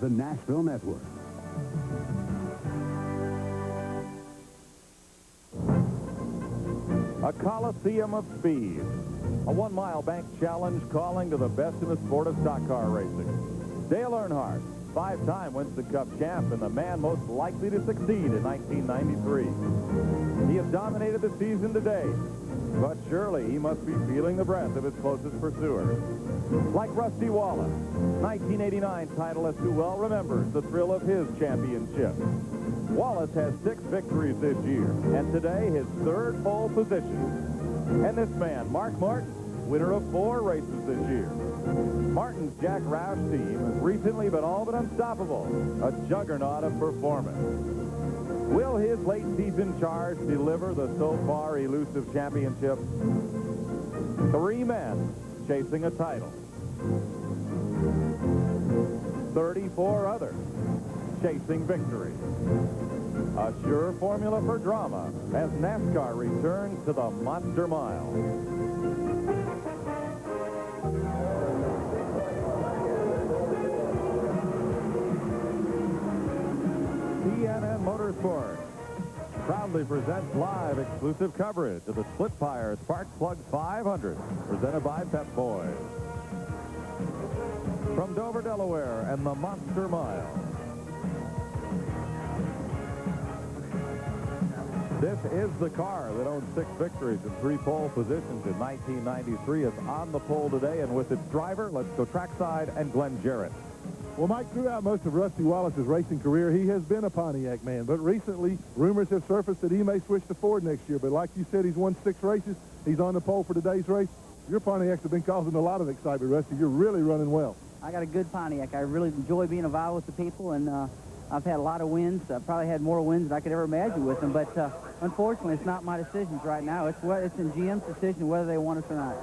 the Nashville Network. A coliseum of speed. A 1-mile bank challenge calling to the best in the sport of stock car racing. Dale Earnhardt, 5-time Winston Cup champ and the man most likely to succeed in 1993. He has dominated the season today, but surely he must be feeling the breath of his closest pursuer. Like Rusty Wallace, 1989 titleist who well remembers the thrill of his championship. Wallace has 6 victories this year, and today his 3rd pole position. And this man, Mark Martin, winner of 4 races this year. Martin's Jack Roush team has recently been all but unstoppable, a juggernaut of performance. Will his late season charge deliver the so far elusive championship? 3 men chasing a title. 34 others chasing victory. A sure formula for drama as NASCAR returns to the Monster Mile. CNN Motorsports proudly presents live exclusive coverage of the SplitFire Spark Plug 500 presented by Pep Boys. From Dover, Delaware and the Monster Mile. This is the car that owns 6 victories and 3 pole positions in 1993. It's on the pole today, and with its driver, let's go trackside, and Glenn Jarrett. Well, Mike, throughout most of Rusty Wallace's racing career, he has been a Pontiac man. But recently, rumors have surfaced that he may switch to Ford next year. But like you said, he's won 6 races. He's on the pole for today's race. Your Pontiacs have been causing a lot of excitement, Rusty. You're really running well. I got a good Pontiac. I really enjoy being involved with the people, and I've had a lot of wins. I've probably had more wins than I could ever imagine with them. But unfortunately, it's not my decisions right now. It's in GM's decision whether they want us or not.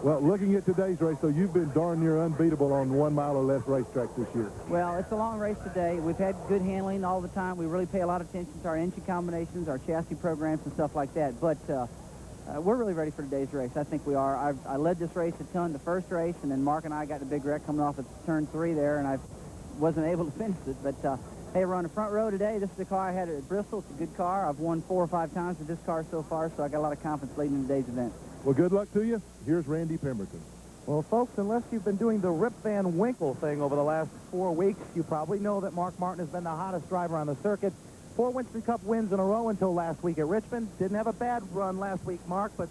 Well, looking at today's race, though, you've been darn near unbeatable on 1 mile or less racetracks this year. Well, it's a long race today. We've had good handling all the time. We really pay a lot of attention to our engine combinations, our chassis programs, and stuff like that. But we're really ready for today's race. I think we are. I led this race a ton the first race, and then Mark and I got in a big wreck coming off at turn 3 there, and I wasn't able to finish it. But hey, we're on the front row today. This is the car I had at Bristol. It's a good car. I've won 4 or 5 times with this car so far, so I got a lot of confidence leading in today's event. Well, good luck to you. Here's Randy Pemberton. Well, folks, unless you've been doing the Rip Van Winkle thing over the last 4 weeks, you probably know that Mark Martin has been the hottest driver on the circuit. 4 Winston Cup wins in a row until last week at Richmond. Didn't have a bad run last week, Mark, but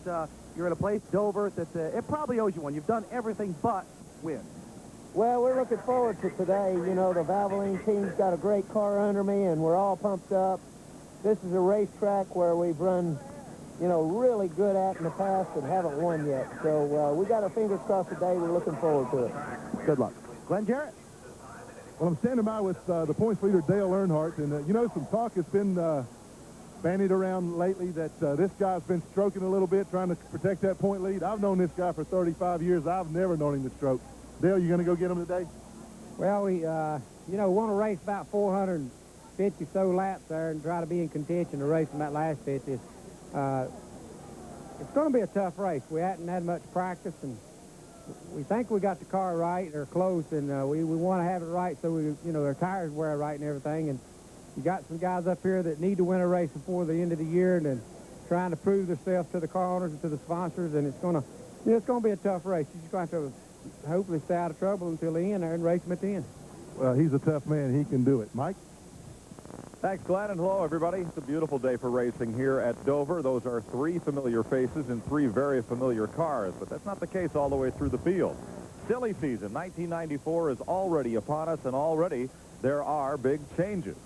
you're at a place, Dover, that it probably owes you one. You've done everything but win. Well, we're looking forward to today. You know, the Valvoline team's got a great car under me, and we're all pumped up. This is a racetrack where we've run, you know, really good at in the past and haven't won yet. So we got our fingers crossed today. We're looking forward to it. Good luck. Glenn Jarrett. Well, I'm standing by with the points leader, Dale Earnhardt, and, you know, some talk has been bandied around lately that this guy's been stroking a little bit, trying to protect that point lead. I've known this guy for 35 years. I've never known him to stroke. Dale, you going to go get him today? Well, we, you know, want to race about 450 so laps there and try to be in contention to race in that last 50. It's going to be a tough race. We hadn't had much practice, and we think we got the car right or close, and we want to have it right so we, you know, their tires wear right and everything. And you got some guys up here that need to win a race before the end of the year, and then trying to prove themselves to the car owners and to the sponsors. And it's going to, you know, it's going to be a tough race. You're just going to have to hopefully stay out of trouble until the end there and race him at the end. Well, he's a tough man. He can do it. Mike? Thanks, Glenn, and hello, everybody. It's a beautiful day for racing here at Dover. Those are 3 familiar faces in 3 very familiar cars, but that's not the case all the way through the field. Silly season 1994 is already upon us, and already there are big changes.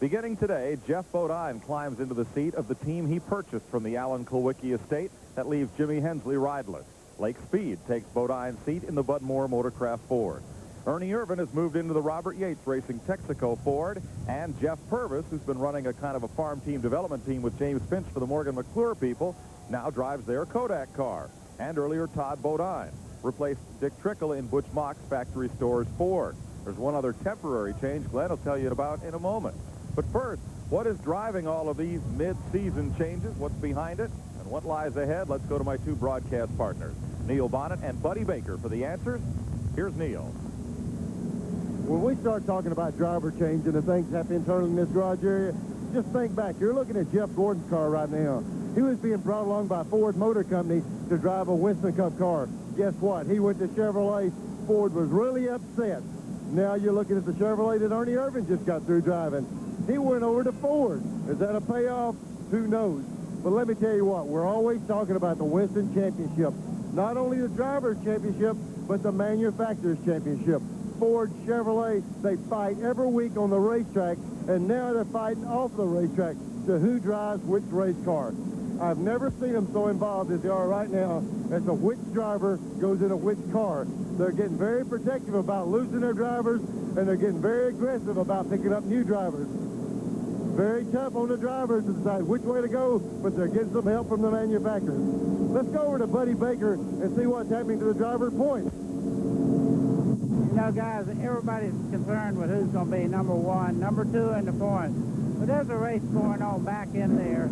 Beginning today, Jeff Bodine climbs into the seat of the team he purchased from the Alan Kulwicki estate that leaves Jimmy Hensley rideless. Lake Speed takes Bodine's seat in the Bud Moore Motorcraft Ford. Ernie Irvin has moved into the Robert Yates Racing Texaco Ford, and Jeff Purvis, who's been running a kind of a farm team development team with James Finch for the Morgan McClure people, now drives their Kodak car. And earlier, Todd Bodine replaced Dick Trickle in Butch Mock's Factory Stores Ford. There's one other temporary change Glenn will tell you about in a moment. But first, what is driving all of these mid-season changes? What's behind it? And what lies ahead? Let's go to my 2 broadcast partners, Neil Bonnet and Buddy Baker, for the answers. Here's Neil. when we start talking about driver change and the things happen internally in this garage area, just think back. You're looking at Jeff Gordon's car right now. He was being brought along by Ford Motor Company to drive a Winston Cup car. Guess what? He went to Chevrolet. Ford was really upset. Now you're looking at the Chevrolet that Ernie Irvin just got through driving. He went over to Ford. Is that a payoff? Who knows? But let me tell you what, we're always talking about the Winston Championship. Not only the Drivers' Championship, but the Manufacturers' Championship. Ford, Chevrolet, they fight every week on the racetrack, and now they're fighting off the racetrack to who drives which race car. I've never seen them so involved as they are right now as to which driver goes into which car. They're getting very protective about losing their drivers, and they're getting very aggressive about picking up new drivers. Very tough on the drivers to decide which way to go, but they're getting some help from the manufacturers. Let's go over to Buddy Baker and see what's happening to the driver's points. You know, guys, everybody's concerned with who's going to be number 1, number 2 in the points. But there's a race going on back in there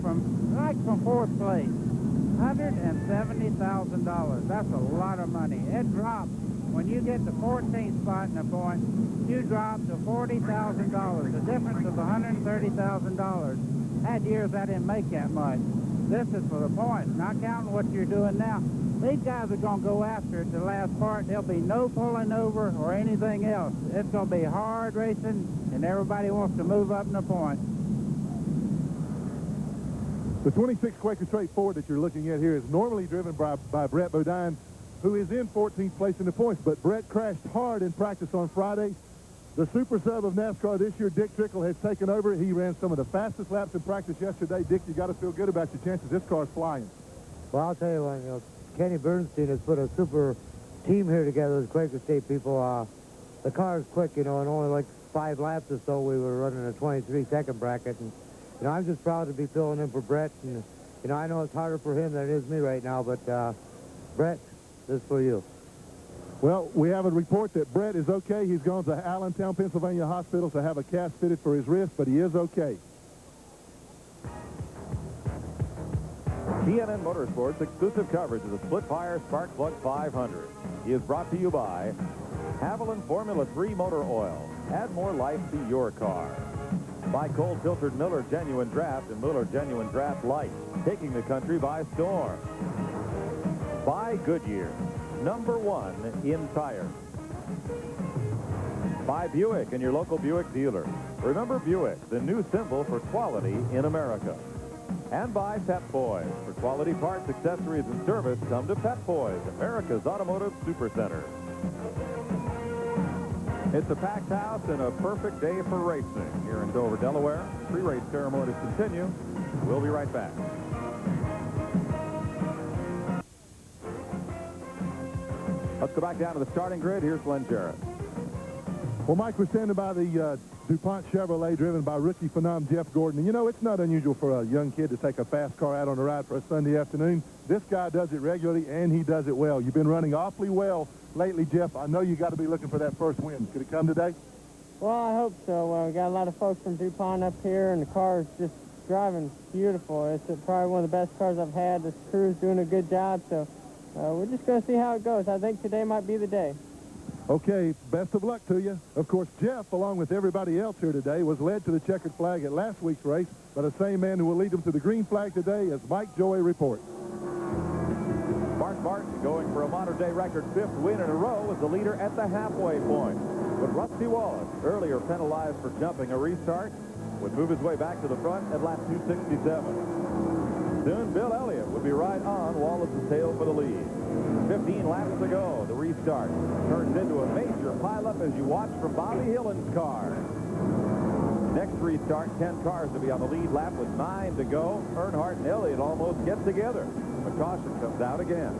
from 4th place. $170,000. That's a lot of money. It drops. When you get the 14th spot in the points, you drop to $40,000. The difference of $130,000. Had years I didn't make that much. This is for the points, not counting what you're doing now. These guys are going to go after it the last part. There'll be no pulling over or anything else. It's going to be hard racing, and everybody wants to move up in the points. The 26 Quaker Straight Ford that you're looking at here is normally driven by Brett Bodine, who is in 14th place in the points. But Brett crashed hard in practice on Friday. The super sub of NASCAR this year, Dick Trickle, has taken over. He ran some of the fastest laps in practice yesterday. Dick, you got to feel good about your chances. This car's flying. Well, I'll tell you what, Kenny Bernstein has put a super team here together with Quaker State people. The car is quick, in only like 5 laps or so we were running a 23-second bracket. And, I'm just proud to be filling in for Brett. And, I know it's harder for him than it is me right now, but Brett, this is for you. Well, we have a report that Brett is okay. He's gone to Allentown, Pennsylvania hospital to have a cast fitted for his wrist, but he is okay. TNN Motorsports exclusive coverage of the SplitFire Spark Plug 500 is brought to you by Haviland Formula 3 Motor Oil. Add more life to your car. By cold filtered Miller Genuine Draft and Miller Genuine Draft Light, taking the country by storm. By Goodyear, #1 in tires. By Buick and your local Buick dealer. Remember Buick, the new symbol for quality in America. And by Pep Boys. For quality parts, accessories, and service, come to Pep Boys, America's Automotive Supercenter. It's a packed house and a perfect day for racing here in Dover, Delaware. Pre-race ceremonies continue. We'll be right back. Let's go back down to the starting grid. Here's Glenn Jarrett. Well, Mike, we're standing by the DuPont Chevrolet driven by rookie phenom Jeff Gordon. And, it's not unusual for a young kid to take a fast car out on a ride for a Sunday afternoon. This guy does it regularly, and he does it well. You've been running awfully well lately, Jeff. I know you got to be looking for that first win. Could it come today? Well, I hope so. We got a lot of folks from DuPont up here, and the car is just driving beautiful. It's probably one of the best cars I've had. This crew's doing a good job, so we're just going to see how it goes. I think today might be the day. Okay, best of luck to you. Of course, Jeff, along with everybody else here today, was led to the checkered flag at last week's race by the same man who will lead them to the green flag today, as Mike Joy reports. Mark Martin, going for a modern-day record 5th win in a row, is the leader at the halfway point. But Rusty Wallace, earlier penalized for jumping a restart, would move his way back to the front at lap 267. Soon, Bill Elliott would be right on Wallace's tail for the lead. 15 laps to go. The restart turns into a major pileup as you watch from Bobby Hillen's car. Next restart, 10 cars to be on the lead lap with 9 to go. Earnhardt and Elliott almost get together. But caution comes out again.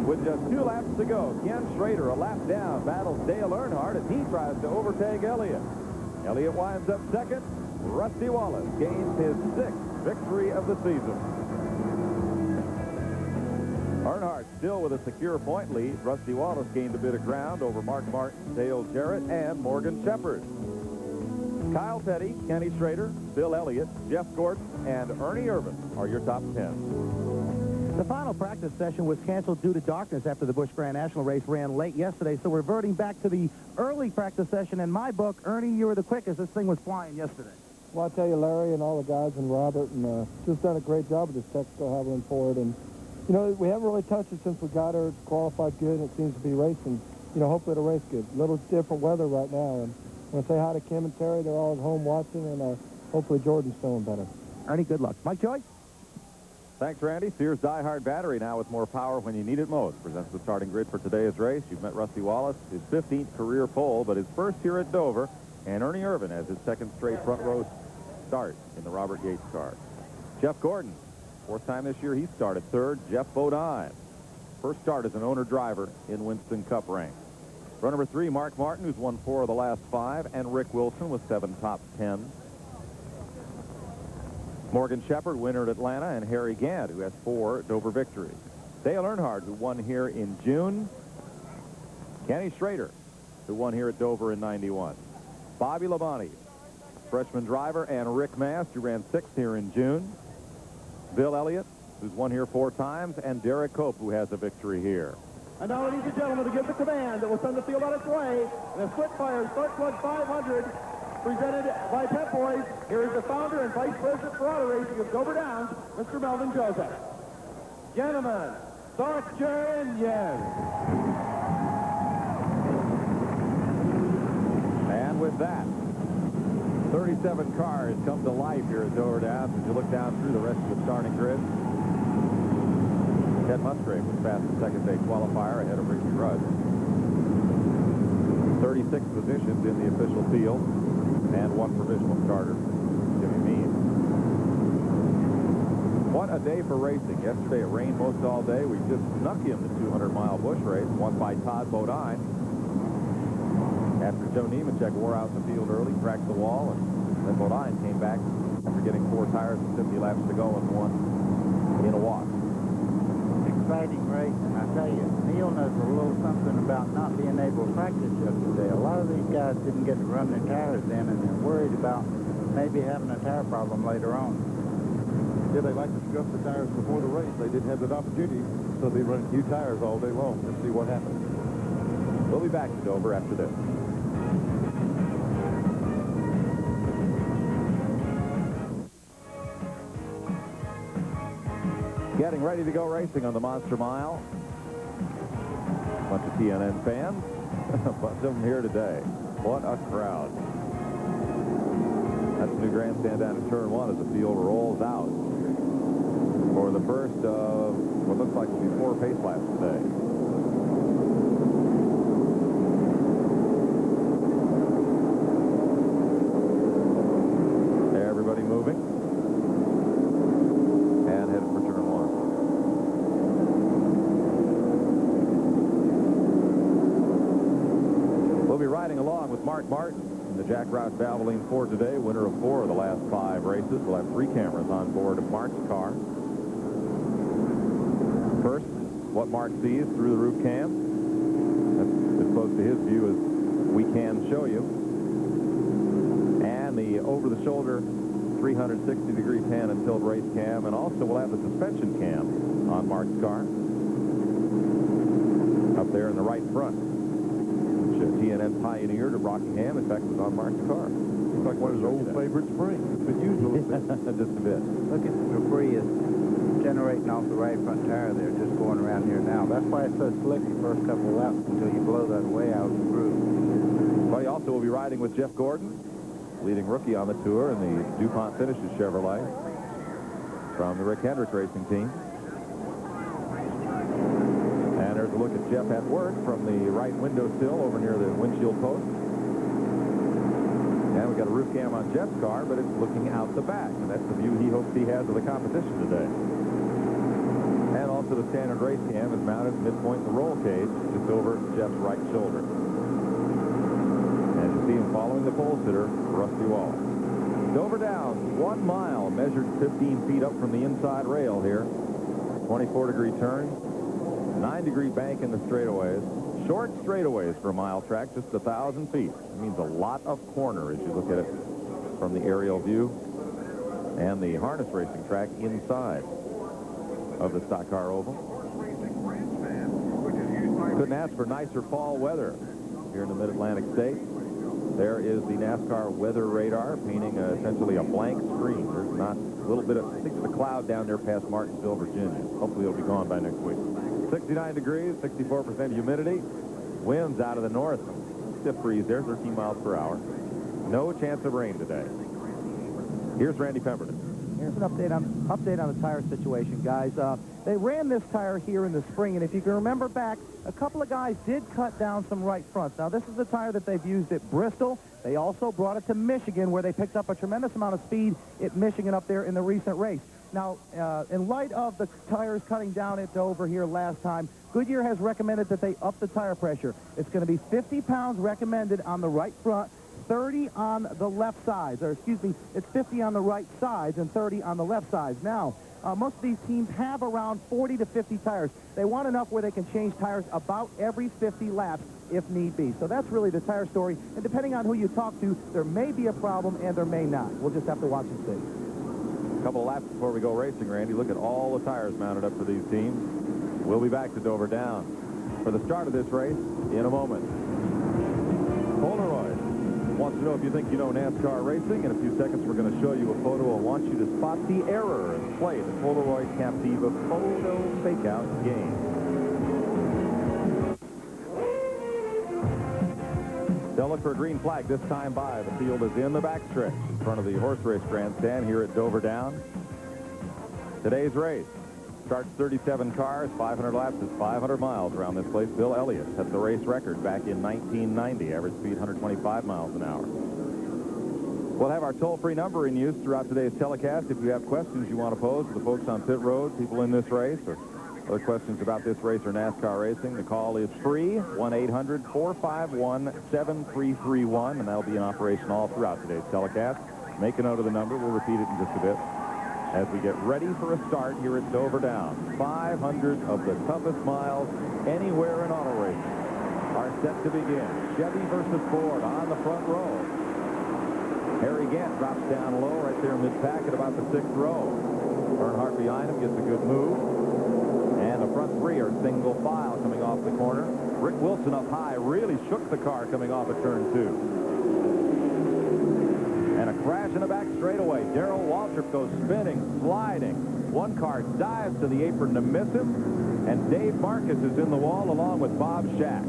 With just 2 laps to go, Ken Schrader, a lap down, battles Dale Earnhardt as he tries to overtake Elliott. Elliott winds up second. Rusty Wallace gains his 6th victory of the season. Earnhardt still with a secure point lead. Rusty Wallace gained a bit of ground over Mark Martin, Dale Jarrett, and Morgan Shepherd. Kyle Petty, Kenny Schrader, Bill Elliott, Jeff Gordon, and Ernie Irvin are your top 10. The final practice session was canceled due to darkness after the Busch Grand National race ran late yesterday, so we're reverting back to the early practice session. In my book, Ernie, you were the quickest. This thing was flying yesterday. Well, I tell you, Larry and all the guys and Robert and just done a great job with this Texaco Havoline Ford. And, you know, we haven't really touched it since we got her. It's qualified good, and it seems to be racing. You know, hopefully it'll race good. A little different weather right now. And I want to say hi to Kim and Terry. They're all at home watching, and hopefully Jordan's feeling better. Ernie, good luck. Mike Joy? Thanks, Randy. Sears Die-Hard battery now with more power when you need it most. Presents the starting grid for today's race. You've met Rusty Wallace, his 15th career pole, but his first here at Dover. And Ernie Irvin has his second straight front row start in the Robert Yates car. Jeff Gordon, fourth time this year, he started third. Jeff Bodine, first start as an owner-driver in Winston Cup ranks. Runner number 3, Mark Martin, who's won 4 of the last 5, and Rick Wilson with 7 top 10s. Morgan Shepherd, winner at Atlanta, and Harry Gant, who has 4 Dover victories. Dale Earnhardt, who won here in June. Kenny Schrader, who won here at Dover in '91. Bobby Labonte, freshman driver, and Rick Mast, who ran 6th here in June. Bill Elliott, who's won here 4 times, and Derek Cope, who has a victory here. And now, ladies and gentlemen, to give the command that will send the field on its way, the SplitFire Start Plug 500, presented by Pep Boys. Here is the founder and vice president for auto racing of Dover Downs, Mr. Melvin Joseph. Gentlemen, start your engine. And with that, 37 cars come to life here at Dover Downs as you look down through the rest of the starting grid. Ted Musgrave was fast the second day qualifier ahead of Ricky Rudd. 36 positions in the official field, and 1 provisional starter, Jimmy Means. What a day for racing. Yesterday it rained most all day. We just snuck in the 200-mile Busch race, won by Todd Bodine. After Joe Nemechek wore out in the field early, cracked the wall, and then Bodine came back after getting 4 tires and 50 laps to go and won in a walk. Exciting race, and I tell you, Neil knows a little something about not being able to practice yesterday. A lot of these guys didn't get to run their tires in, and they're worried about maybe having a tire problem later on. Yeah, they like to scuff the tires before the race. They didn't have that opportunity, so they run new tires all day long. Let's see what happens. We'll be back to Dover after this. Getting ready to go racing on the Monster Mile. A bunch of TNN fans. A bunch of them here today. What a crowd. That's the new grandstand down in Turn 1 as the field rolls out for the first of what looks like will be 4 pace laps today. Everybody moving. And headed for Turn 1. We'll be riding along with Mark Martin in the Jack Roush Valvoline Ford today, winner of 4 of the last 5 races. We'll have 3 cameras on board of Mark's car. First, what Mark sees through the roof cam. That's as close to his view as we can show you. And the over-the-shoulder 360-degree pan and tilt race cam, and also we'll have the suspension cam on Mark's car up there in the right front, which TNN pioneered at Rockingham. In fact, was on Mark's car. Looks like one of his old favorite springs. It's been used a little bit. Just a bit. Look at the debris is generating off the right front tire there, just going around here now. That's why it's so slick the first couple of laps until you blow that way out of the groove. Well, he also will be riding with Jeff Gordon, leading rookie on the tour in the DuPont Finishes Chevrolet from the Rick Hendrick Racing Team. And there's a look at Jeff at work from the right windowsill over near the windshield post. And we've got a roof cam on Jeff's car, but it's looking out the back. And that's the view he hopes he has of the competition today. And also the standard race cam is mounted midpoint in the roll cage, just over Jeff's right shoulder. And you see him following the pole sitter, Rusty Wallace. Dover Downs, 1 mile, measured 15 feet up from the inside rail here. 24-degree turn, 9-degree bank in the straightaways. Short straightaways for a mile track, just 1,000 feet. It means a lot of corner as you look at it from the aerial view. And the harness racing track inside. of the Stock Car Oval. Couldn't ask for nicer fall weather here in the Mid-Atlantic states. There is the NASCAR weather radar painting essentially a blank screen. There's not a little bit of, I think there's a cloud down there past Martinsville, Virginia. Hopefully it'll be gone by next week. 69 degrees, 64% humidity. Winds out of the north. Stiff breeze there, 13 miles per hour. No chance of rain today. Here's Randy Pemberton. Here's an update on the tire situation, guys. They ran this tire here in the spring, and if you can remember back, a couple of guys did cut down some right fronts. Now, this is the tire that they've used at Bristol. They also brought it to Michigan, where they picked up a tremendous amount of speed at Michigan up there in the recent race. Now, in light of the tires cutting down at Dover here last time, Goodyear has recommended that they up the tire pressure. It's going to be 50 pounds recommended on the right front, 30 on the left sides, or excuse me, it's 50 on the right sides and 30 on the left sides. Now, most of these teams have around 40 to 50 tires. They want enough where they can change tires about every 50 laps if need be. So that's really the tire story. And depending on who you talk to, there may be a problem and there may not. We'll just have to watch and see. A couple of laps before we go racing, Randy. Look at all the tires mounted up for these teams. We'll be back to Dover Down for the start of this race in a moment. Polaroid wants to know if you think you know NASCAR racing. In a few seconds, we're going to show you a photo. I want you to spot the error and play the Polaroid Captiva photo fake-out game. They'll look for a green flag this time by. The field is in the backstretch in front of the horse race grandstand here at Dover Down. Today's race starts 37 cars, 500 laps is 500 miles around this place. Bill Elliott set the race record back in 1990, average speed 125 miles an hour. We'll have our toll-free number in use throughout today's telecast. If you have questions you want to pose to the folks on pit road, people in this race, or other questions about this race or NASCAR racing, the call is free, 1-800-451-7331, and that'll be in operation all throughout today's telecast. Make a note of the number. We'll repeat it in just a bit as we get ready for a start here at Dover Down. 500 of the toughest miles anywhere in auto racing are set to begin. Chevy versus Ford on the front row. Harry Gant drops down low right there mid-pack at about the 6th row. Earnhardt behind him gets a good move. And the front three are single file coming off the corner. Rick Wilson up high really shook the car coming off of turn 2. And a crash in the back straightaway. Darrell Waltrip goes spinning, sliding. One car dives to the apron to miss him. And Dave Marcus is in the wall along with Bob Shack.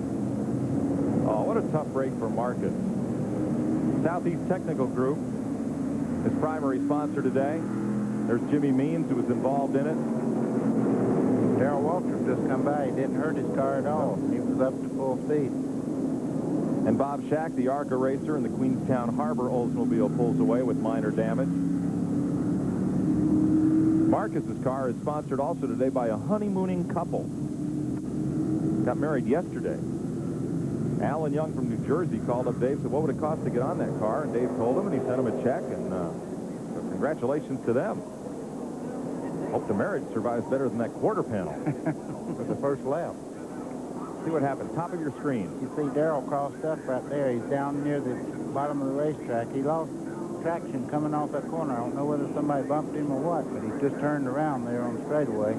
Oh, what a tough break for Marcus. Southeast Technical Group, his primary sponsor today. There's Jimmy Means, who was involved in it. Darrell Waltrip just come by. He didn't hurt his car at all. He was up to full speed. And Bob Shack, the ARCA racer in the Queenstown Harbor Oldsmobile, pulls away with minor damage. Marcus's car is sponsored also today by a honeymooning couple. Got married yesterday. Alan Young from New Jersey called up Dave, said, what would it cost to get on that car? And Dave told him, and he sent him a check, and congratulations to them. Hope the marriage survives better than that quarter panel for the first lap. See what happened. Top of your screen. You see Darrell crossed up right there. He's down near the bottom of the racetrack. He lost traction coming off that corner. I don't know whether somebody bumped him or what, but he just turned around there on the straightaway.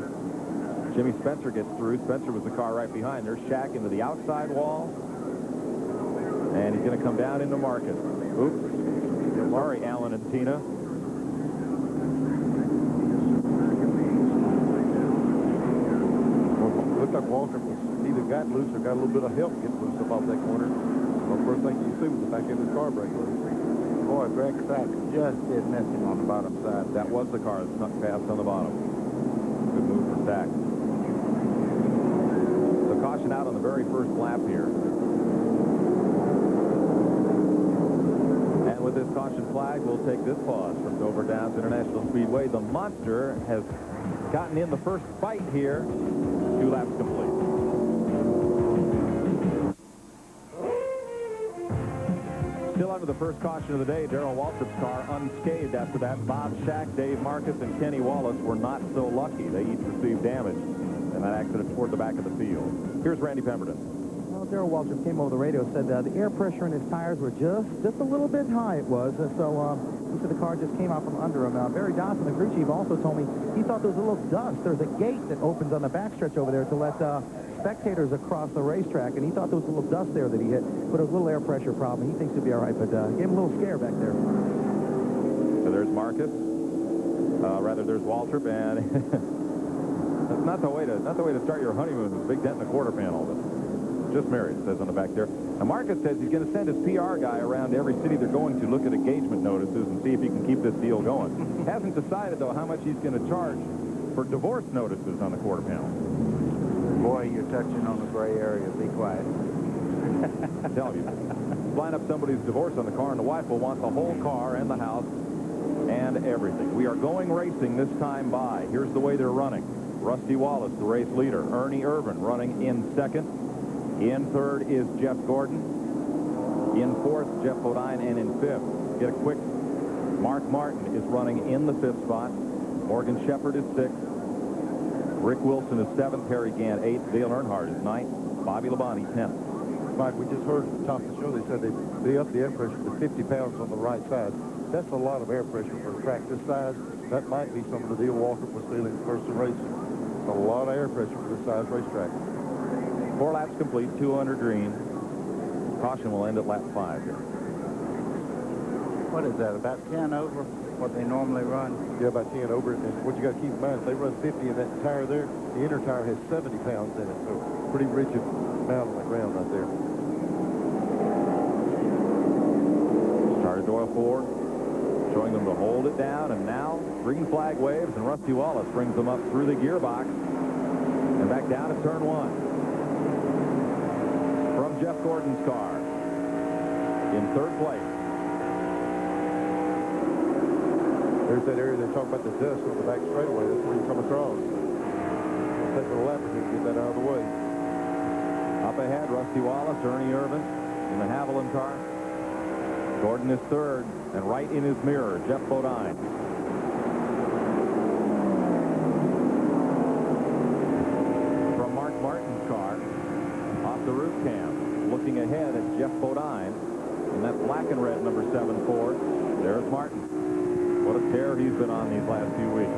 Jimmy Spencer gets through. Spencer was the car right behind. There's Shack into the outside wall. And he's going to come down into Marcus. Oops. Sorry, Alan and Tina. Looked like Walter was either got loose or got a little bit of help getting loose up off that corner. Well, the first thing you see was the back end of the car break loose. Boy, Greg Sack just did miss him on the bottom side. That was the car that snuck past on the bottom. Good move for Sack. So caution out on the very first lap here. And with this caution flag, we'll take this pause from Dover Downs International Speedway. The Monster has gotten in the first fight here. 2 laps complete. Still under the first caution of the day, Darrell Waltrip's car unscathed after that. Bob Shack, Dave Marcus, and Kenny Wallace were not so lucky. They each received damage in that accident toward the back of the field. Here's Randy Pemberton. Well, pilot Darrell Waltrip came over the radio, said the air pressure in his tires were just a little bit high, it was. So he said the car just came out from under him. Barry Dawson, the crew chief, also told me he thought there was a little dust. There's a gate that opens on the backstretch over there to let spectators across the racetrack, and he thought there was a little dust there that he hit, but it was a little air pressure problem. He thinks he'll be all right, but gave him a little scare back there. So there's Marcus. Rather, there's Waltrip, and that's not the way to start your honeymoon with a big dent in the quarter panel. But just married, it says on the back there. Now, Marcus says he's going to send his PR guy around to every city they're going to look at engagement notices and see if he can keep this deal going. Hasn't decided, though, how much he's going to charge for divorce notices on the quarter panel. Boy, you're touching on the gray area. Be quiet. Tell you. Line up somebody's divorce on the car, and the wife will want the whole car and the house and everything. We are going racing this time by. Here's the way they're running. Rusty Wallace, the race leader. Ernie Irvin running in second. In third is Jeff Gordon. In fourth, Jeff Bodine, and in fifth, get a quick, Mark Martin is running in the fifth spot. Morgan Shepherd is sixth. Rick Wilson is seventh. Harry Gant, eighth. Dale Earnhardt is ninth. Bobby Labonte, 10th. Mike, we just heard at the top of the show, they said they upped the air pressure to 50 pounds on the right side. That's a lot of air pressure for a track this size. That might be some of the deal Waltrip was feeling first in racing. A lot of air pressure for this size racetrack. 4 laps complete, 2 under green. Caution will end at lap 5 here. What is that, about 10 over what they normally run? Yeah, about 10 over. And what you got to keep in mind, if they run 50 in that tire there, the inner tire has 70 pounds in it. So pretty rigid amount on the ground right there. Started oil forward, showing them to hold it down, and now green flag waves, and Rusty Wallace brings them up through the gearbox and back down to turn 1. From Jeff Gordon's car in third place. There's that area they're talking about, the dust on the back straightaway. That's where you come across. We'll take a lap and get that out of the way. Up ahead, Rusty Wallace, Ernie Irvin in the Haviland car. Gordon is third, and right in his mirror, Jeff Bodine. From Mark Martin's car, off the roof cam, looking ahead at Jeff Bodine in that black and red number 7 Ford. There's Martin. What a tear he's been on these last few weeks.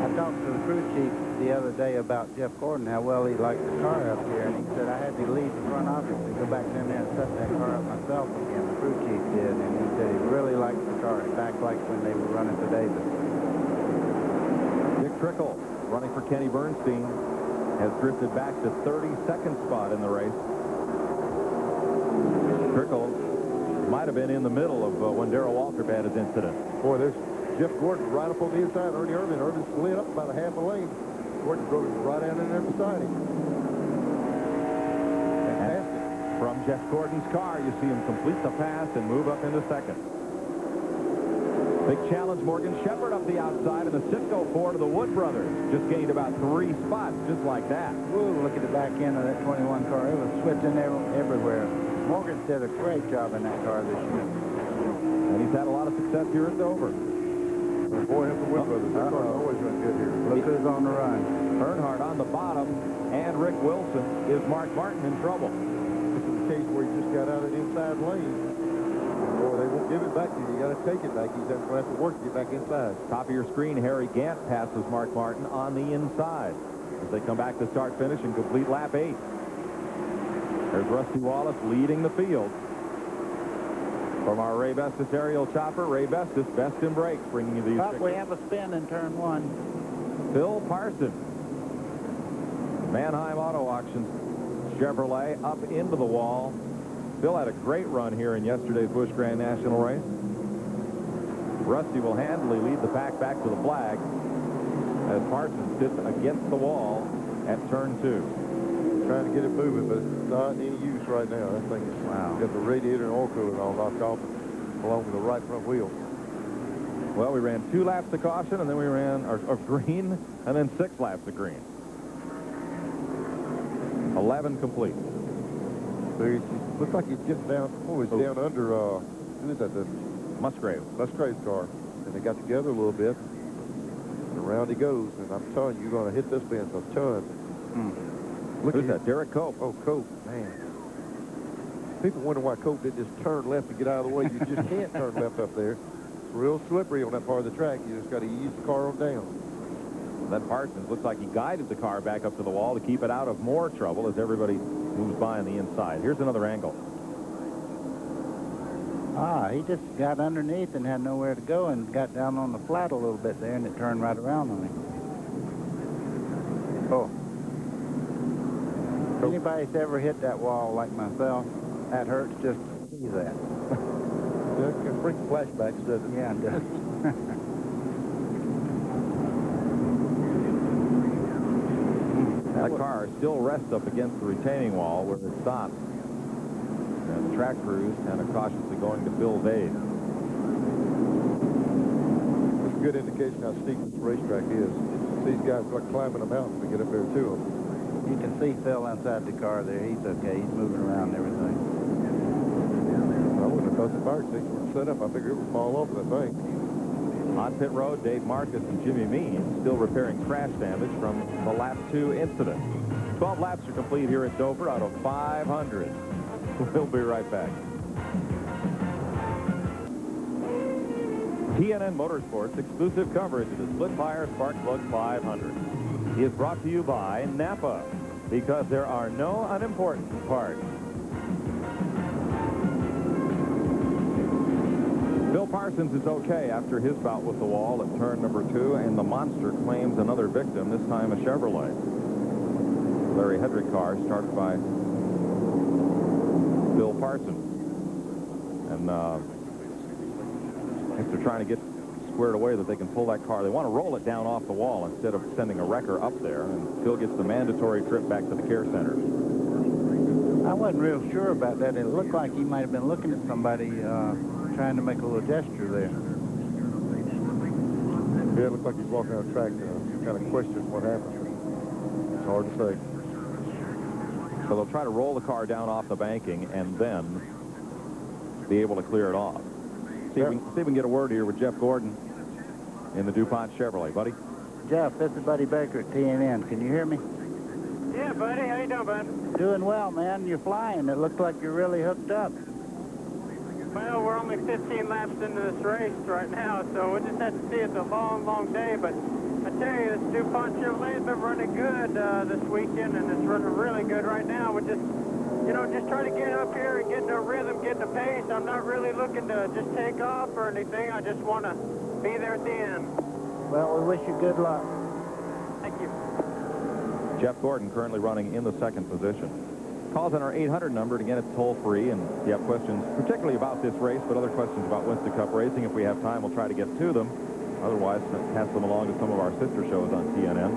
I talked to the crew chief the other day about Jeff Gordon, how well he liked the car up here, and he said, I had to leave the front office to go back in there and set that car up myself again. The crew chief did, and he said he really liked the car. In fact, like when they were running for Davis. Dick Trickle, running for Kenny Bernstein, has drifted back to 32nd spot in the race. Trickle might have been in the middle of when Darrell Waltrip had his incident. Boy, there's Jeff Gordon right up on the inside. Ernie Irvin. Irvin slid up about a half a lane. Gordon drove right down in there beside him. Fantastic. From Jeff Gordon's car, you see him complete the pass and move up into second. Big challenge, Morgan Shepherd up the outside, and the Cisco Ford of the Wood brothers just gained about 3 spots, just like that. Ooh, look at the back end of that 21 car. It was switching everywhere. Morgan did a great job in that car this year. And he's had a lot of success here at Dover. Boy, have the Wood brothers. That car's always run good here. Look who's on the run. Earnhardt on the bottom, and Rick Wilson. Is Mark Martin in trouble? This is the case where he just got out of the inside lane. Boy, they won't give it back to you. You got to take it back. He's going to have to work to get back inside. Top of your screen, Harry Gant passes Mark Martin on the inside as they come back to start-finish and complete lap 8. There's Rusty Wallace leading the field. From our Ray Bestis aerial chopper, Ray Bestis, best in brakes, bringing you these. But we have a spin in turn 1. Phil Parson, Manheim Auto Auction Chevrolet, up into the wall. Phil had a great run here in yesterday's Busch Grand National race. Rusty will handily lead the pack back to the flag as Parson sits against the wall at turn 2. Trying to get it moving, but it's not any use right now. That thing is got the radiator and oil cooler all knocked off along with the right front wheel. Well, we ran 2 laps of caution, and then we ran of green, and then 6 laps of green. 11 complete. So it looks like he's getting down. Oh, he's down under. Who is that? The Musgrave's car. And they got together a little bit. And around he goes. And I'm telling you, you're going to hit this fence a ton. Who's that? Derek Cope. Oh, Cope, man. People wonder why Cope didn't just turn left to get out of the way. You just can't turn left up there. It's real slippery on that part of the track. You just got to ease the car on down. Then Parsons looks like he guided the car back up to the wall to keep it out of more trouble as everybody moves by on the inside. Here's another angle. He just got underneath and had nowhere to go and got down on the flat a little bit there, and it turned right around on him. Oh. If anybody's ever hit that wall like myself, that hurts just to see that. Yeah, it can bring flashbacks, doesn't it? Yeah, it does. That car still rests up against the retaining wall where it stops. And the track crews kind of cautiously going to Phil Vade. It's a good indication how steep this racetrack is. These guys like climbing a mountain to get up there to them. You can see Phil inside the car there. He's okay. He's moving around and everything. Well, when the fire station was set up, I figured it would fall off that thing. On pit road, Dave Marcus and Jimmy Means still repairing crash damage from the lap 2 incident. 12 laps are complete here at Dover out of 500. We'll be right back. TNN Motorsports exclusive coverage of the SplitFire Sparkplug 500 is brought to you by Napa, because there are no unimportant parts. Bill Parsons is okay after his bout with the wall at turn number 2, and the monster claims another victim, this time a Chevrolet. Larry Hedrick car started by Bill Parsons. And I think they're trying to get squared away that they can pull that car. They want to roll it down off the wall instead of sending a wrecker up there, and Phil gets the mandatory trip back to the care center. I wasn't real sure about that. It looked like he might have been looking at somebody trying to make a little gesture there. Yeah, it looked like he's walking on the track kind of questioning what happened. It's hard to say. So they'll try to roll the car down off the banking and then be able to clear it off. See if we can get a word here with Jeff Gordon in the DuPont Chevrolet. Buddy? Jeff, this is Buddy Baker at TNN. Can you hear me? Yeah, buddy. How you doing, bud? Doing well, man. You're flying. It looks like you're really hooked up. Well, we're only 15 laps into this race right now, so we'll just have to see. It's a long, long day, but I tell you, this DuPont Chevrolet's been running good this weekend, and it's running really good right now. We're just, you know, just trying to get up here and get in a rhythm, get in a pace. I'm not really looking to just take off or anything. I just want to be there at the end. Well, we wish you good luck. Thank you. Jeff Gordon currently running in the 2nd position. Calls on our 800 number. Again, it's toll-free, and if you have questions, particularly about this race, but other questions about Winston Cup racing, if we have time, we'll try to get to them. Otherwise, pass them along to some of our sister shows on TNN.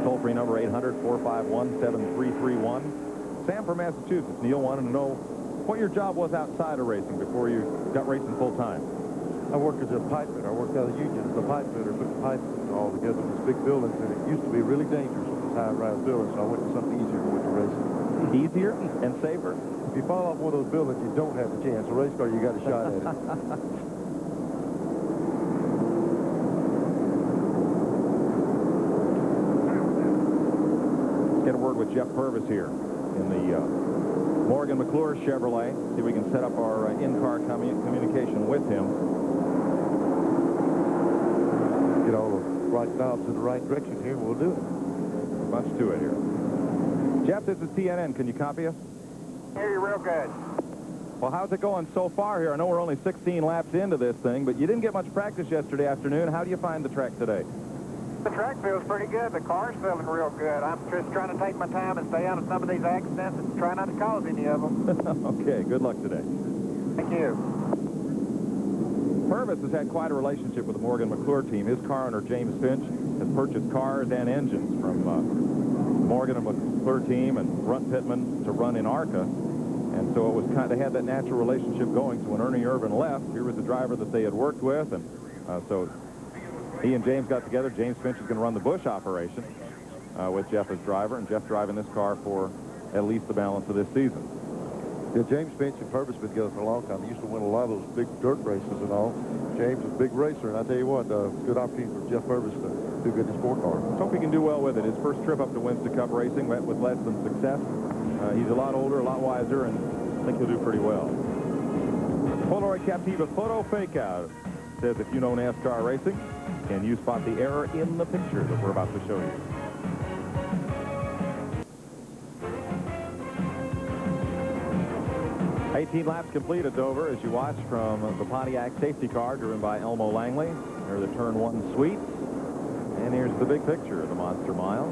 Toll-free number 800-451-7331. Sam from Massachusetts. Neil wanted to know what your job was outside of racing before you got racing full-time. I worked as a pipe fitter. I worked out of the union as a pipe fitter, put the pipes all together in these big buildings, and it used to be really dangerous with this high-rise building, so I went to something easier and went to racing. Easier and safer. If you fall off one of those buildings, you don't have a chance. A race car, you got a shot at it. Let's get a word with Jeff Purvis here in the Morgan McClure Chevrolet. See if we can set up our in-car communication with him. Get all the right knobs in the right direction here, we'll do it. Much to it here. Jeff, this is TNN. Can you copy us? Hear you real good. Well, how's it going so far here? I know we're only 16 laps into this thing, but you didn't get much practice yesterday afternoon. How do you find the track today? The track feels pretty good. The car's feeling real good. I'm just trying to take my time and stay out of some of these accidents and try not to cause any of them. Okay, good luck today. Thank you. Purvis has had quite a relationship with the Morgan McClure team. His car owner, James Finch, has purchased cars and engines from Morgan and McClure team and Runt Pittman to run in ARCA. And so it was they had that natural relationship going. So when Ernie Irvin left, here was the driver that they had worked with. And so he and James got together. James Finch is going to run the Bush operation with Jeff as driver, and Jeff driving this car for at least the balance of this season. Yeah, James Finch and Purvis have been together for a long time. They used to win a lot of those big dirt races and all. James is a big racer, and I tell you what, good opportunity for Jeff Purvis to too good to sport car. Let's hope he can do well with it. His first trip up to Winston Cup racing met with less than success. He's a lot older, a lot wiser, and I think he'll do pretty well. Polaroid Captiva Photo Fakeout says if you know NASCAR racing, can you spot the error in the picture that we're about to show you? $18 laps complete at Dover as you watch from the Pontiac safety car driven by Elmo Langley. There's the turn 1 suites. And here's the big picture of the Monster Mile.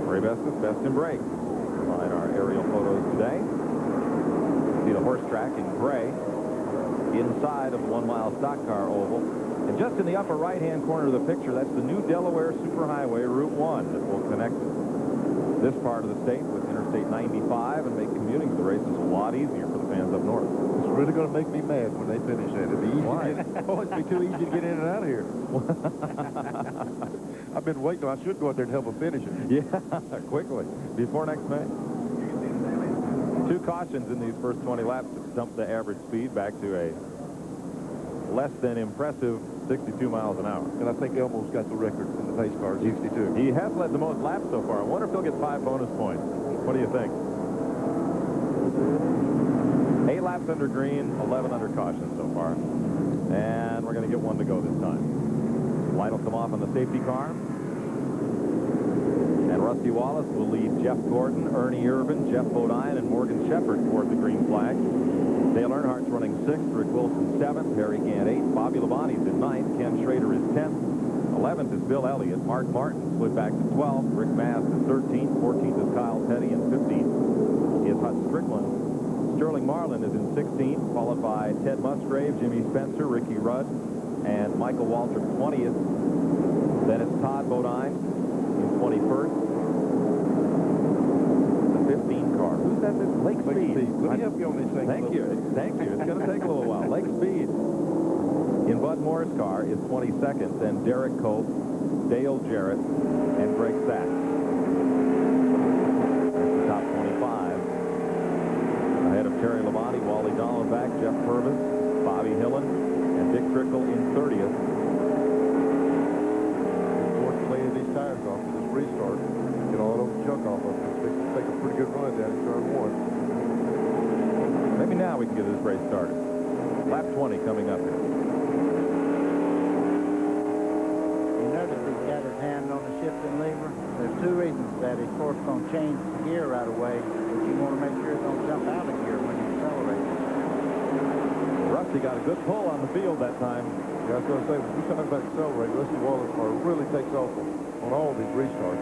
Ray Bestis, Best in Break. Provide our aerial photos today. See the horse track in gray inside of the 1 mile stock car oval. And just in the upper right-hand corner of the picture, that's the new Delaware Superhighway, Route 1, that will connect this part of the state with Interstate 95 and make commuting to the races a lot easier for the fans up north. It's really going to make me mad when they finish that. It'll be easy to get, it'd be too easy to get in and out of here. I've been waiting. I should go out there and help them finish it. Yeah, quickly, before next May. 2 cautions in these first 20 laps to dump the average speed back to a less than impressive 62 miles an hour. And I think Elmo's got the record in the pace car, 62. He has led the most laps so far. I wonder if he'll get 5 bonus points. What do you think? 8 laps under green, 11 under caution so far. And we're going to get 1 to go this time. Light will come off on the safety car. And Rusty Wallace will lead Jeff Gordon, Ernie Irvin, Jeff Bodine, and Morgan Shepherd toward the green flag. Dale Earnhardt's running 6th, Rick Wilson 7th, Harry Gant 8th, Bobby Labonte's in 9th, Ken Schrader is 10th, 11th is Bill Elliott, Mark Martin slid back to 12th, Rick Mast is 13th, 14th is Kyle Petty, and 15th is Hut Strickland. Sterling Marlin is in 16th, followed by Ted Musgrave, Jimmy Spencer, Ricky Rudd, and Michael Waltrip 20th. Then it's Todd Bodine in 21st. 15 car. Who's that? Lake Speed. Let me help you on this thing. Thank you. Thank you. It's going to take a little while. Lake Speed in Bud Moore's car is 22nd. Then Derek Cope, Dale Jarrett, and Greg Sachs. That's the top 25. Ahead of Terry Labonte, Wally Dallenbach, Jeff Purvis, Bobby Hillen, and Dick Trickle in 30th. Important to lay these tires off for this restart. Get all those junk off of them. Take a pretty good run down in turn 1. Maybe now we can get this race started. Lap 20 coming up here. You notice he's got his hand on the shifting lever. There's 2 reasons for that. He's, of course, going to change the gear right away, but you want to make sure it don't jump out of gear when you accelerate. Rusty got a good pull on the field that time. Yeah, I was going to say, when you talk about accelerate, Rusty Wallace really takes off on all these restarts.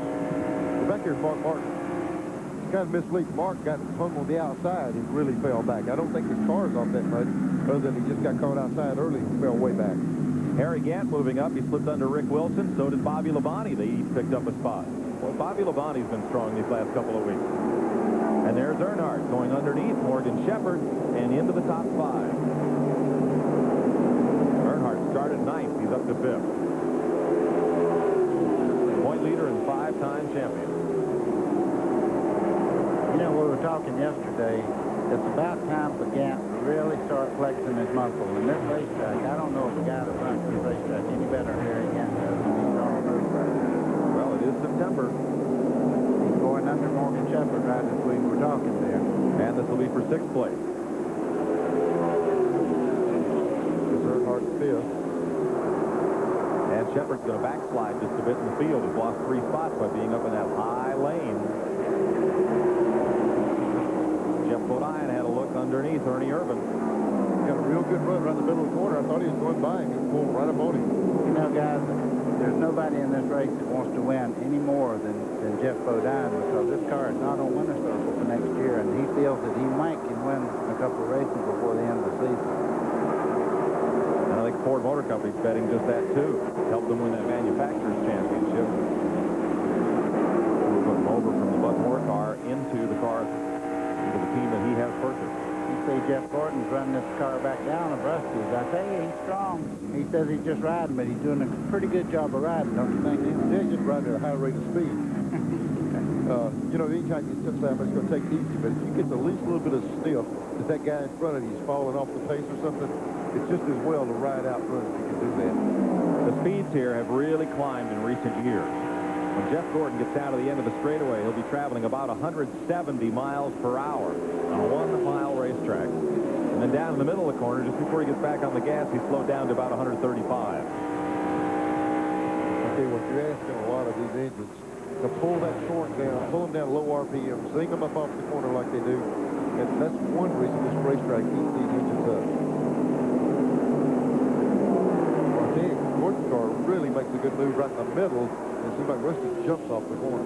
Back here's Mark Martin. It's kind of misleading. Mark got hung on the outside and really fell back. I don't think his car's off that much, other than he just got caught outside early and fell way back. Harry Gant moving up. He slipped under Rick Wilson. So did Bobby Labonte. They each picked up a spot. Well, Bobby Labonte's been strong these last couple of weeks. And there's Earnhardt going underneath Morgan Shepherd and into the top 5. Earnhardt started 9th. He's up to 5th. Point leader and 5-time champion. You know, we were talking yesterday, it's about time for Gant to really start flexing his muscle. In this racetrack, I don't know if a guy that runs this racetrack any better here Gant does than he's on the road right now. Well, it is September. He's going under Morgan Shepherd right as we were talking there. And this will be for 6th place. This is Earnhardt's 5th. And Shepherd's going to backslide just a bit in the field. He's lost 3 spots by being up in that high lane. Jeff Bodine had a look underneath Ernie Irvin. Got a real good run right in the middle of the corner. I thought he was going by him. He pulled right up on him. You know, guys, there's nobody in this race that wants to win any more than Jeff Bodine, because this car is not on winner's circle for next year, and he feels that he might can win a couple of races before the end of the season. And I think Ford Motor Company's betting just that, too. Helped them win that manufacturer's championship. We'll put him over from the Bud Moore car into the car, into the team that he has purchased. You see Jeff Gordon's running this car back down to Rusty's. I tell you, he's strong. He says he's just riding, but he's doing a pretty good job of riding, don't you think, Neil? They're just riding at a high rate of speed. You know, anytime you sit there, it's going to take it easy, but if you get the least little bit of stiff that guy in front of you is falling off the pace or something, it's just as well to ride out front if you can do that. The speeds here have really climbed in recent years. When Jeff Gordon gets down to the end of the straightaway, he'll be traveling about 170 miles per hour on a 1-mile racetrack. And then down in the middle of the corner, just before he gets back on the gas, he's slowed down to about 135. Okay, what you're asking a lot of these engines to pull that torque down, pull them down low RPM, zing them up off the corner like they do. And that's one reason this racetrack keeps these engines up. I think Gordon's car really makes a good move right in the middle, and it seems like Rusty jumps off the corner.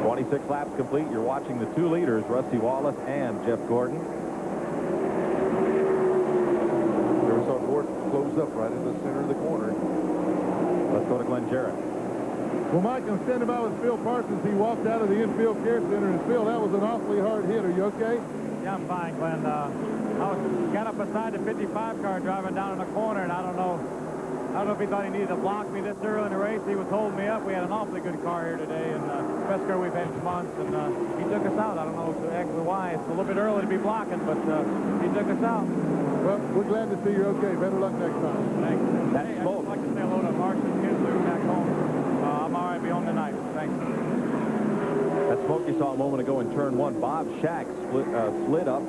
26 laps complete. You're watching the 2 leaders, Rusty Wallace and Jeff Gordon. There we saw Gordon close up right in the center of the corner. Let's go to Glenn Jarrett. Well, Mike, I'm standing by with Phil Parsons. He walked out of the infield care center, and Phil, that was an awfully hard hit. Are you okay? Yeah, I'm fine, Glenn. I got up beside the 55 car driving down in the corner, and I don't know if he thought he needed to block me this early in the race. He was holding me up. We had an awfully good car here today, and best car we've had in months, and he took us out. I don't know exactly why. It's a little bit early to be blocking, but he took us out. Well, we're glad to see you're okay. Better luck next time. Thanks. That's I'd just like to say hello to Marshall kids who are back home. I'm all right. Be home tonight. Thanks. That smoke you saw a moment ago in turn 1. Bob Shack slid up,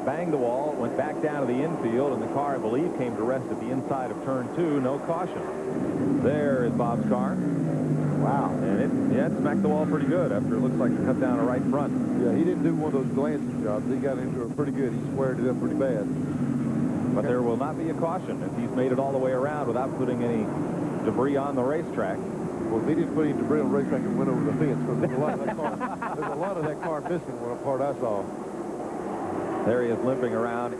banged the wall, went back down to the infield, and the car, I believe, came to rest at the inside of turn 2. No caution. There is Bob's car. Wow. And it smacked the wall pretty good after it looks like it cut down a right front. Yeah, he didn't do one of those glancing jobs. He got into it pretty good. He squared it up pretty bad. But there will not be a caution if he's made it all the way around without putting any debris on the racetrack. Well, if he didn't put any debris on the racetrack and went over the fence, because there's a lot of that car missing one part I saw. There he is limping around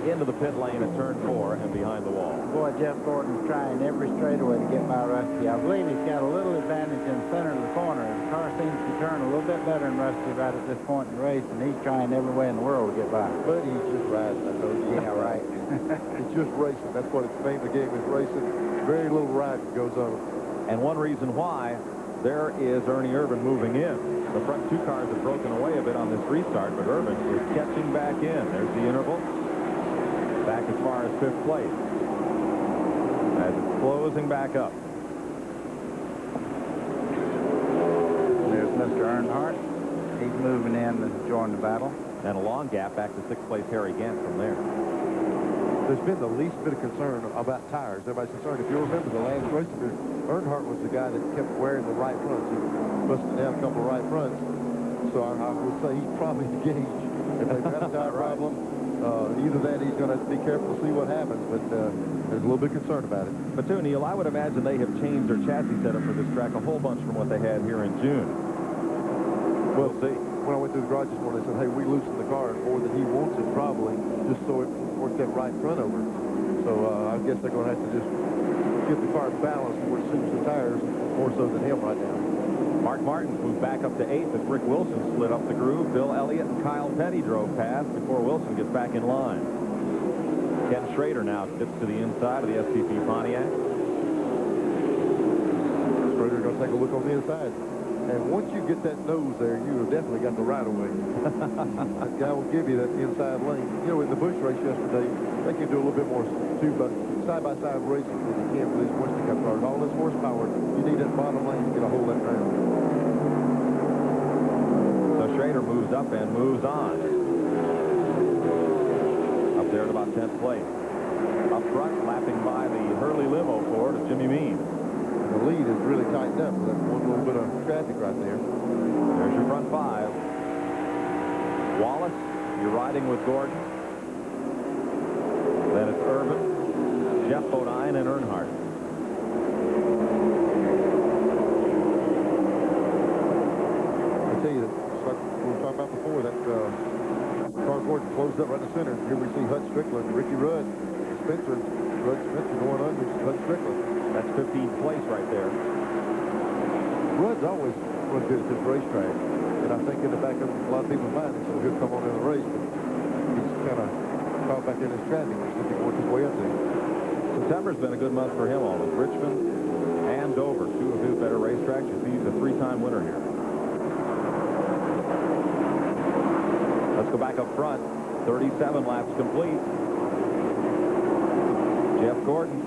into the pit lane at turn 4 and behind the wall. Boy, Jeff Gordon's trying every straightaway to get by Rusty. I believe he's got a little advantage in the center of the corner. The car seems to turn a little bit better than Rusty right at this point in the race, and he's trying every way in the world to get by. But he's just riding, I told you. Yeah, right. It's just racing. That's what it's named. The game is racing. Very little riding goes on. And one reason why, there is Ernie Irvin moving in. The front 2 cars have broken away a bit on this restart, but Irvin is catching back in. There's the interval. Back as far as 5th place. As it's closing back up. There's Mr. Earnhardt. He's moving in to join the battle. And a long gap back to 6th place Harry Gant from there. There's been the least bit of concern about tires. Everybody's concerned. If you remember the last race, Earnhardt was the guy that kept wearing the right fronts. He busted down a couple of right fronts. So I would say he's probably the gauge. If they've got a tire problem, either that he's going to have to be careful to see what happens. But there's a little bit of concern about it. But too, Neil, I would imagine they have changed their chassis setup for this track a whole bunch from what they had here in June. We'll see. When I went through the garage this morning, they said, hey, we loosened the car more than he wants it probably, just so it works that right front over. So I guess they're going to have to just get the car balanced where it suits the tires more so than him right now. Mark Martin's moved back up to 8th as Rick Wilson slid up the groove. Bill Elliott and Kyle Petty drove past before Wilson gets back in line. Ken Schrader now sits to the inside of the STP Pontiac. Schrader going to take a look on the inside. And once you get that nose there, you have definitely got the right of way. That guy will give you that inside lane. You know, in the Busch race yesterday, they can do a little bit more side-by-side racing than you can for these Winston Cup cars. All this horsepower, you need that bottom lane to get a hold of that ground. So Schrader moves up and moves on. Up there at about 10th place. Up front, lapping by the Hurley limo Ford of Jimmy Means. The lead is really tightened up with that one little bit of traffic right there. There's your front 5. Wallace, you're riding with Gordon. Then it's Irvin, Jeff Bodine, and Earnhardt. I tell you, like we were talking about before, that car Gordon closed up right in the center. Here we see Hud Strickland, Ricky Rudd, Spencer going under Hud Strickland. That's 15th place right there. Rudd's always run good at this racetrack, and I think in the back of a lot of people's minds, so he'll come on in the race, but he's kind of caught back in his traffic, which he can work his way up there. September's been a good month for him, almost. Richmond and Dover, 2 of his better racetracks. He's a 3-time winner here. Let's go back up front. 37 laps complete. Jeff Gordon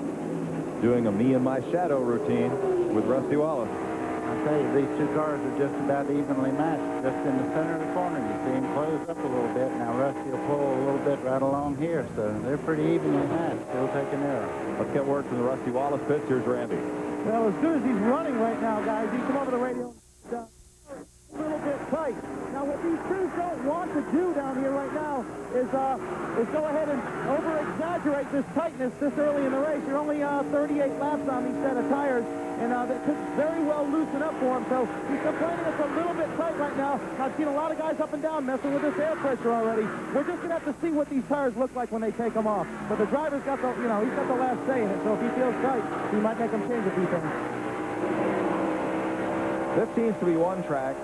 doing a me and my shadow routine with Rusty Wallace. I tell you, these two cars are just about evenly matched. Just in the center of the corner, you see them close up a little bit. Now Rusty will pull a little bit right along here, so they're pretty evenly matched. Still taking error. Let's get word from the Rusty Wallace pits. Here's Randy. Well, as good as he's running right now, guys, he come over the radio. A little bit tight. Now, what these crews don't want to do down here right now is go ahead and over-exaggerate this tightness this early in the race. You're only 38 laps on these set of tires, and that could very well loosen up for him. So he's complaining it's a little bit tight right now. I've seen a lot of guys up and down messing with this air pressure already. We're just going to have to see what these tires look like when they take them off. But the driver's got the, he's got the last say in it. So if he feels tight, he might make them change a few things. This seems to be one track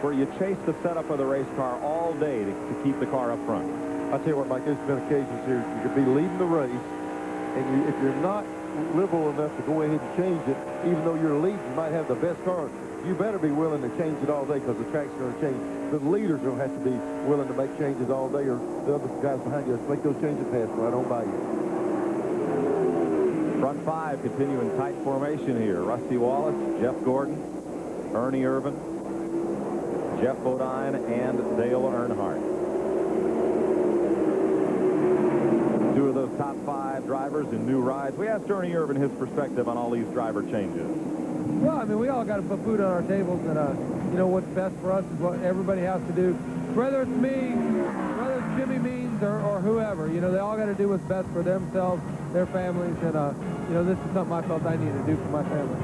where you chase the setup of the race car all day to keep the car up front. I'll tell you what, Mike, there's been occasions here you could be leading the race, and if you're not liberal enough to go ahead and change it, even though you're leading, you might have the best car, you better be willing to change it all day because the track's going to change. The leaders are going to have to be willing to make changes all day, or the other guys behind you make those changes pass right on by you. Front five continue in tight formation here. Rusty Wallace, Jeff Gordon, Ernie Irvin, Jeff Bodine, and Dale Earnhardt. Two of those top five drivers in new rides. We asked Ernie Irvin his perspective on all these driver changes. Well, I mean, we all got to put food on our tables, and, what's best for us is what everybody has to do. Whether it's me, whether it's Jimmy Means or whoever, they all got to do what's best for themselves, their families, and, this is something I felt I needed to do for my family.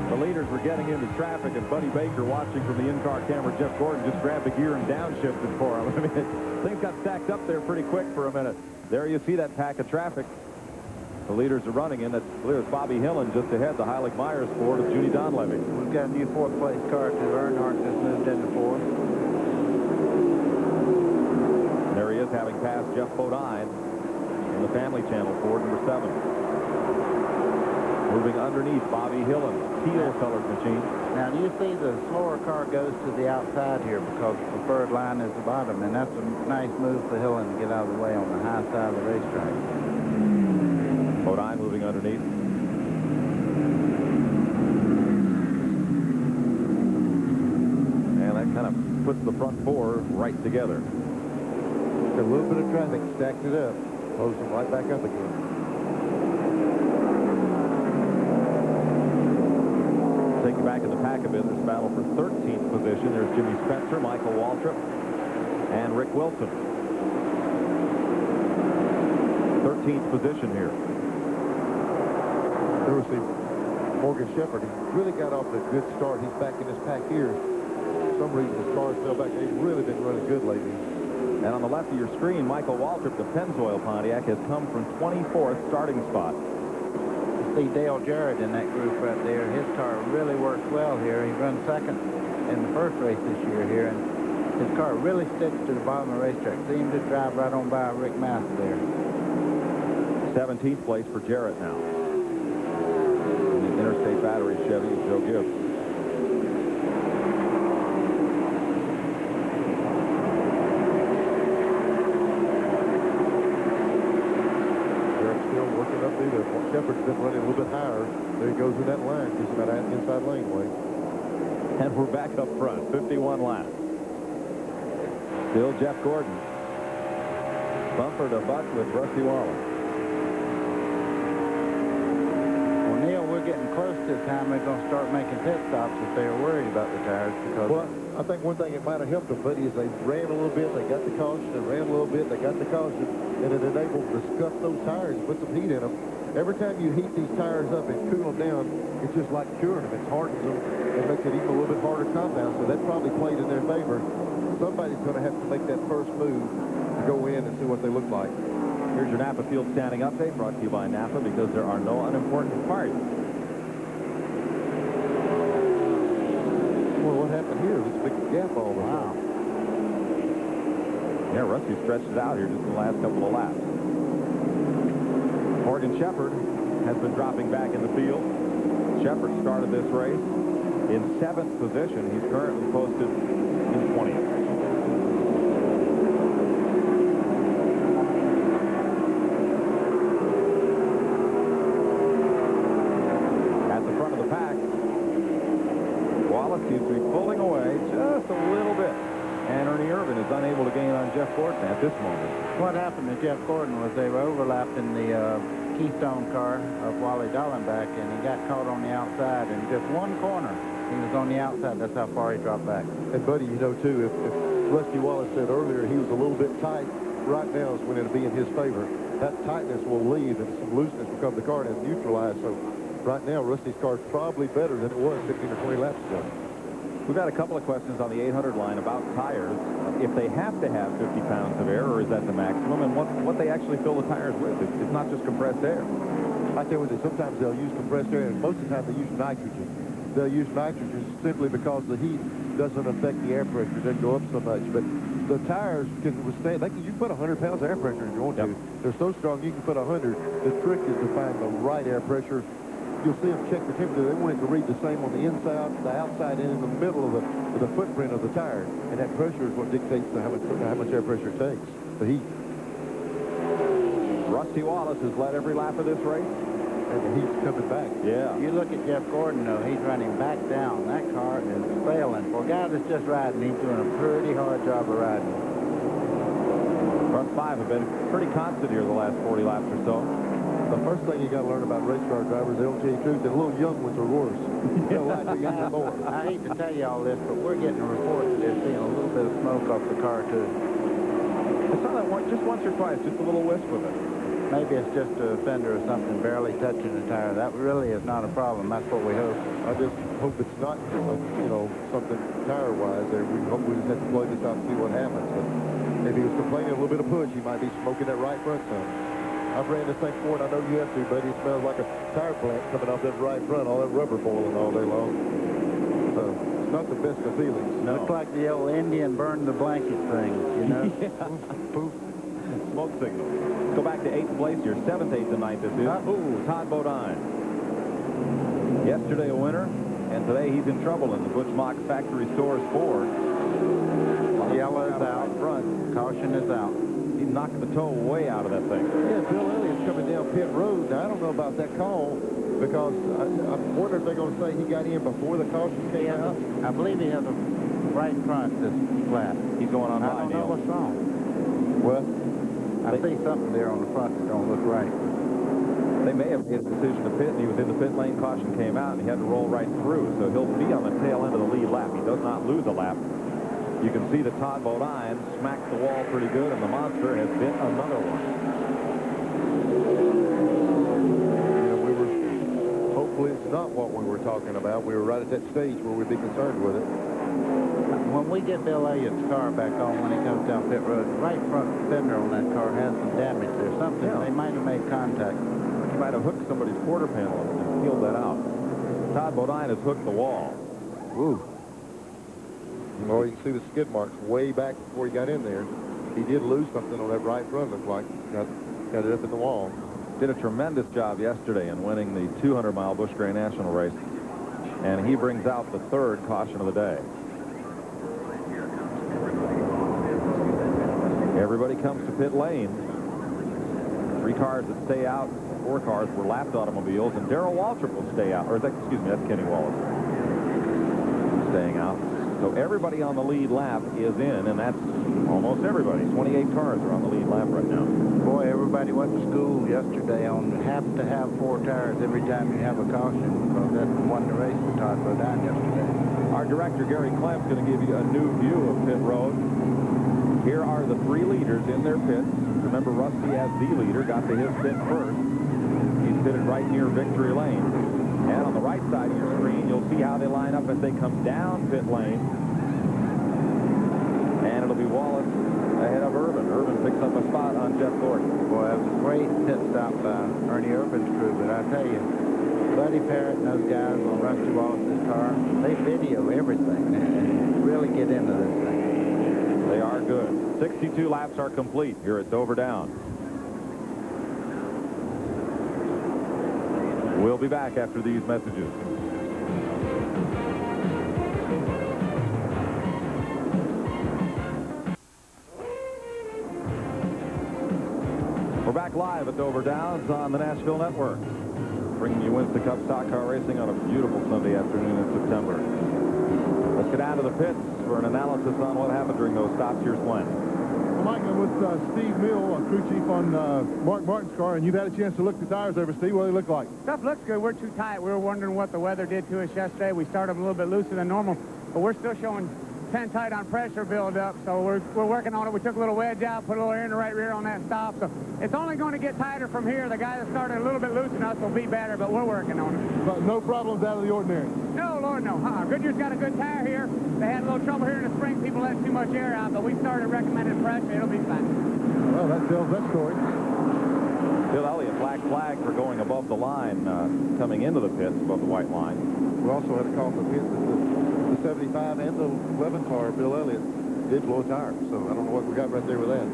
The leaders were getting into traffic, and Buddy Baker, watching from the in-car camera, Jeff Gordon just grabbed the gear and downshifted for him. I mean, things got stacked up there pretty quick for a minute. There you see that pack of traffic. The leaders are running in. That's clear as Bobby Hillen just ahead, the Heilig Myers Ford of Judy Donlevy. We've got a new fourth-place car, too. Earnhardt just moved into fourth. There he is, having passed Jeff Bodine in the Family Channel Ford, number 7. Moving underneath, Bobby Hillen, teal-colored machine. Now, do you see the slower car goes to the outside here because the preferred line is the bottom, and that's a nice move for Hillen to get out of the way on the high side of the racetrack. Bodine moving underneath. And that kind of puts the front four right together. A little bit of traffic stacked it up, closed them right back up again. Taking back in the pack a bit, there's a battle for 13th position. There's Jimmy Spencer, Michael Waltrip, and Rick Wilson. 13th position here. There was the Morgan Shepherd. He really got off to a good start. He's back in this pack here. For some reason, his cars fell back. They've really been running good lately. And on the left of your screen, Michael Waltrip, the Pennzoil Pontiac, has come from 24th starting spot. You see Dale Jarrett in that group right there. His car really works well here. He runs second in the first race this year here, and his car really sticks to the bottom of the racetrack. Seemed to drive right on by Rick Mass there. 17th place for Jarrett now. The Interstate Battery Chevy of Joe Gibbs. Jarrett's still working up through there. Shepherd's been running a little bit higher. There he goes in that line, just about inside laneway. And we're back up front, 51 laps. Still Jeff Gordon. Bumper to butt with Rusty Wallace. Well, Neil, we're getting close to the time they're going to start making pit stops if they're worried about the tires. Because Well, I think one thing that might have helped them, buddy, is they ran a little bit, they got the caution, they ran a little bit, they got the caution, and it enabled them to scuff those tires and put some heat in them. Every time you heat these tires up and cool them down, it's just like curing them. It hardens them and makes it even a little bit harder compound, so that probably played in their favor. Somebody's going to have to make that first move to go in and see what they look like. Here's your Napa Field standing update, brought to you by Napa, because there are no unimportant parts. Well, what happened here? This big gap all the time. Yeah, Rusty stretched it out here just in the last couple of laps. Morgan Shepherd has been dropping back in the field. Shepherd started this race in 7th position. He's currently posted in 20th. just a little bit. And Ernie Irvin is unable to gain on Jeff Gordon at this moment. What happened to Jeff Gordon was they were overlapped in the Keystone car of Wally Dallenbach, and he got caught on the outside in just one corner. He was on the outside. That's how far he dropped back. And, Buddy, you know, too, if Rusty Wallace said earlier he was a little bit tight, right now is when it'll be in his favor. That tightness will leave and some looseness will come to the car and it's neutralized. So right now, Rusty's car is probably better than it was 15 or 20 laps ago. We've got a couple of questions on the 800 line about tires. If they have to have 50 pounds of air, or is that the maximum, and what they actually fill the tires with. It's not just compressed air. I tell you what, sometimes they'll use compressed air, and most of the time they use nitrogen. They'll use nitrogen simply because the heat doesn't affect the air pressure. It doesn't go up so much. But the tires can withstand. You can put 100 pounds of air pressure if you want to. They're so strong you can put 100. The trick is to find the right air pressure. You'll see them check the temperature. They want it to read the same on the inside, the outside, and in the middle of the footprint of the tire. And that pressure is what dictates how much air pressure it takes, the heat. Rusty Wallace has led every lap of this race. And the heat's coming back. Yeah. You look at Jeff Gordon, though. He's running back down. That car is failing. For a guy that's just riding, he's doing a pretty hard job of riding. Front five have been pretty constant here the last 40 laps or so. The first thing you got to learn about race car drivers, they'll tell you the truth, the little young ones are worse. I hate to tell you all this, but we're getting a report that they're seeing a little bit of smoke off the car, too. I saw that just once or twice, just a little wisp of it. Maybe it's just a fender or something barely touching the tire. That really is not a problem. That's what we hope. I just hope it's not, something tire-wise there. We hope we just have to play this out and see what happens. But if he was complaining a little bit of push, he might be smoking that right front some. I've ran this thing before, and I know you have to, buddy. It smells like a tire plant coming off that right front, all that rubber boiling all day long. So it's not the best of feelings. No. Looks like the old Indian burned the blanket thing, you know? Poof. Smoke signal. Let's go back to 8th place here. 7th, 8th, and 9th this is. Ooh, Todd Bodine. Yesterday a winner, and today he's in trouble in the Butch Mock Factory Stores Ford. Yellow is out. Front. Caution is out. He knocked the toe way out of that thing. Yeah, Bill Elliott's coming down pit road. Now, I don't know about that call because I'm wondering if they're going to say he got in before the caution came out. I believe he has a right front this lap. He's going on high. I don't know what's wrong. Well, I see something there on the front that don't look right. They may have made a decision to pit, and he was in the pit lane. Caution came out, and he had to roll right through. So he'll be on the tail end of the lead lap. He does not lose a lap. You can see that Todd Bodine smacked the wall pretty good, and the monster has bit another one. Hopefully it's not what we were talking about. We were right at that stage where we'd be concerned with it. When we get Bill Elliott's car back on when he comes down pit road, the right front fender on that car has some damage there. Something they might have made contact. He might have hooked somebody's quarter panel and peeled that out. Todd Bodine has hooked the wall. Ooh. Well, you can see the skid marks way back before he got in there. He did lose something on that right front, looked like. Got it up in the wall. Did a tremendous job yesterday in winning the 200-mile Busch Gray National race. And he brings out the third caution of the day. Everybody comes to pit lane. 3 cars that stay out. 4 cars were lapped automobiles. And Darrell Waltrip will stay out. Or is that, excuse me, that's Kenny Wallace. Staying out. So everybody on the lead lap is in, and that's almost everybody. 28 cars are on the lead lap right now. Boy, everybody went to school yesterday on have to have 4 tires every time you have a caution, because that won the race for Todd Bodine yesterday. Our director, Gary Klemp's going to give you a new view of pit road. Here are the 3 leaders in their pits. Remember, Rusty, as the leader, got to his pit first. He's pitted right near victory lane. And on the right side of your screen, you'll see how they line up as they come down pit lane. And it'll be Wallace ahead of Irvin. Irvin picks up a spot on Jeff Gordon. Boy, that was a great pit stop by Ernie Irvin's crew, but I tell you, Buddy Parrott and those guys on Rusty Wallace's car, they video everything and really get into this thing. They are good. 62 laps are complete here at Dover Down. We'll be back after these messages. We're back live at Dover Downs on the Nashville Network, bringing you Winston Cup stock car racing on a beautiful Sunday afternoon in September. Let's get down to the pits for an analysis on what happened during those stops. Here's Glenn. Well, Mike, I'm with Steve Mill, crew chief on Mark Martin's car, and you've had a chance to look at the tires over, Steve. What do they look like? Stuff looks good. We're too tight. We were wondering what the weather did to us yesterday. We started them a little bit looser than normal, but we're still showing 10 tight on pressure build-up, so we're working on it. We took a little wedge out, put a little air in the right rear on that stop, so it's only going to get tighter from here. The guy that started a little bit loose than us will be better, but we're working on it. But no problems out of the ordinary? No, Lord, no. Goodyear's got a good tire here. They had a little trouble here in the spring. People let too much air out, but we started recommended pressure. It'll be fine. Well, that tells that story. Bill Elliott, black flag for going above the line, coming into the pits above the white line. We also had a call for pits at the 75 and the 11 car. Bill Elliott did blow a tire, so I don't know what we got right there with that.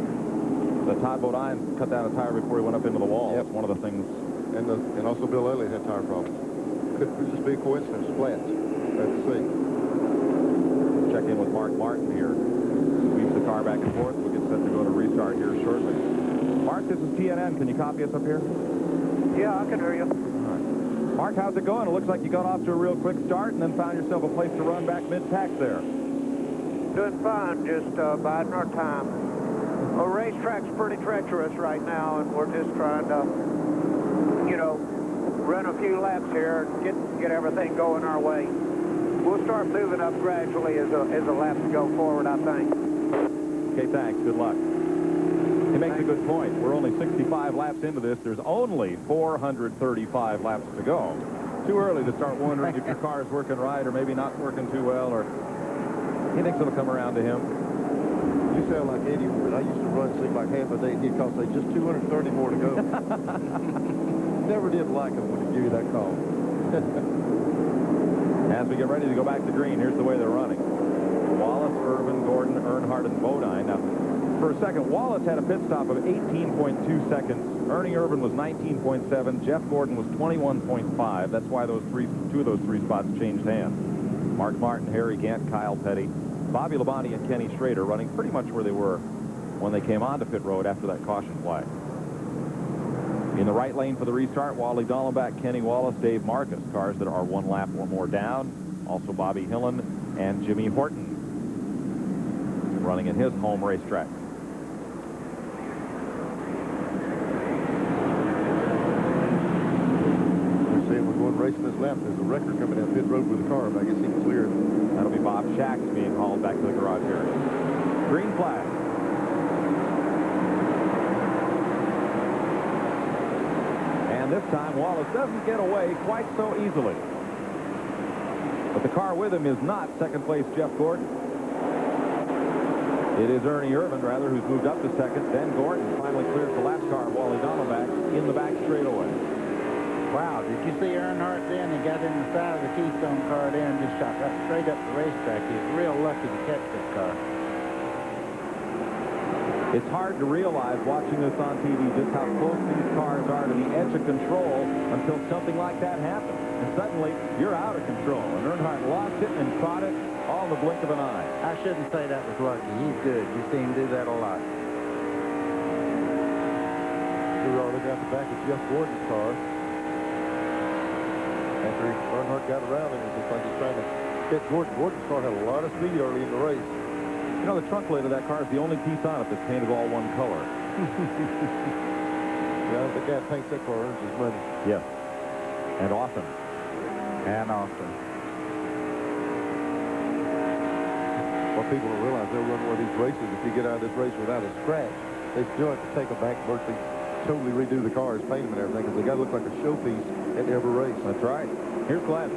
The Todd Bodine cut down a tire before he went up into the wall. Yep. That's one of the things. And also Bill Elliott had tire problems. Could just be a coincidence. Flat. Let's see. Check in with Mark Martin here. Weaves the car back and forth. We'll get set to go to restart here shortly. Mark, this is TNN. Can you copy us up here? Yeah, I can hear you. Mark, how's it going? It looks like you got off to a real quick start and then found yourself a place to run back mid-pack there. Doing fine, just biding our time. Our racetrack's pretty treacherous right now, and we're just trying to, you know, run a few laps here and get everything going our way. We'll start moving up gradually as the laps go forward, I think. Okay, thanks. Good luck. He makes a good point. We're only 65 laps into this. There's only 435 laps to go. Too early to start wondering if your car is working right or maybe not working too well, or he thinks it'll come around to him. You sound like Eddie Wood. I used to run, seem like half a day, and he'd call, say, just 230 more to go. Never did like him when he gave you that call. As we get ready to go back to green, here's the way they're running. Wallace, Irvin, Gordon, Earnhardt, and Bodine. Now, for a second, Wallace had a pit stop of 18.2 seconds. Ernie Irvin was 19.7. Jeff Gordon was 21.5. That's why two of those three spots changed hands. Mark Martin, Harry Gant, Kyle Petty, Bobby Labonte, and Kenny Schrader running pretty much where they were when they came onto pit road after that caution flag. In the right lane for the restart, Wally Dallenbach, Kenny Wallace, Dave Marcus, cars that are one lap or more down. Also Bobby Hillen and Jimmy Horton running at his home racetrack. Racing this lap. There's a record coming down pit road with the car, but I guess he cleared. That'll be Bob Shax being hauled back to the garage area. Green flag. And this time Wallace doesn't get away quite so easily. But the car with him is not second place Jeff Gordon. It is Ernie Irvin, rather, who's moved up to second. Then Gordon finally clears the lap car of Wally Dallenbach in the back straightaway. Wow, did you see Earnhardt then? He got in the side of the Keystone car there and just shot right straight up the racetrack. He was real lucky to catch that car. It's hard to realize watching this on TV just how close these cars are to the edge of control until something like that happens. And suddenly, you're out of control. And Earnhardt lost it and caught it all in the blink of an eye. I shouldn't say that was lucky. He's good. You see him do that a lot. We were all looking at the back of Jeff Gordon's car. After Earnhardt got around him, it looks like he's trying to get Gordon. Gordon's car had a lot of speed early in the race. You know, the trunk lid of that car is the only piece on it that's painted all one color. Yeah, the guy that paints that car earns his money. Yes. And often. And often. What people don't realize, they'll run one of these races. If you get out of this race without a scratch, they still have to take them back, virtually totally redo the cars, paint them and everything, because they got to look like a showpiece at every race. That's right. Here's Glenn.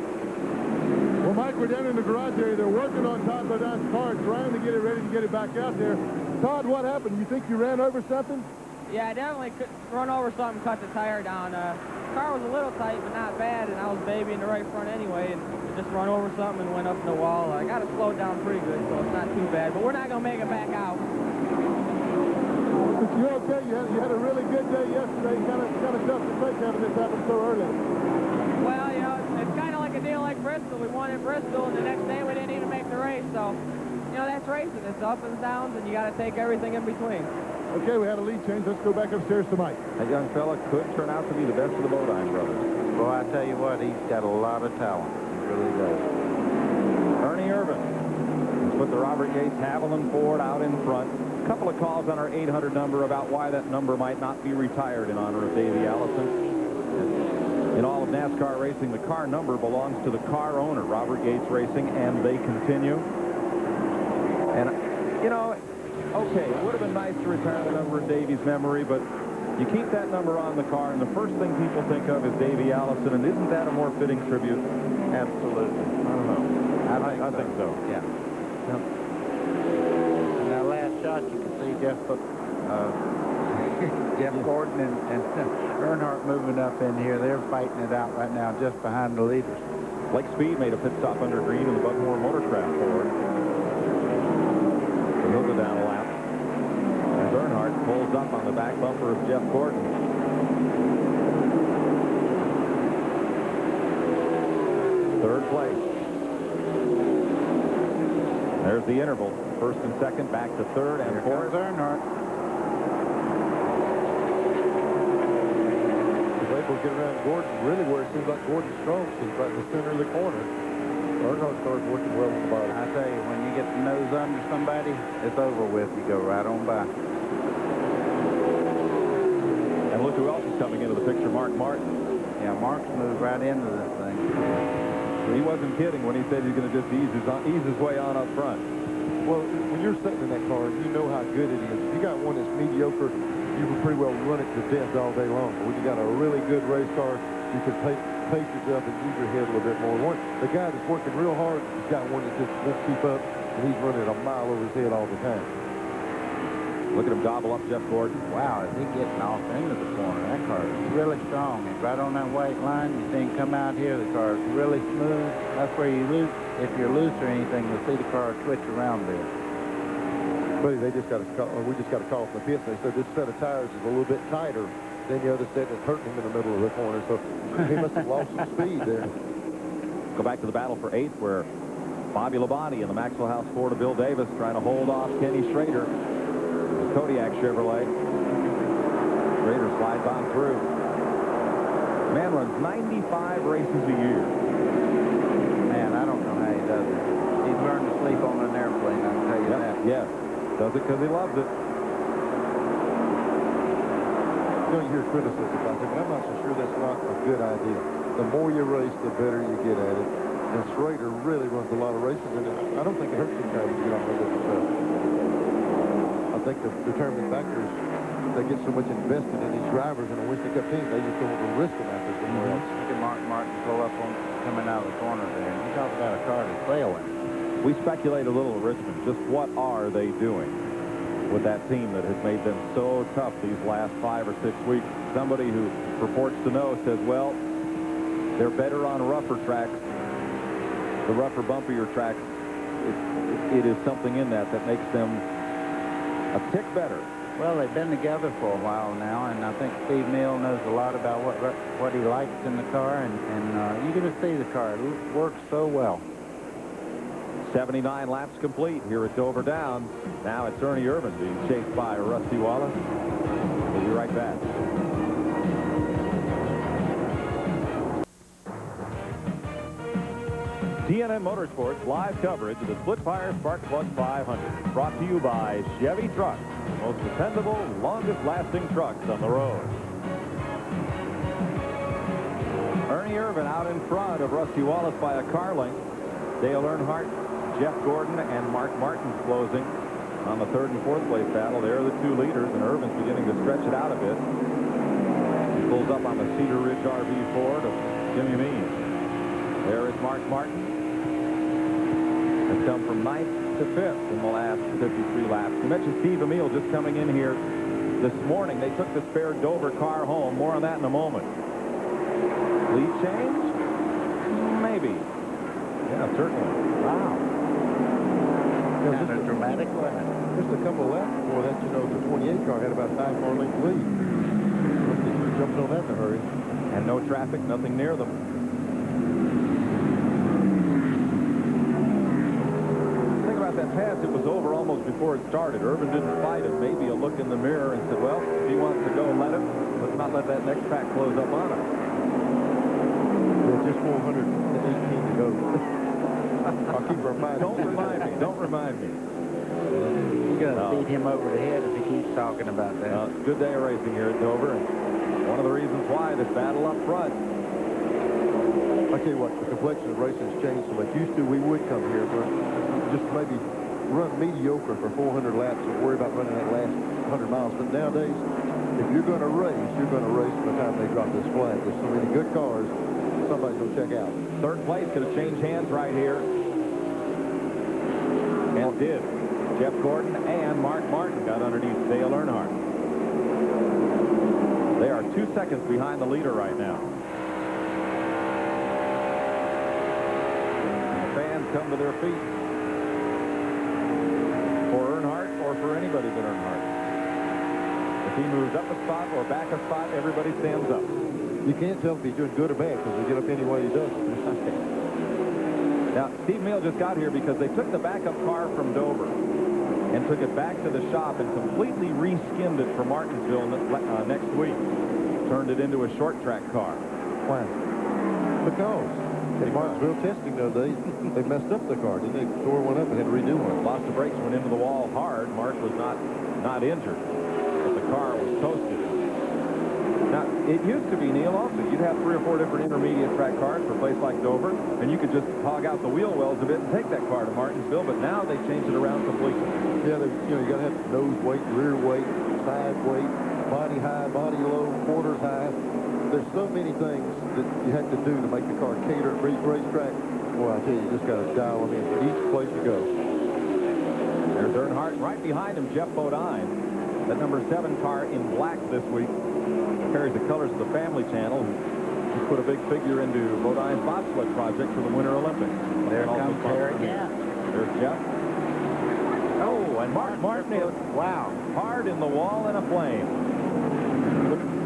Well, Mike, we're down in the garage area. They're working on Todd Bodine's car, trying to get it ready to get it back out there. Todd, what happened? You think you ran over something? Yeah, I definitely could run over something, cut the tire down. The car was a little tight, but not bad, and I was babying the right front anyway, and just run over something and went up in the wall. I got it slowed down pretty good, so it's not too bad, but we're not going to make it back out. But you're okay. You had a really good day yesterday. Kind of tough to take having this happen so early. Well, you know, it's kind of like a deal like Bristol. We won in Bristol, and the next day we didn't even make the race, so, you know, that's racing. It's ups and downs, and you got to take everything in between. Okay, we had a lead change. Let's go back upstairs to Mike. That young fella could turn out to be the best of the Bodine brothers. Boy, I tell you what, he's got a lot of talent. He really does. Ernie Irvin Robert Yates, Haviland Ford out in front. A couple of calls on our 800 number about why that number might not be retired in honor of Davey Allison. In all of NASCAR racing, the car number belongs to the car owner, Robert Yates Racing, and they continue. And, you know, okay, it would have been nice to retire the number in Davey's memory, but you keep that number on the car, and the first thing people think of is Davey Allison, and isn't that a more fitting tribute? Absolutely. I don't know. I think so. Yeah. Yep. In that last shot, you can see Jeff Gordon and Earnhardt moving up in here. They're fighting it out right now just behind the leaders. Blake Speed made a pit stop under green in the Buckmore Motorcraft Ford. So he'll go down a lap. As Earnhardt pulls up on the back bumper of Jeff Gordon. Third place. There's the interval. First and second, back to third and fourth. Earnhardt. He's able to get around Gordon, really where it seems like Gordon's strong. He's right in the center of the corner. Earnhardt starts working well on the bottom. I tell you, when you get the nose under somebody, it's over with. You go right on by. And look who else is coming into the picture, Mark Martin. Yeah, Mark's moved right into this thing. He wasn't kidding when he said he's going to just ease his way on up front. Well, when you're sitting in that car, you know how good it is. If you got one that's mediocre, you can pretty well run it to death all day long. When you got a really good race car, you can pace yourself and use your head a little bit more. The guy that's working real hard, he's got one that just won't keep up, and he's running a mile over his head all the time. Look at him gobble up Jeff Gordon. Wow, is he getting off into the corner? That car is really strong. He's right on that white line. You see him come out here. The car is really smooth. That's where you lose. If you're loose or anything, you'll see the car twitch around there. Buddy, we just got a call from the pits. They said this set of tires is a little bit tighter than the other set that's hurting him in the middle of the corner. So he must have lost some speed there. Go back to the battle for eighth, where Bobby Labonte in the Maxwell House Ford of Bill Davis trying to hold off Kenny Schrader. Kodiak Chevrolet. Schrader slides on through. Man runs 95 races a year. Man, I don't know how he does it. He's learned to sleep on an airplane, I can tell you that. Yes. Does it because he loves it. You know, you hear criticism about it, but I'm not so sure that's not a good idea. The more you race, the better you get at it. And Schrader really runs a lot of races, and I don't think it hurts him to get off of it himself. I think the determining factor is they get so much invested in these drivers in a Winston Cup team, they just don't want to risk them out there somewhere else. Look at Mark Martin pull up on coming out of the corner there. You talk about a car that's failing. We speculate a little at Richmond. Just what are they doing with that team that has made them so tough these last 5 or 6 weeks? Somebody who purports to know says, well, they're better on rougher tracks. The rougher, bumpier tracks, it is something in that makes them a tick better. Well, they've been together for a while now, and I think Steve Neal knows a lot about what he likes in the car, and you get to see the car. It works so well. 79 laps complete here at Dover Downs. Now it's Ernie Irvin being chased by Rusty Wallace. We'll be right back. TNN Motorsports live coverage of the SplitFire Spark Plug 500. Brought to you by Chevy Trucks, the most dependable, longest-lasting trucks on the road. Ernie Irvin out in front of Rusty Wallace by a car length. Dale Earnhardt, Jeff Gordon, and Mark Martin closing on the third and fourth place battle. They're the two leaders, and Irvin's beginning to stretch it out a bit. He pulls up on the Cedar Ridge RV Ford of Jimmy Means. There is Mark Martin. Has come from 9th to 5th in the last 53 laps. You mentioned Steve Emile just coming in here this morning. They took the spare Dover car home. More on that in a moment. Lead change? Maybe. Yeah, certainly. Wow. Kind of dramatic, wasn't it? Just a couple of laps before that, you know, the 28 car had about 9 car length lead. They jumped on that in a hurry. And no traffic, nothing near them. Think about that pass. It was over almost before it started. Irvin didn't fight it. Maybe a look in the mirror and said, well, if he wants to go, let him. Let's not let that next track close up on him. There's just 418 to go. I'll keep reminding Don't remind me. Don't remind me. You're going to beat him over the head if he keeps talking about that. Good day of racing here at Dover. And one of the reasons why this battle up front. I tell you what, the complexion of racing has changed so much. Used to, we would come here for just maybe run mediocre for 400 laps and worry about running that last 100 miles. But nowadays, if you're going to race, you're going to race by the time they drop this flag. There's so many good cars, somebody's going to check out. Third place could have changed hands right here. And did. Jeff Gordon and Mark Martin got underneath Dale Earnhardt. They are 2 seconds behind the leader right now. Fans come to their feet for Earnhardt or for anybody but Earnhardt. If he moves up a spot or back a spot, everybody stands up. You can't tell if he's doing good or bad because they get up any way he does. Now, Steve Meal just got here because they took the backup car from Dover and took it back to the shop and completely reskinned it for Martinsville next week. Turned it into a short track car. Why? Because in Martinsville testing the other day, they messed up the car. Didn't they tore one up and had to redo one? Lost the brakes, went into the wall hard. Mark was not injured, but the car was toasted. Now, it used to be, Neil, also, you'd have 3 or 4 different intermediate track cars for a place like Dover, and you could just hog out the wheel wells of it and take that car to Martinsville, but now they changed it around completely. Yeah, you got to have nose weight, rear weight, side weight, body high, body low, quarters high. There's so many things that you have to do to make the car cater for each racetrack. Well, I tell you, you just got to dial them in for each place you go. There's Earnhardt. Right behind him, Jeff Bodine. That number 7 car in black this week carries the colors of the Family Channel. He put a big figure into Bodine's bobsled project for the Winter Olympics. There comes Terry. Yeah. There's Jeff. Oh, and Mark Martin is, wow, hard in the wall and aflame.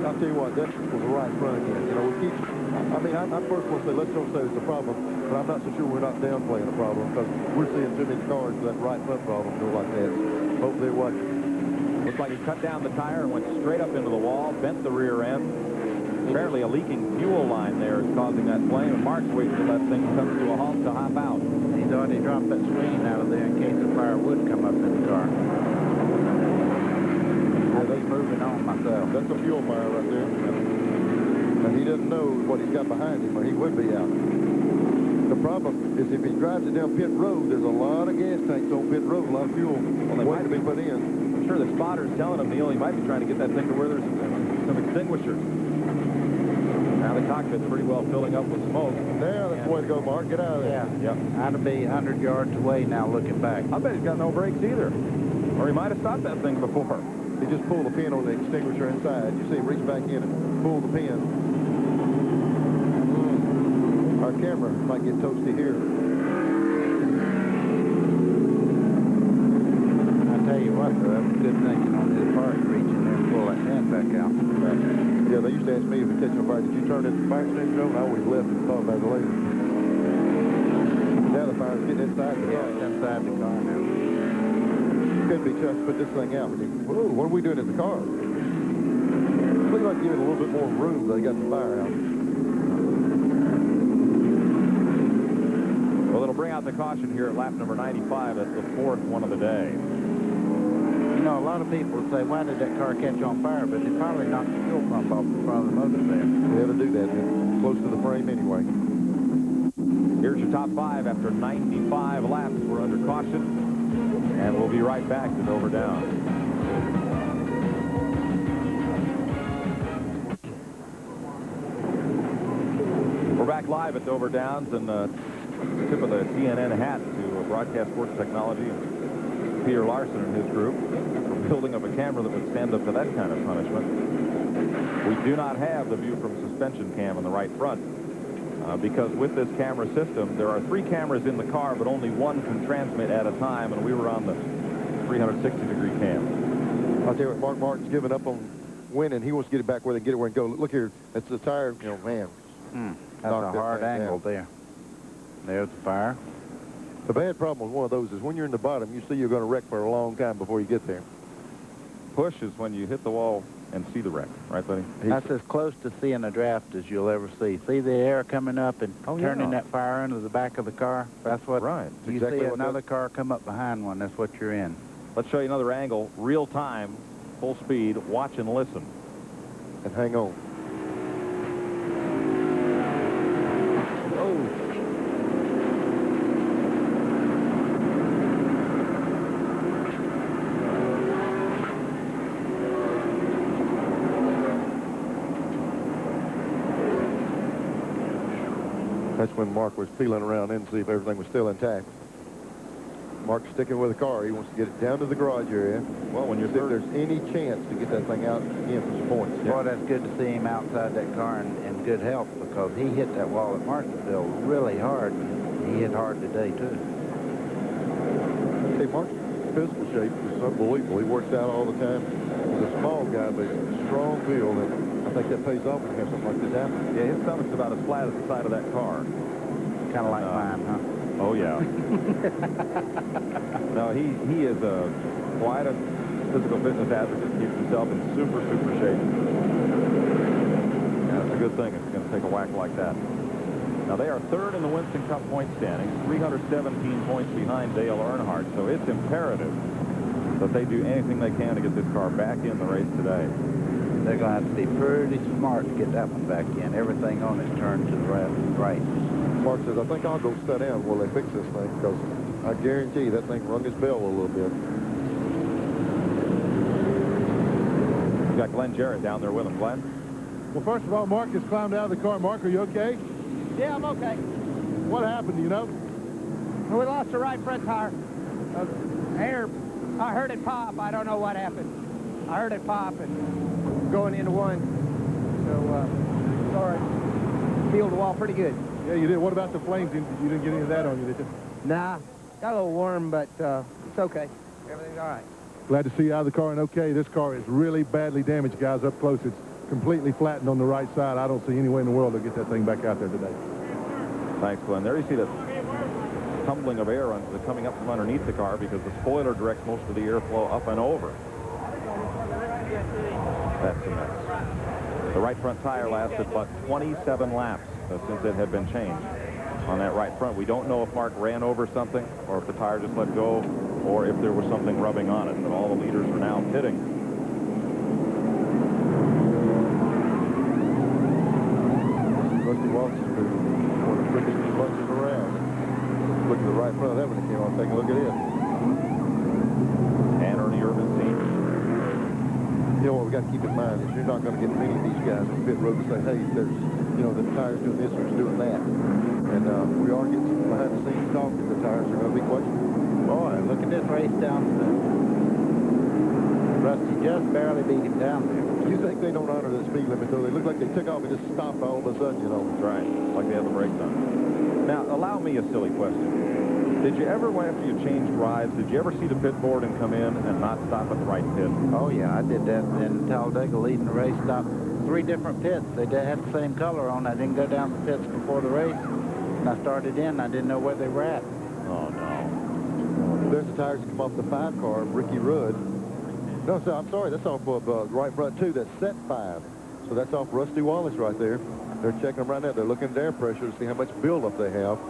I'll tell you what, that was the right front again. You know, we keep, I mean, I first want to say, let's don't say it's a problem, but I'm not so sure we're not downplaying a problem because we're seeing too many cars with that right front problem go like that. Hopefully they're watching. Looks like he cut down the tire and went straight up into the wall, bent the rear end. Apparently a leaking fuel line there is causing that flame, and Mark's waiting till that thing comes to a halt to hop out. He's already dropped that screen out of there in case the fire would come up in the car. He's moving on myself. That's a fuel fire right there. And he doesn't know what he's got behind him, or he would be out. The problem is if he drives it down pit road, there's a lot of gas tanks on pit road, a lot of fuel waiting to be put in. I'm sure the spotter's telling him, Neil, he might be trying to get that thing to where there's some extinguishers. Now the cockpit's pretty well filling up with smoke. There, that's the way to go, Mark. Get out of there. Yeah. Yep. I'd be 100 yards away now looking back. I bet he's got no brakes either. Or he might have stopped that thing before. He just pulled the pin on the extinguisher inside. You see him reach back in and pull the pin. Our camera might get toasty here. I tell you what, though, that was good thinking on his part, reaching there and pull that pin back out. Yeah, they used to ask me if it catch on fire, did you turn the fire extinguisher on? I always left and thought about it later. Now the fire's getting inside the car. Yeah, it's inside the car now. Could be just put this thing out. Whoa, what are we doing in the car? Looks like giving it a little bit more room. They got the fire out. Well, it'll bring out the caution here at lap number 95. That's the 4th one of the day. You know, a lot of people say, why did that car catch on fire? But they probably knocked the fuel pump off the front of the motor there. They had to do that. It's close to the frame anyway. Here's your top 5 after 95 laps. We're under caution. And we'll be right back to Dover Downs. We're back live at Dover Downs, and the tip of the CNN hat to Broadcast Sports Technology and Peter Larson and his group for building up a camera that would stand up to that kind of punishment. We do not have the view from suspension cam in the right front. Because with this camera system, there are 3 cameras in the car, but only 1 can transmit at a time, and we were on the 360-degree cam. I'll tell you what, Mark Martin's giving up on winning. He wants to get it back where they can get it where it can go. Look here, that's the tire, you know, man. That's a hard angle there. There's the fire. The bad problem with one of those is when you're in the bottom, you see you're going to wreck for a long time before you get there. Push is when you hit the wall and see the wreck. Right, Lenny? That's as close to seeing a draft as you'll ever see. See the air coming up and turning that fire into the back of the car? That's what, right. You exactly see what another car come up behind one, that's what you're in. Let's show you another angle, real time, full speed, watch and listen. And hang on. Oh. That's when Mark was feeling around in to see if everything was still intact. Mark's sticking with the car. He wants to get it down to the garage area. Well, when you're see if there's any chance to get that thing out again for some points. Boy, that's good to see him outside that car in good health, because he hit that wall at Martinsville really hard. He hit hard today, too. Hey, Mark's physical shape is unbelievable. He works out all the time. He's a small guy, but strong build, and I think that pays off when you have something like this happen. Yeah, his stomach's about as flat as the side of that car. Kind of like mine, huh? Oh, yeah. No, he is quite a physical fitness advocate. Keeps himself in super shape. Yeah, that's a good thing. It's going to take a whack like that. Now, they are third in the Winston Cup point standings, 317 points behind Dale Earnhardt, so it's imperative that they do anything they can to get this car back in the race today. They're going to have to be pretty smart to get that one back in. Everything on it turned to the right. Mark says, I think I'll go sit down while they fix this thing, because I guarantee that thing rung his bell a little bit. We've got Glenn Jarrett down there with him. Glenn? Well, first of all, Mark has climbed out of the car. Mark, are you okay? Yeah, I'm okay. What happened, do you know? Well, we lost the right front tire. Air, I heard it pop. I don't know what happened. I heard it pop and going into one. So, sorry. Peeled the wall pretty good. Yeah, you did. What about the flames? You didn't get any of that on you, did you? Nah, got a little warm, but it's okay. Everything's all right. Glad to see you out of the car and okay. This car is really badly damaged, guys, up close. It's completely flattened on the right side. I don't see any way in the world to get that thing back out there today. Thanks, Glenn. There you see the tumbling of air coming up from underneath the car because the spoiler directs most of the airflow up and over. That's a mess. The right front tire lasted but 27 laps since it had been changed on that right front. We don't know if Mark ran over something or if the tire just let go or if there was something rubbing on it, but all the leaders are now pitting. Rusty Wallace is one of the quickest bunches around. Look at the right front of that when it came on. Take a look at it. And Ernie Irvin's team. You know what we got to keep in mind is you're not going to get many of these guys on pit road to say, hey, there's, you know, the tire's doing this or it's doing that. And we are getting some behind the scenes talk that the tires are going to be questioned. Boy, look at this race down to Rusty just barely beat him down there. You think they don't honor the speed limit, though? They look like they took off and just stopped all of a sudden, you know. That's right, like they had the brakes on. Now, allow me a silly question. Did you ever, after you changed rides, did you ever see the pit board and come in and not stop at the right pit? Oh, yeah, I did that in Talladega leading the race. Stopped 3 different pits. They had the same color on. I didn't go down the pits before the race. And I started in. I didn't know where they were at. Oh, no. There's the tires that come off the 5 car, Ricky Rudd. No, so I'm sorry, that's off of right front 2. That's set 5. So that's off Rusty Wallace right there. They're checking them right now. They're looking at air pressure to see how much buildup they have.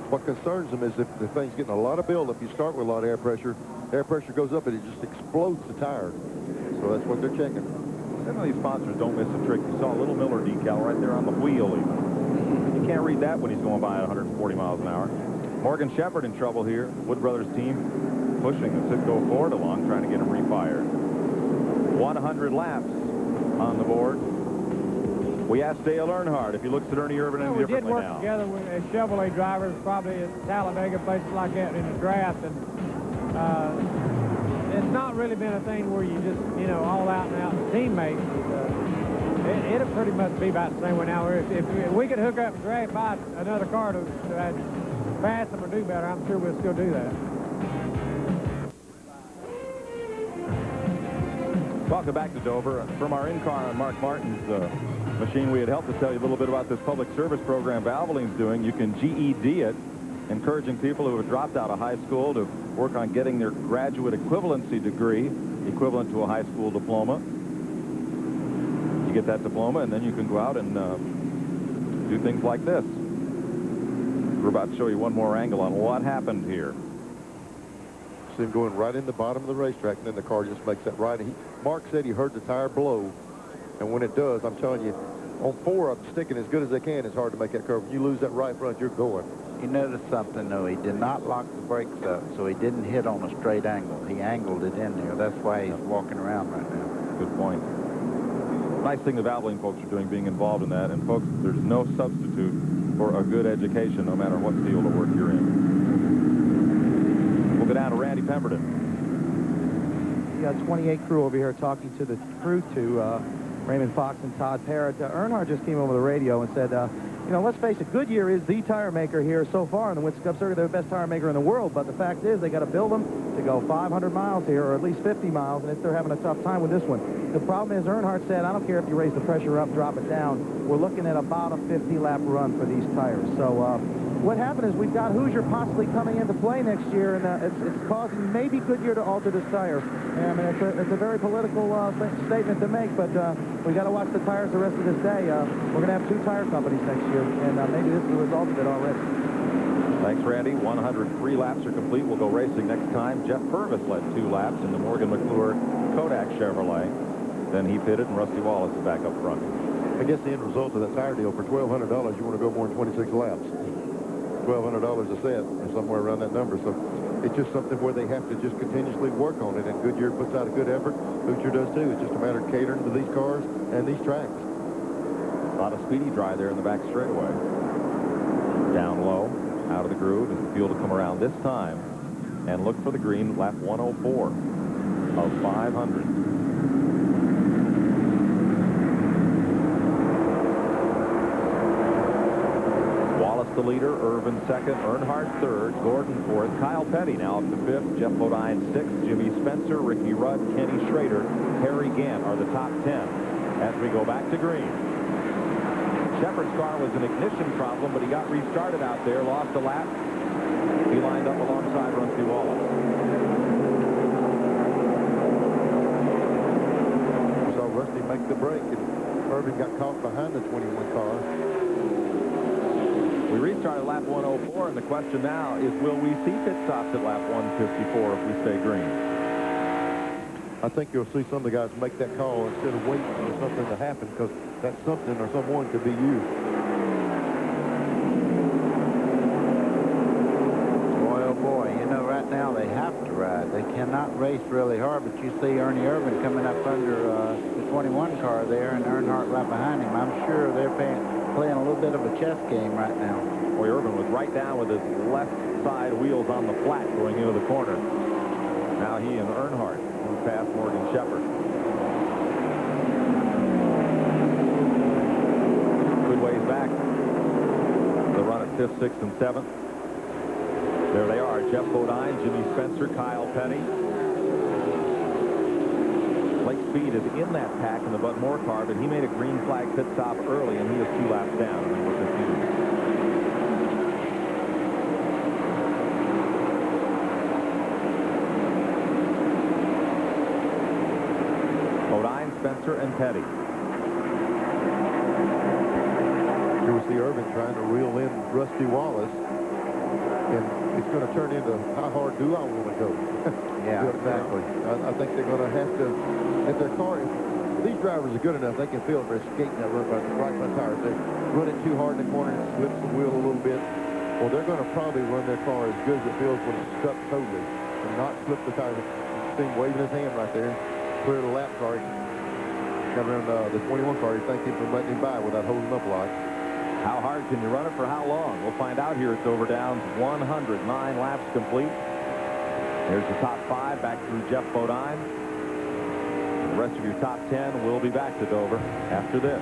What concerns them is if the thing's getting a lot of buildup, you start with a lot of air pressure goes up and it just explodes the tire. So that's what they're checking. Some of these sponsors don't miss a trick. You saw a little Miller decal right there on the wheel even. You can't read that when he's going by at 140 miles an hour. Morgan Shepherd in trouble here. Wood Brothers team pushing the Citgo Ford along, trying to get him refired. 100 laps on the board. We asked Dale Earnhardt if he looks at Ernie Irvin any differently now. We did work together with Chevrolet drivers, probably at Talladega, places like that in the draft, and it's not really been a thing where you just, you know, all out and out teammates. It'll pretty much be about the same way now. If we could hook up and drag by another car to pass them or do better, I'm sure we'll still do that. Welcome back to Dover. From our in-car on Mark Martin's machine, we had helped to tell you a little bit about this public service program Valvoline's doing. You can GED it, encouraging people who have dropped out of high school to work on getting their graduate equivalency degree, equivalent to a high school diploma. You get that diploma, and then you can go out and do things like this. We're about to show you one more angle on what happened here. See him going right in the bottom of the racetrack, and then the car just makes that right. Mark said he heard the tire blow, and when it does, I'm telling you, on 4 of them sticking as good as they can, it's hard to make that curve. When you lose that right front, you're going. He noticed something, though. He did not lock the brakes up, so he didn't hit on a straight angle. He angled it in there. That's why he's walking around right now. Good point. Nice thing the Valvoline folks are doing, being involved in that. And, folks, there's no substitute for a good education, no matter what field of work you're in. We'll go down to Randy Pemberton. We got 28 crew over here talking to the crew, to Raymond Fox and Todd Parrott. Earnhardt just came over the radio and said, you know, let's face it, Goodyear is the tire maker here so far in the Winston Cup circuit. They're the best tire maker in the world, but the fact is they got to build them to go 500 miles here, or at least 50 miles, and they're having a tough time with this one. The problem is Earnhardt said, I don't care if you raise the pressure up, drop it down. We're looking at about a 50-lap run for these tires. So what happened is we've got Hoosier possibly coming into play next year, and it's causing maybe Goodyear to alter this tire. And, I mean, it's a very political statement to make, but we got to watch the tires the rest of this day. We're going to have 2 tire companies next year, and maybe this is the result of it already. Thanks, Randy. 103 laps are complete. We'll go racing next time. Jeff Purvis led 2 laps in the Morgan McClure Kodak Chevrolet. Then he pitted, and Rusty Wallace is back up front. I guess the end result of that tire deal, for $1,200, you want to go more than 26 laps. $1,200 a set, or somewhere around that number. So it's just something where they have to just continuously work on it, and Goodyear puts out a good effort. Hoosier does too. It's just a matter of catering to these cars and these tracks. A lot of speedy dry there in the back straightaway. Down low, out of the groove, as the field will come around this time and look for the green, lap 104 of 500. The leader, Irvin second, Earnhardt third, Gordon fourth, Kyle Petty now up to fifth, Jeff Bodine sixth, Jimmy Spencer, Ricky Rudd, Kenny Schrader, Harry Gant are the top 10 as we go back to green. Shepard's car was an ignition problem, but he got restarted out there, lost a lap. He lined up alongside Rusty Wallace. We saw Rusty make the break, and Irvin got caught behind the 21 car. We restarted lap 104, and the question now is, will we see pit stops at lap 154 if we stay green? I think you'll see some of the guys make that call instead of waiting for something to happen, because that something or someone could be you. Boy, oh boy, you know, right now they have to ride. They cannot race really hard, but you see Ernie Irvin coming up under the 21 car there, and Earnhardt right behind him. I'm sure they're playing a little bit of a chess game right now. Boy, Irvin was right down with his left side wheels on the flat going into the corner. Now he and Earnhardt move past Morgan Shepherd. Good ways back. The run at 5th, 6th, and 7th. There they are, Jeff Bodine, Jimmy Spencer, Kyle Petty. Blake Speed is in that pack in the Bud Moore car, but he made a green flag pit stop early, and he is 2 laps down, and then we're confused. Bodine, Spencer, and Petty. You will see Irvin trying to reel in Rusty Wallace, and it's going to turn into how hard do I want to go? Yeah, exactly. I think they're going to have to, if their car, if these drivers are good enough, they can feel they're skating that right front tires. They run it too hard in the corner and slip the wheel a little bit. Well, they're going to probably run their car as good as it feels when it's stuck totally and not slip the tires. See him waving his hand right there. Clear the lap car. Covering the 21 car, you thank him for letting him by without holding up a lot. How hard can you run it for how long? We'll find out here at Dover Downs. 109 laps complete. There's the top 5 back through Jeff Bodine. The rest of your top 10 will be back to Dover after this.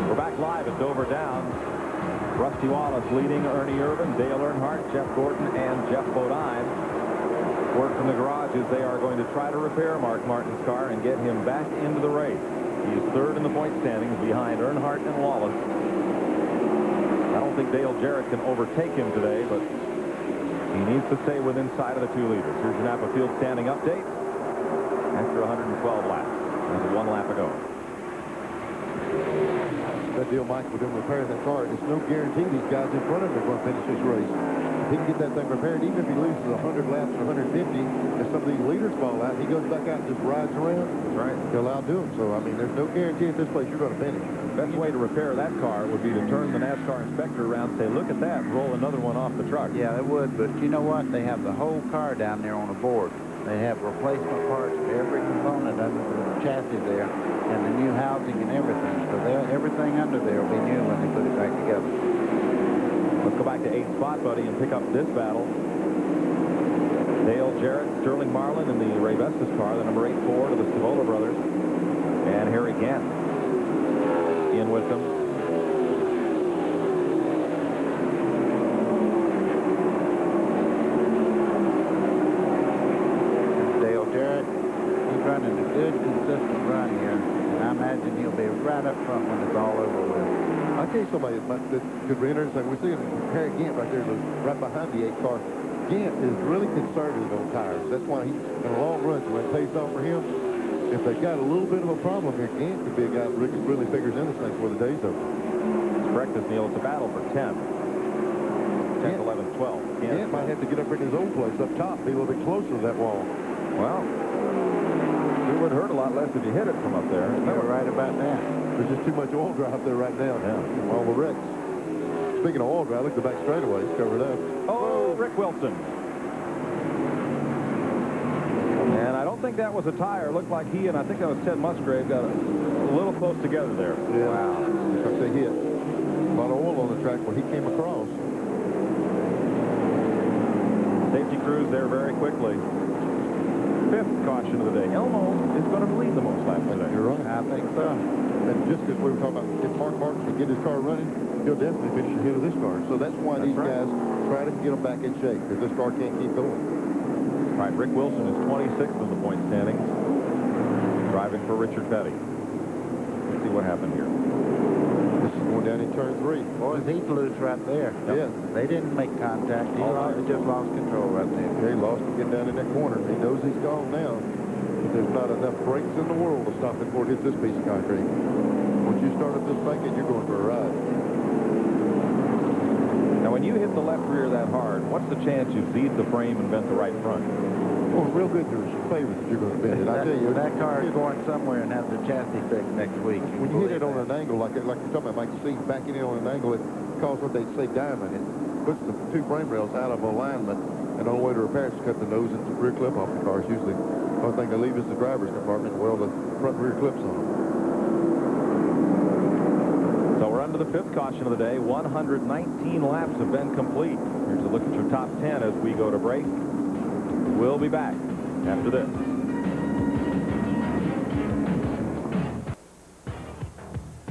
We're back live at Dover Downs. Rusty Wallace leading, Ernie Irvin, Dale Earnhardt, Jeff Gordon, and Jeff Bodine work in the garage as they are going to try to repair Mark Martin's car and get him back into the race. He is 3rd in the point standings behind Earnhardt and Wallace. I don't think Dale Jarrett can overtake him today, but He needs to stay within sight of the 2 leaders. Here's your Napa Field standing update after 112 laps. There's 1 lap ago. That deal, Mike, with him repairing that car, it's no guarantee these guys in front of him are going to finish this race. If he can get that thing repaired, even if he loses 100 laps or 150, and some of these leaders fall out, he goes back out and just rides around. That's right. He'll outdo him. So, I mean, there's no guarantee at this place you're going to finish. Best way to repair that car would be to turn the NASCAR inspector around and say, look at that, roll another one off the truck. Yeah, they would, but you know what? They have the whole car down there on a board. They have replacement parts for every component under the chassis there, and the new housing and everything. So everything under there will be new when they put it back together. Let's go back to 8th spot, buddy, and pick up this battle. Dale Jarrett, Sterling Marlin in the Ray Vestas car, the number 8 Ford of the Stavola brothers. And Harry Gant in with them. Dale Jarrett, he's running a good, consistent run here. And I imagine he'll be right up front when it's all over with. I'll tell you somebody that could be interesting. We're seeing Harry Gant right there, right behind the 8 car. Gant is really conservative on tires. That's why he's in a long run, so when it pays off for him, if they've got a little bit of a problem here, Gant could be a guy that really figures into things before the day's over. That's correct, Neil. It's a battle for 10. 10, 11, 12. Gant might have to get up in his own place up top, be a little bit closer to that wall. Well, it would hurt a lot less if you hit it from up there. You're right about that. There's just too much oil drive there right now. Yeah. All the wrecks. Speaking of oil drive, look at the back straightaway. It's covered up. Oh, Rick Wilson. And I don't think that was a tire. It looked like he and I think that was Ted Musgrave got a little close together there. Yeah. Wow. Looks like they hit. A lot of oil on the track where he came across. Safety crews there very quickly. 5th caution of the day. Elmo is going to lead the most laps today. You're right. I think so. And just as we were talking about, if Mark Martin can get his car running, he'll definitely finish ahead of this car. So that's why these guys try to get them back in shape, because this car can't keep going. All right, Rick Wilson is 26th in the point standings, driving for Richard Petty. Let's see what happened here. This is going down in turn 3. Boys, he's loose right there. Yeah. They didn't make contact. He just lost control right there. Yeah, he lost to get down in that corner. He knows he's gone now. But there's not enough brakes in the world to stop him before it hits this piece of concrete. Once you start up this banking, you're going for a ride. Now, when you hit the left rear that hard, what's the chance you seed the frame and bent the right front? Well, real good news. Favors if you're going to bend it. I tell you, that car is going somewhere and has the chassis fixed next week. When you hit it on an angle, like you're talking about, like you see backing in on an angle, it causes what they say diamond. It puts the 2 frame rails out of alignment, and the only way to repair it is cut the nose and the rear clip off the car. It's usually the only thing they leave is the driver's compartment, well, the front and rear clips on them. So we're under the 5th caution of the day. 119 laps have been complete. Here's a look at your top 10 as we go to break. We'll be back after this.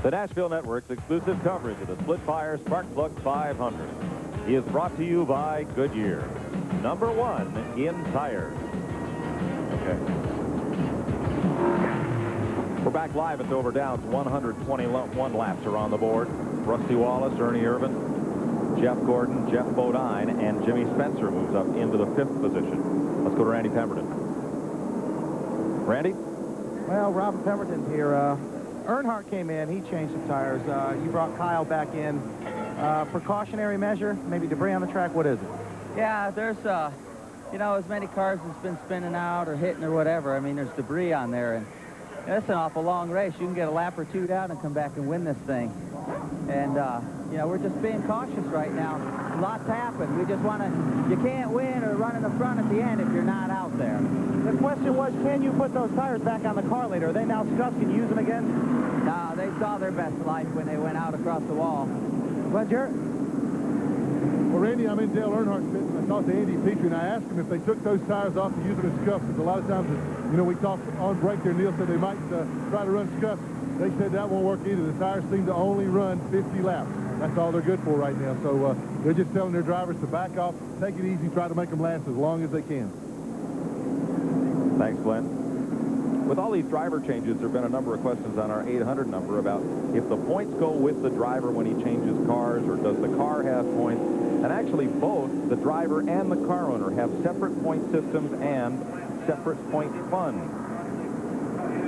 The Nashville Network's exclusive coverage of the SplitFire Spark Plug 500 is brought to you by Goodyear, #1 in tires. Okay. We're back live at Dover Downs. 121 laps are on the board. Rusty Wallace, Ernie Irvin, Jeff Gordon, Jeff Bodine, and Jimmy Spencer moves up into the 5th position. Let's go to Randy Pemberton. Randy? Well, Robin Pemberton here. Earnhardt came in. He changed some tires. You brought Kyle back in. Precautionary measure? Maybe debris on the track? What is it? Yeah, there's, you know, as many cars that's been spinning out or hitting or whatever. I mean, there's debris on there. And it's an awful long race. You can get a lap or 2 down and come back and win this thing. And, you know, we're just being cautious right now. Lots happen. We just want to, you can't win or run in the front at the end if you're not out there. The question was, can you put those tires back on the car later? Are they now scuffed? Can you use them again? No, they saw their best life when they went out across the wall. Well, Jarrett? Well, Randy, I'm in Dale Earnhardt's pit, and I talked to Andy Petrie, and I asked him if they took those tires off to use them as scuffs, because a lot of times, you know, we talked on break there, Neil said they might try to run scuffs. They said that won't work either. The tires seem to only run 50 laps. That's all they're good for right now. So they're just telling their drivers to back off, take it easy, try to make them last as long as they can. Thanks, Glenn. With all these driver changes, there have been a number of questions on our 800 number about if the points go with the driver when he changes cars, or does the car have points. And actually, both the driver and the car owner have separate point systems and separate point funds.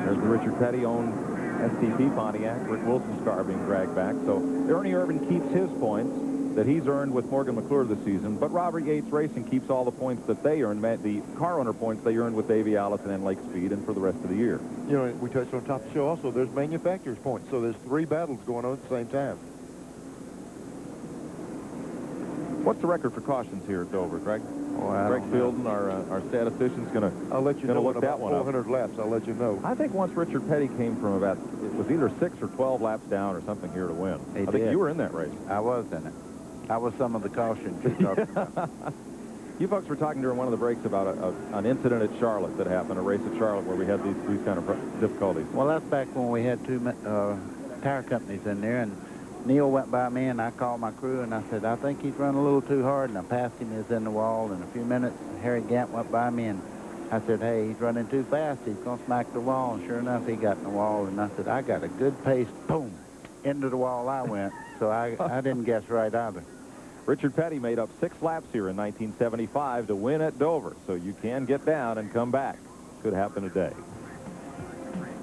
There's the Richard Petty-owned STP Pontiac, Rick Wilson's car being dragged back. So Ernie Irvin keeps his points that he's earned with Morgan McClure this season, but Robert Yates Racing keeps all the points that they earned, the car owner points they earned with Davey Allison and Lake Speed, and for the rest of the year. You know, we touched on top of the show also, there's manufacturer's points, so there's 3 battles going on at the same time. What's the record for cautions here at Dover, Greg? Oh, Greg Fielden, our statistician's going to I'll let you know look in that about one up. 400 laps. I'll let you know. I think once Richard Petty came from about, it was either 6 or 12 laps down or something here to win. I think you were in that race. I was in it. I was some of the cautions you're talking about. You folks were talking during one of the breaks about an incident at Charlotte that happened, a race at Charlotte where we had these kind of difficulties. Well, that's back when we had 2 tire companies in there, and Neil went by me, and I called my crew, and I said, I think he's run a little too hard, and I passed him. He was in the wall. In a few minutes, Harry Gant went by me, and I said, hey, he's running too fast. He's going to smack the wall. And sure enough, he got in the wall, and I said, I got a good pace. Boom. Into the wall I went. So I didn't guess right either. Richard Petty made up 6 laps here in 1975 to win at Dover, so you can get down and come back. Could happen today.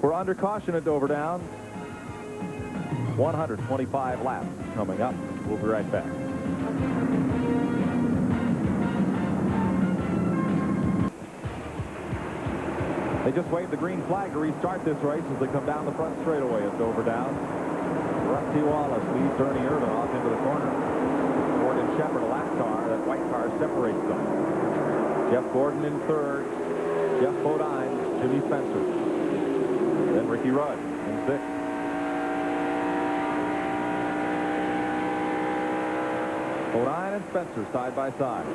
We're under caution at Dover Down. 125 laps coming up. We'll be right back. They just waved the green flag to restart this race as they come down the front straightaway at Dover Down. Rusty Wallace leads Ernie Irvin off into the corner. Morgan Shepherd, a lap car. That white car separates them. Jeff Gordon in third. Jeff Bodine, Jimmy Spencer. Then Ricky Rudd in sixth. Bodine and Spencer side by side.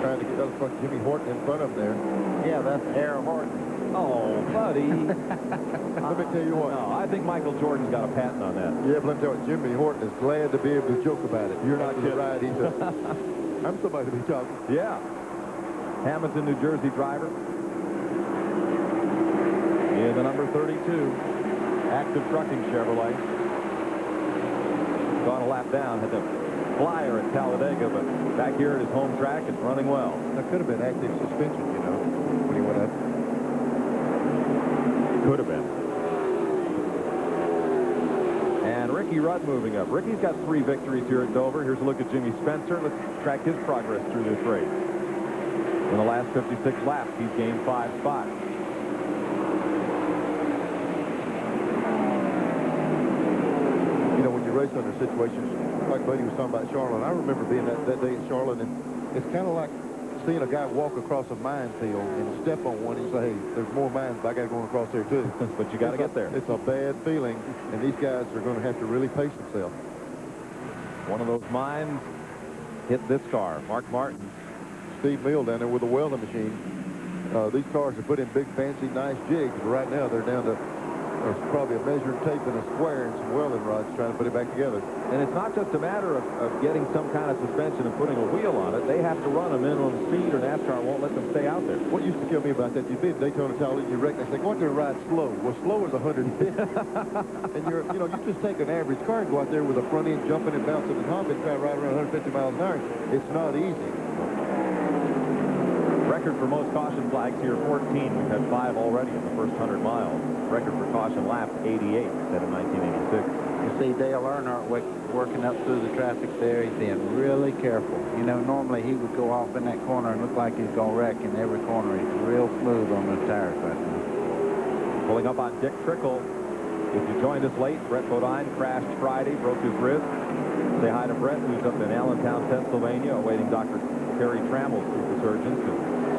Trying to get those front Jimmy Horton in front of him there. Yeah, that's Aaron Horton. Oh, buddy. Let me tell you what. No, I think Michael Jordan's got a patent on that. Yeah, but let me tell you what, Jimmy Horton is glad to be able to joke about it. You're not kidding. Right, he's I'm somebody to be talking. Yeah. Hamilton, New Jersey driver. In the number 32. Active Trucking Chevrolet. Gone a lap down. Had the flyer at Talladega, but back here at his home track, it's running well. That could have been active suspension, you know, when he went up. Could have been. And Ricky Rudd moving up. Ricky's got 3 victories here at Dover. Here's a look at Jimmy Spencer. Let's track his progress through this race. In the last 56 laps, he's gained 5 spots. You know, when you race under situations, like Buddy was talking about Charlotte, I remember being that day at Charlotte, and it's kind of like seeing a guy walk across a minefield and step on one and say, hey, there's more mines, but I got to go across there too. But you got to get there. It's a bad feeling, and these guys are going to have to really pace themselves. One of those mines hit this car, Mark Martin. Steve Mill down there with a welding machine. These cars are put in big, fancy, nice jigs, but right now they're down to probably a measured tape and a square and some welding rods trying to put it back together. And it's not just a matter of getting some kind of suspension and putting a wheel on it. They have to run a minimum speed, or NASCAR won't let them stay out there. What used to kill me about that, you'd be at Daytona Talladega, you wreck, they say, go out there and ride slow. Well, slow is 150. And you just take an average car and go out there with a front end jumping and bouncing and hopping, try to ride around 150 miles an hour. It's not easy. Record for most caution flags here, 14. We've had 5 already in the first 100 miles. Record for caution laps, 88 instead of 1986. You see Dale Earnhardt working up through the traffic there. He's being really careful. You know, normally he would go off in that corner and look like he's going to wreck in every corner. He's real smooth on those tires right now. Pulling up on Dick Trickle. If you joined us late, Brett Bodine crashed Friday, broke his wrist. Say hi to Brett, who's up in Allentown, Pennsylvania, awaiting Dr. Terry Trammell's surgeons to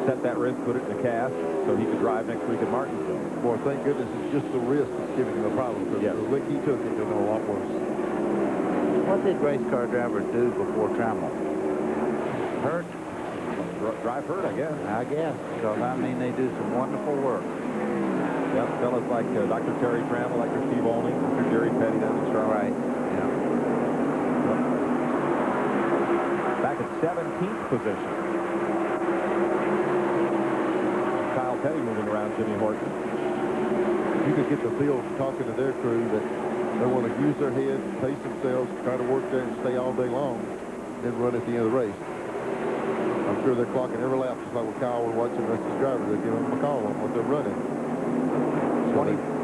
set that wrist, put it in a cast, so he could drive next week at Martinsville. Boy, thank goodness it's just the wrist that's giving him a problem. Yes. The lick he took, it could have been a lot worse. What did race car drivers do before Trammell? Hurt? Drive hurt, I guess. I guess, because, I mean, they do some wonderful work. Yep, fellas like Dr. Terry Trammell, like Steve Olney, Mr. Jerry Petty down in Charlotte. Right, yeah. Back at 17th position. Petty moving around Jimmy Horton. You could get the feel talking to their crew that They want to use their head, pace themselves, try to work there and stay all day long, then run at the end of the race. I'm sure they're clocking every lap, just like with Kyle. We're watching the rest of the drivers. They're giving them a call on what they're running.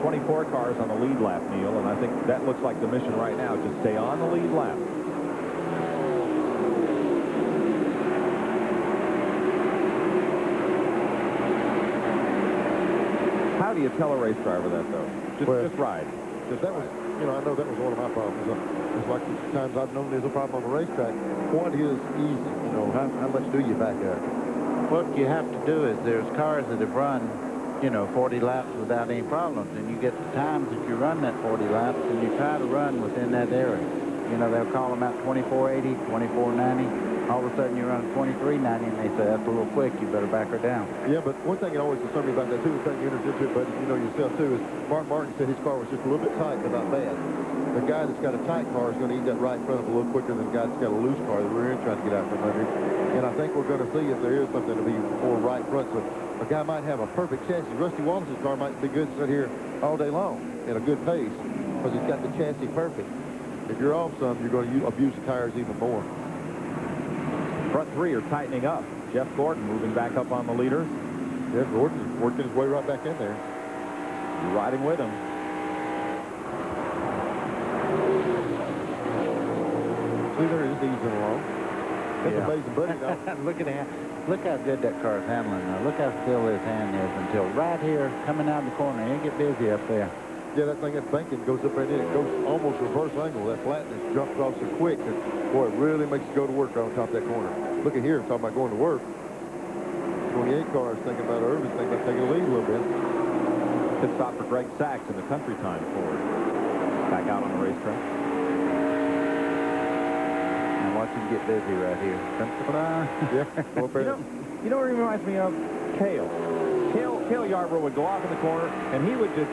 24 cars on the lead lap, Neil, and I think that looks like the mission right now. Just stay on the lead lap. How do you tell a race driver that, though? Just ride. Because that was, you know, I know that was one of my problems. It's like the times I've known there's a problem on the racetrack. What is easy? You know, how much do you back up? What you have to do is there's cars that have run, you know, 40 laps without any problems, and you get the times that you run that 40 laps, and you try to run within that area. You know, they'll call them out 2480, 2490. All of a sudden you run 2390, and they say, that's a little quick, you better back her down. Yeah, but one thing that always concerned me about that, too, the thing you entered into it, buddy, you know yourself, too, is Mark Martin said his car was just a little bit tight, but not bad. The guy that's got a tight car is going to eat that right front up a little quicker than the guy that's got a loose car that we're in trying to get out from under. And I think we're going to see if there is something to be more right front. So a guy might have a perfect chassis. Rusty Wallace's car might be good to sit here all day long at a good pace because he's got the chassis perfect. If you're off some, you're going to abuse the tires even more. Front three are tightening up. Jeff Gordon moving back up on the leader. Jeff Gordon's working his way right back in there. You're riding with him. See, there he is easing along. That's amazing, buddy. Look how good that car is handling now. Look how still his hand is until right here, coming out of the corner. He'll get busy up there. Yeah, that thing, that banking goes up right in. It goes almost reverse angle. That flatness jumps off so quick that, boy, it really makes you go to work right on top of that corner. Look at here, talking about going to work. 28 cars thinking about Irvin's thinking about taking the lead a little bit. Pit stop for Greg Sachs in the Country Time Ford. Back out on the racetrack. And watch him get busy right here. You know what it reminds me of? Cale Yarborough would go off in the corner, and he would just,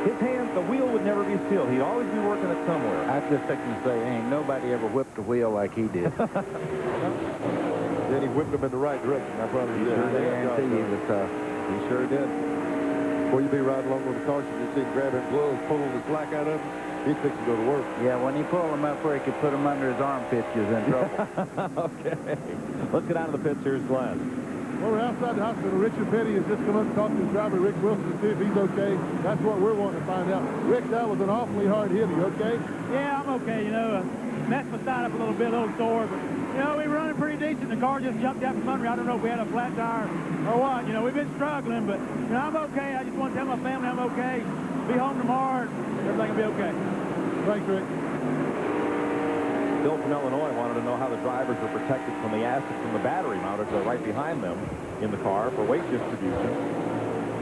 his hands, the wheel would never be still. He'd always be working it somewhere. I was just fixing to say, ain't nobody ever whipped a wheel like he did. Then he whipped them in the right direction. I probably did. I guarantee you was tough. He sure did. Before you be riding along with the cars, you see him grabbing gloves, pulling the slack out of him. He's fixing to go to work. Yeah, when he pulled them up where he could put them under his armpits, he was in trouble. Okay. Let's get down to the pits. Here's Glenn. Well, we're outside the hospital. Richard Petty has just come up to talk to his driver, Rick Wilson, to see if he's okay. That's what we're wanting to find out. Rick, that was an awfully hard hit. Are you okay? Yeah, I'm okay. You know, messed my side up a little bit, a little sore, but, you know, we were running pretty decent. The car just jumped out from under me. I don't know if we had a flat tire or what. You know, we've been struggling, but, you know, I'm okay. I just want to tell my family I'm okay. Be home tomorrow, and everything will be okay. Thanks, Rick. Bill from Illinois wanted to know how the drivers are protected from the acid from the battery mounted right behind them in the car for weight distribution.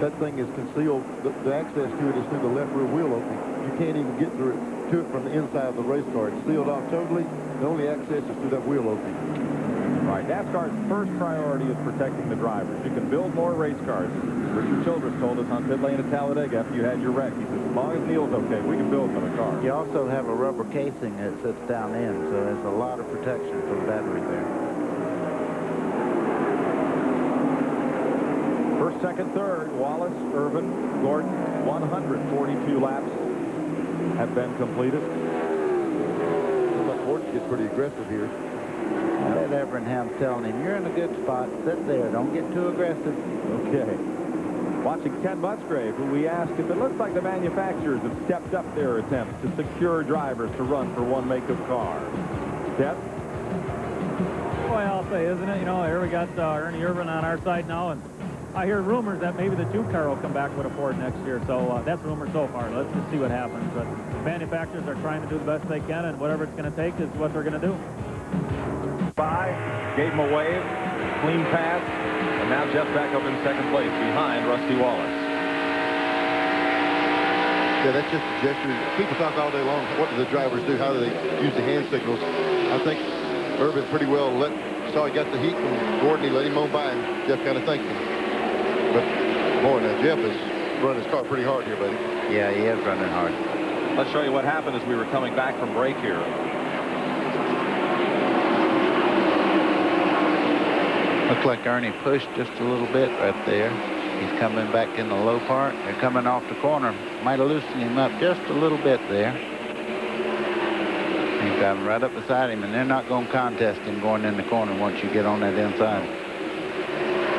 That thing is concealed. The access to it is through the left rear wheel opening. You can't even get to it from the inside of the race car. It's sealed off totally. The only access is through that wheel opening. All right, NASCAR's first priority is protecting the drivers. You can build more race cars. Richard Childress told us on pit lane at Talladega after you had your wreck. He said, as long as Neil's okay, we can build another car. You also have a rubber casing that sits down in, so there's a lot of protection for the battery there. First, second, third, Wallace, Irvin, Gordon, 142 laps have been completed. Looks like Gordon gets pretty aggressive here. That Evernham's telling him, you're in a good spot. Sit there. Don't get too aggressive. Okay. Watching Ken Musgrave, who we asked if it looks like the manufacturers have stepped up their attempts to secure drivers to run for one make of car. Step? Well, I'll say, isn't it? You know, here we got Ernie Irvin on our side now, and I hear rumors that maybe the 2-car will come back with a Ford next year. So that's rumor so far. Let's just see what happens. But manufacturers are trying to do the best they can, and whatever it's going to take is what they're going to do. By, gave him a wave, clean pass, and now Jeff back up in second place behind Rusty Wallace. Yeah, that's just a gesture. People talk all day long, what do the drivers do? How do they use the hand signals? I think Irvin pretty well saw he got the heat from Gordon. He let him on by, and Jeff kind of thanked him. But, boy, now Jeff is running his car pretty hard here, buddy. Yeah, he is running hard. Let's show you what happened as we were coming back from break here. Looks like Ernie pushed just a little bit right there. He's coming back in the low part. They're coming off the corner. Might have loosened him up just a little bit there. He's got him right up beside him, and they're not going to contest him going in the corner once you get on that inside.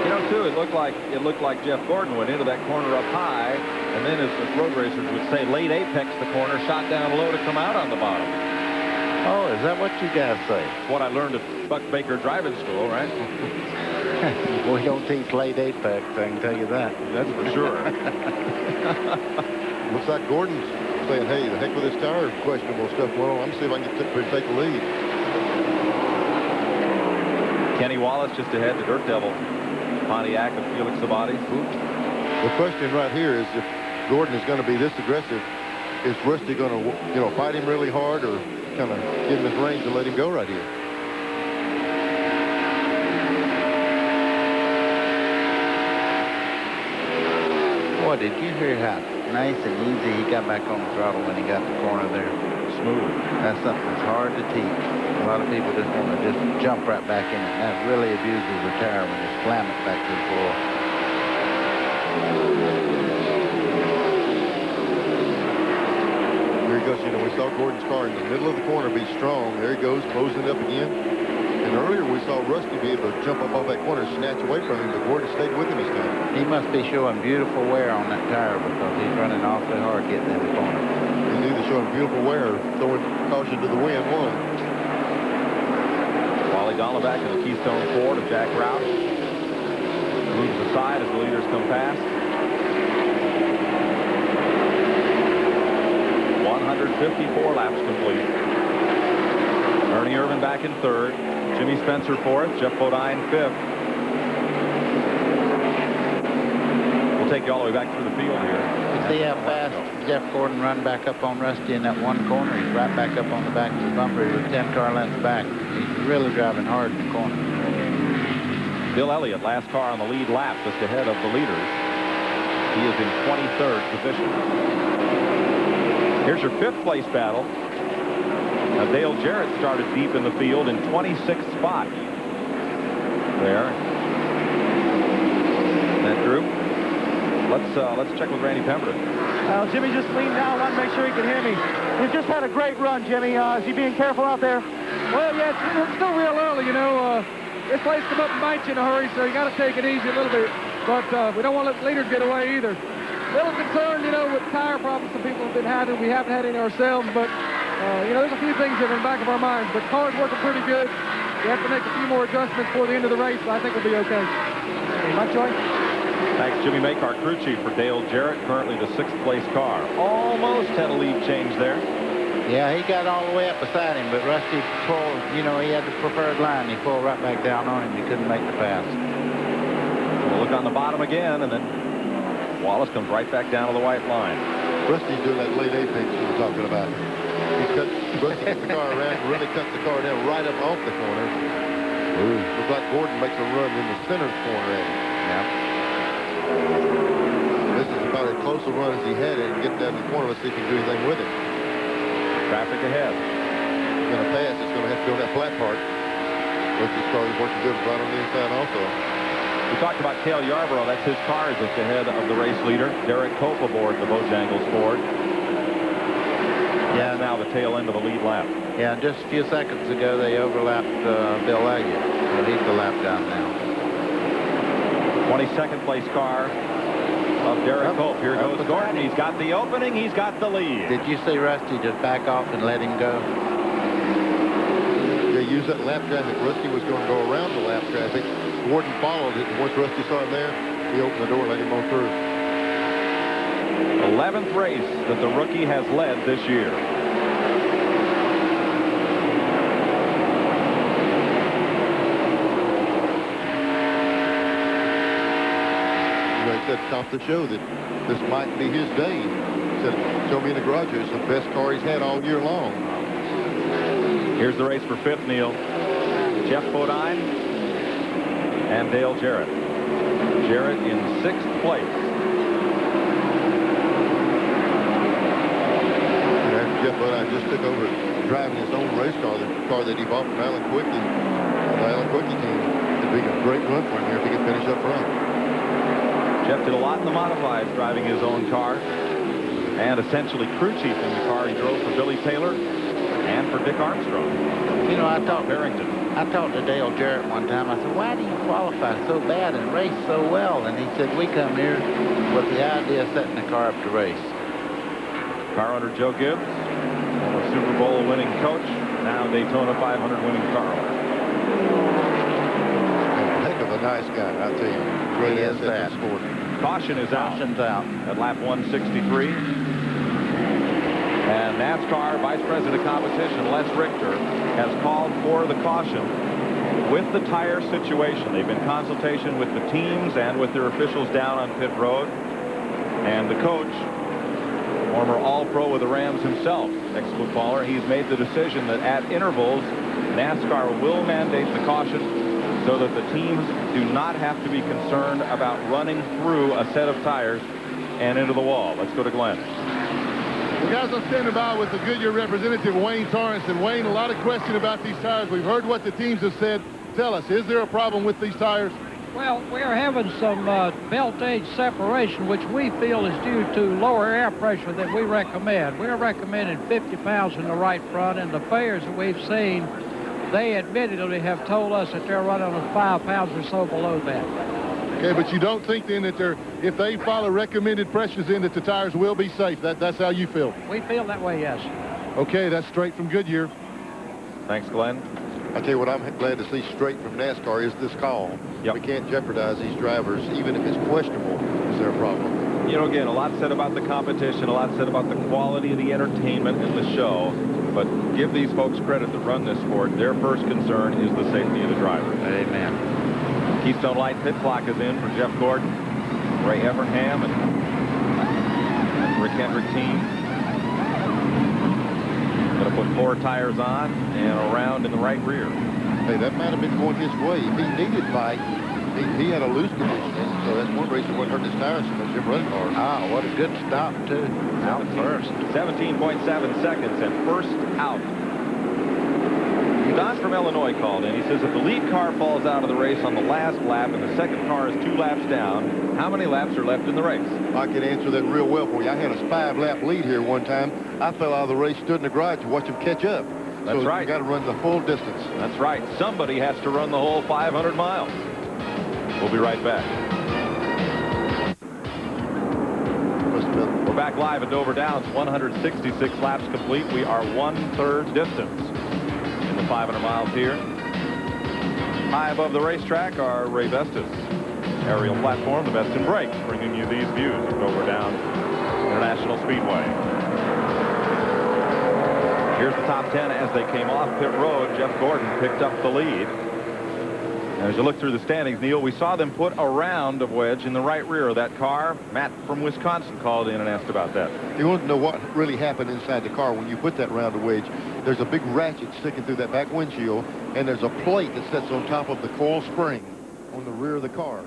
You know, too, it looked like Jeff Gordon went into that corner up high, and then, as road racers would say, late apex the corner, shot down low to come out on the bottom. Oh, is that what you guys say? What I learned at Buck Baker Driving School, right? We don't teach late apex, I can tell you that. That's for sure. Looks like Gordon's saying, hey, the heck with this tire, questionable stuff going on. I'm going to see if I can get take the lead. Kenny Wallace just ahead, the Dirt Devil Pontiac of Felix Sabates. The question right here is, if Gordon is going to be this aggressive, is Rusty going to, fight him really hard, or kind of give him his range and let him go right here? Boy, did you hear how nice and easy he got back on the throttle when he got the corner there? Smooth. That's something that's hard to teach. A lot of people just want to just jump right back in it. And that really abuses the tire when you slam it back to the floor. There he goes. We saw Gordon's car in the middle of the corner be strong. There he goes, closing it up again. And earlier we saw Rusty be able to jump up off that corner and snatch away from him, but Gordon stayed with him this time. He must be showing beautiful wear on that tire because he's running awfully hard getting in the corner. He's either showing beautiful wear or throwing caution to the wind. Wally Dolleback in the Keystone Ford of Jack Roush moves aside as the leaders come past. 154 laps complete. Ernie Irvin back in third. Jimmy Spencer fourth. Jeff Bodine fifth. We'll take you all the way back through the field here. You see how fast Jeff Gordon run back up on Rusty in that one corner? He's right back up on the back of the bumper. He was 10 car lengths back. He's really driving hard in the corner. Bill Elliott, last car on the lead lap, just ahead of the leaders. He is in 23rd position. Here's your fifth place battle. Now, Dale Jarrett started deep in the field in 26th spot. There. That group. Let's check with Randy Pemberton. Jimmy just leaned down, wanted to make sure he could hear me. He's just had a great run, Jimmy. Is he being careful out there? Well, yeah, it's still real early, This place come up and bite you in a hurry, so you got to take it easy a little bit. But we don't want to let the leaders get away either. A little concerned, with tire problems some people have been having. We haven't had any ourselves, but, there's a few things that are in the back of our minds. But the car's working pretty good. We have to make a few more adjustments before the end of the race, but I think we'll be okay. Much joy. Thanks, Jimmy Makar, crew chief for Dale Jarrett, currently the sixth place car. Almost had a lead change there. Yeah, he got all the way up beside him, but Rusty pulled, he had the preferred line. He pulled right back down on him. He couldn't make the pass. We'll look on the bottom again, and then Wallace comes right back down to the white line. Rusty's doing that late apex you were talking about. Rusty gets the car around, really cuts the car down right up off the corner. Looks like Gordon makes a run in the center corner at him. Yeah. This is about as close a run as he had and getting down to the corner. Let's see if he can do anything with it. Traffic ahead. It's going to pass. It's going to have to go on that flat part. Rusty's car is working good right on the inside also. We talked about Cale Yarborough. That's his car just ahead of the race leader. Derek Cope aboard the Bojangles Ford. Yeah, now the tail end of the lead lap. Yeah, just a few seconds ago they overlapped Bill Elliott. So he's the lap down now. 22nd place car of Derek Cope. Here goes Gordon. He's got the opening. He's got the lead. Did you see Rusty just back off and let him go? They used that lap traffic. Rusty was going to go around the lap traffic. Gordon followed it, and once Rusty saw him there, he opened the door and let him on through. 11th race that the rookie has led this year. He said top of the show that this might be his day. He said, show me in the garage. It's the best car he's had all year long. Here's the race for fifth, Neil. Jeff Bodine and Dale Jarrett. Jarrett in 6th place. And after Jeff Bodine just took over driving his own race car, the car that he bought from Alan Quickie, the Alan Quickie team, it'd be a great run for him here if he could finish up front. Jeff did a lot in the modifieds driving his own car and essentially crew chiefing the car he drove for Billy Taylor and for Dick Armstrong. You know, I talked to Dale Jarrett one time. I said, why do you qualify so bad and race so well? And he said, we come here with the idea of setting the car up to race. Car owner Joe Gibbs, former Super Bowl winning coach, now Daytona 500 winning car owner. Heck of a nice guy, I'll tell you. Great asset to the sport. Caution is out. Caution's out. At lap 163. And NASCAR Vice President of Competition, Les Richter, has called for the caution with the tire situation. They've been in consultation with the teams and with their officials down on pit road. And the coach, former All-Pro with the Rams himself, ex-footballer, he's made the decision that at intervals, NASCAR will mandate the caution so that the teams do not have to be concerned about running through a set of tires and into the wall. Let's go to Glenn. Well, guys, I'm standing by with the Goodyear representative, Wayne Torrance. And Wayne, a lot of question about these tires. We've heard what the teams have said. Tell us, is there a problem with these tires? Well, we're having some belt age separation, which we feel is due to lower air pressure than we recommend. We're recommending 50 pounds in the right front, and the failures that we've seen, they admittedly have told us that they're running on 5 pounds or so below that. Okay, but you don't think then that if they follow recommended pressures in, that the tires will be safe? That's how you feel? We feel that way, yes. Okay, that's straight from Goodyear. Thanks, Glenn. I tell you what I'm glad to see straight from NASCAR is this call. Yep. We can't jeopardize these drivers, even if it's questionable. Is there a problem? You know, again, a lot said about the competition, a lot said about the quality of the entertainment in the show. But give these folks credit that run this sport. Their first concern is the safety of the driver. Amen. Keystone Light pit clock is in for Jeff Gordon, Ray Evernham, and Rick Hendrick team. Going to put 4 tires on and around in the right rear. Hey, that might have been going his way. If he needed bike, he had a loose condition. So that's one reason wouldn't hurt his tires so much him running hard. Ah, what a good stop, too. Out first. 17.7 seconds and first out. Don from Illinois called in. He says if the lead car falls out of the race on the last lap and the second car is 2 laps down, how many laps are left in the race? I can answer that real well for you. I had a 5-lap lead here one time. I fell out of the race, stood in the garage to watch them catch up. That's so right. You got to run the full distance. That's right. Somebody has to run the whole 500 miles. We'll be right back. We're back live at Dover Downs. 166 laps complete. We are 1/3 distance in the 500 miles here. High above the racetrack are Ray Vestas' aerial platform, the Best in Brakes, bringing you these views of Dover Downs International Speedway. Here's the top 10 as they came off pit road. Jeff Gordon picked up the lead. As you look through the standings, Neil, we saw them put a round of wedge in the right rear of that car. Matt from Wisconsin called in and asked about that. You want to know what really happened inside the car when you put that round of wedge. There's a big ratchet sticking through that back windshield, and there's a plate that sits on top of the coil spring on the rear of the car.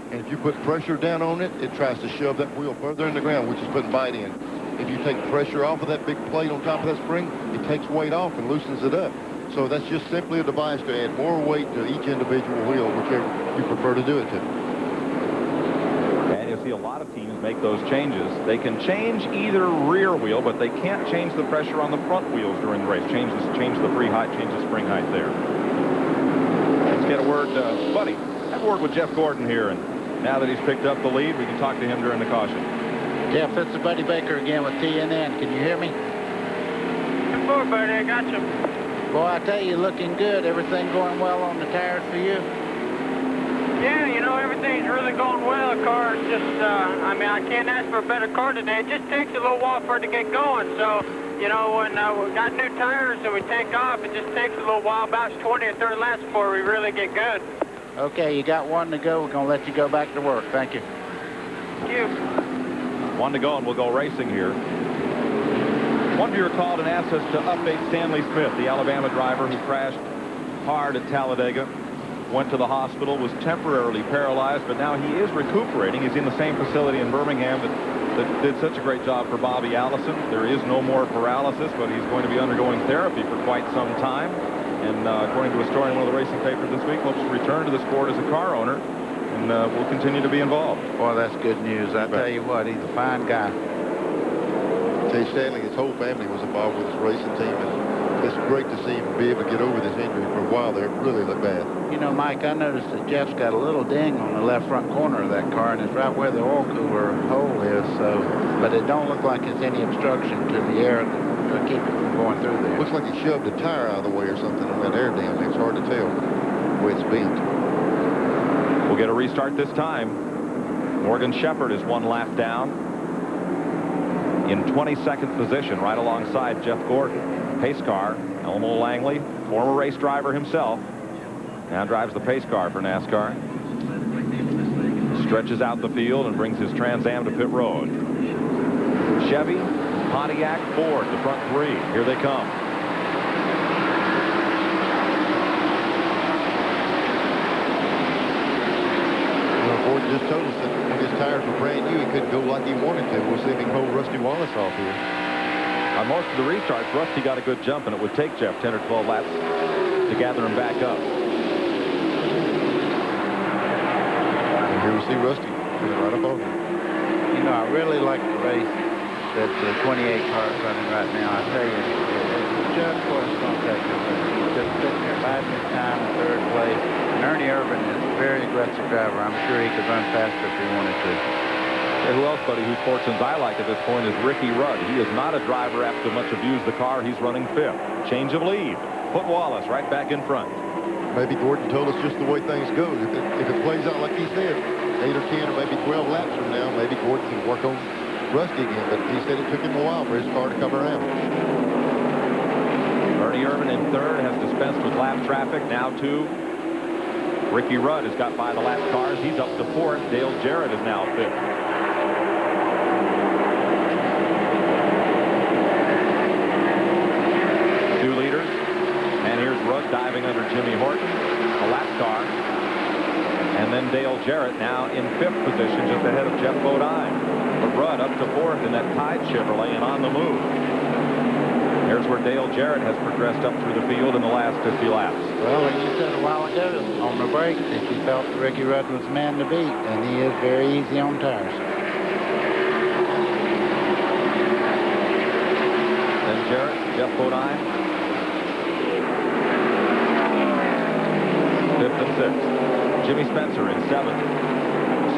And if you put pressure down on it, it tries to shove that wheel further in the ground, which is putting bite in. If you take pressure off of that big plate on top of that spring, it takes weight off and loosens it up. So that's just simply a device to add more weight to each individual wheel, whichever you prefer to do it to. And you'll see a lot of teams make those changes. They can change either rear wheel, but they can't change the pressure on the front wheels during the race. Change the free height, change the spring height there. Let's get a word, Buddy. Have a word with Jeff Gordon here, and now that he's picked up the lead, we can talk to him during the caution. Jeff, it's Buddy Baker again with TNN. Can you hear me? Good boy, buddy. I got you. Boy, I tell you, looking good. Everything going well on the tires for you? Yeah, you know, everything's really going well. The car's just, I mean, I can't ask for a better car today. It just takes a little while for it to get going. So, you know, when we got new tires and we take off, it just takes a little while, about 20 or 30 laps before we really get good. Okay, you got one to go. We're going to let you go back to work. Thank you. Thank you. One to go, and we'll go racing here. One viewer called and asked us to update Stanley Smith, the Alabama driver who crashed hard at Talladega, went to the hospital, was temporarily paralyzed, but now he is recuperating. He's in the same facility in Birmingham that did such a great job for Bobby Allison. There is no more paralysis, but he's going to be undergoing therapy for quite some time. And according to a story in one of the racing papers this week, hopes to return to the sport as a car owner and will continue to be involved. Boy, that's good news. I tell you what, he's a fine guy. Stanley, his whole family was involved with his racing team, and this great to see him be able to get over this injury. For a while there, it really looked bad. You know, Mike, I noticed that Jeff's got a little ding on the left front corner of that car, and it's right where the oil cooler hole is. So, but it don't look like it's any obstruction to the air to keep it from going through there. Looks like he shoved a tire out of the way or something on that air dam. It's hard to tell the way it's bent. We'll get a restart this time. Morgan Shepherd is one lap down in 22nd position, right alongside Jeff Gordon. Pace car, Elmo Langley, former race driver himself, now drives the pace car for NASCAR. Stretches out the field and brings his Trans Am to pit road. Chevy, Pontiac, Ford, the front three. Here they come. Ford just told us that when his tires were brand new, he couldn't go like he wanted to. We'll see if he can hold Rusty Wallace off here. On most of the restarts, Rusty got a good jump, and it would take Jeff 10 or 12 laps to gather him back up. And here we see Rusty right up on him. You know, I really like the race that the 28 car is running right now. I tell you, it's just what it's going to take. He's just sitting there biding his time in third place. And Ernie Irvin is a very aggressive driver. I'm sure he could run faster if he wanted to. And who else, buddy, whose fortunes I like at this point is Ricky Rudd. He is not a driver apt to much abuse the car. He's running fifth. Change of lead. Put Wallace right back in front. Maybe Gordon told us just the way things go. If it plays out like he said, 8 or 10 or maybe 12 laps from now, maybe Gordon can work on Rusty again. But he said it took him a while for his car to come around. Ernie Irvin in third has dispensed with lap traffic. Now to Ricky Rudd has got by the lap cars. He's up to fourth. Dale Jarrett is now fifth. Two leaders. And here's Rudd diving under Jimmy Horton, a lap car. And then Dale Jarrett now in fifth position, just ahead of Jeff Bodine. But Rudd up to fourth in that Tide Chevrolet and on the move. Here's where Dale Jarrett has progressed up through the field in the last 50 laps. Well, like you said a while ago on the break that you felt that Ricky Rudd was the man to beat, and he is very easy on tires. Then Jarrett, Jeff Bodine. Fifth and sixth. Jimmy Spencer in seventh.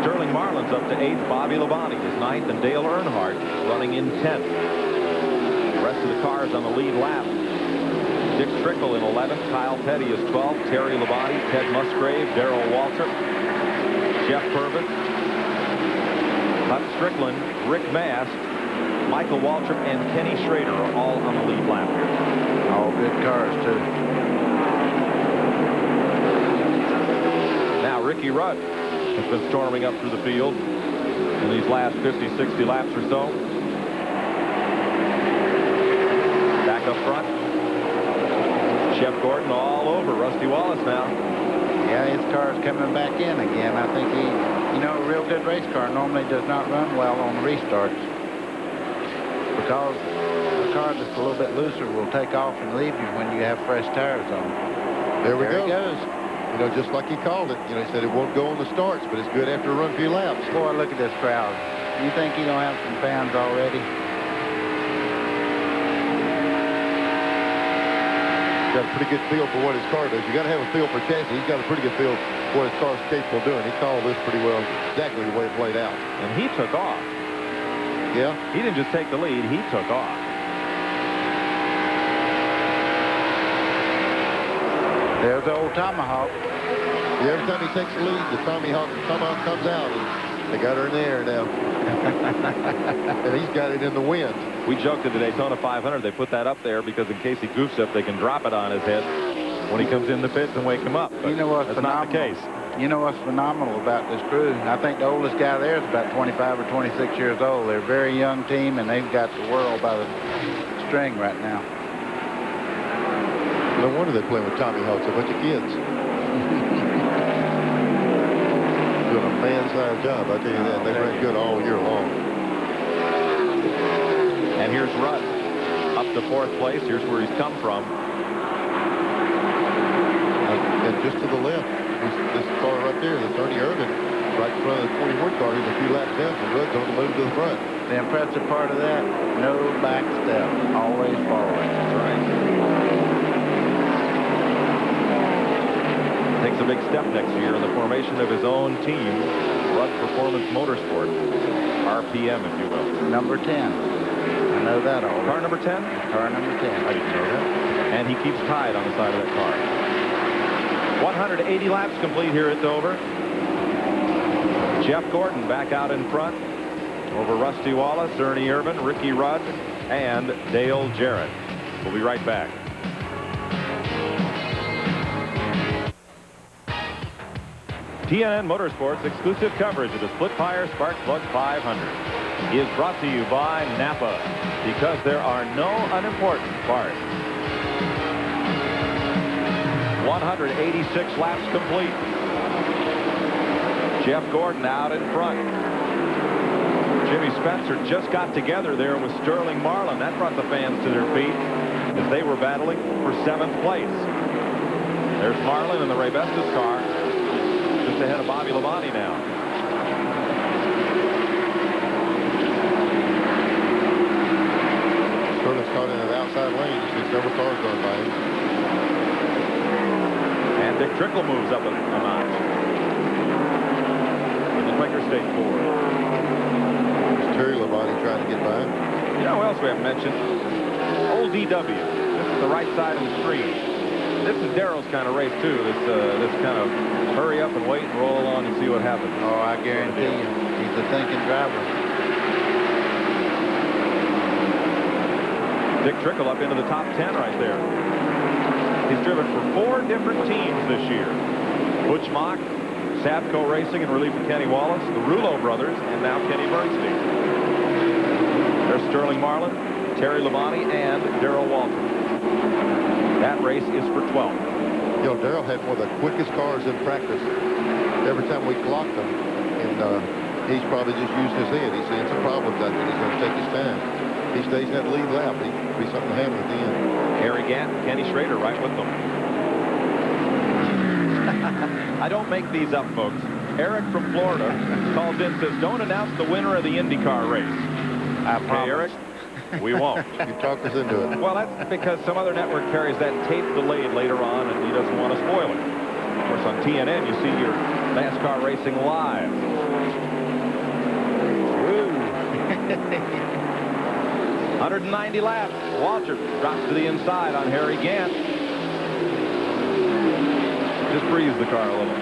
Sterling Marlin's up to eighth. Bobby Labonte is ninth, and Dale Earnhardt running in 10th. The rest of the cars on the lead lap. Dick Trickle in 11th. Kyle Petty is 12th. Terry Labonte, Ted Musgrave, Darrell Waltrip, Jeff Purvis, Hut Strickland, Rick Mast, Michael Waltrip, and Kenny Schrader are all on the lead lap here. All good cars, too. Now Ricky Rudd has been storming up through the field in these last 50, 60 laps or so. Back up front. Jeff Gordon all over Rusty Wallace now. Yeah, his car's coming back in again. I think he, you know, a real good race car normally does not run well on restarts because a car that's a little bit looser will take off and leave you when you have fresh tires on. There we go. He goes. You know, just like he called it. You know, he said it won't go on the starts, but it's good after a run a few laps. Boy, look at this crowd. You think he don't have some fans already? Got a pretty good feel for what his car does. You got to have a feel for chassis. He's got a pretty good feel for what his car's capable of doing. He called this pretty well, exactly the way it played out. And he took off. Yeah. He didn't just take the lead, he took off. There's the old Tomahawk. Yeah, every time he takes the lead, the Tomahawk comes out. And they got her in the air now. And he's got it in the wind. We joked at the Daytona 500, they put that up there because in case he goofs up, they can drop it on his head when he comes in the pits and wake him up. But you know what's that's phenomenal? not the case. You know what's phenomenal about this crew? I think the oldest guy there is about 25 or 26 years old. They're a very young team, and they've got the world by the string right now. No wonder they're playing with Tommy Hawks, a bunch of kids. Doing a man-sized job, I tell you that. They ran good all year long. And here's Rudd up to fourth place. Here's where he's come from. And just to the left, this car right there, the Ernie Irvin, right in front of the 21 car. He's a few laps down, so Rudd's on the move to the front. The impressive part of that, no back step, always forward. That's right. takes a big step next year in the formation of his own team, Rudd Performance Motorsport, RPM, if you will. Number 10. I know that already. Car number 10? Car number 10. I didn't know that. And he keeps tied on the side of that car. 180 laps complete here at Dover. Jeff Gordon back out in front over Rusty Wallace, Ernie Irvin, Ricky Rudd, and Dale Jarrett. We'll be right back. TNN Motorsports exclusive coverage of the SplitFire Spark Plug 500 is brought to you by Napa, because there are no unimportant parts. 186 laps complete. Jeff Gordon out in front. Jimmy Spencer just got together there with Sterling Marlin. That brought the fans to their feet as they were battling for 7th place. There's Marlin in the Ray Bestis car, just ahead of Bobby Labonte now. Sterling's caught in that outside lane. You see several cars going by him. And Dick Trickle moves up a notch in the Quaker State Ford. Terry Labonte trying to get by him. You know who else we haven't mentioned? Old DW. This is the right side of the screen. This is Darrell's kind of race, too. This kind of hurry up and wait and roll along and see what happens. Oh, I guarantee you. He's a thinking driver. Dick Trickle up into the top 10 right there. He's driven for 4 different teams this year. Butch Mock, Savco Racing in relief of Kenny Wallace, the Rouleau brothers, and now Kenny Bernstein. There's Sterling Marlin, Terry Labonte, and Darrell Walton. That race is for 12th. You know, Darrell had one of the quickest cars in practice. Every time we clocked him, and he's probably just using his head. He's seeing some problems out there. He's going to take his time. He stays in that lead lap. He could be something to handle at the end. Harry Gant and Kenny Schrader right with them. I don't make these up, folks. Eric from Florida calls in, says, don't announce the winner of the IndyCar race. Okay, Eric, we won't. You talked us into it. Well, that's because some other network carries that tape delayed later on, and he doesn't want to spoil it. Of course, on TNN, you see your NASCAR racing live. Woo. 190 laps. Walter drops to the inside on Harry Gant. Just breeze the car a little.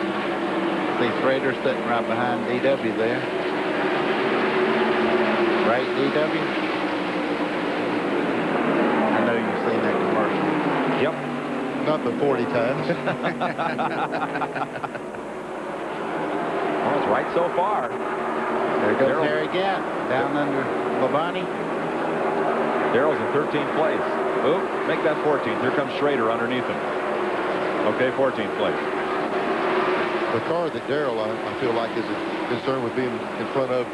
See Schrader sitting right behind DW there. Right, DW? I know you've seen that commercial. Yep. Not but 40 times. Well, it's right so far. There goes Harry Gant down under Labonte. Darrell's in 13th place. Oop, make that 14th. Here comes Schrader underneath him. Okay, 14th place. The car that Darrell, I feel like, is concerned with being in front of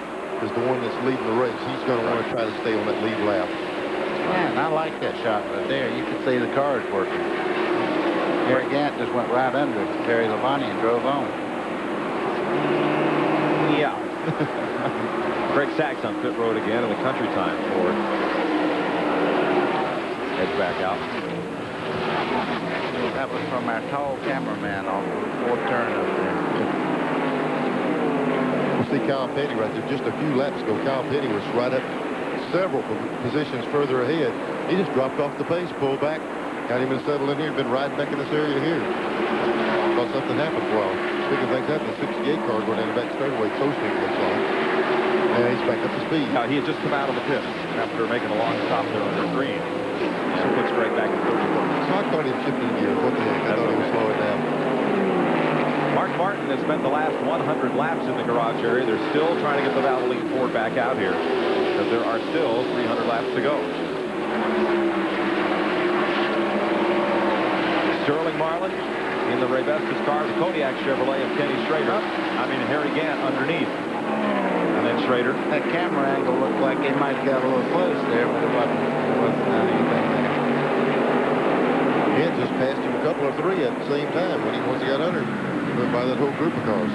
is the one that's leading the race. He's going to want to try to stay on that lead lap. Man, I like that shot right there. You can see the cars working. Harry Gant just went right under Terry Labonte and drove on. Yeah. Craig Sachs on pit road again in the country time for it. Heads back out. That was from our tall cameraman off the 4th turn up there. We'll see Kyle Petty right there. Just a few laps ago, Kyle Petty was right up several positions further ahead. He just dropped off the pace, pulled back, got him and settled in here, been riding back in this area here. Thought something happened for a while. Speaking of things happening, the 68 car going down the back straightaway, coasting, it looks like. And he's back up to speed. Now, he had just come out of the pit after making a long stop there on the green. And put straight back in 34. So I thought he'd shifted gears. What the heck? I thought he was slowing down. Mark Martin has spent the last 100 laps in the garage area. They're still trying to get the Valvoline Ford back out here because there are still 300 laps to go. Sterling Marlin in the Ray Bestis car, the Kodiak Chevrolet of Kenny Schrader. Harry Gant underneath. And then Schrader. That camera angle looked like it might have got a little close there, but it wasn't anything there. Gant just passed him a couple or 3 at the same time once he got under by that whole group of cars.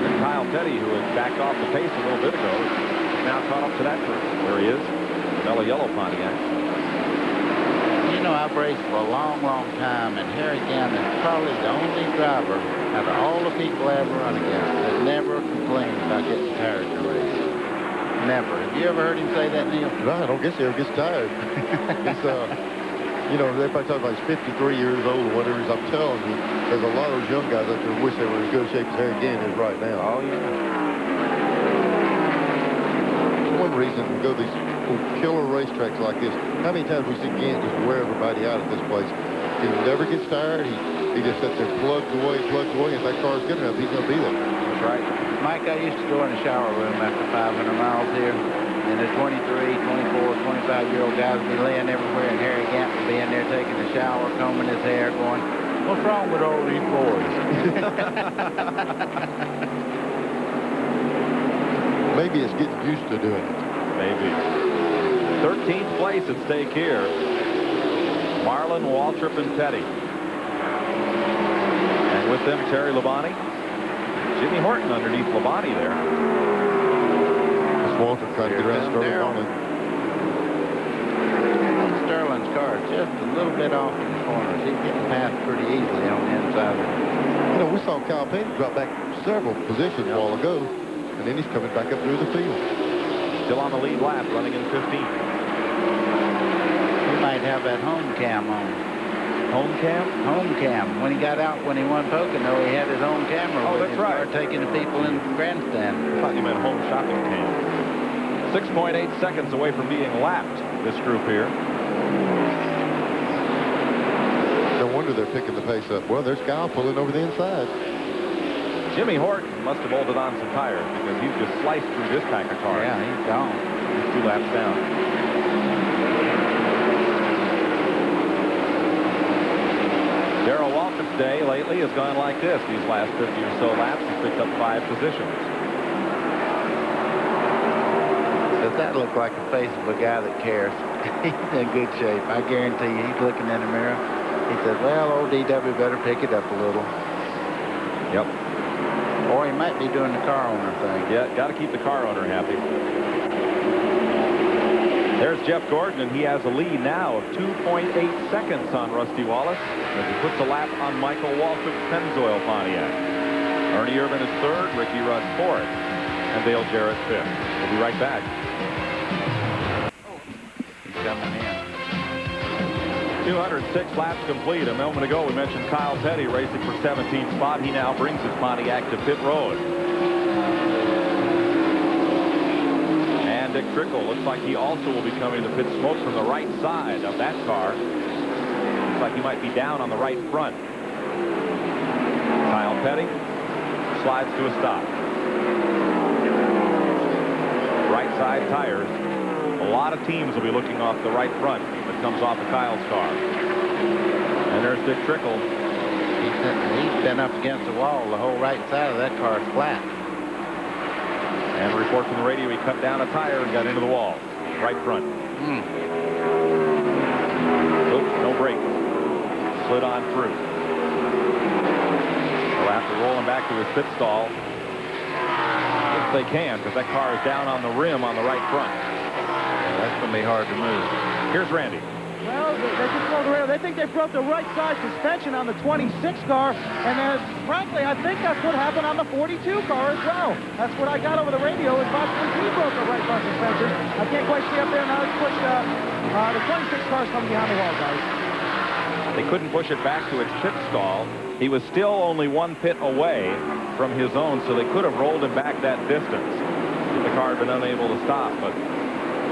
And Kyle Petty, who had backed off the pace a little bit ago, is now caught up to that group. There he is. mellow yellow Pontiac. You know, I've raced for a long, long time, and Harry Gant is probably the only driver out of all the people I ever run against that never complains about getting tired in a race. Never. Have you ever heard him say that, Neil? No, I don't guess he ever gets tired. He's, you know, everybody talks about he's 53 years old or whatever. I'm telling you, there's a lot of those young guys out there who wish they were in as good shape as Harry Gant is right now. Oh, yeah. One reason we go to these killer racetracks like this. How many times we see Gant just wear everybody out at this place? He never gets tired. He just sits there plugged away. If that car's good enough, he's going to be there. That's right. Mike, I used to go in the shower room after 500 miles here, and the 23, 24, 25-year-old guys would be laying everywhere, and Harry Gant would be in there taking a shower, combing his hair, going, "What's wrong with all these boys?" Maybe it's getting used to doing it. Maybe. 13th place at stake here. Marlin, Waltrip, and Petty. And with them, Terry Labonte. Jimmy Horton underneath Labonte there. This Waltrip trying to get around Sterling Marlin. Sterling's car is just a little bit off in the corners. He's getting past pretty easily on the inside. You know, we saw Kyle Petty drop back several positions a while ago, and then he's coming back up through the field. Still on the lead lap, running in 15th. He might have that home cam on. Home cam? Home cam. When he got out, when he won Pocono, he had his own camera. Oh, with that's him, right. started taking the people in the grandstand. I thought you meant home shopping cam. 6.8 seconds away from being lapped, this group here. No wonder they're picking the pace up. Well, there's Kyle pulling over the inside. Jimmy Horton must have bolted on some tires because he's just sliced through this pack of cars. Yeah, he's gone. He's 2 laps down. Darrell Waltrip's day lately has gone like this. These last 50 or so laps, he's picked up 5 positions. Does that look like the face of a guy that cares? He's in good shape. I guarantee you, he's looking in the mirror. He says, well, old DW better pick it up a little. Yep. Or he might be doing the car owner thing. Yeah, got to keep the car owner happy. There's Jeff Gordon, and he has a lead now of 2.8 seconds on Rusty Wallace as he puts a lap on Michael Waltrip's Pennzoil Pontiac. Ernie Irvin is 3rd, Ricky Rudd 4th, and Dale Jarrett 5th. We'll be right back. He's coming in. 206 laps complete. A moment ago, we mentioned Kyle Petty racing for 17th spot. He now brings his Pontiac to pit road. And Dick Trickle looks like he also will be coming to pit smoke from the right side of that car. Looks like he might be down on the right front. Kyle Petty slides to a stop. Right side tires. A lot of teams will be looking off the right front that comes off of Kyle's car. And there's Dick Trickle. He's been up against the wall. The whole right side of that car is flat. And a report from the radio, he cut down a tire and got into the wall. Right front. Oops, no brake. Slid on through. Well, after rolling back to his pit stall, if they can, because that car is down on the rim on the right front. That's going to be hard to move. Here's Randy. Well, they just rolled around. They think they broke the right side suspension on the 26 car, and frankly, I think that's what happened on the 42 car as well. That's what I got over the radio, is possibly he broke the right side suspension. I can't quite see up there now. Let's push the 26 car's coming behind the wall, guys. They couldn't push it back to its pit stall. He was still only 1 pit away from his own, so they could have rolled him back that distance if the car had been unable to stop. But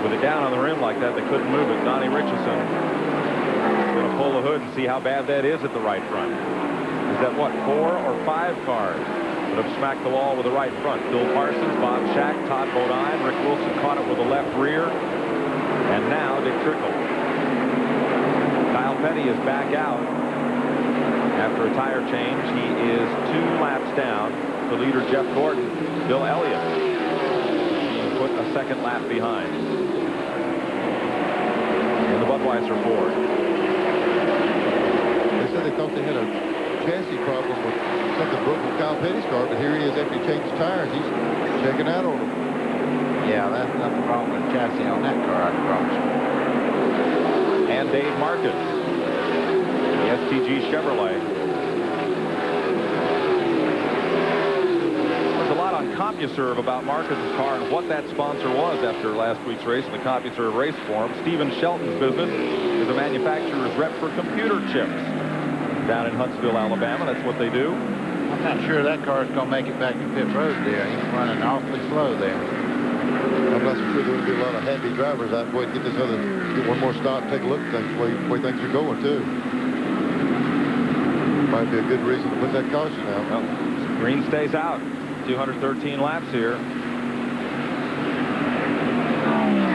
with it down on the rim like that, they couldn't move it. Donnie Richardson is going to pull the hood and see how bad that is at the right front. Is that, what, 4 or 5 cars that have smacked the wall with the right front? Bill Parsons, Bob Shack, Todd Bodine, Rick Wilson caught it with the left rear. And now Dick Trickle. Kyle Petty is back out after a tire change. He is 2 laps down. The leader, Jeff Gordon. Bill Elliott put a 2nd lap behind. In the Budweiser Ford. They said they thought they had a chassis problem with something broke with Kyle Petty's car, but here he is after he changed tires. He's checking out on him. Yeah, that's nothing wrong with the chassis on that car, I can promise you. And Dave Marcus, the STG Chevrolet. There's a lot on CompuServe about Marcus's car and what that sponsor was after last week's race in the CompuServe race forum. Stephen Shelton's business is a manufacturer's rep for computer chips down in Huntsville, Alabama. That's what they do. I'm not sure that car's going to make it back to pit road there. He's running awfully slow there. I'm not so sure there would be a lot of happy drivers out there. Get one more stop, take a look at things, the way things are going, too. Might be a good reason to put that caution out. Well, green stays out. 213 laps here.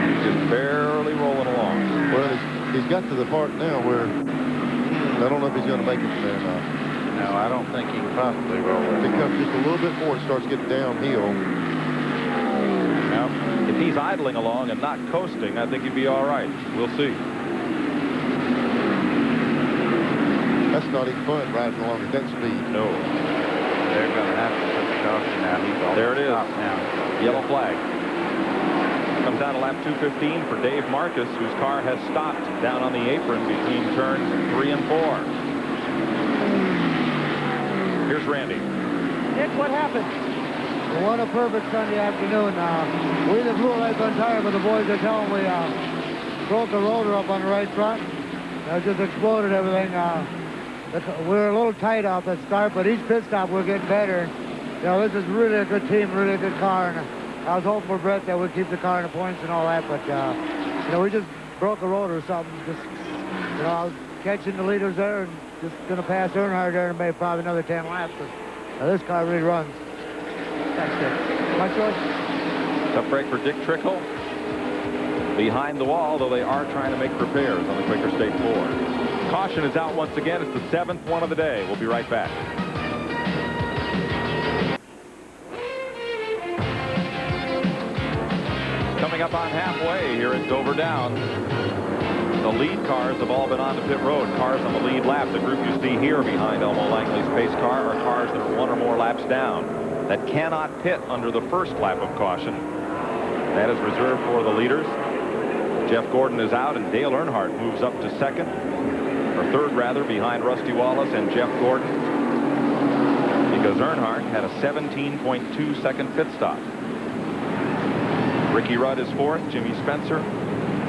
He's just barely rolling along. Well, he's got to the part now where I don't know if he's going to make it there or not. No, I don't think he can possibly roll it. If he comes just a little bit more, it starts getting downhill. Now, if he's idling along and not coasting, I think he'd be all right. We'll see. That's not even fun riding along at that speed. No. They're going to have to put the caution out. He's there it is. Now. Yellow flag. Comes out of lap 215 for Dave Marcus, whose car has stopped down on the apron between turns 3 and 4. Here's Randy. Nick, what happened? Well, what a perfect Sunday afternoon. We the blew a right front tire, but the boys are telling we broke the rotor up on the right front. That just exploded everything. We were a little tight off the start, but each pit stop we're getting better. You know, this is really a good team, really a good car, and I was hoping for Brett that we'd keep the car in the points and all that, but you know, we just broke a rotor or something. Just, you know, I was catching the leaders there and just going to pass Earnhardt there and maybe probably another 10 laps. But this car really runs. Thanks, Dick. My choice. Tough break for Dick Trickle. Behind the wall, though they are trying to make repairs on the Quaker State Ford. Caution is out once again. It's the 7th one of the day. We'll be right back. Coming up on halfway here at Dover Downs. The lead cars have all been on to pit road. Cars on the lead lap. The group you see here behind Elmo Langley's pace car are cars that are 1 or more laps down that cannot pit under the first lap of caution. That is reserved for the leaders. Jeff Gordon is out, and Dale Earnhardt moves up to second, or third rather, behind Rusty Wallace and Jeff Gordon, because Earnhardt had a 17.2 second pit stop. Ricky Rudd is fourth. Jimmy Spencer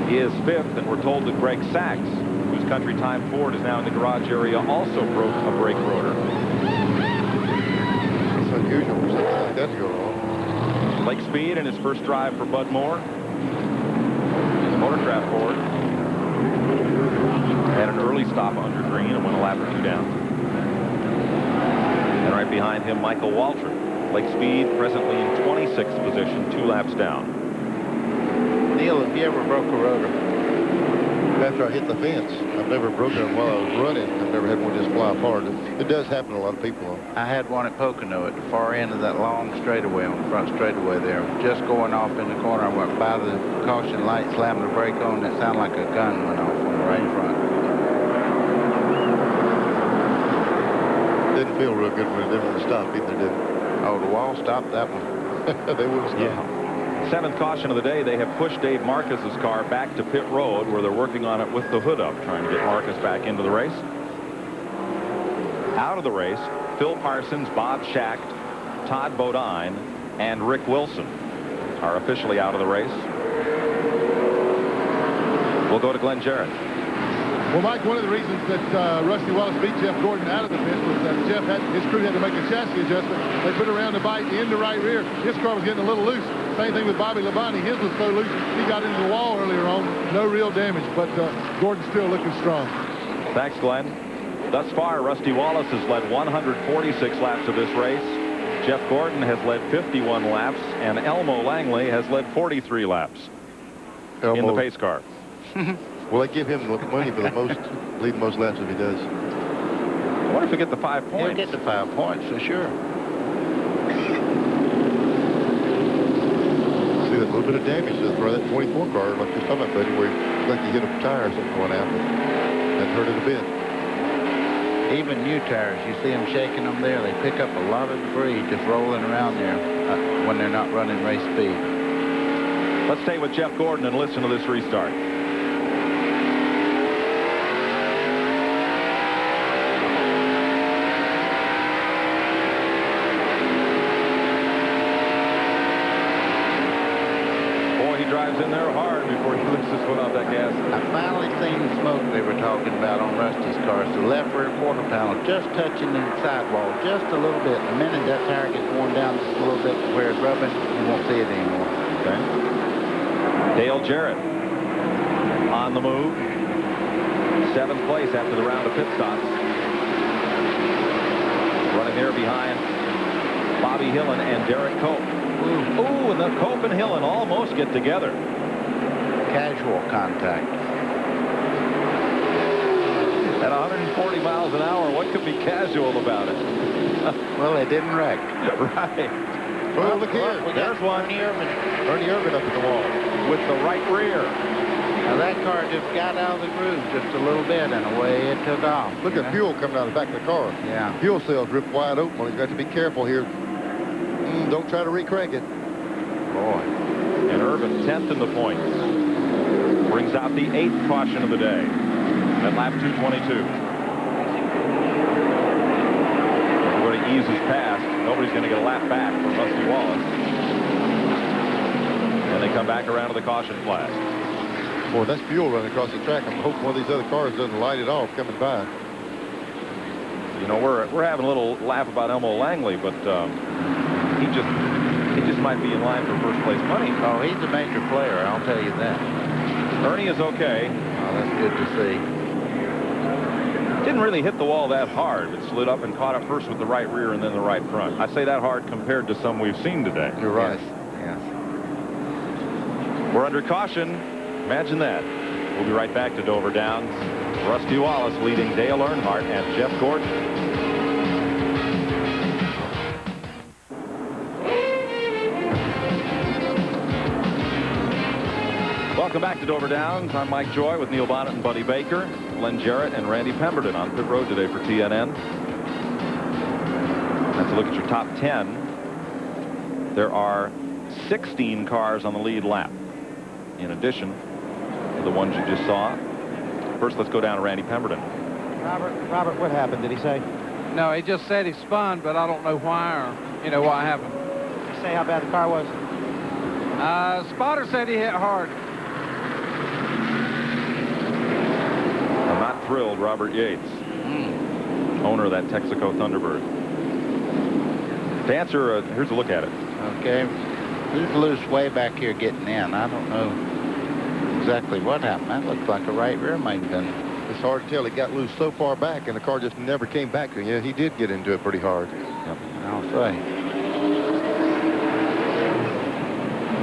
is fifth, and we're told that Greg Sachs, whose country time Ford is now in the garage area, also broke a brake rotor. It's unusual for something like that to go wrong. Lake Speed in his first drive for Bud Moore. Motorcraft Ford had an early stop under green and went a lap or 2 down. And right behind him, Michael Waltrip. Lake Speed presently in 26th position, 2 laps down. Neil, have you ever broke a rotor? After I hit the fence. I've never broken them while I was running. I've never had one just fly apart. It does happen to a lot of people. I had one at Pocono at the far end of that long straightaway, on the front straightaway there. Just going off in the corner, I went by the caution light, slammed the brake on, and it sounded like a gun went off on the right front. Didn't feel real good when it didn't stop either, did it? Oh, the wall stopped that one. They wouldn't stop. Yeah. 7th caution of the day. They have pushed Dave Marcus's car back to pit road, where they're working on it with the hood up, trying to get Marcus back into the race. Out of the race, Phil Parsons, Bob Schacht, Todd Bodine, and Rick Wilson are officially out of the race. We'll go to Glenn Jarrett. Well, Mike, one of the reasons that Rusty Wallace beat Jeff Gordon out of the pit was that his crew had to make a chassis adjustment. They put around the bite in the right rear. His car was getting a little loose. Same thing with Bobby Labonte. His was so loose, he got into the wall earlier on. No real damage, but Gordon's still looking strong. Thanks, Glenn. Thus far, Rusty Wallace has led 146 laps of this race. Jeff Gordon has led 51 laps, and Elmo Langley has led 43 laps in the pace car. Well, they give him money for the lead most laps if he does. I wonder if he'll get the 5 points. He'll get the 5 points for sure. See that little bit of damage to that 24 car, like you're talking about, buddy, where like you hit a tire or something going out, but that hurt it a bit. Even new tires, you see them shaking them there. They pick up a lot of debris just rolling around there when they're not running race speed. Let's stay with Jeff Gordon and listen to this restart. Drives in there hard before he lifts his foot off that gas. I finally seen the smoke they were talking about on Rusty's car. So left rear quarter panel just touching the sidewall just a little bit. The minute that tire gets worn down just a little bit to where it's rubbing, you won't see it anymore. Okay. Dale Jarrett on the move. 7th place after the round of pit stops. Running there behind Bobby Hillen and Derek Cope. Ooh, and the Cope and Hillen almost get together. Casual contact. At 140 miles an hour, what could be casual about it? Well, they didn't wreck. Right. Oh, look here. There's one. Ernie Irvin up at the wall. With the right rear. Now that car just got out of the groove just a little bit, and away it took off. Look at fuel coming out of the back of the car. Yeah. Fuel cells ripped wide open. Well, he's got to be careful here. Don't try to re-crank it. Boy. And Irvin 10th in the points. Brings out the 8th caution of the day at lap 222. Everybody eases past. Nobody's going to get a lap back from Rusty Wallace. And they come back around to the caution flag. Boy, that's fuel running across the track. I'm hoping one of these other cars doesn't light it off coming by. You know, we're having a little laugh about Elmo Langley, but he just might be in line for first place money. Oh, he's a major player, I'll tell you that. Ernie is okay. Oh, that's good to see. Didn't really hit the wall that hard. It slid up and caught up first with the right rear and then the right front. I say that hard compared to some we've seen today. You're right. Yes. We're under caution. Imagine that. We'll be right back to Dover Downs. Rusty Wallace leading Dale Earnhardt and Jeff Gordon. Welcome back to Dover Downs. I'm Mike Joy with Neil Bonnet and Buddy Baker, Glenn Jarrett and Randy Pemberton on pit road today for TNN. Let's look at your top 10. There are 16 cars on the lead lap, in addition to the ones you just saw. First, let's go down to Randy Pemberton. Robert, what happened? Did he say? No, he just said he spun, but I don't know why or, you know, what happened. Did he say how bad the car was? Spotter said he hit hard. I'm not thrilled, Robert Yates, owner of that Texaco Thunderbird. To answer, here's a look at it. Okay. He's loose way back here getting in. I don't know exactly what happened. That looks like a right rear main gun. It's hard to tell. He got loose so far back, and the car just never came back to him. Yeah, he did get into it pretty hard. Yep. I'll say.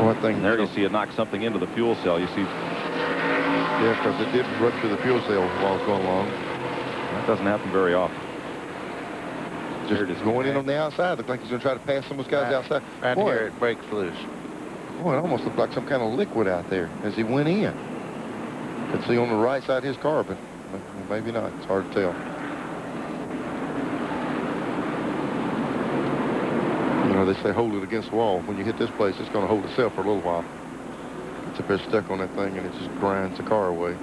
One thing there you see it knock something into the fuel cell. You see. Yeah, because it did rupture the fuel cell while it was going along. That doesn't happen very often. Just going in on the outside. Looked like he's going to try to pass some of those guys outside. Right Boy, here, it breaks loose. Boy, it almost looked like some kind of liquid out there as he went in. Could see on the right side of his car, but maybe not. It's hard to tell. You know, they say hold it against the wall. When you hit this place, it's going to hold itself for a little while. It's up there stuck on that thing, and it just grinds the car away.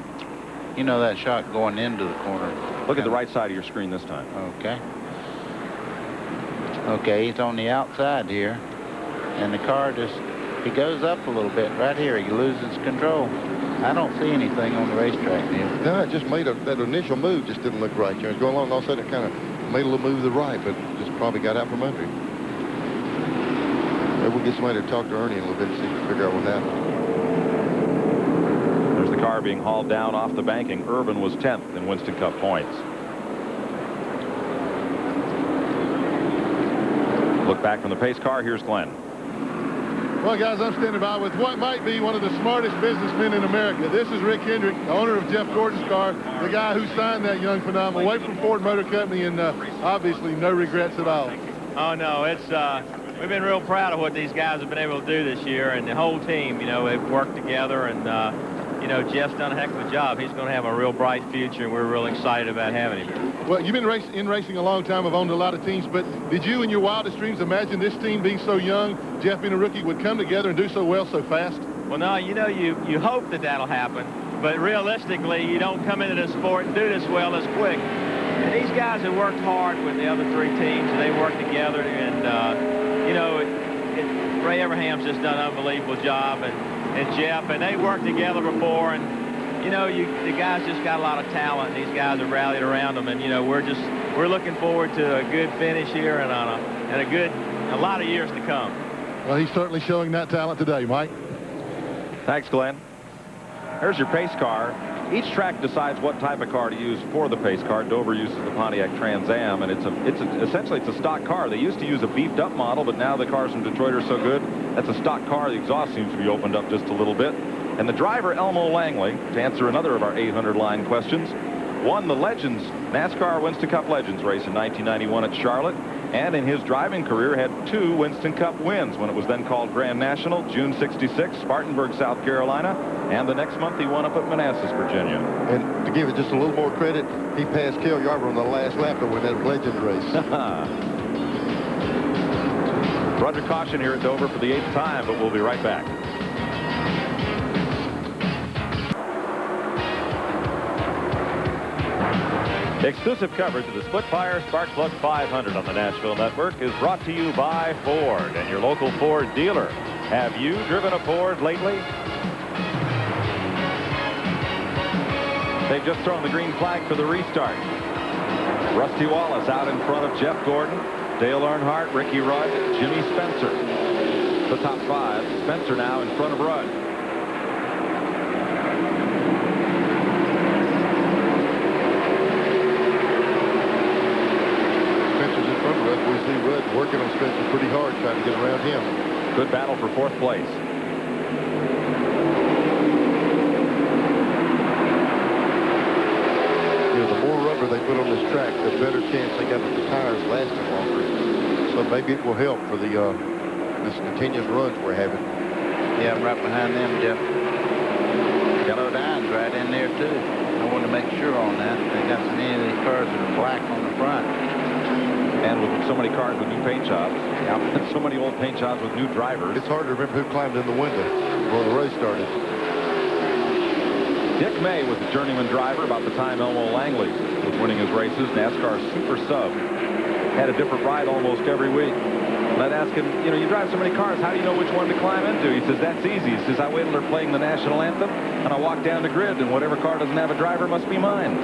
You know that shot going into the corner. Look at the right side of your screen this time. Okay. Okay, he's on the outside here. And the car just, he goes up a little bit. Right here, he loses control. I don't see anything on the racetrack, Neil. No, it just made that initial move just didn't look right. You know, it's going along, all of a sudden it kind of made a little move to the right, but just probably got out from under him. Maybe we'll get somebody to talk to Ernie in a little bit and see if we can figure out what happened. There's the car being hauled down off the banking. Irvin was 10th in Winston Cup points. Look back from the pace car. Here's Glenn. Well, guys, I'm standing by with what might be one of the smartest businessmen in America. This is Rick Hendrick, the owner of Jeff Gordon's car, the guy who signed that young phenomenon away from Ford Motor Company, and obviously no regrets at all. Oh, no, it's we've been real proud of what these guys have been able to do this year, and the whole team, you know, they've worked together, and you know, Jeff's done a heck of a job. He's going to have a real bright future, and we're real excited about having him. Well, you've been in racing a long time. I've owned a lot of teams, but did you in your wildest dreams imagine this team being so young, Jeff being a rookie, would come together and do so well so fast? Well, no, you know, you hope that that'll happen, but realistically, you don't come into this sport and do this well as quick. And these guys have worked hard with the other 3 teams, and they work together, and, you know, Ray Abraham's just done an unbelievable job, and Jeff, and they worked together before, and, you know, the guys just got a lot of talent, and these guys have rallied around them, and, you know, we're looking forward to a good finish here and a lot of years to come. Well, he's certainly showing that talent today, Mike. Thanks, Glenn. Here's your pace car. Each track decides what type of car to use for the pace car. Dover uses the Pontiac Trans Am, and essentially it's a stock car. They used to use a beefed up model, but now the cars from Detroit are so good, that's a stock car. The exhaust seems to be opened up just a little bit. And the driver, Elmo Langley, to answer another of our 800-line questions, won the NASCAR Winston Cup Legends race in 1991 at Charlotte, and in his driving career had 2 Winston Cup wins when it was then called Grand National, June '66, Spartanburg, South Carolina, and the next month he won up at Manassas, Virginia. And to give it just a little more credit, he passed Cale Yarborough on the last lap to win that Legends race. Run to caution here at Dover for the 8th time, but we'll be right back. Exclusive coverage of the SplitFire Sparkplug 500 on the Nashville Network is brought to you by Ford and your local Ford dealer. Have you driven a Ford lately? They've just thrown the green flag for the restart. Rusty Wallace out in front of Jeff Gordon, Dale Earnhardt, Ricky Rudd, Jimmy Spencer. The top 5. Spencer now in front of Rudd. We see Rudd working on Spencer pretty hard, trying to get around him. Good battle for 4th place. You know, the more rubber they put on this track, the better chance they got of the tires lasting longer. So maybe it will help for the this continuous runs we're having. Yeah, I'm right behind them, Jeff. Yellow Dine's right in there, too. I want to make sure on that. They got so many of these cars that are black on the front. And with so many cars with new paint jobs, and so many old paint jobs with new drivers. It's hard to remember who climbed in the window before the race started. Dick May was the journeyman driver about the time Elmo Langley was winning his races. NASCAR Super Sub had a different ride almost every week. And I'd ask him, you know, you drive so many cars, how do you know which one to climb into? He says, that's easy. He says, I wait till they're playing the national anthem, and I walk down the grid, and whatever car doesn't have a driver must be mine.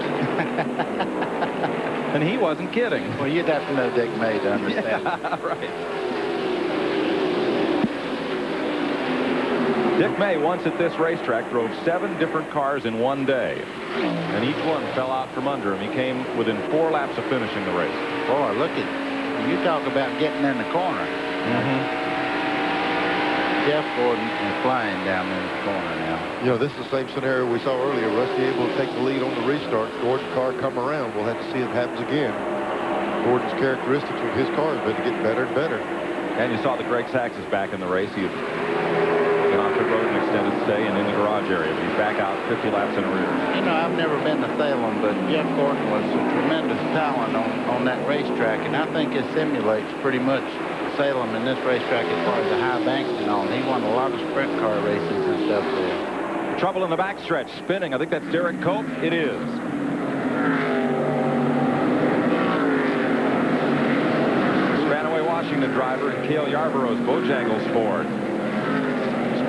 And he wasn't kidding. Well, you'd have to know Dick May to understand. Yeah, right. Dick May, once at this racetrack, drove 7 different cars in one day. And each one fell out from under him. He came within 4 laps of finishing the race. Boy, look at you. Talk about getting in the corner. Jeff Gordon is flying down in the corner now. You know, this is the same scenario we saw earlier. Rusty able to take the lead on the restart. Gordon's car come around. We'll have to see if it happens again. Gordon's characteristics with his car has been to get better and better. And you saw that Greg Sachs is back in the race. He had been on pit road an extended stay and in the garage area, but he's back out 50 laps in arrears. You know, I've never been to Salem, but Jeff Gordon was a tremendous talent on that racetrack, and I think it simulates pretty much Salem in this racetrack as far as the high banks and all. He won a lot of sprint car races and stuff there. Trouble in the backstretch, spinning. I think that's Derek Cope. It is. Spanaway Washington driver and Cale Yarborough's Bojangles Ford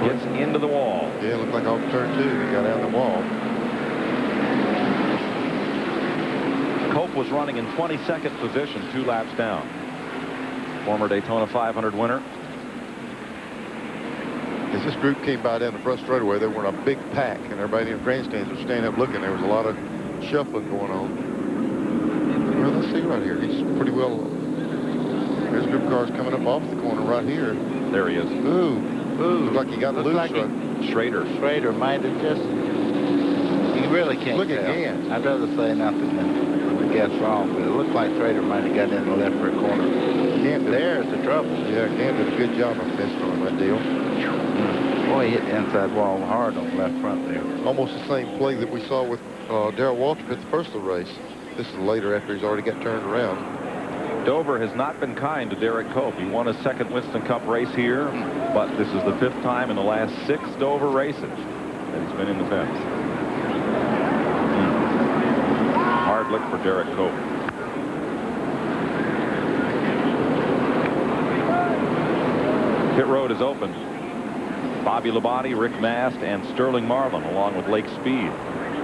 gets into the wall. Yeah, it looked like off turn 2. He got out of the wall. Cope was running in 22nd position, 2 laps down. Former Daytona 500 winner. As this group came by down the front straightaway, they were in a big pack, and everybody in the grandstands was standing up looking. There was a lot of shuffling going on. Well, let's see right here. He's pretty well. There's a group of cars coming up off the corner right here. There he is. Ooh. Looks like he got loose. Like Schrader might have just. You really can't look tell. At Gant. I'd rather say nothing than guess wrong, but it looked like Schrader might have got in the left rear corner. There's the trouble. Yeah, Gant did a good job of messing on that deal. Boy, he hit the inside wall hard on the left front there. Almost the same play that we saw with Darrell Waltrip at the first race. This is later after he's already got turned around. Dover has not been kind to Derek Cope. He won his second Winston Cup race here, but this is the 5th time in the last 6 Dover races that he's been in the fence. Hard lick for Derek Cope. Pit road is open. Bobby Labonte, Rick Mast, and Sterling Marlin, along with Lake Speed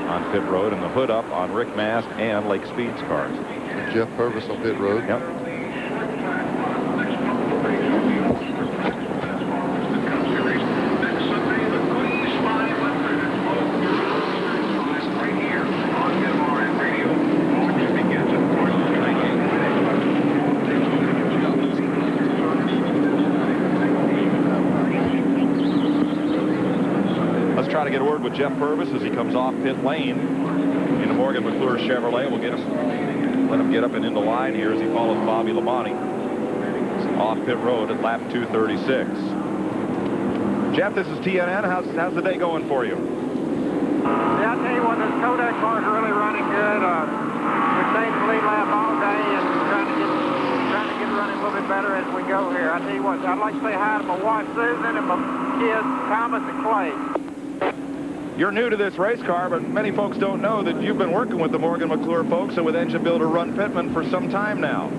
on pit road, and the hood up on Rick Mast and Lake Speed's cars. Jeff Purvis on pit road. Yep. Try to get a word with Jeff Purvis as he comes off pit lane into Morgan McClure Chevrolet. We'll let him get up and into line here as he follows Bobby Labonte off pit road at lap 236. Jeff, this is TNN. How's the day going for you? Yeah, I'll tell you what, this Kodak car's really running good. We stayed in the lead lap all day and trying to get running a little bit better as we go here. I tell you what, I'd like to say hi to my wife Susan and my kids Thomas and Clay. You're new to this race car, but many folks don't know that you've been working with the Morgan McClure folks and with engine builder Ron Pittman for some time now.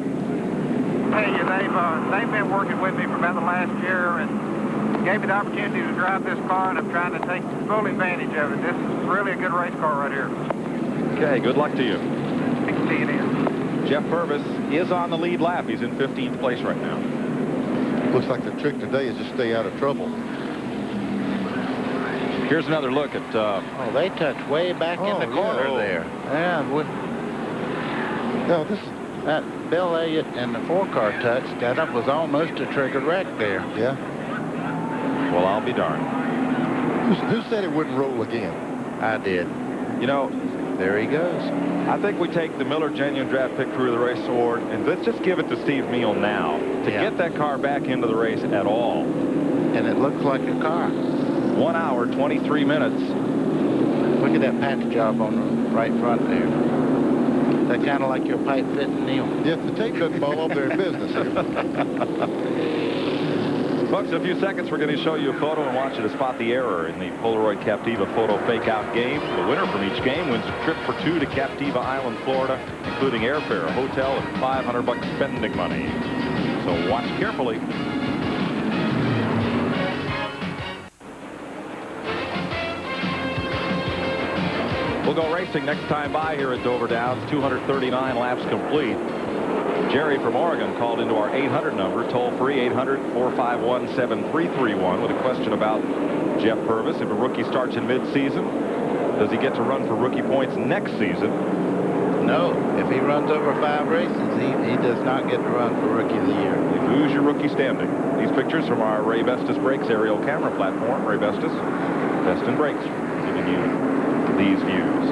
Hey, they've been working with me for about the last year and gave me the opportunity to drive this car, and I'm trying to take full advantage of it. This is really a good race car right here. Okay, good luck to you. Thanks, TNN. Jeff Purvis is on the lead lap. He's in 15th place right now. Looks like the trick today is to stay out of trouble. Here's another look at... Oh, they touched way back in the corner there. Yeah, no, this is... That Bill Elliott and the 4-car touch, that was almost a trigger wreck there. Yeah. Well, I'll be darned. Who said it wouldn't roll again? I did. You know... There he goes. I think we take the Miller Genuine Draft Pick Crew of the Race Award, and let's just give it to Steve Meal now to get that car back into the race at all. And it looks like a car. 1 hour, 23 minutes. Look at that patch job on the right front there. That's kind of like your pipe fitting, Neil. Yeah, if the tape doesn't fall off, they're in business here. Folks, in a few seconds, we're going to show you a photo and want you to spot the error in the Polaroid Captiva photo fake-out game. The winner from each game wins a trip for 2 to Captiva Island, Florida, including airfare, a hotel, and $500 spending money. So watch carefully. We'll go racing next time by here at Dover Downs. 239 laps complete. Jerry from Oregon called into our 800 number, toll-free 800-451-7331 with a question about Jeff Purvis. If a rookie starts in mid-season, does he get to run for rookie points next season? No. If he runs over 5 races, he does not get to run for Rookie of the Year. You lose your rookie standing. These pictures from our Ray Bestis Brakes aerial camera platform. Ray Bestis, Best in Brakes, giving you these views.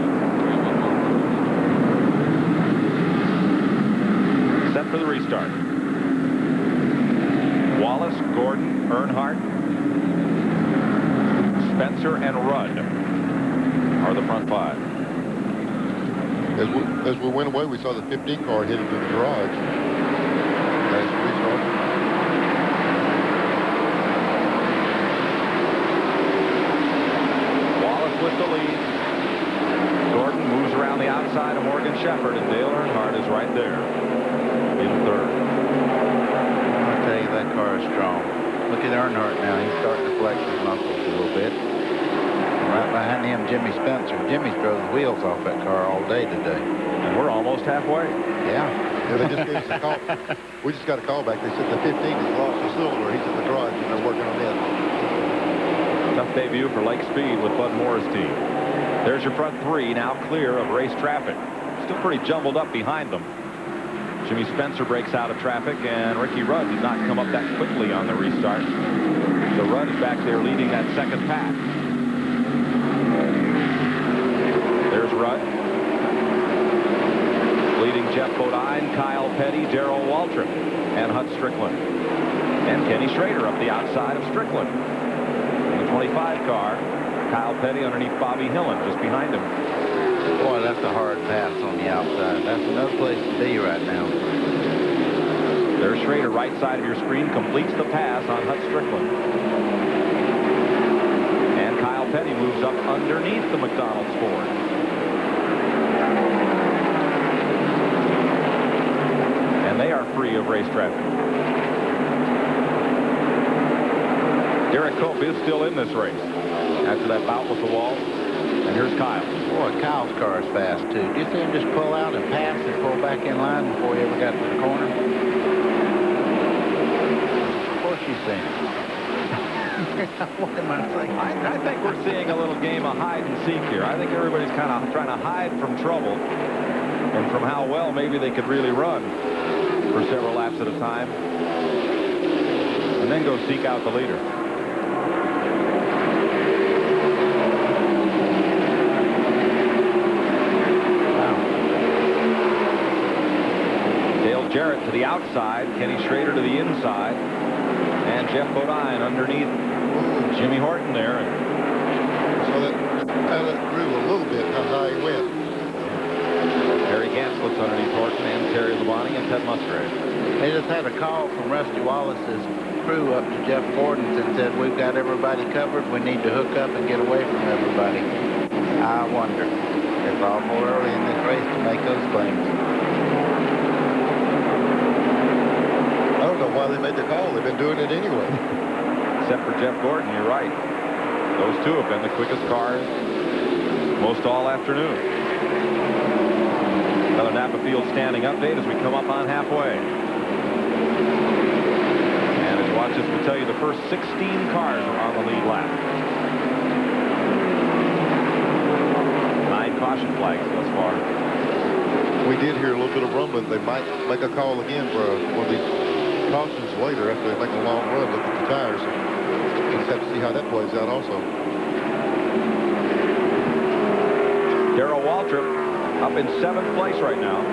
Set for the restart. Wallace, Gordon, Earnhardt, Spencer, and Rudd are the front 5. As we went away, we saw the 15 car hit into the garage. Last restart. Wallace with the lead. Gordon moves around the outside of Morgan Shepherd, and Dale Earnhardt is right there in 3rd. I'll tell you, that car is strong. Look at Earnhardt now. He's starting to flex his muscles a little bit. Right behind him, Jimmy Spencer. Jimmy's drove the wheels off that car all day today. And we're almost halfway. Yeah. They just gave us a call. We just got a call back. They said the 15 has lost the cylinder. He's in the garage, and they're working on it. Tough debut for Lake Speed with Bud Moore's team. There's your front 3 now clear of race traffic. Still pretty jumbled up behind them. Jimmy Spencer breaks out of traffic, and Ricky Rudd did not come up that quickly on the restart. So Rudd is back there leading that second pack. There's Rudd. Leading Jeff Bodine, Kyle Petty, Darrell Waltrip, and Hut Strickland. And Kenny Schrader up the outside of Strickland. In the 25 car, Kyle Petty underneath Bobby Hillen, just behind him. Boy, that's a hard pass on the outside. That's no place to be right now. There's Schrader, right side of your screen, completes the pass on Hut Strickland. And Kyle Petty moves up underneath the McDonald's Ford. And they are free of race traffic. Derek Cope is still in this race after that bout with the wall. And here's Kyle. Boy, Kyle's car is fast, too. Did you see him just pull out and pass and pull back in line before he ever got to the corner? Of course you've seen it. What am I saying? I think we're seeing a little game of hide and seek here. I think everybody's kind of trying to hide from trouble and from how well maybe they could really run for several laps at a time and then go seek out the leader. Jarrett to the outside, Kenny Schrader to the inside, and Jeff Bodine underneath Jimmy Horton there. So that grew a little bit how high he went. Terry Gant slips underneath Horton and Terry Labonte and Ted Musgrave. They just had a call from Rusty Wallace's crew up to Jeff Gordon's and said, we've got everybody covered. We need to hook up and get away from everybody. I wonder. It's awful early in this race to make those claims. I don't know why they made the call. They've been doing it anyway. Except for Jeff Gordon, you're right. Those two have been the quickest cars most all afternoon. Another Napa Field standing update as we come up on halfway. And as you watch this, we'll tell you the first 16 cars are on the lead lap. 9 caution flags thus far. We did hear a little bit of rumbling. They might make a call again for one of these cautions later after they make a long run. Look at the tires. We'll just have to see how that plays out also. Darrell Waltrip up in 7th place right now.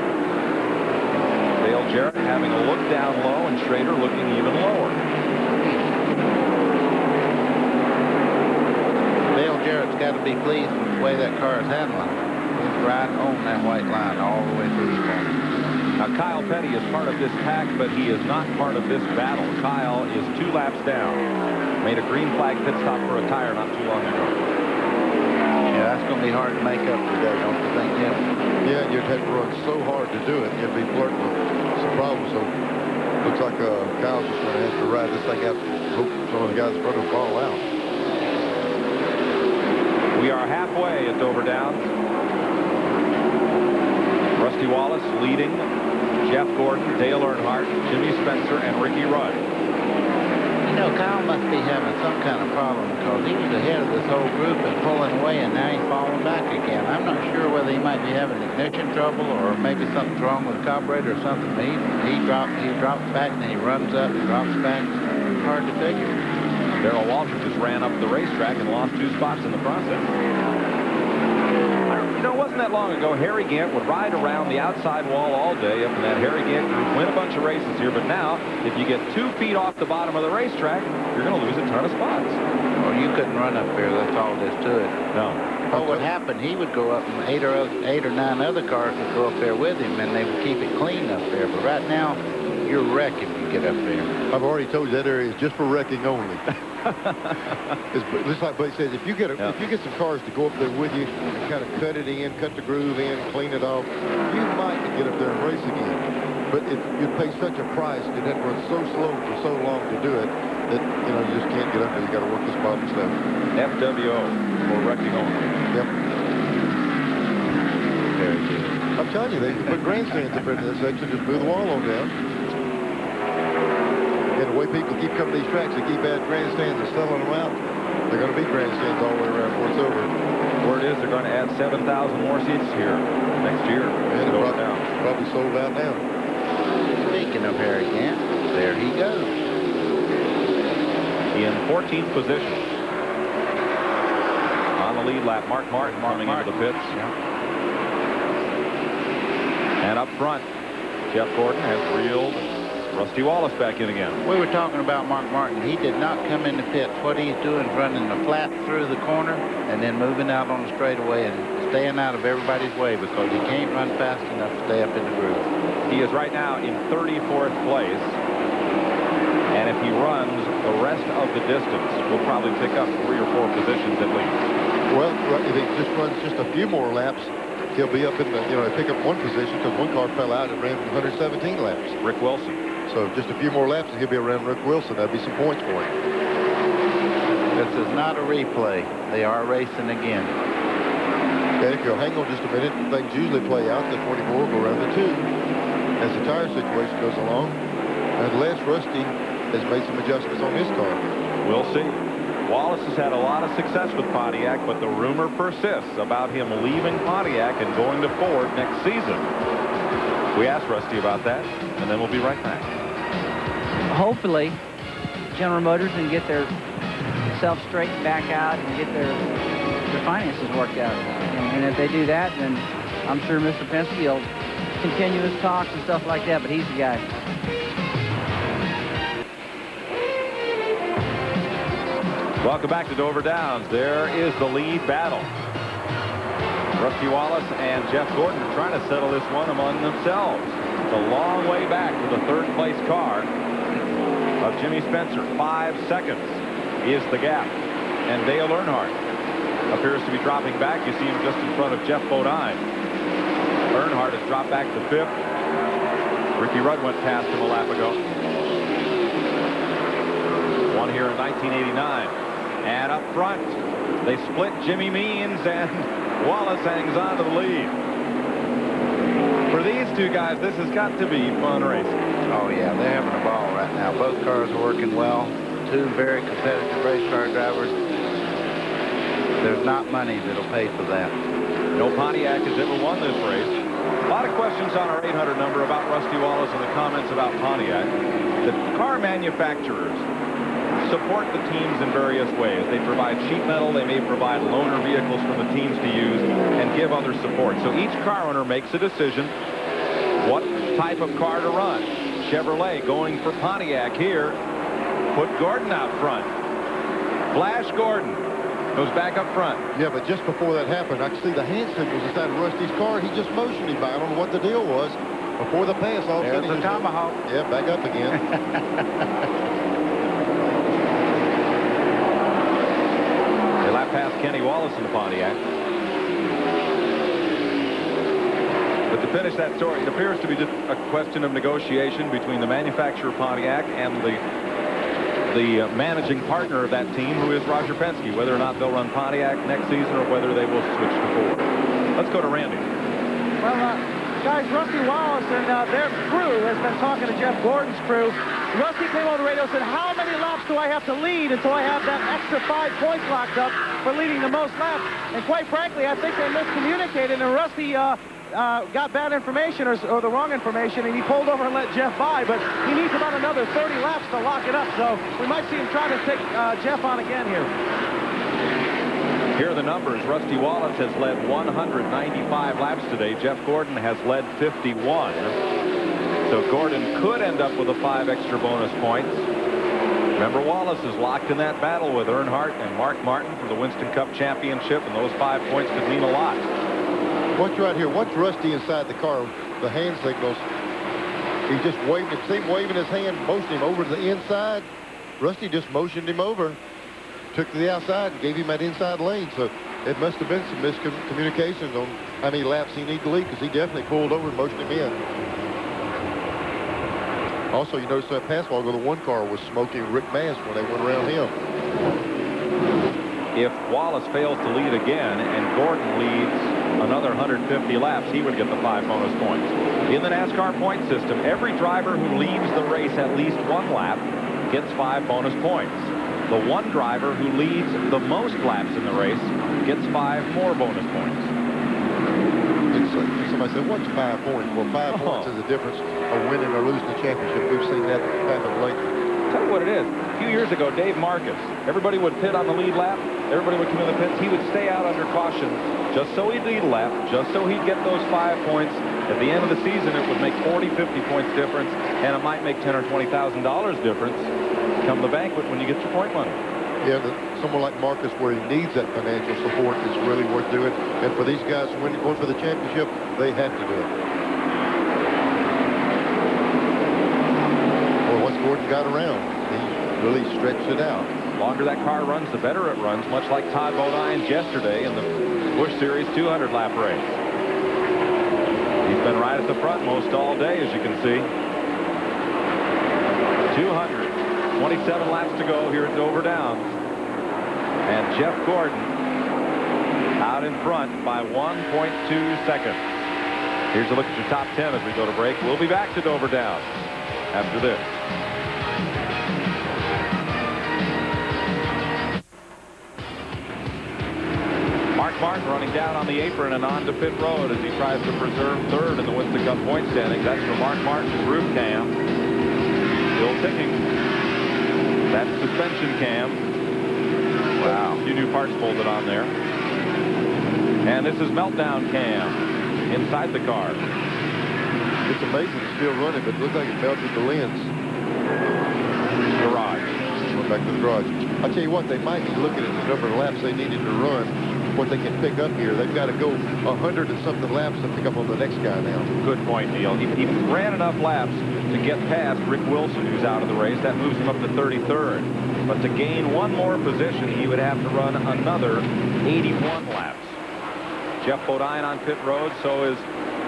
Dale Jarrett having a look down low and Schrader looking even lower. Dale Jarrett's got to be pleased with the way that car is handling. He's right on that white line all the way through the corner. Now, Kyle Petty is part of this pack, but he is not part of this battle. Kyle is 2 laps down. Made a green flag pit stop for a tire not too long ago. Yeah, that's going to be hard to make up today, don't you think, Jim? Yeah, you'd have to run so hard to do it. You'd be flirting with some problems. So, looks like Kyle's just going to have to ride this thing out and hope some of the guys in front of him fall out. We are halfway at Dover Downs. Rusty Wallace leading, Jeff Gordon, Dale Earnhardt, Jimmy Spencer, and Ricky Rudd. You know, Kyle must be having some kind of problem because he was ahead of this whole group and pulling away, and now he's falling back again. I'm not sure whether he might be having ignition trouble or maybe something's wrong with the carburetor or something. But he drops back, and then he runs up and drops back. It's hard to figure. Darrell Waltrip just ran up the racetrack and lost 2 spots in the process. You know, it wasn't that long ago, Harry Gant would ride around the outside wall all day up in that Harry Gant group, win a bunch of races here, but now, if you get 2 feet off the bottom of the racetrack, you're going to lose a ton of spots. Well, you couldn't run up there, that's all there is to it. No. What would happen, he would go up, and 8 or 9 other cars would go up there with him, and they would keep it clean up there. But right now, you're wrecked if you get up there. I've already told you that area is just for wrecking only. It's just like Buddy says, if you get some cars to go up there with you and kind of cut it in, cut the groove in, clean it off, you might get up there and race again. But you'd pay such a price, you'd have to run so slow for so long to do it that you just can't get up there. You got to work this bottom stuff. FWO for wrecking only. Yep. Very good. I'm telling you, they put grandstands up in this section, just blew the wall on down. And the way people keep coming to these tracks, they keep adding grandstands and selling them out. They're going to be grandstands all the way around before it's over. Word is they're going to add 7,000 more seats here next year. And probably sold out now. Speaking of Harry Gant, there he goes. In 14th position. On the lead lap, Mark Martin coming into the pits. Yeah. And up front, Jeff Gordon has reeled Rusty Wallace back in again. We were talking about Mark Martin. He did not come in the pits. What he's doing is running the flat through the corner and then moving out on the straightaway and staying out of everybody's way because he can't run fast enough to stay up in the groove. He is right now in 34th place. And if he runs the rest of the distance, we'll probably pick up 3 or 4 positions at least. Well, if he just runs just a few more laps, he'll be up in the, pick up 1 position because 1 car fell out and ran 117 laps. Rick Wilson. So just a few more laps and he'll be around Rick Wilson. That'd be some points for him. This is not a replay. They are racing again. And if you'll hang on just a minute, things usually play out. The 24 will go around the 2 as the tire situation goes along. Unless Rusty has made some adjustments on his car. We'll see. Wallace has had a lot of success with Pontiac, but the rumor persists about him leaving Pontiac and going to Ford next season. We asked Rusty about that, and then we'll be right back. Hopefully, General Motors can get their self straightened back out and get their finances worked out. And if they do that, then I'm sure Mr. Penske will continue his talks and stuff like that, but he's the guy. Welcome back to Dover Downs. There is the lead battle. Rusty Wallace and Jeff Gordon are trying to settle this one among themselves. It's a long way back to the 3rd place car of Jimmy Spencer. 5 seconds is the gap. And Dale Earnhardt appears to be dropping back. You see him just in front of Jeff Bodine. Earnhardt has dropped back to 5th. Ricky Rudd went past him a lap ago. Won here in 1989. And up front, they split Jimmy Means, and Wallace hangs on to the lead. For these 2 guys, this has got to be fun racing. Oh, yeah, they're having a ball right now. Both cars are working well. 2 very competitive race car drivers. There's not money that'll pay for that. No Pontiac has ever won this race. A lot of questions on our 800 number about Rusty Wallace and the comments about Pontiac. The car manufacturers support the teams in various ways. They provide sheet metal, they may provide loaner vehicles for the teams to use, and give other support. So each car owner makes a decision what type of car to run. Chevrolet going for Pontiac here. Put Gordon out front. Flash Gordon goes back up front. Yeah, but just before that happened, I could see the hand signals inside of Rusty's car. He just motioned him by. I don't know what the deal was. Before the pass, all of a sudden... There's the tomahawk. Yeah, back up again. Past Kenny Wallace in the Pontiac. But to finish that story, it appears to be just a question of negotiation between the manufacturer Pontiac and the managing partner of that team, who is Roger Penske, whether or not they'll run Pontiac next season or whether they will switch to Ford. Let's go to Randy. Well, guys, Rusty Wallace and their crew has been talking to Jeff Gordon's crew. Rusty came on the radio and said, how many laps do I have to lead until I have that extra 5 points locked up for leading the most laps? And quite frankly, I think they miscommunicated, and Rusty got bad information or the wrong information, and he pulled over and let Jeff by. But he needs about another 30 laps to lock it up, so we might see him try to take Jeff on again here. Here are the numbers. Rusty Wallace has led 195 laps today. Jeff Gordon has led 51. So Gordon could end up with a 5 extra bonus points. Remember, Wallace is locked in that battle with Earnhardt and Mark Martin for the Winston Cup Championship, and those 5 points could mean a lot. Watch right here. Watch Rusty inside the car. The hand signals. He just waved. See him waving his hand, motioning him over to the inside. Rusty just motioned him over, took to the outside, and gave him that inside lane. So it must have been some miscommunications on how many laps he needed to lead, because he definitely pulled over and motioned him in. Also, you notice that pass while ago, the 1 car was smoking Rick Mast when they went around him. If Wallace fails to lead again and Gordon leads another 150 laps, he would get the 5 bonus points. In the NASCAR point system, every driver who leads the race at least 1 lap gets 5 bonus points. The 1 driver who leads the most laps in the race gets 5 more bonus points. Somebody said, what's 5 points? Well, 5 points is the difference of winning or losing the championship. We've seen that happen lately. Tell you what it is. A few years ago, Dave Marcus, everybody would pit on the lead lap. Everybody would come in the pits. He would stay out under caution just so he'd lead a lap, just so he'd get those 5 points. At the end of the season, it would make 40, 50 points difference, and it might make $10,000 or $20,000 difference come the banquet when you get your point money. Yeah, someone like Marcus, where he needs that financial support, is really worth doing. And for these guys going for the championship, they have to do it. got around. He really stretched it out. The longer that car runs, the better it runs, much like Todd Bodine's yesterday in the Busch Series 200-lap race. He's been right at the front most all day, as you can see. 227 laps to go here at Dover Downs. And Jeff Gordon out in front by 1.2 seconds. Here's a look at your top 10 as we go to break. We'll be back to Dover Downs after this. Mark Martin running down on the apron and on to pit road as he tries to preserve third in the Winston Cup point standings. That's for Mark Martin's roof cam. Still ticking. That suspension cam. Wow. A few new parts bolted on there. And this is meltdown cam inside the car. It's amazing it's still running, but it looks like it melted the lens. Garage. Went back to the garage. I'll tell you what, they might be looking at the number of laps they needed to run, what they can pick up here. They've got to go 100 and something laps to pick up on the next guy now. Good point, Neil. He ran enough laps to get past Rick Wilson, who's out of the race. That moves him up to 33rd. But to gain one more position, he would have to run another 81 laps. Jeff Bodine on pit road, so is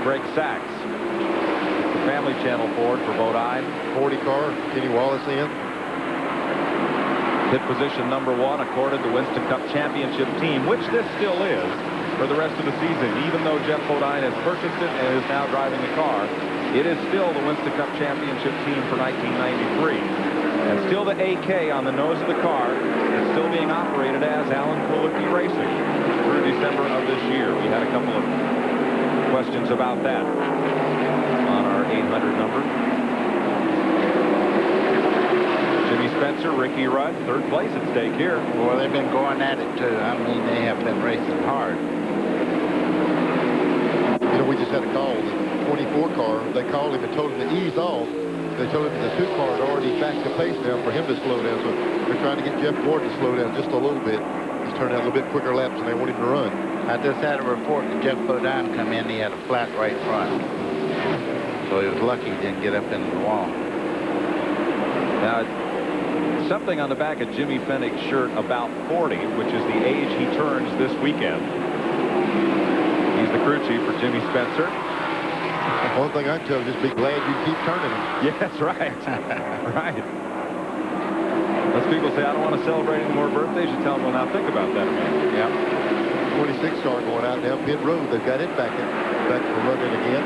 Greg Sachs. The Family Channel Ford for Bodine. 40 car, Kenny Wallace in. Pit position number 1 accorded the Winston Cup Championship team, which this still is for the rest of the season. Even though Jeff Bodine has purchased it and is now driving the car, it is still the Winston Cup Championship team for 1993. And still the AK on the nose of the car is still being operated as Alan Kulwicki Racing through December of this year. We had a couple of questions about that on our 800 number. Jimmy Spencer, Ricky Rudd, third place at stake here. Well, they've been going at it too. I mean, they have been racing hard. You know, we just had a call, the 24 car. They called him and told him to ease off. They told him the 2 car had already backed the pace down for him to slow down. So they're trying to get Jeff Gordon to slow down just a little bit. He's turned out a little bit quicker laps than they want him to run. I just had a report that Jeff Bodine come in. He had a flat right front. So he was lucky he didn't get up into the wall. Now, something on the back of Jimmy Fennick's shirt about 40, which is the age he turns this weekend. He's the crew chief for Jimmy Spencer. One thing I can tell you, just be glad you keep turning them. Yeah, that's right. Right. Most people say, I don't want to celebrate any more birthdays. You tell them, well, now think about that a minute. Yeah. 26 car going out now, pit road. They've got it back for running again.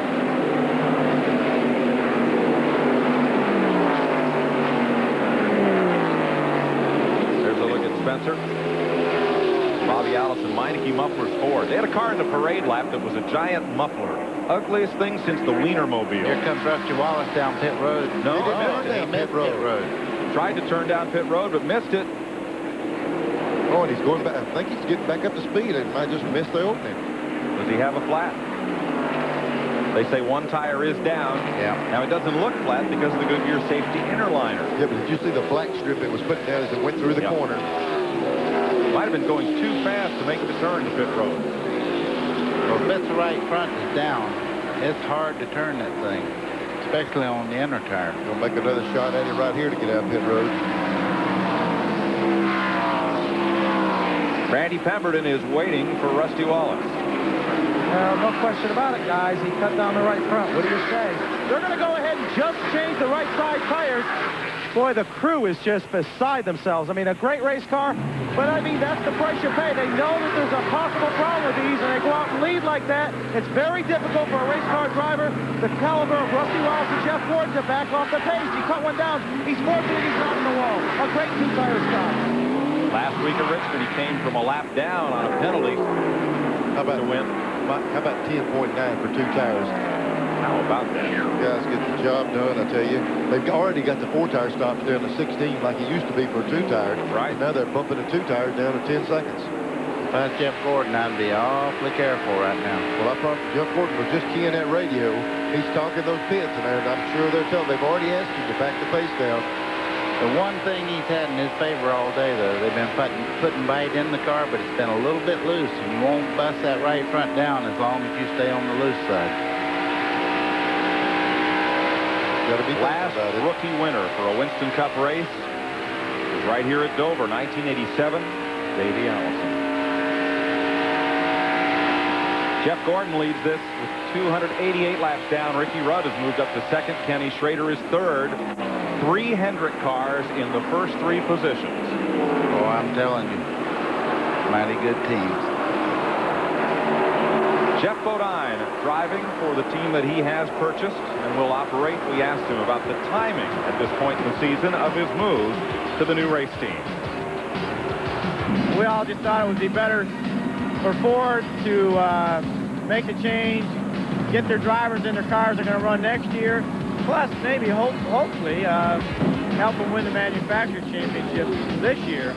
There's a look at Spencer. Bobby Allison, Meineke Mufflers Ford. They had a car in the parade lap that was a giant muffler. Ugliest thing since the Wienermobile. Here comes Rusty Wallace down pit road. No, he missed pit road. Tried to turn down pit road, but missed it. Oh, and he's going back. I think he's getting back up to speed and might just miss the opening. Does he have a flat? They say one tire is down. Yeah. Now, it doesn't look flat because of the Goodyear safety inner liner. Yeah, but did you see the black strip it was putting down as it went through the corner? Might have been going too fast to make the turn to pit road. Well, if its right front is down, it's hard to turn that thing, especially on the inner tire. We'll make another shot at it right here to get out pit road. Randy Pemberton is waiting for Rusty Wallace. No question about it, guys. He cut down the right front. What do you say? They're going to go ahead and just change the right side tires. Boy, the crew is just beside themselves. I mean, a great race car, but I mean, that's the price you pay. They know that there's a possible problem with these, and they go out and lead like that. It's very difficult for a race car driver, the caliber of Rusty Wallace and Jeff Gordon, to back off the pace. He cut one down. He's fortunate he's not in the wall. A great 2-tire stop. Last week at Richmond, he came from a lap down on a penalty. How about to win? How about 10.9 for 2 tires? How about that? Guys get the job done, I tell you. They've already got the 4-tire stops down to 16 like it used to be for a 2-tire. Right. Now they're bumping the 2 tires down to 10 seconds. If that's Jeff Gordon, I'd be awfully careful right now. Well, I thought Jeff Gordon was just keying that radio. He's talking those pits, and I'm sure they're telling. They've already asked him to back the pace down. The one thing he's had in his favor all day, though, they've been putting bite in the car, but it's been a little bit loose, and you won't bust that right front down as long as you stay on the loose side. Last rookie winner for a Winston Cup race is right here at Dover, 1987, Davey Allison. Jeff Gordon leads this with 288 laps down. Ricky Rudd has moved up to second. Kenny Schrader is third. 3 Hendrick cars in the first 3 positions. Oh, I'm telling you, mighty good teams. Jeff Bodine driving for the team that he has purchased and will operate. We asked him about the timing at this point in the season of his move to the new race team. We all just thought it would be better for Ford to make the change, get their drivers in their cars they're going to run next year, plus maybe hopefully help them win the manufacturers championship this year.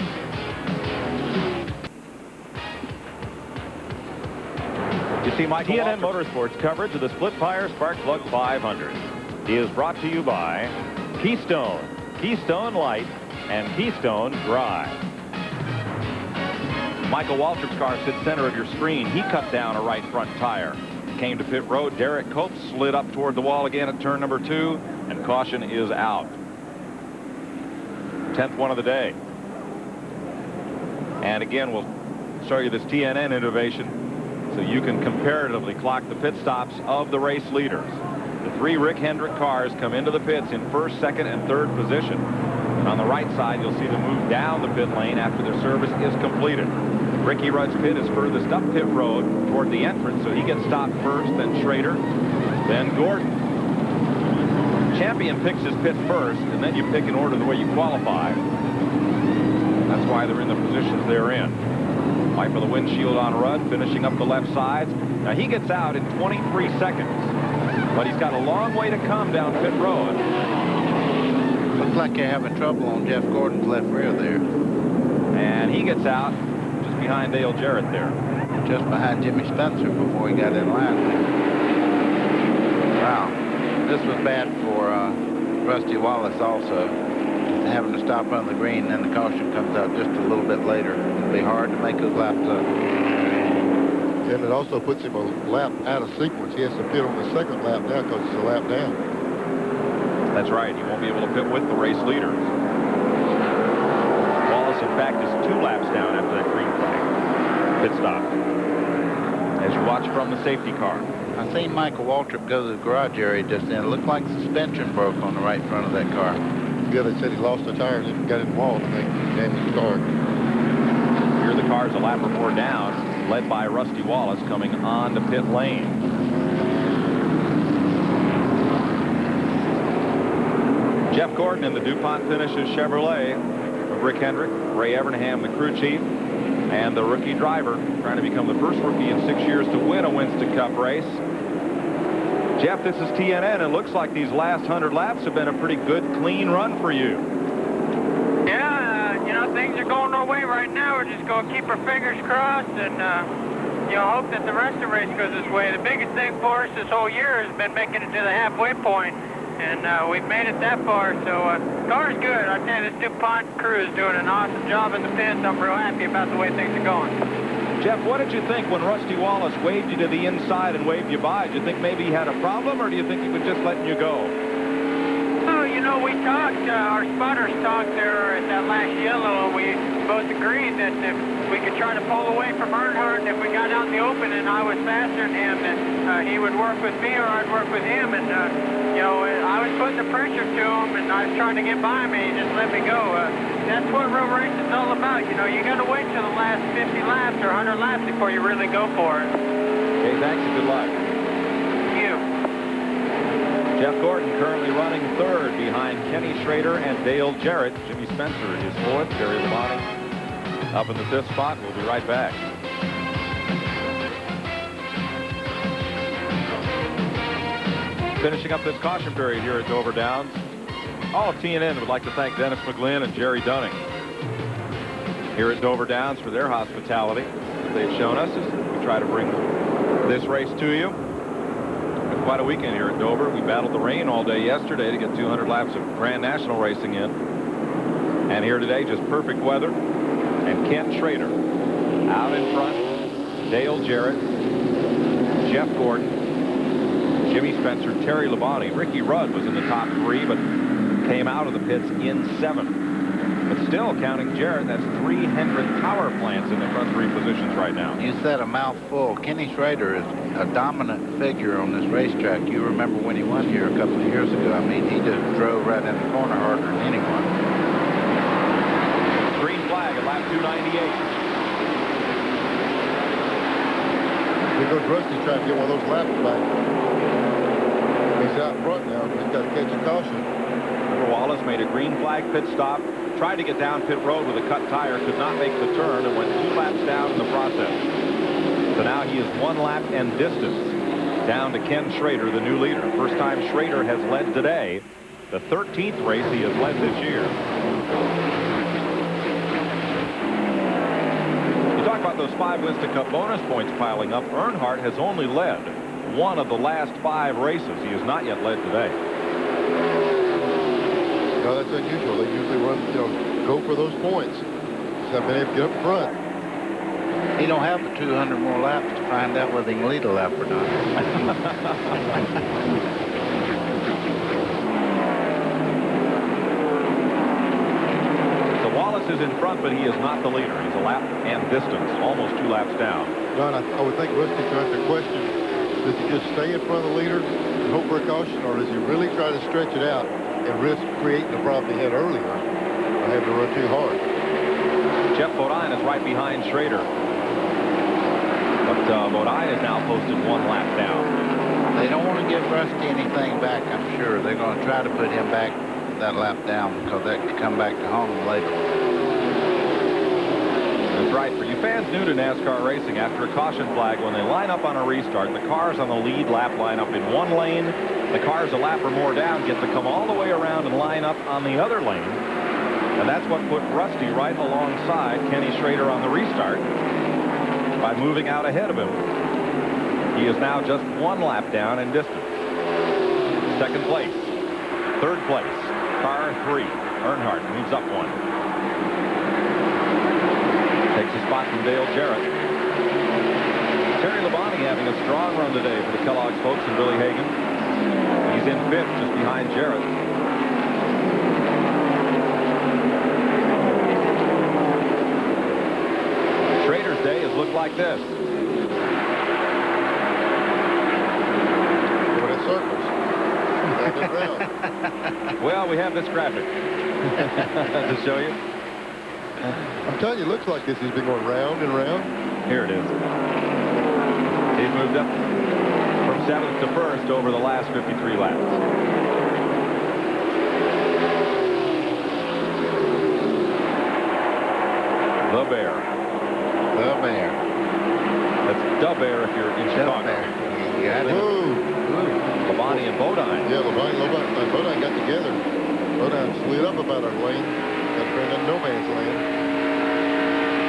You see Michael TNN Motorsports coverage of the SplitFire Spark Plug 500 is brought to you by Keystone, Keystone Light, and Keystone Dry. Michael Waltrip's car sits center of your screen. He cut down a right front tire. Came to pit road. Derek Coates slid up toward the wall again at turn number 2, and caution is out. 10th one of the day. And again, we'll show you this TNN innovation so you can comparatively clock the pit stops of the race leaders. The 3 Rick Hendrick cars come into the pits in first, second, and third position. And on the right side, you'll see them move down the pit lane after their service is completed. Ricky Rudd's pit is furthest up pit road toward the entrance, so he gets stopped first, then Schrader, then Gordon. Champion picks his pit first, and then you pick in order the way you qualify. That's why they're in the positions they're in. Wipe of the windshield on Rudd, finishing up the left sides. Now he gets out in 23 seconds, but he's got a long way to come down pit road. Looks like you're having trouble on Jeff Gordon's left rear there. And he gets out just behind Dale Jarrett there. Just behind Jimmy Spencer before he got in line. Wow. This was bad for Rusty Wallace also. Having to stop on the green, and then the caution comes out just a little bit later. It'll be hard to make those laps up. And it also puts him a lap out of sequence. He has to pit on the second lap now because it's a lap down. That's right. He won't be able to pit with the race leaders. Wallace, in fact, is 2 laps down after that green flag pit stop. As you watch from the safety car. I seen Michael Waltrip go to the garage area just then. It looked like the suspension broke on the right front of that car. Yeah, they said he lost the tires and got in the wall and they damaged the car. Here are the cars a lap or more down, led by Rusty Wallace coming on to pit lane. Jeff Gordon in the DuPont finishes Chevrolet of Rick Hendrick, Ray Evernham, the crew chief, and the rookie driver trying to become the first rookie in 6 years to win a Winston Cup race. Jeff, this is TNN. It looks like these last 100 laps have been a pretty good, clean run for you. Yeah, you know, things are going our way right now. We're just going to keep our fingers crossed and, you know, hope that the rest of the race goes this way. The biggest thing for us this whole year has been making it to the halfway point, and we've made it that far. So, car's good. I tell you, this DuPont crew is doing an awesome job in the pits. I'm real happy about the way things are going. Jeff, what did you think when Rusty Wallace waved you to the inside and waved you by? Did you think maybe he had a problem, or do you think he was just letting you go? Oh, you know, we talked, our spotters talked there at that last yellow, and we both agreed that if we could try to pull away from Earnhardt, and if we got out in the open and I was faster than him, that he would work with me or I'd work with him. And, you know, I was putting the pressure to him, and I was trying to get by me. He just let me go. That's what real racing is all about. You know, you got to wait till the last 50 laps or 100 laps before you really go for it. Okay, thanks and good luck. Thank you. Jeff Gordon currently running third behind Kenny Schrader and Dale Jarrett. Jimmy Spencer is fourth. Jerry Labonte up in the 5th spot. We'll be right back. Finishing up this caution period here at Dover Downs, all of TNN would like to thank Dennis McGlynn and Jerry Dunning here at Dover Downs for their hospitality that they've shown us as we try to bring this race to you. Had quite a weekend here at Dover. We battled the rain all day yesterday to get 200 laps of Grand National racing in. And here today, just perfect weather. And Kent Schrader out in front. Dale Jarrett, Jeff Gordon, Jimmy Spencer, Terry Labonte. Ricky Rudd was in the top 3, but came out of the pits in 7th. But still, counting Jarrett, that's 3 Hendrick power plants in the front 3 positions right now. You said a mouthful. Kenny Schrader is a dominant figure on this racetrack. You remember when he won here a couple of years ago. I mean, he just drove right in the corner harder than anyone. Green flag at lap 298. Here goes Rusty trying to get one of those laps back. He's out front now. He's got to catch a caution. Wallace made a green flag pit stop, tried to get down pit road with a cut tire, could not make the turn, and went 2 laps down in the process. So now he is 1 lap and distance down to Ken Schrader, the new leader. First time Schrader has led today. The 13th race he has led this year. You talk about those 5 Winston Cup bonus points piling up. Earnhardt has only led 1 of the last 5 races. He has not yet led today. No, that's unusual. They usually run, go for those points. So I've been able to get up front. He don't have the 200 more laps to find out whether he can lead a lap or not. So Wallace is in front, but he is not the leader. He's a lap and distance, almost 2 laps down. Don, I would think Rusty tries to question, does he just stay in front of the leader and hope for a caution, or does he really try to stretch it out and risk creating the problem he had earlier by having to run too hard? Jeff Bodine is right behind Schrader. But Bodine is now posted 1 lap down. They don't want to give Rusty anything back, I'm sure. They're going to try to put him back that lap down because that could come back to haunt him later. That's right. For you fans new to NASCAR racing, after a caution flag, when they line up on a restart, the cars on the lead lap line up in 1 lane. The cars a lap or more down get to come all the way around and line up on the other lane. And that's what put Rusty right alongside Kenny Schrader on the restart by moving out ahead of him. He is now just 1 lap down in distance. 2nd place. 3rd place. Car 3. Earnhardt moves up 1. Takes a spot from Dale Jarrett. Terry Labonte having a strong run today for the Kellogg's folks and Billy Hagan. He's in 5th, just behind Jarrett. Schrader's day has looked like this. When it circles. Well, we have this graphic to show you. I'm telling you, it looks like this. He's been going round and round. Here it is. He's moved up from 7th to 1st over the last 53 laps. The Bear. The Bear. That's the Bear if you're in Chicago. You got it. Labonte and Bodine. Yeah, Labonte and Bodine got together. Bodine slid up about our lane. Got turned into no man's land.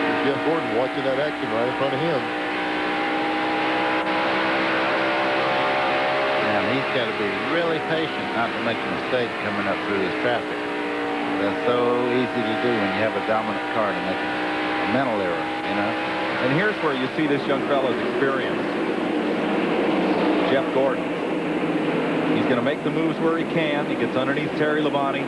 There's Jeff Gordon watching that action right in front of him. And he's got to be really patient not to make a mistake coming up through this traffic. That's so easy to do when you have a dominant car to make a mental error, you know. And here's where you see this young fella's experience. Jeff Gordon. He's going to make the moves where he can. He gets underneath Terry Labonte.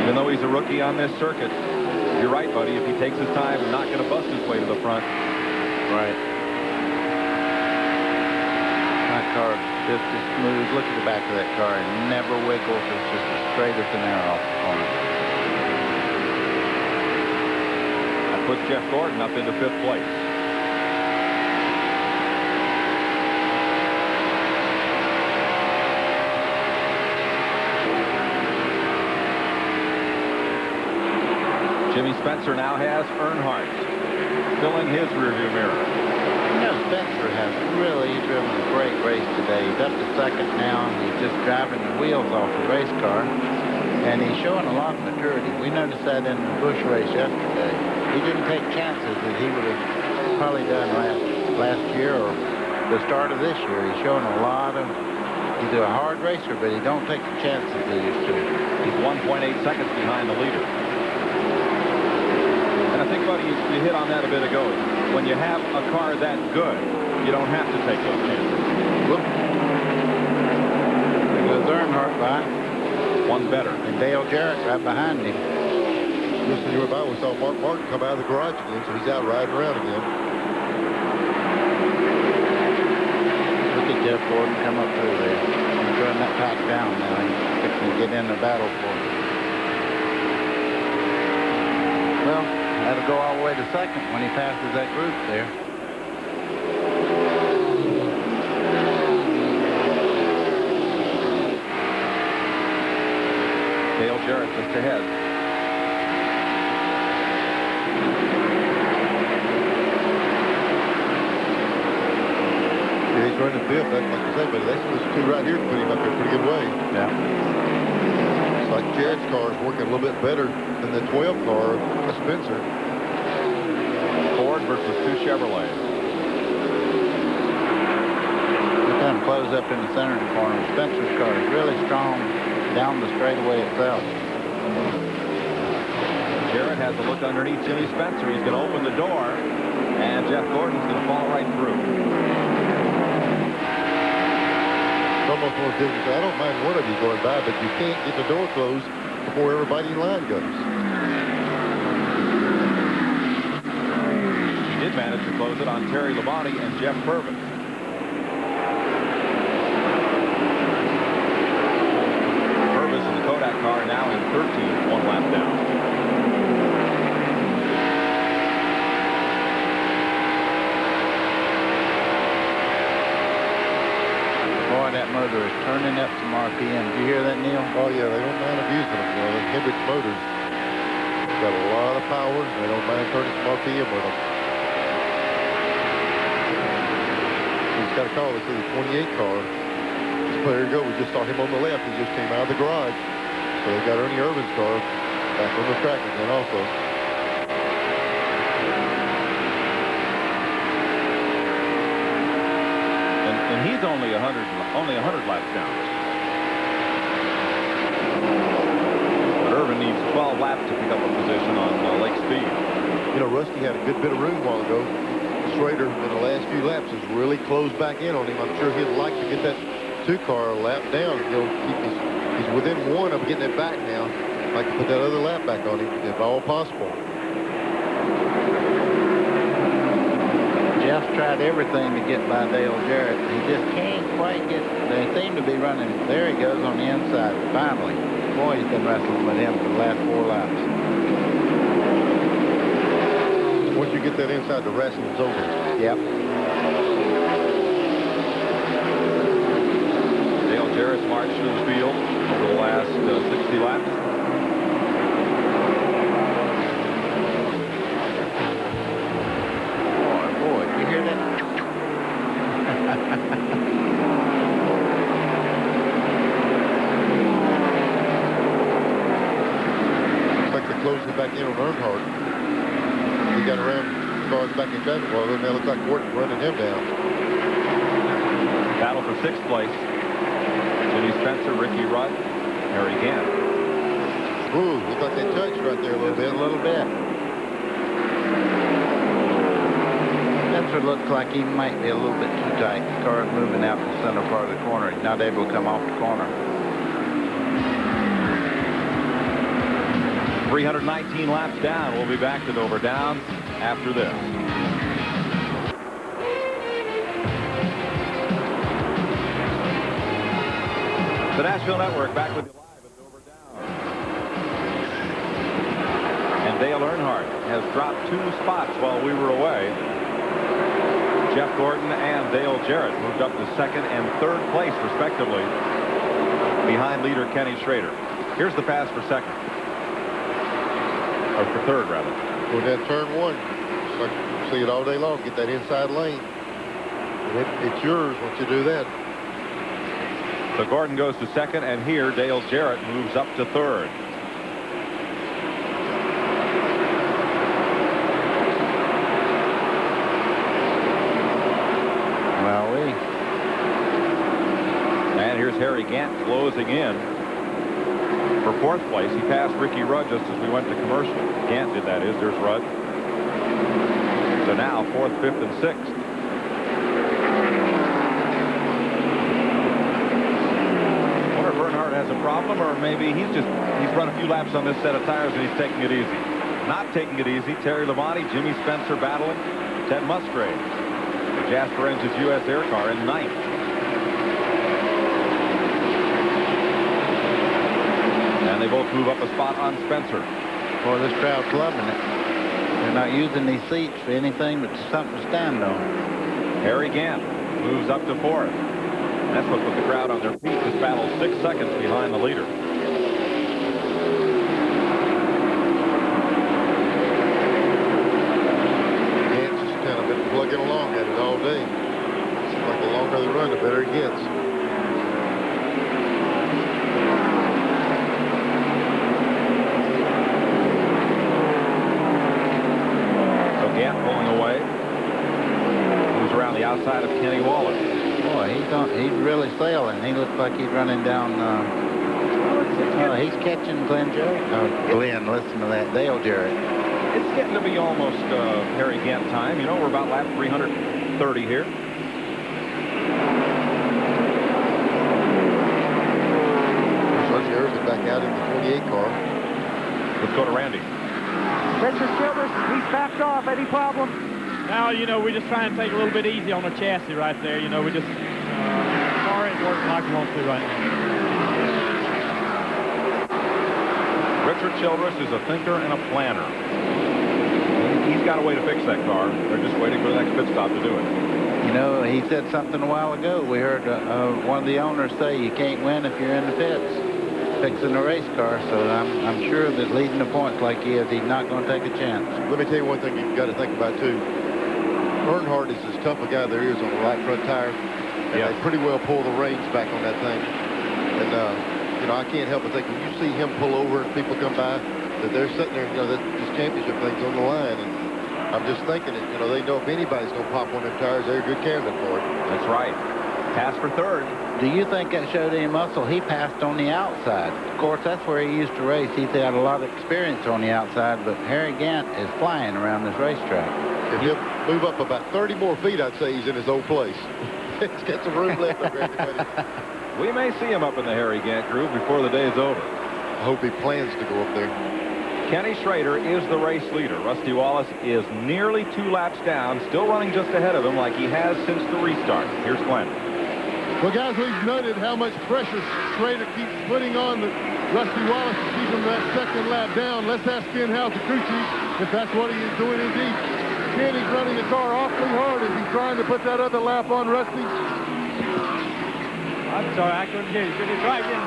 Even though he's a rookie on this circuit, you're right, buddy. If he takes his time, he's not going to bust his way to the front. Right. My car is just as smooth. Look at the back of that car. It never wiggles. It's just as straight as an arrow off the corner. That puts Jeff Gordon up into 5th place. Jimmy Spencer now has Earnhardt filling his rearview mirror. You know, Spencer has really driven a great race today. He's up to 2nd now. He's just driving the wheels off the race car. And he's showing a lot of maturity. We noticed that in the Busch race yesterday. He didn't take chances that he would have probably done last year or the start of this year. He's showing a lot of... He's a hard racer, but he don't take the chances he used to. He's 1.8 seconds behind the leader. And I think, buddy, you hit on that a bit ago. When you have a car that good, you don't have to take those chances. Whoop. There goes Earnhardt by. One better. And Dale Jarrett right behind him. Just as you were by, we saw Mark Martin come out of the garage again, so he's out riding around again. Look at Jeff Gordon come up through there. He's throwing that pack down now. He's fixing to get in the battle for it. Well, that'll go all the way to second when he passes that group there. Dale Jarrett just ahead. Yeah, he's running fifth, like I say, but those two right here put him up there a pretty good way. Yeah. It's like Jarrett's car is working a little bit better than the 12 car of Spencer. Ford versus two Chevrolets. Look at him close up in the center of the corner. Spencer's car is really strong down the straightaway itself. Jarrett has a look underneath Jimmy Spencer. He's going to open the door, and Jeff Gordon's going to fall right through. It's almost one of those things. I don't mind one of you going by, but you can't get the door closed before everybody in line goes. He did manage to close it on Terry Labonte and Jeff Purvis. Purvis in the Kodak car now in 13th, one lap down. That motor is turning up some RPM. Did you hear that, Neil? Oh, yeah, they don't mind abusing them. You know, the Hendrick motors got a lot of power. They don't mind turning some RPM with them. He's got a call. This is the 28 car. There you go. We just saw him on the left. He just came out of the garage. So they got Ernie Irvin's car back on the track again also. And he's only 100 laps down. But Irvin needs 12 laps to pick up a position on Lake Speed. You know, Rusty had a good bit of room a while ago. Schrader in the last few laps has really closed back in on him. I'm sure he'd like to get that two-car lap down. He'll keep he's within one of getting it back now. Like to put that other lap back on him if all possible. Jeff tried everything to get by Dale Jarrett. He just can't quite get. They seem to be running. There he goes on the inside. Finally, boy, he's been wrestling with him for the last 4 laps. Once you get that inside, the wrestling's over. Yep. Dale Jarrett's marched through the field over the last 60 laps. Closing back in on Earnhardt. He got around cars back in traffic while now looks like Gordon's running him down. Battle for 6th place. Jimmy Spencer, Ricky Rudd, Harry Gant. Ooh, looks like they touched right there a little bit. A little bit. Spencer looks like he might be a little bit too tight. The car's moving out the center part of the corner. He's not able to come off the corner. 319 laps down. We'll be back to Dover Downs after this. The Nashville Network back with you live at Dover Downs. And Dale Earnhardt has dropped 2 spots while we were away. Jeff Gordon and Dale Jarrett moved up to 2nd and 3rd place, respectively, behind leader Kenny Schrader. Here's the pass for 2nd. Or for 3rd, rather. Go down turn 1. Just like you see it all day long. Get that inside lane. It's yours once you do that. So Gordon goes to 2nd, and here Dale Jarrett moves up to 3rd. And here's Harry Gant closing in for 4th place. He passed Ricky Rudd just as we went to commercial. Gant did, that is. There's Rudd. So now 4th, 5th, and 6th. the problem, or maybe he's run a few laps on this set of tires and he's taking it easy. Not taking it easy. Terry Labonte, Jimmy Spencer battling. Ted Musgrave, the Jasper Engines U.S. Air car in 9th. And they both move up a spot on Spencer. Boy, this crowd's loving it. They're not using these seats for anything but something to stand on. Harry Gant moves up to 4th. That's what put the crowd on their feet. This battle 6 seconds behind the leader. Gant's just kind of been plugging along at it all day. Seems like the longer they run, the better it gets. Gant pulling away. Moves around the outside of Kenny Wallace. Boy, he's really sailing. He looks like he's running down. He's catching Glenn Jarrett. Oh, Glenn, listen to that. Dale Jarrett. It's getting to be almost Harry Gant time. You know, we're about lap 330 here. Looks like Jarrett's back out in the 28 car. Let's go to Randy. Richard Childress, he's backed off. Any problem? Now, you know, we just try and take a little bit easy on the chassis right there. You know, we just, car ain't working like we want to right now. Richard Childress is a thinker and a planner. He's got a way to fix that car. They're just waiting for the next pit stop to do it. You know, he said something a while ago. We heard one of the owners say you can't win if you're in the pits fixing a race car, so I'm sure that leading the points like he is, he's not going to take a chance. Let me tell you one thing you've got to think about, too. Earnhardt is as tough a guy there is on the right front tire, and they pretty well pull the reins back on that thing. And, you know, I can't help but think when you see him pull over and people come by, that they're sitting there, you know, this championship thing's on the line. And I'm just thinking that, you know, they know if anybody's going to pop one of them tires, they're a good candidate for it. That's right. Pass for 3rd. Do you think that showed any muscle? He passed on the outside. Of course, that's where he used to race. He's had a lot of experience on the outside, but Harry Gant is flying around this racetrack. If he'll move up about 30 more feet, I'd say he's in his old place. He's got some room left up there. We may see him up in the Harry Gant groove before the day is over. I hope he plans to go up there. Kenny Schrader is the race leader. Rusty Wallace is nearly 2 laps down, still running just ahead of him like he has since the restart. Here's Glenn. Well, guys, we've noted how much pressure Schrader keeps putting on Rusty Wallace to keep him that second lap down. Let's ask Ken Howell, the crew chief, if that's what he is doing indeed. Ken, he's running the car awfully hard. Is he trying to put that other lap on Rusty? I'm sorry, I couldn't hear you. Could you try again?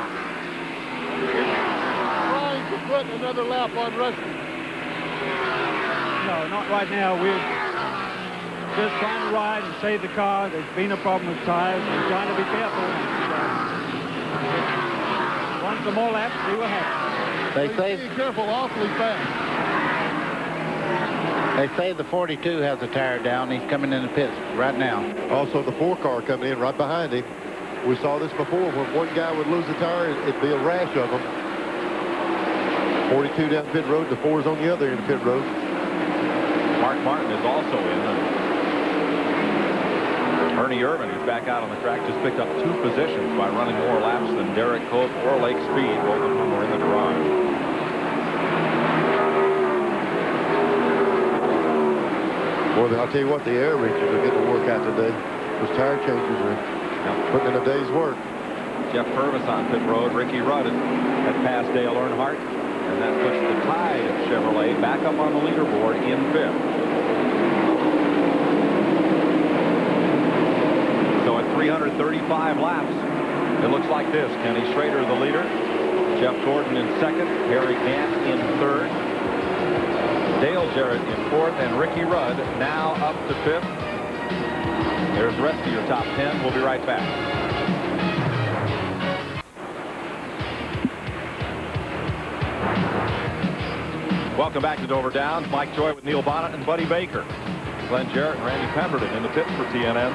Trying to put another lap on Rusty. No, not right now. We're just trying to ride and save the car. There's been a problem with tires. We're trying to be careful. Run some more laps, see what happens. They say be careful awfully fast. They say the 42 has a tire down. He's coming in the pits right now. Also, the 4 car coming in right behind him. We saw this before. When one guy would lose a tire, it'd be a rash of them. 42 down the pit road. The 4's on the other end of the pit road. Mark Martin is also in. Ernie Irvin, who's back out on the track, just picked up 2 positions by running more laps than Derek Cope or Lake Speed, both of whom were in the garage. Boy, I'll tell you what, the air reaches are getting to work out today. Those tire changes are putting in a day's work. Jeff Purvis on pit road. Ricky Rudd had passed Dale Earnhardt, and that puts the Tide Chevrolet back up on the leaderboard in 5th. So at 335 laps, it looks like this. Kenny Schrader, the leader. Jeff Gordon in 2nd. Harry Gant in 3rd. Dale Jarrett in 4th. And Ricky Rudd now up to 5th. There's the rest of your top 10. We'll be right back. Welcome back to Dover Downs. Mike Joy with Neil Bonnet and Buddy Baker. Glenn Jarrett and Randy Pemberton in the pits for TNN.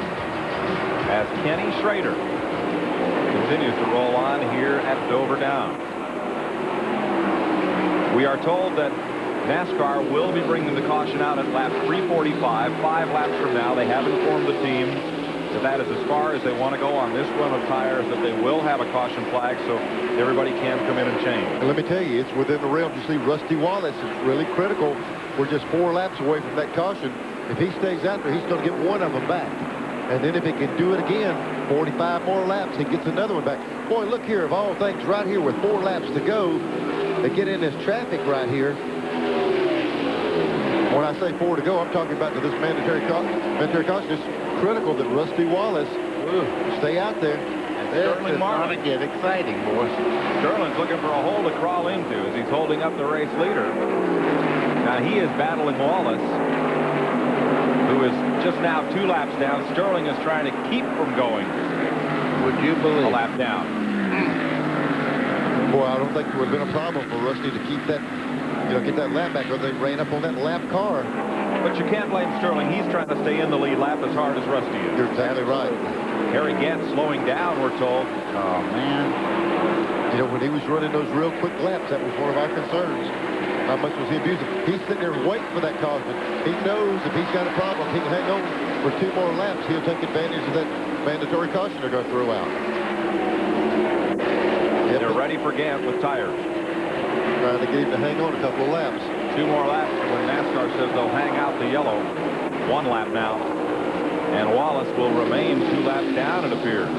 As Kenny Schrader continues to roll on here at Dover Downs. We are told that NASCAR will be bringing the caution out at lap 345, 5 laps from now. They have informed the team that is as far as they want to go on this run of tires, that they will have a caution flag so everybody can come in and change. And let me tell you, it's within the realms. You see, Rusty Wallace is really critical. We're just 4 laps away from that caution. If he stays out there, he's going to get one of them back. And then if he can do it again, 45 more laps, he gets another one back. Boy, look here, of all things, right here with 4 laps to go, they get in this traffic right here. When I say 4 to go, I'm talking about to this mandatory caution. It's critical that Rusty Wallace stay out there. And Sterling Martin get exciting, boys. Sterling's looking for a hole to crawl into as he's holding up the race leader. Now he is battling Wallace, who is just now 2 laps down. Sterling is trying to keep from going. Would you believe? A lap down. Boy, I don't think there would have been a problem for Rusty to keep that, get that lap back, or they ran up on that lap car. But you can't blame Sterling. He's trying to stay in the lead lap as hard as Rusty is. You're exactly right. Harry Gant slowing down, we're told. Oh, man. When he was running those real quick laps, that was one of our concerns. How much was he abusing? He's sitting there waiting for that caution. He knows if he's got a problem, he can hang on for 2 more laps. He'll take advantage of that mandatory caution they're going to throw out. They're ready for Gant with tires. Trying to get him to hang on a couple of laps. 2 more laps when NASCAR says they'll hang out the yellow. 1 lap now. And Wallace will remain 2 laps down, it appears.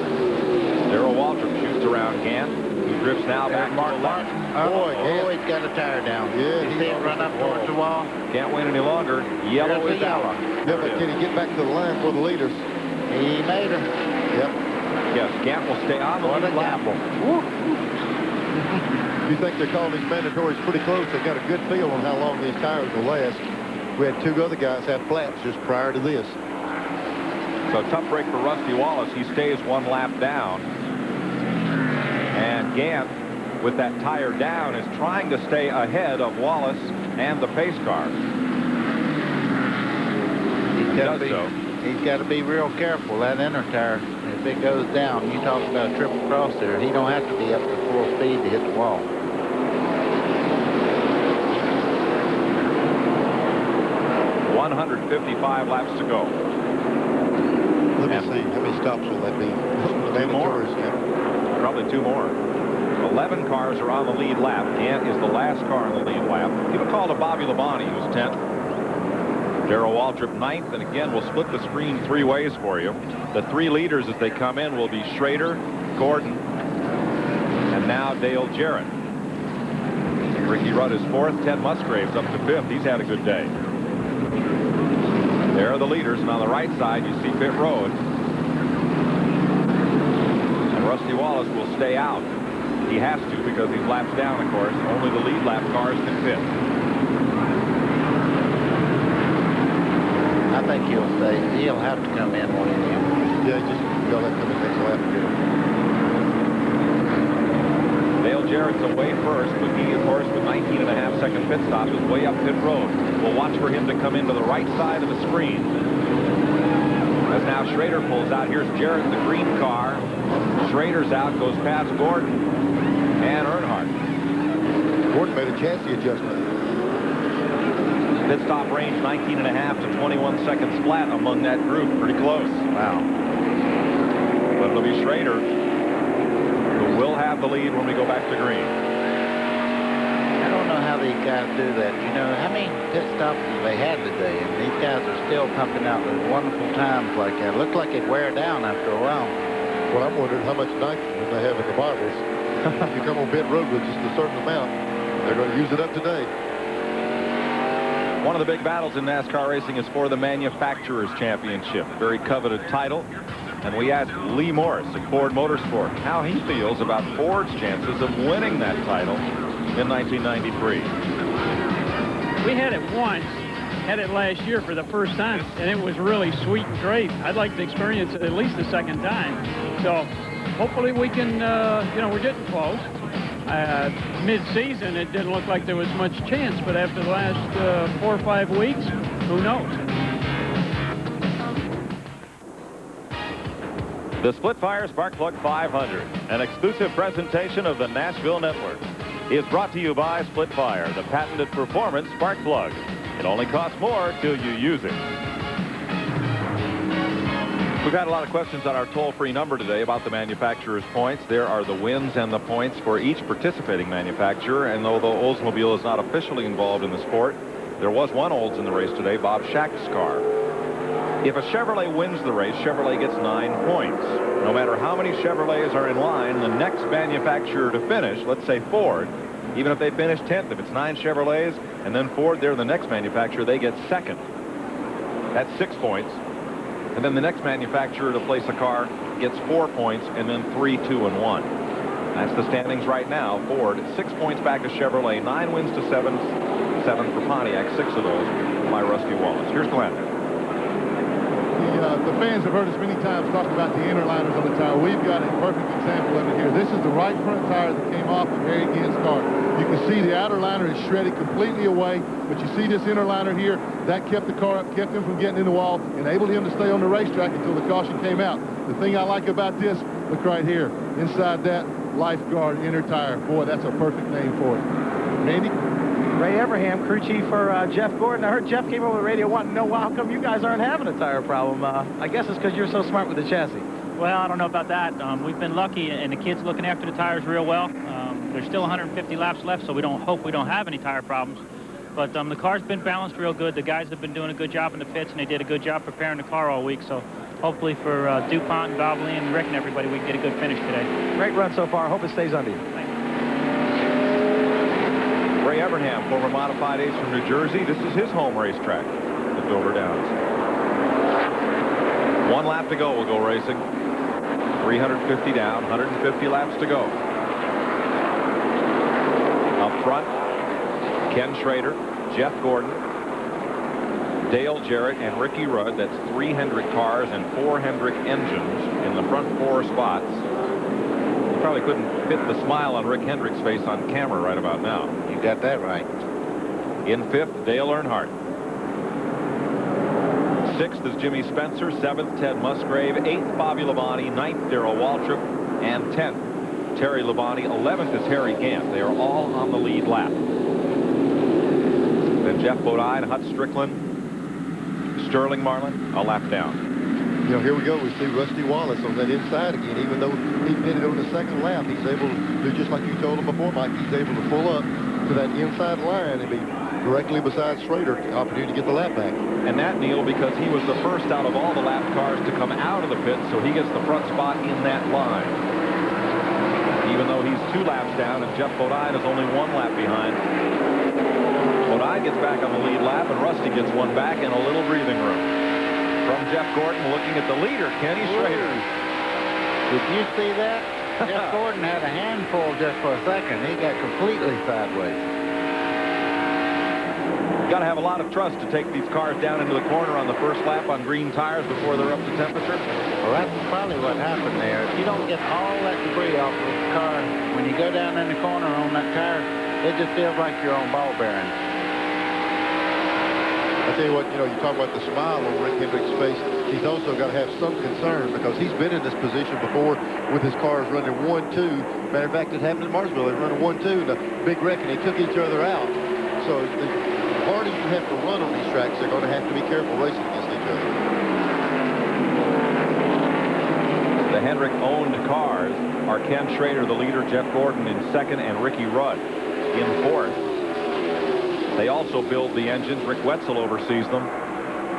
Darrell Waltrip shoots around Gant, who drifts now back to the left. Boy, he's got a tire down. Yeah, you see it run up towards the wall? Can't win any longer. Yellow is out. Yeah, but can he get back to the line for the leaders? He made her. Yep. Yes, Gant will stay on the lead lap. You think they're calling these mandatories pretty close? They've got a good feel on how long these tires will last. We had 2 other guys have flats just prior to this. So tough break for Rusty Wallace. He stays 1 lap down. And Gant, with that tire down, is trying to stay ahead of Wallace and the pace car. He's got to be real careful, that inner tire. If it goes down, you talk about a triple cross there, he don't have to be up to full speed to hit the wall. $155 laps to go. Let me see. How many stops will that be? 2 more. Probably 2 more. 11 cars are on the lead lap. Gant is the last car on the lead lap. Give a call to Bobby Labonte, who's 10th. Darrell Waltrip 9th, and again, we'll split the screen 3 ways for you. The 3 leaders as they come in will be Schrader, Gordon, and now Dale Jarrett. Ricky Rudd is 4th, Ted Musgrave's up to 5th. He's had a good day. There are the leaders, and on the right side, you see pit road. And Rusty Wallace will stay out. He has to because he's laps down, of course. Only the lead lap cars can pit. I think he'll stay. He'll have to come in one of you. Yeah, just go let him come in next lap and get him. Dale Jarrett's away first, but he, of course, with 19.5-second pit stop, is way up pit road. We'll watch for him to come into the right side of the screen. As now Schrader pulls out. Here's Jarrett in the green car. Schrader's out, goes past Gordon and Earnhardt. Gordon made a chassis adjustment. Pit stop range 19.5 to 21 seconds flat among that group. Pretty close. Wow. But it'll be Schrader who will have the lead when we go back to green. I don't know how these guys do that. How many pit stops have they had today? And these guys are still pumping out those wonderful times like that. It looks like it'd wear down after a while. Well, I'm wondering how much nitrogen they have in the bottles. If you come on pit road with just a certain amount, they're going to use it up today. One of the big battles in NASCAR racing is for the Manufacturers Championship. Very coveted title. And we asked Lee Morris of Ford Motorsport how he feels about Ford's chances of winning that title in 1993. We had it once, had it last year for the first time, and it was really sweet and great. I'd like to experience it at least a second time. So hopefully we can, we're getting close. Mid-season, it didn't look like there was much chance, but after the last 4 or 5 weeks, who knows? The SplitFire Spark Plug 500, an exclusive presentation of the Nashville Network, is brought to you by SplitFire, the patented performance spark plug. It only costs more till you use it. We've had a lot of questions on our toll-free number today about the manufacturer's points. There are the wins and the points for each participating manufacturer, and although Oldsmobile is not officially involved in the sport, there was one Olds in the race today, Bob Shack's car. If a Chevrolet wins the race, Chevrolet gets 9 points. No matter how many Chevrolets are in line, the next manufacturer to finish, let's say Ford, even if they finish 10th, if it's 9 Chevrolets and then Ford, they're the next manufacturer, they get second. That's 6 points. And then the next manufacturer to place a car gets 4 points, and then 3, 2, and 1. That's the standings right now. Ford, 6 points back to Chevrolet, 9 wins to 7 for Pontiac, 6 of those by Rusty Wallace. Here's Glenn. The fans have heard us many times talk about the inner liners on the tire. We've got a perfect example of it here. This is the right front tire that came off of Harry Ginn's car. You can see the outer liner is shredded completely away, but you see this inner liner here, that kept the car up, kept him from getting in the wall, enabled him to stay on the racetrack until the caution came out. The thing I like about this, look right here, inside that lifeguard inner tire. Boy, that's a perfect name for it. Randy? Ray Abraham, crew chief for Jeff Gordon. I heard Jeff came over the radio wanting to know, well, how come you guys aren't having a tire problem? I guess it's because you're so smart with the chassis. Well, I don't know about that. We've been lucky, and the kids looking after the tires real well. There's still 150 laps left, so we don't have any tire problems. But the car's been balanced real good. The guys have been doing a good job in the pits, and they did a good job preparing the car all week. So hopefully for DuPont and Valvoline and Rick and everybody, we can get a good finish today. Great run so far. Hope it stays under you. Ray Evernham, former Modified Ace from New Jersey. This is his home racetrack, the Dover Downs. 1 lap to go, we'll go racing. 350 down, 150 laps to go. Up front, Ken Schrader, Jeff Gordon, Dale Jarrett, and Ricky Rudd. That's 3 Hendrick cars and 4 Hendrick engines in the front 4 spots. You probably couldn't fit the smile on Rick Hendrick's face on camera right about now. You got that right. In 5th, Dale Earnhardt. 6th is Jimmy Spencer. 7th, Ted Musgrave. 8th, Bobby Labonte. 9th, Darrell Waltrip. And 10th, Terry Labonte. 11th is Harry Gant. They are all on the lead lap. Then Jeff Bodine, Hut Strickland, Sterling Marlin, a lap down. You know, here we go. We see Rusty Wallace on that inside again. Even though he did it on the 2nd lap, he's able to do just like you told him before, Mike. He's able to pull up to that inside line and be directly beside Schrader, opportunity to get the lap back. And that, Neil, because he was the first out of all the lap cars to come out of the pit, so he gets the front spot in that line. Even though he's 2 laps down and Jeff Bodine is only 1 lap behind. Bodine gets back on the lead lap, and Rusty gets 1 back and a little breathing room. From Jeff Gordon, looking at the leader, Kenny Schrader. Did you see that? Jeff Gordon had a handful just for a second. He got completely sideways. Got to have a lot of trust to take these cars down into the corner on the first lap on green tires before they're up to temperature. Well, that's probably what happened there. If you don't get all that debris off of the car, when you go down in the corner on that tire, it just feels like you're on ball bearings. I tell you what, you know, you talk about the smile on Rick Hendrick's face. He's also got to have some concern because he's been in this position before with his cars running 1-2. Matter of fact, it happened in Martinsville. They were running 1-2 in a big wreck, and they took each other out. So the harder you have to run on these tracks, they're going to have to be careful racing against each other. The Hendrick-owned cars are Ken Schrader, the leader, Jeff Gordon in 2nd, and Ricky Rudd in 4th. They also build the engines. Rick Wetzel oversees them.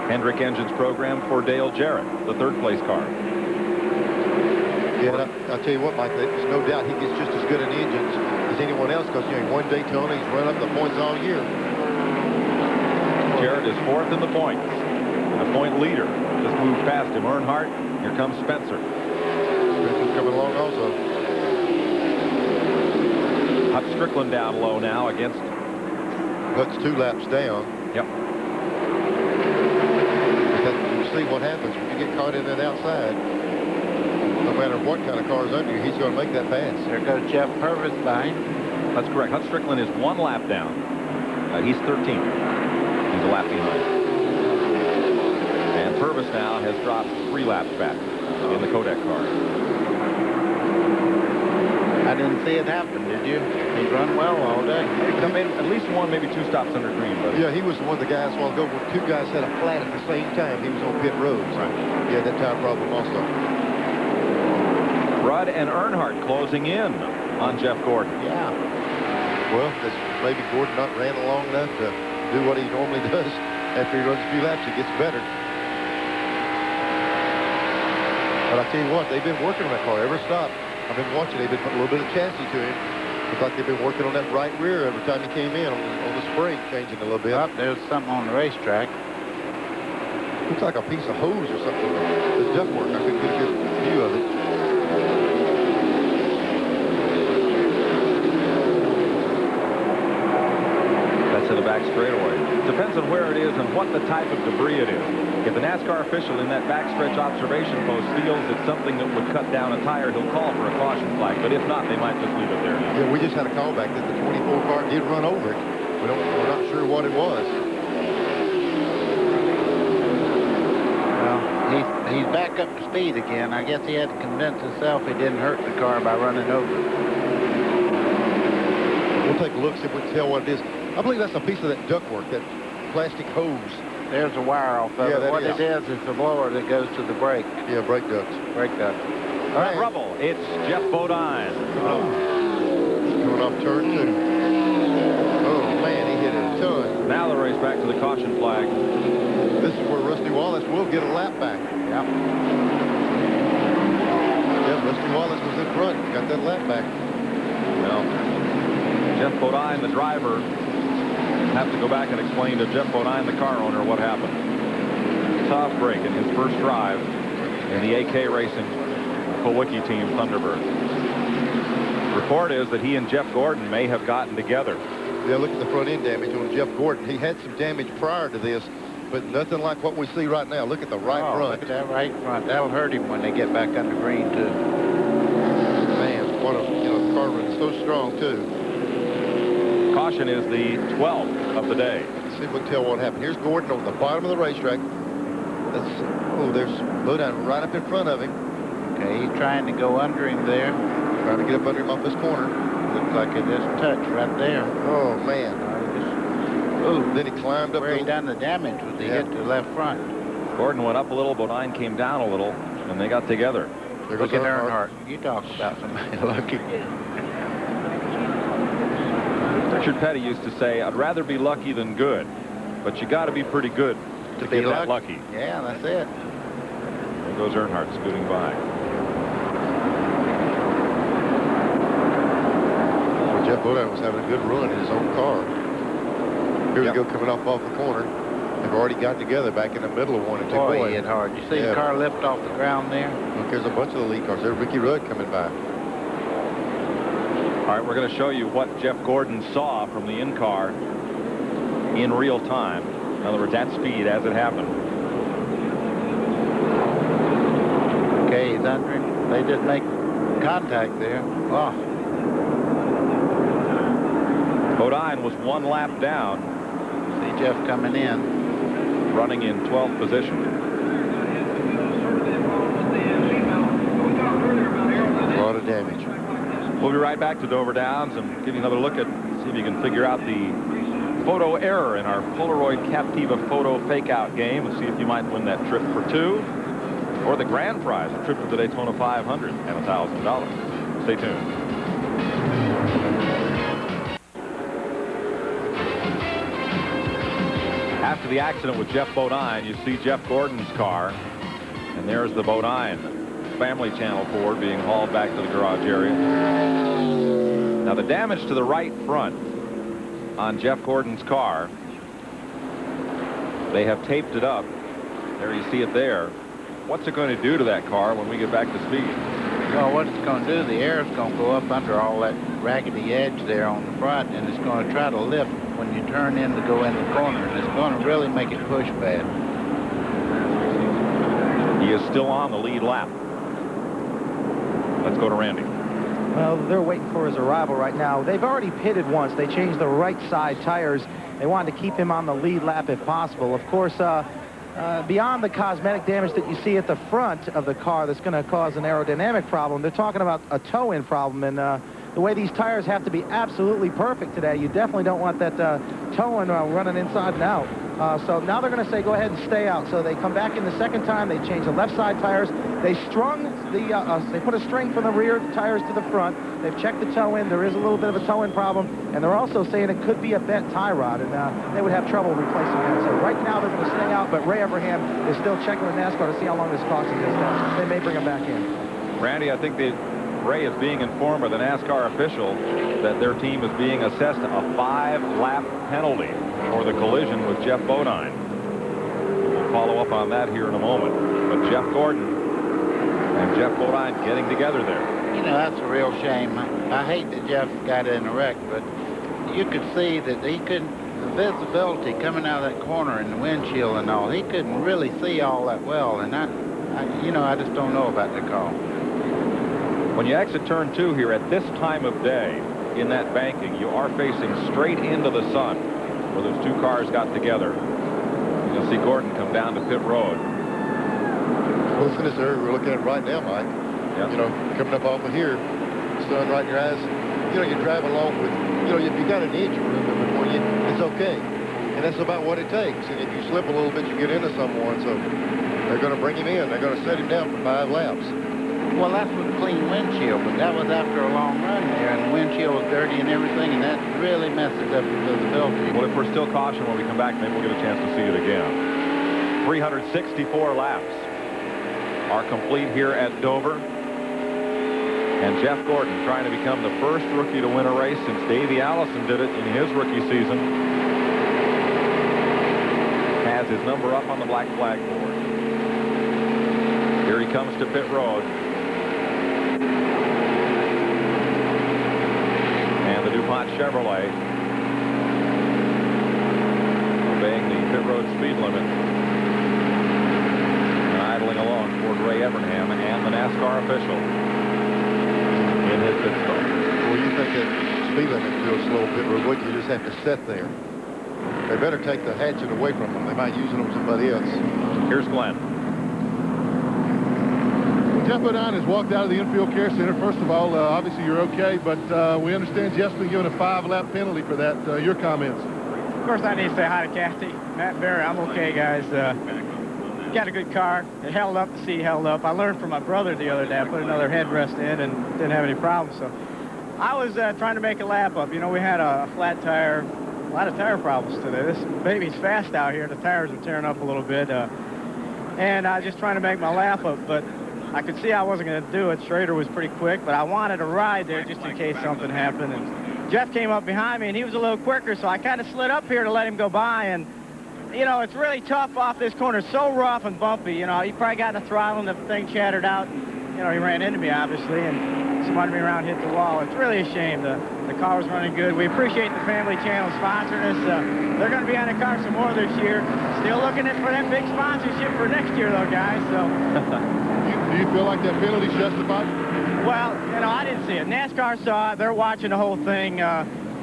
Hendrick Engines program for Dale Jarrett, the 3rd place car. Yeah, I'll tell you what, Mike, there's no doubt he gets just as good in engines as anyone else because, you know, he won Daytona, he's run up the points all year. Jarrett is 4th in the points. And the point leader just moved past him. Earnhardt. Here comes Spencer. Spencer's coming along also. Hut Strickland down low now against. Hut's 2 laps down. Yep. You see what happens when you get caught in that outside. No matter what kind of car's under you, he's going to make that pass. There goes Jeff Purvis behind. That's correct. Hut Strickland is 1 lap down. He's 13th. He's a lap behind. And Purvis now has dropped 3 laps back in the Kodak car. I didn't see it happen, did you? He run well all day. He come in at least one, maybe two stops under green. But yeah, he was one of the guys while ago where two guys had a flat at the same time. He was on pit road. So he had that tire problem also. Rudd and Earnhardt closing in on Jeff Gordon. Yeah. Well, maybe Gordon not ran long enough to do what he normally does. After he runs a few laps, he gets better. But I tell you what, they've been working on that car every stop. I've been watching. They've been putting a little bit of chassis to him. Looks like they've been working on that right rear every time he came in on the spring, changing a little bit. Oh, there's something on the racetrack. Looks like a piece of hose or something. The ductwork. I couldn't get a good view of it. That's to the back straightaway. Depends on where it is and what the type of debris it is. If the NASCAR official in that backstretch observation post feels it's something that would cut down a tire, he'll call for a caution flag. But if not, they might just leave it there. Yeah, we just had a call back that the 24 car did run over it. We're not sure what it was. Well, he's back up to speed again. I guess he had to convince himself he didn't hurt the car by running over it. We'll take a look, see if we can tell what it is. I believe that's a piece of that ductwork, that plastic hose. There's a wire off of it. What it is the blower that goes to the brake. Yeah, brake ducts. Brake ducts. All right, rubble. It's Jeff Bodine. Coming off turn 2. Oh, man, he hit it a ton. Now the race back to the caution flag. This is where Rusty Wallace will get a lap back. Yep. Yeah, Rusty Wallace was in front. Got that lap back. Well, Jeff Bodine, the driver, have to go back and explain to Jeff Bodine, the car owner, what happened. Tough break in his first drive in the AK Racing Kowicki team Thunderbird. Report is that he and Jeff Gordon may have gotten together. Yeah, look at the front end damage on Jeff Gordon. He had some damage prior to this, but nothing like what we see right now. Look at the right front. Look at that right front. That'll hurt him when they get back under green, too. Man, what a, the car runs so strong, too. Caution is the 12th of the day. Let's see if we can tell what happened. Here's Gordon on the bottom of the racetrack. There's Bodine right up in front of him. Okay, he's trying to go under him there. Trying to get up under him off this corner. Looks like it just touched right there. Oh, man. Then he climbed up. Where he done the damage was he hit the left front. Gordon went up a little, Bodine came down a little, and they got together. Look at Earnhardt. You talk about somebody lucky. Richard Petty used to say, I'd rather be lucky than good, but you got to be pretty good to be get that lucky. Yeah, that's it. There goes Earnhardt scooting by. Well, Jeff Bodine was having a good run in his own car. Here we go, coming off the corner. They've already got together back in the middle of 1 and 2. Boy, he hit hard. You see the car lift off the ground there? Look, there's a bunch of the lead cars. There's Ricky Rudd coming by. All right, we're going to show you what Jeff Gordon saw from the in-car in real time. In other words, at speed as it happened. Okay, he's under him. They did make contact there. Oh. Bodine was one lap down. See Jeff coming in. Running in 12th position. A lot of damage. We'll be right back to Dover Downs and give you another look at, see if you can figure out the photo error in our Polaroid Captiva photo fake-out game and see if you might win that trip for 2 or the grand prize, a trip to the Daytona 500 and $1,000. Stay tuned. After the accident with Jeff Bodine, you see Jeff Gordon's car, and there's the Bodine Family Channel Ford being hauled back to the garage area. Now the damage to the right front on Jeff Gordon's car, they have taped it up. There you see it there. What's it going to do to that car when we get back to speed? Well, what it's going to do, the air is going to go up under all that raggedy edge there on the front, and it's going to try to lift when you turn in to go in the corner, and it's going to really make it push bad. He is still on the lead lap. Let's go to Randy. Well, they're waiting for his arrival right now. They've already pitted once. They changed the right side tires. They wanted to keep him on the lead lap if possible. Of course, beyond the cosmetic damage that you see at the front of the car that's going to cause an aerodynamic problem, they're talking about a toe-in problem. And the way these tires have to be absolutely perfect today, you definitely don't want that towing running inside and out. So now they're going to say go ahead and stay out. So they come back in the second time. They change the left side tires. They strung they put a string from the rear tires to the front. They've checked the toe in. There is a little bit of a toe in problem, and they're also saying it could be a bent tie rod, and they would have trouble replacing that. So right now they're going to stay out, but Ray Abraham is still checking with NASCAR to see how long this costs him. They may bring him back in. Randy, I think that Ray is being informed by the NASCAR official that their team is being assessed a 5-lap penalty for the collision with Jeff Bodine. We'll follow up on that here in a moment. But Jeff Gordon and Jeff Bodine getting together there. You know, that's a real shame. I hate that Jeff got in a wreck, but you could see that he couldn't, the visibility coming out of that corner and the windshield and all, he couldn't really see all that well, and I just don't know about the call. When you exit turn 2 here at this time of day in that banking, you are facing straight into the sun where those two cars got together. You'll see Gordon come down to pit road. Well, it's in this area we're looking at right now, Mike. Yep. You know, coming up off of here, sun right in your eyes. You know, you drive along with, you know, if you got an engine room before you, it's okay. And that's about what it takes. And if you slip a little bit, you get into someone. So they're going to bring him in. They're going to set him down for 5 laps. Well, that's with clean windshield, but that was after a long run there, and the windshield was dirty and everything, and that really messes up the visibility. Well, if we're still cautioned when we come back, maybe we'll get a chance to see it again. 364 laps are complete here at Dover. And Jeff Gordon trying to become the first rookie to win a race since Davey Allison did it in his rookie season. Has his number up on the black flag board. Here he comes to pit road. And the DuPont Chevrolet obeying the pit road speed limit and idling along toward Ray Evernham and the NASCAR official in his pit stop. Well, you think that speed limit feels slow pit road, what you just have to sit there. They better take the hatchet away from them. They might use it on somebody else. Here's Glenn. Jeff Bodine has walked out of the infield care center. First of all, obviously you're okay, but we understand Jeff's been given a 5-lap penalty for that. Your comments? Of course, I need to say hi to Kathy. Matt Barry, I'm okay, guys. Got a good car. It held up. The seat held up. I learned from my brother the other day. I put another headrest in and didn't have any problems. So I was trying to make a lap up. You know, we had a flat tire, a lot of tire problems today. This baby's fast out here. The tires are tearing up a little bit. And I was just trying to make my lap up, but I could see I wasn't going to do it. Schrader was pretty quick, but I wanted to ride there just in case something happened. And Jeff came up behind me, and he was a little quicker, so I kind of slid up here to let him go by. And, you know, it's really tough off this corner. So rough and bumpy. You know, he probably got in the throttle, and the thing shattered out. And, you know, he ran into me, obviously, and somebody me around hit the wall. It's really a shame. The car was running good. We appreciate the Family Channel sponsoring us. They're going to be on the car some more this year. Still looking for that big sponsorship for next year, though, guys. So. Do you feel like that penalty's justified? Well, you know, I didn't see it. NASCAR saw it. They're watching the whole thing.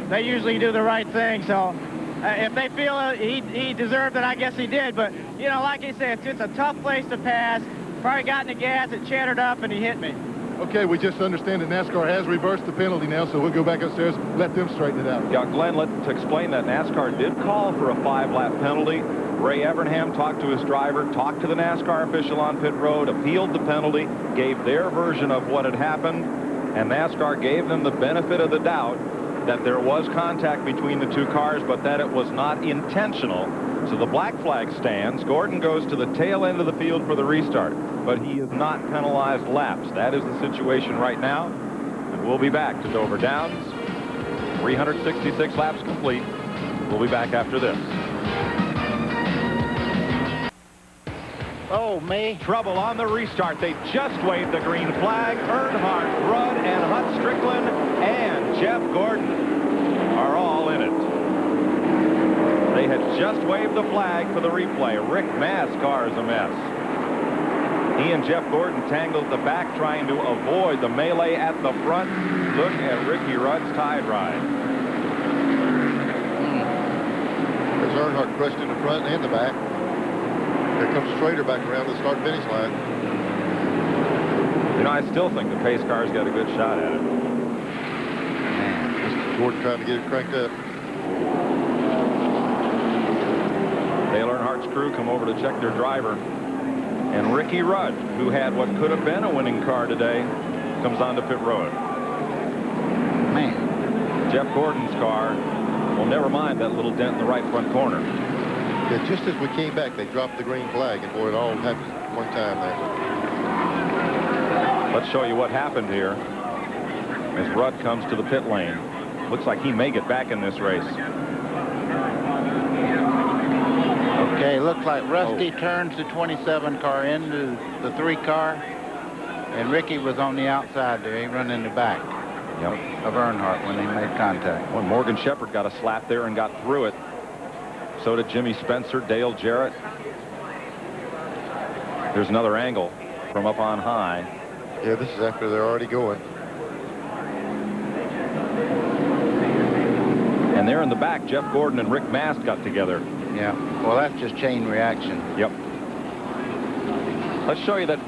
They usually do the right thing. So if they feel he deserved it, I guess he did. But, you know, like I said, it's a tough place to pass. Probably got in the gas, it chattered up, and he hit me. Okay, we just understand that NASCAR has reversed the penalty now, so we'll go back upstairs, let them straighten it out. Yeah, Glenn, to explain that, NASCAR did call for a 5-lap penalty. Ray Evernham talked to his driver, talked to the NASCAR official on pit road, appealed the penalty, gave their version of what had happened, and NASCAR gave them the benefit of the doubt that there was contact between the two cars, but that it was not intentional. So the black flag stands. Gordon goes to the tail end of the field for the restart, but he is not penalized laps. That is the situation right now, and we'll be back to Dover Downs. 366 laps complete. We'll be back after this. Oh, me. Trouble on the restart. They just waved the green flag. Earnhardt, Rudd, and Hut Strickland and Jeff Gordon are all in it. They had just waved the flag for the replay. Rick Mass' car is a mess. He and Jeff Gordon tangled the back trying to avoid the melee at the front. Look at Ricky Rudd's tide ride. There's Earnhardt crushed in the front and the back. Here comes Schrader back around the start-finish line. You know, I still think the pace car's got a good shot at it. Gordon trying to get it cranked up. Dale Earnhardt's crew come over to check their driver. And Ricky Rudd, who had what could have been a winning car today, comes onto pit road. Man. Jeff Gordon's car will never mind that little dent in the right front corner. Yeah, just as we came back, they dropped the green flag, and boy, it all happened at one time there. Let's show you what happened here as Rudd comes to the pit lane. Looks like he may get back in this race. Okay, looks like Rusty turns the 27 car into the 3 car, and Ricky was on the outside there. He run in the back of Earnhardt when they made contact. Well, Morgan Shepherd got a slap there and got through it. So did Jimmy Spencer, Dale Jarrett. There's another angle from up on high. Yeah, this is after they're already going. And there in the back, Jeff Gordon and Rick Mast got together. Yeah, well, that's just chain reaction. Yep. Let's show you that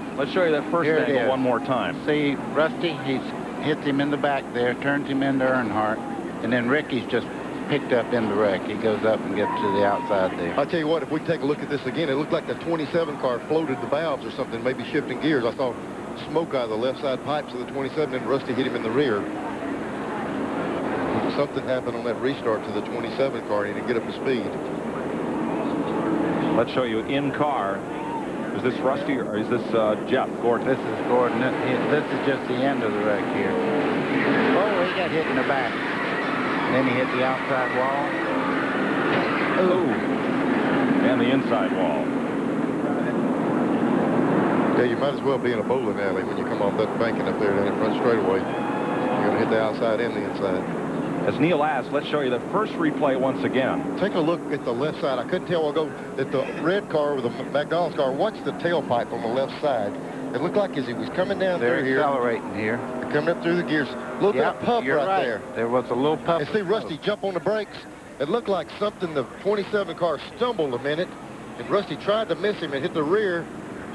first angle one more time. See, Rusty, he hits him in the back there, turns him into Earnhardt, and then Ricky's just picked up in the wreck. He goes up and gets to the outside there. I'll tell you what, if we take a look at this again, it looked like the 27 car floated the valves or something, maybe shifting gears. I saw smoke out of the left side pipes of the 27, and Rusty hit him in the rear. Something happened on that restart to the 27 car, and he didn't get up to speed. Let's show you in car. Is this Rusty or is this Jeff Gordon? This is Gordon. This is just the end of the wreck here. Oh, he got hit in the back. Then he hit the outside wall. Oh, and the inside wall. Yeah, you might as well be in a bowling alley when you come off that banking up there down in front straightaway. You're going to hit the outside and the inside. As Neil asked, let's show you the first replay once again. Take a look at the left side. I couldn't tell ago that the red car with the McDonald's car, watch the tailpipe on the left side. It looked like as he was coming down through here. They're accelerating here. Coming up through the gears. A little bit of puff right there. There was a little puff. And see Rusty jump on the brakes. It looked like something, the 27 car stumbled a minute, and Rusty tried to miss him and hit the rear,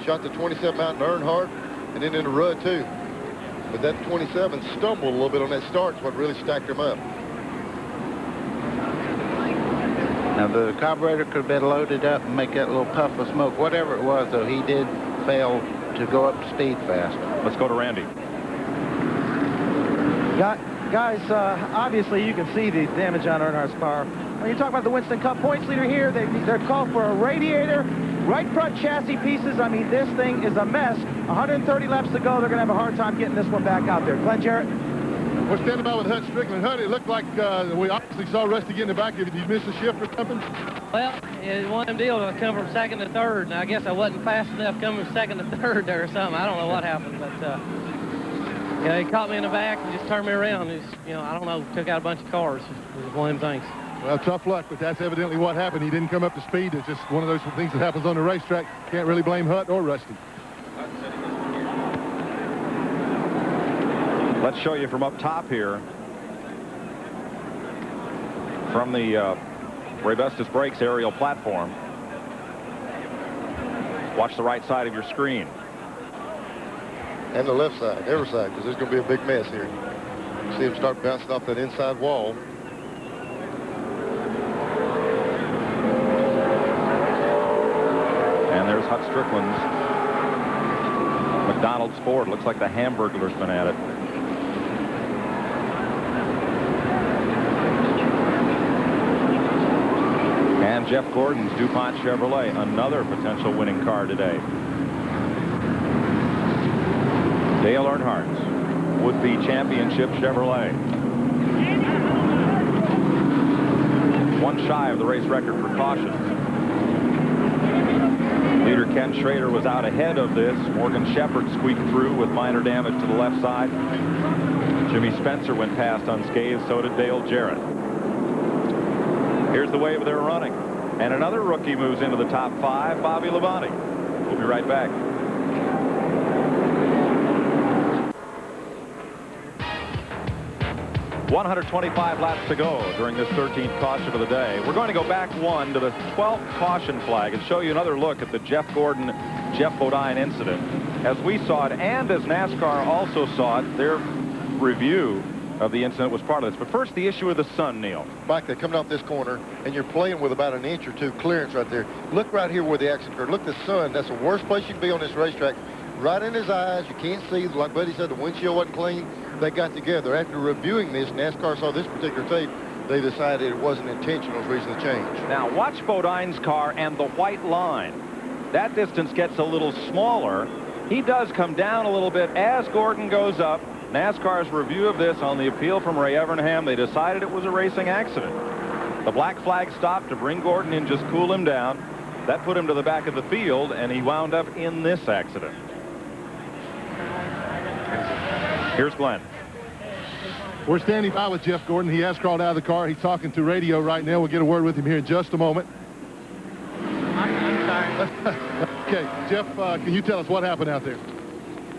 shot the 27 out in Earnhardt, and then into Rudd too. But that 27 stumbled a little bit on that start, is what really stacked him up. Now, the carburetor could have been loaded up and make that little puff of smoke. Whatever it was, though, he did fail to go up to speed fast. Let's go to Randy. Guys, obviously you can see the damage on Earnhardt's car. When you talk about the Winston Cup points leader here, they're called for a radiator, right front chassis pieces. I mean, this thing is a mess. 130 laps to go. They're going to have a hard time getting this one back out there. Glenn Jarrett? We're standing by with Hut Strickland. Hut, it looked like we obviously saw Rusty get in the back. Did you miss a shift or something? Well, it's one of them deals. I come from second to third, and I guess I wasn't fast enough coming from second to third there or something. I don't know what happened, but you know, he caught me in the back and just turned me around. It was, you know, I don't know, took out a bunch of cars. It was one of them things. Well, tough luck, but that's evidently what happened. He didn't come up to speed. It's just one of those things that happens on the racetrack. Can't really blame Hut or Rusty. Let's show you from up top here. From the Ray Bestis Brakes aerial platform. Watch the right side of your screen. And the left side, every side, because there's going to be a big mess here. See him start bouncing off that inside wall. And there's Hut Strickland's McDonald's Ford. Looks like the Hamburglar's been at it. And Jeff Gordon's DuPont Chevrolet, another potential winning car today. Dale Earnhardt's would-be championship Chevrolet. One shy of the race record for cautions. Leader Ken Schrader was out ahead of this. Morgan Shepherd squeaked through with minor damage to the left side. Jimmy Spencer went past unscathed, so did Dale Jarrett. Here's the wave they're running. And another rookie moves into the top 5, Bobby Labonte. We'll be right back. .125 laps to go during this 13th caution of the day. We're going to go back one to the 12th caution flag and show you another look at the Jeff Gordon, Jeff Bodine incident. As we saw it, and as NASCAR also saw it, their review of the incident was part of this. But first, the issue of the sun, Neil. Mike, they're coming off this corner, and you're playing with about an inch or two clearance right there. Look right here where the accident occurred. Look, the sun, that's the worst place you can be on this racetrack. Right in his eyes, you can't see. Like Buddy said, the windshield wasn't clean. They got together. After reviewing this, NASCAR saw this particular tape, they decided it wasn't intentional as reason to change. Now, watch Bodine's car and the white line. That distance gets a little smaller. He does come down a little bit as Gordon goes up. NASCAR's review of this on the appeal from Ray Evernham, they decided it was a racing accident. The black flag stopped to bring Gordon in, just cool him down. That put him to the back of the field, and he wound up in this accident. Here's Glenn. We're standing by with Jeff Gordon. He has crawled out of the car. He's talking to radio right now. We'll get a word with him here in just a moment. I'm sorry. Okay, Jeff, can you tell us what happened out there?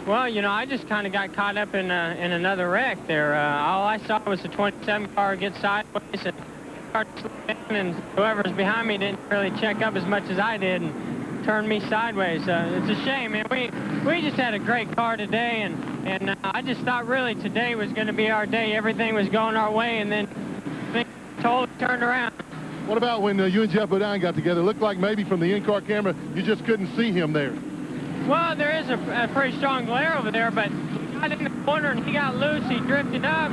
Well, you know, I just kind of got caught up in another wreck there. All I saw was the 27 car get sideways and whoever's behind me didn't really check up as much as I did and turned me sideways. It's a shame, man. We just had a great car today, and I just thought really today was going to be our day. Everything was going our way, and then things totally turned around. What about when you and Jeff Bodine got together? It looked like maybe from the in-car camera you just couldn't see him there. Well, there is a pretty strong glare over there, but he got in the corner and he got loose. He drifted up.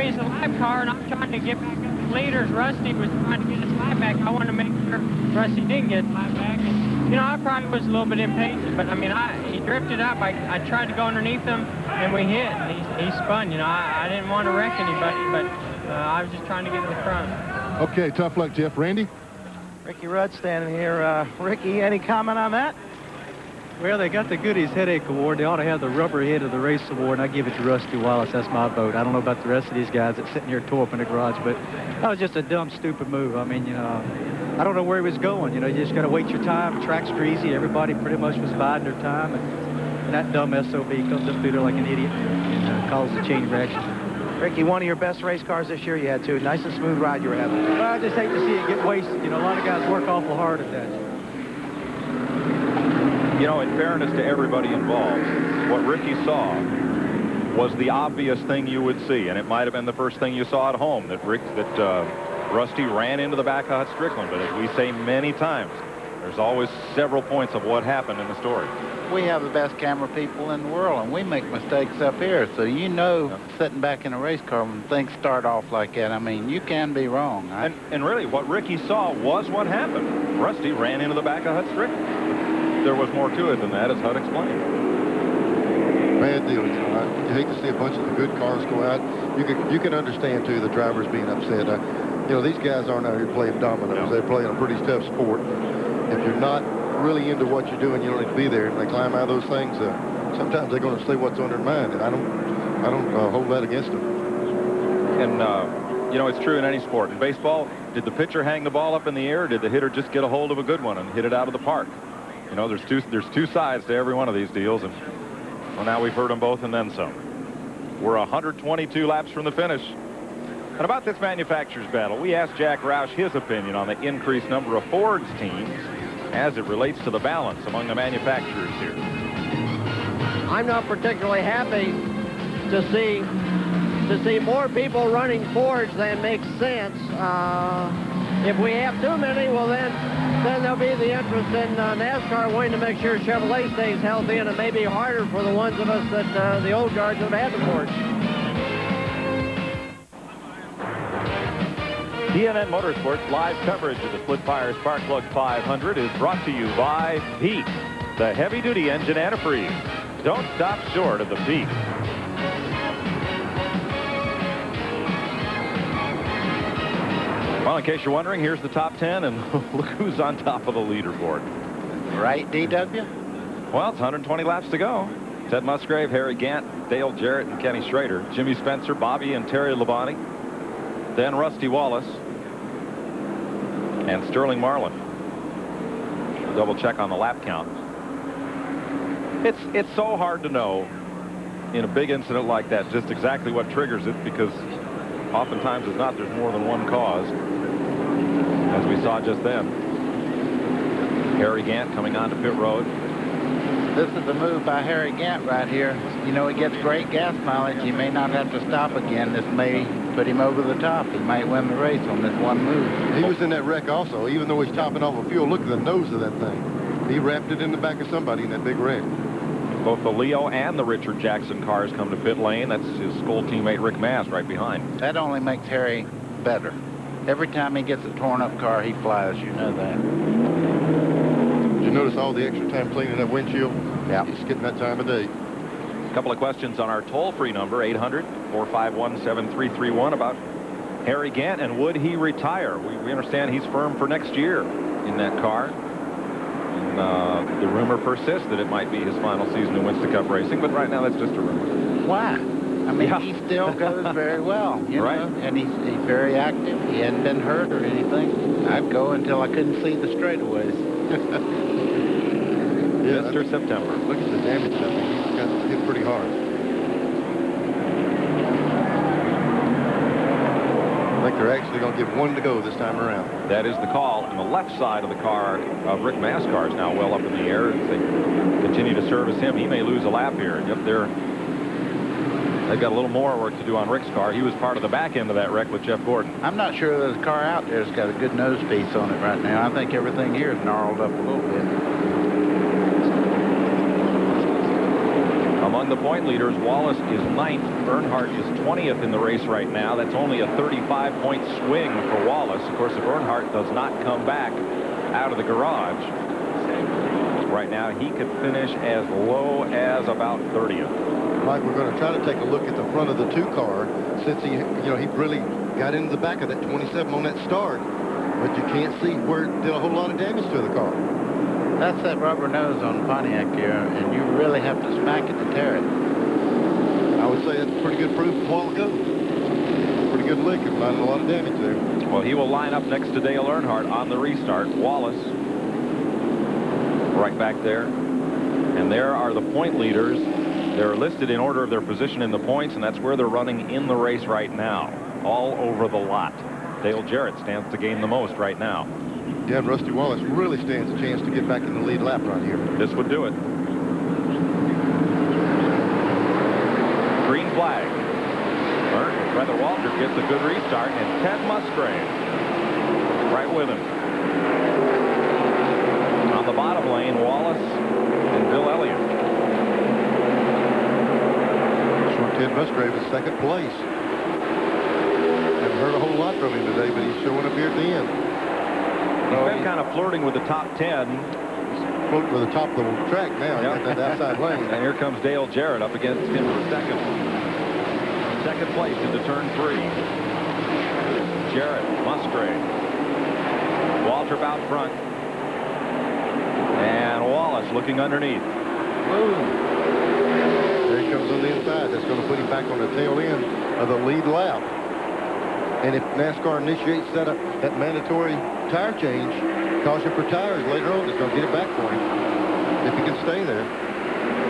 He's a lap car, and I'm trying to get back up the leaders. Rusty was trying to get his lap back. I wanted to make sure Rusty didn't get his lap back. And, you know, I probably was a little bit impatient, but I mean, he drifted up. I tried to go underneath him, and we hit. And he spun. You know, I didn't want to wreck anybody, but I was just trying to get to the front. Okay, tough luck, Jeff. Randy? Ricky Rudd standing here. Ricky, any comment on that? Well, they got the Goodies Headache Award. They ought to have the Rubber Head of the Race Award, and I give it to Rusty Wallace. That's my vote. I don't know about the rest of these guys that sitting here tore up in the garage, but that was just a dumb, stupid move. I mean, you know, I don't know where he was going. You know, you just got to wait your time. The track's greasy. Everybody pretty much was biding their time, and that dumb SOB comes up through there like an idiot and causes a chain reaction. Ricky, one of your best race cars this year you had, too. Nice and smooth ride you were having. Well, I just hate to see it get wasted. You know, a lot of guys work awful hard at that. You know, in fairness to everybody involved, what Ricky saw was the obvious thing you would see, and it might have been the first thing you saw at home, that Rusty ran into the back of Hut Strickland. But as we say many times, there's always several points of what happened in the story. We have the best camera people in the world, and we make mistakes up here. So you know, sitting back in a race car when things start off like that, I mean, you can be wrong. And really, what Ricky saw was what happened. Rusty ran into the back of Hut Strickland. There was more to it than that, as Hut explained. Bad deal, you know. You hate to see a bunch of the good cars go out. You can understand, too, the drivers being upset. You know, these guys aren't out here playing dominoes. No. They're playing a pretty tough sport. If you're not really into what you're doing, you don't need to be there. And they climb out of those things. Sometimes they're going to say what's on their mind, and I don't hold that against them. And you know, it's true in any sport. In baseball, did the pitcher hang the ball up in the air, or did the hitter just get a hold of a good one and hit it out of the park? You know, there's two sides to every one of these deals, and well, now we've heard them both and then some. We're 122 laps from the finish. And about this manufacturers battle, we asked Jack Roush his opinion on the increased number of Ford's teams as it relates to the balance among the manufacturers here. I'm not particularly happy to see more people running Fords than makes sense. If we have too many, well then there'll be the interest in NASCAR wanting to make sure Chevrolet stays healthy, and it may be harder for the ones of us that the old guards have had the Fords. TNN Motorsports live coverage of the SplitFire Spark Plug 500 is brought to you by Peak, the heavy-duty engine antifreeze. Don't stop short of the Peak. Well, in case you're wondering, here's the top 10, and look who's on top of the leaderboard. Right, DW? Well, it's 120 laps to go. Ted Musgrave, Harry Gant, Dale Jarrett, and Kenny Schrader. Jimmy Spencer, Bobby and Terry Labonte. Then Rusty Wallace and Sterling Marlin. Double check on the lap count. It's so hard to know in a big incident like that just exactly what triggers it, because oftentimes it's not. There's more than one cause, as we saw just then. Harry Gant coming onto pit road. This is a move by Harry Gant right here. You know, he gets great gas mileage. He may not have to stop again. This may put him over the top. He might win the race on this one move. He was in that wreck also. Even though he's topping off of fuel, look at the nose of that thing. He wrapped it in the back of somebody in that big wreck. Both the Leo and the Richard Jackson cars come to pit lane. That's his school teammate Rick Mast right behind. That only makes Harry better. Every time he gets a torn-up car, he flies. You know that. Did you notice all the extra time cleaning that windshield? Yeah. He's getting that time of day. A couple of questions on our toll-free number, 800-451-7331, about Harry Gant and would he retire? We understand he's firm for next year in that car. And the rumor persists that it might be his final season in Winston Cup racing, but right now that's just a rumor. Why? I mean, he still goes very well, you know, and he's very active. He hadn't been hurt or anything. I'd go until I couldn't see the straightaways. Mr. September. Look at the damage that thing. He's got hit pretty hard. I think they're actually going to give one to go this time around. That is the call. And the left side of the car of Rick Mast's car is now well up in the air. As they continue to service him, he may lose a lap here. And yep, they've got a little more work to do on Rick's car. He was part of the back end of that wreck with Jeff Gordon. I'm not sure that the car out there's got a good nose piece on it right now. I think everything here is gnarled up a little bit. Among the point leaders, Wallace is 9th. Earnhardt is 20th in the race right now. That's only a 35-point swing for Wallace. Of course, if Earnhardt does not come back out of the garage, right now he could finish as low as about 30th. Mike, we're going to try to take a look at the front of the 2 car since he really got into the back of that 27 on that start, but you can't see where it did a whole lot of damage to the car. That's that rubber nose on Pontiac here, and you really have to smack it to tear it. I would say that's pretty good proof a while ago. Pretty good lick and finding a lot of damage there. Well, he will line up next to Dale Earnhardt on the restart. Wallace right back there. And there are the point leaders. They're listed in order of their position in the points, and that's where they're running in the race right now, all over the lot. Dale Jarrett stands to gain the most right now. Yeah, Rusty Wallace really stands a chance to get back in the lead lap right here. This would do it. Green flag. Rather, Walter gets a good restart, and Ted Musgrave right with him. On the bottom lane, Wallace and Bill Elliott. Sure, Ted Musgrave is 2nd place. Haven't heard a whole lot from him today, but he's showing up here at the end. He's been kind of flirting with the top 10. Floating with the top of the track now. Yep. That outside lane. And here comes Dale Jarrett up against him for 2nd. 2nd place into turn 3. Jarrett, Musgrave. Waltrip out front. And Wallace looking underneath. Boom. There he comes on the inside. That's going to put him back on the tail end of the lead lap. And if NASCAR initiates that mandatory tire change, caution for tires later on, it's going to get it back for him if he can stay there.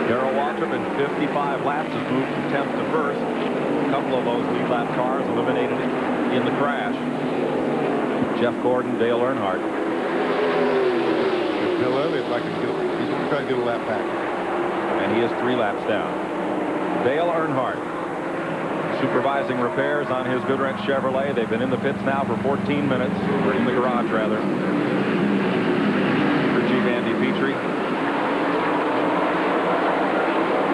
Darrell Waltrip in 55 laps has moved from 10th to 1st. A couple of those lead lap cars eliminated in the crash. Jeff Gordon, Dale Earnhardt. Bill Elliott, he's going to try to get a lap back. And he is 3 laps down. Dale Earnhardt supervising repairs on his Goodwrench Chevrolet. They've been in the pits now for 14 minutes, or in the garage rather. For Chief Andy Petrie.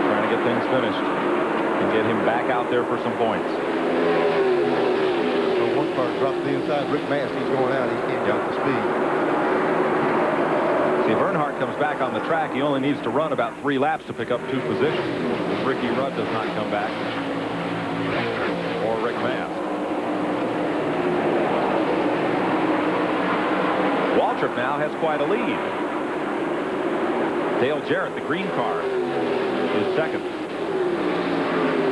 Trying to get things finished and get him back out there for some points. So one car dropped to the inside. Rick Mast, he's going out. He can't get the speed. See, if Earnhardt comes back on the track, he only needs to run about 3 laps to pick up 2 positions. If Ricky Rudd does not come back, or Rick Mast. Waltrip now has quite a lead. Dale Jarrett, the green car, is 2nd.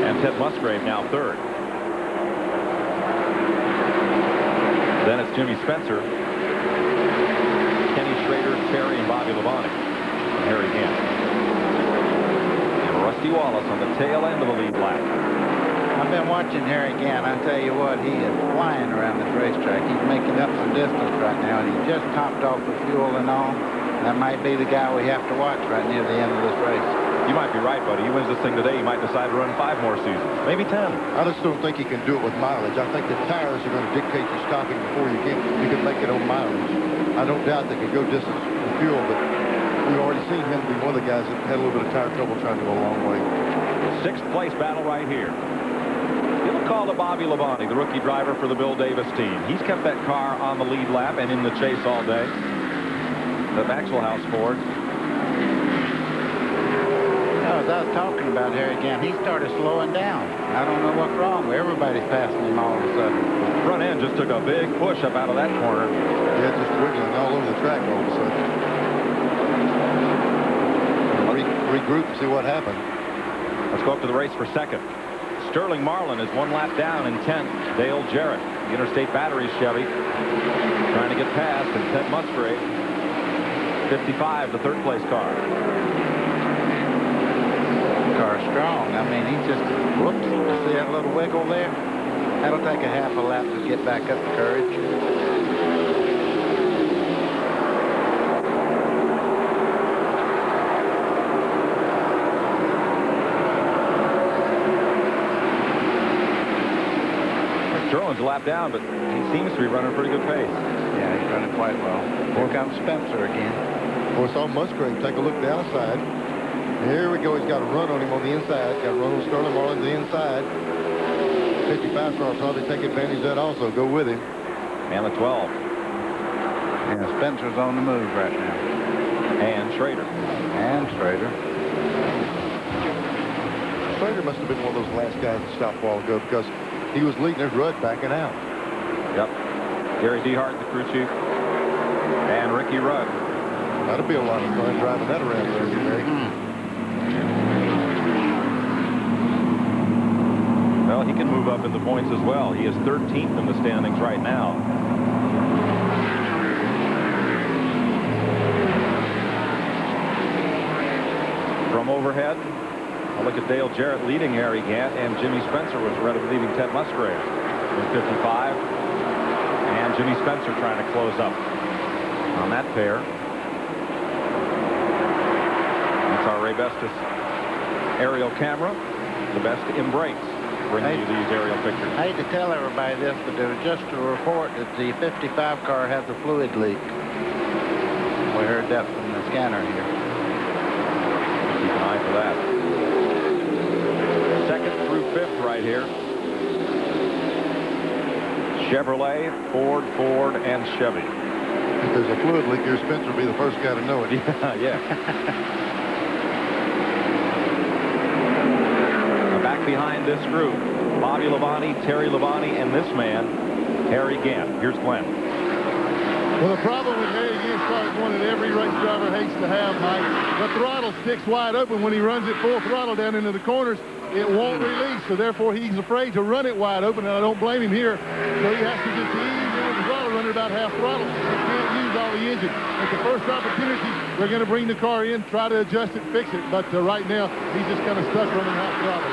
And Ted Musgrave now 3rd. Then it's Jimmy Spencer, Kenny Schrader, Terry, and Bobby Labonte. And Harry Gant. And Rusty Wallace on the tail end of the lead lap. I've been watching Harry Gant. I tell you what, he is flying around this racetrack. He's making up some distance right now, and he just topped off the fuel and all. That might be the guy we have to watch right near the end of this race. You might be right, buddy. He wins this thing today, he might decide to run 5 more seasons, maybe 10. I just don't think he can do it with mileage. I think the tires are going to dictate you stopping before you can make it on mileage. I don't doubt they could go distance with fuel, but we've already seen him be one of the guys that had a little bit of tire trouble trying to go a long way. 6th place battle right here. Give a call to Bobby Labonte, the rookie driver for the Bill Davis team. He's kept that car on the lead lap and in the chase all day. The Maxwell House Ford. As I was talking about Harry again, he started slowing down. I don't know what's wrong. Everybody's passing him all of a sudden. Front end just took a big push up out of that corner. Yeah, just wiggling all over the track all of a sudden. Regroup and see what happened. Let's go up to the race for 2nd. Sterling Marlin is 1 lap down in 10th. Dale Jarrett, the Interstate Batteries Chevy, trying to get past, and Ted Musgrave, 55, the 3rd place car. Car strong. I mean, he just, whoops, see that little wiggle there? That'll take a half a lap to get back up to courage. Sterling's a lap down, but he seems to be running a pretty good pace. Yeah, he's running quite well. Here comes Spencer again. Of course, on Musgrave, take a look down the side. Here we go. He's got a run on him on the inside. Got a run on Sterling Marlin to the inside. 55 car will probably take advantage of that also. Go with him. And the 12. Yeah, Spencer's on the move right now. And Schrader. Schrader must have been one of those last guys that stopped a while ago because he was leading his Rudd backing out. Yep. Gary Dehart, the crew chief. And Ricky Rudd. That'll be a lot of fun driving that around there today. Well, he can move up in the points as well. He is 13th in the standings right now. From overhead, a look at Dale Jarrett leading Harry Gant, and Jimmy Spencer was leading Ted Musgrave in 55. And Jimmy Spencer trying to close up on that pair. That's our Ray Bestis aerial camera. The best in brakes. Bringing you these aerial pictures. I hate to tell everybody this, but there was just a report that the 55 car has a fluid leak. We heard that from the scanner here. Keep an eye for that. 2nd through 5th right here. Chevrolet, Ford, and Chevy. If there's a fluid leak here, Spencer will be the first guy to know it. Yeah. Back behind this group, Bobby Labonte, Terry Labonte, and this man, Harry Gant. Here's Glenn. Well, the problem with Harry Gant's car is one that every race driver hates to have, Mike. The throttle sticks wide open when he runs it full throttle down into the corners. It won't release, so therefore he's afraid to run it wide open, and I don't blame him here. So he has to just ease into the throttle, run it about half throttle. He can't use all the engine. At the first opportunity, they're going to bring the car in, try to adjust it, fix it. But right now, he's just kind of stuck running half throttle.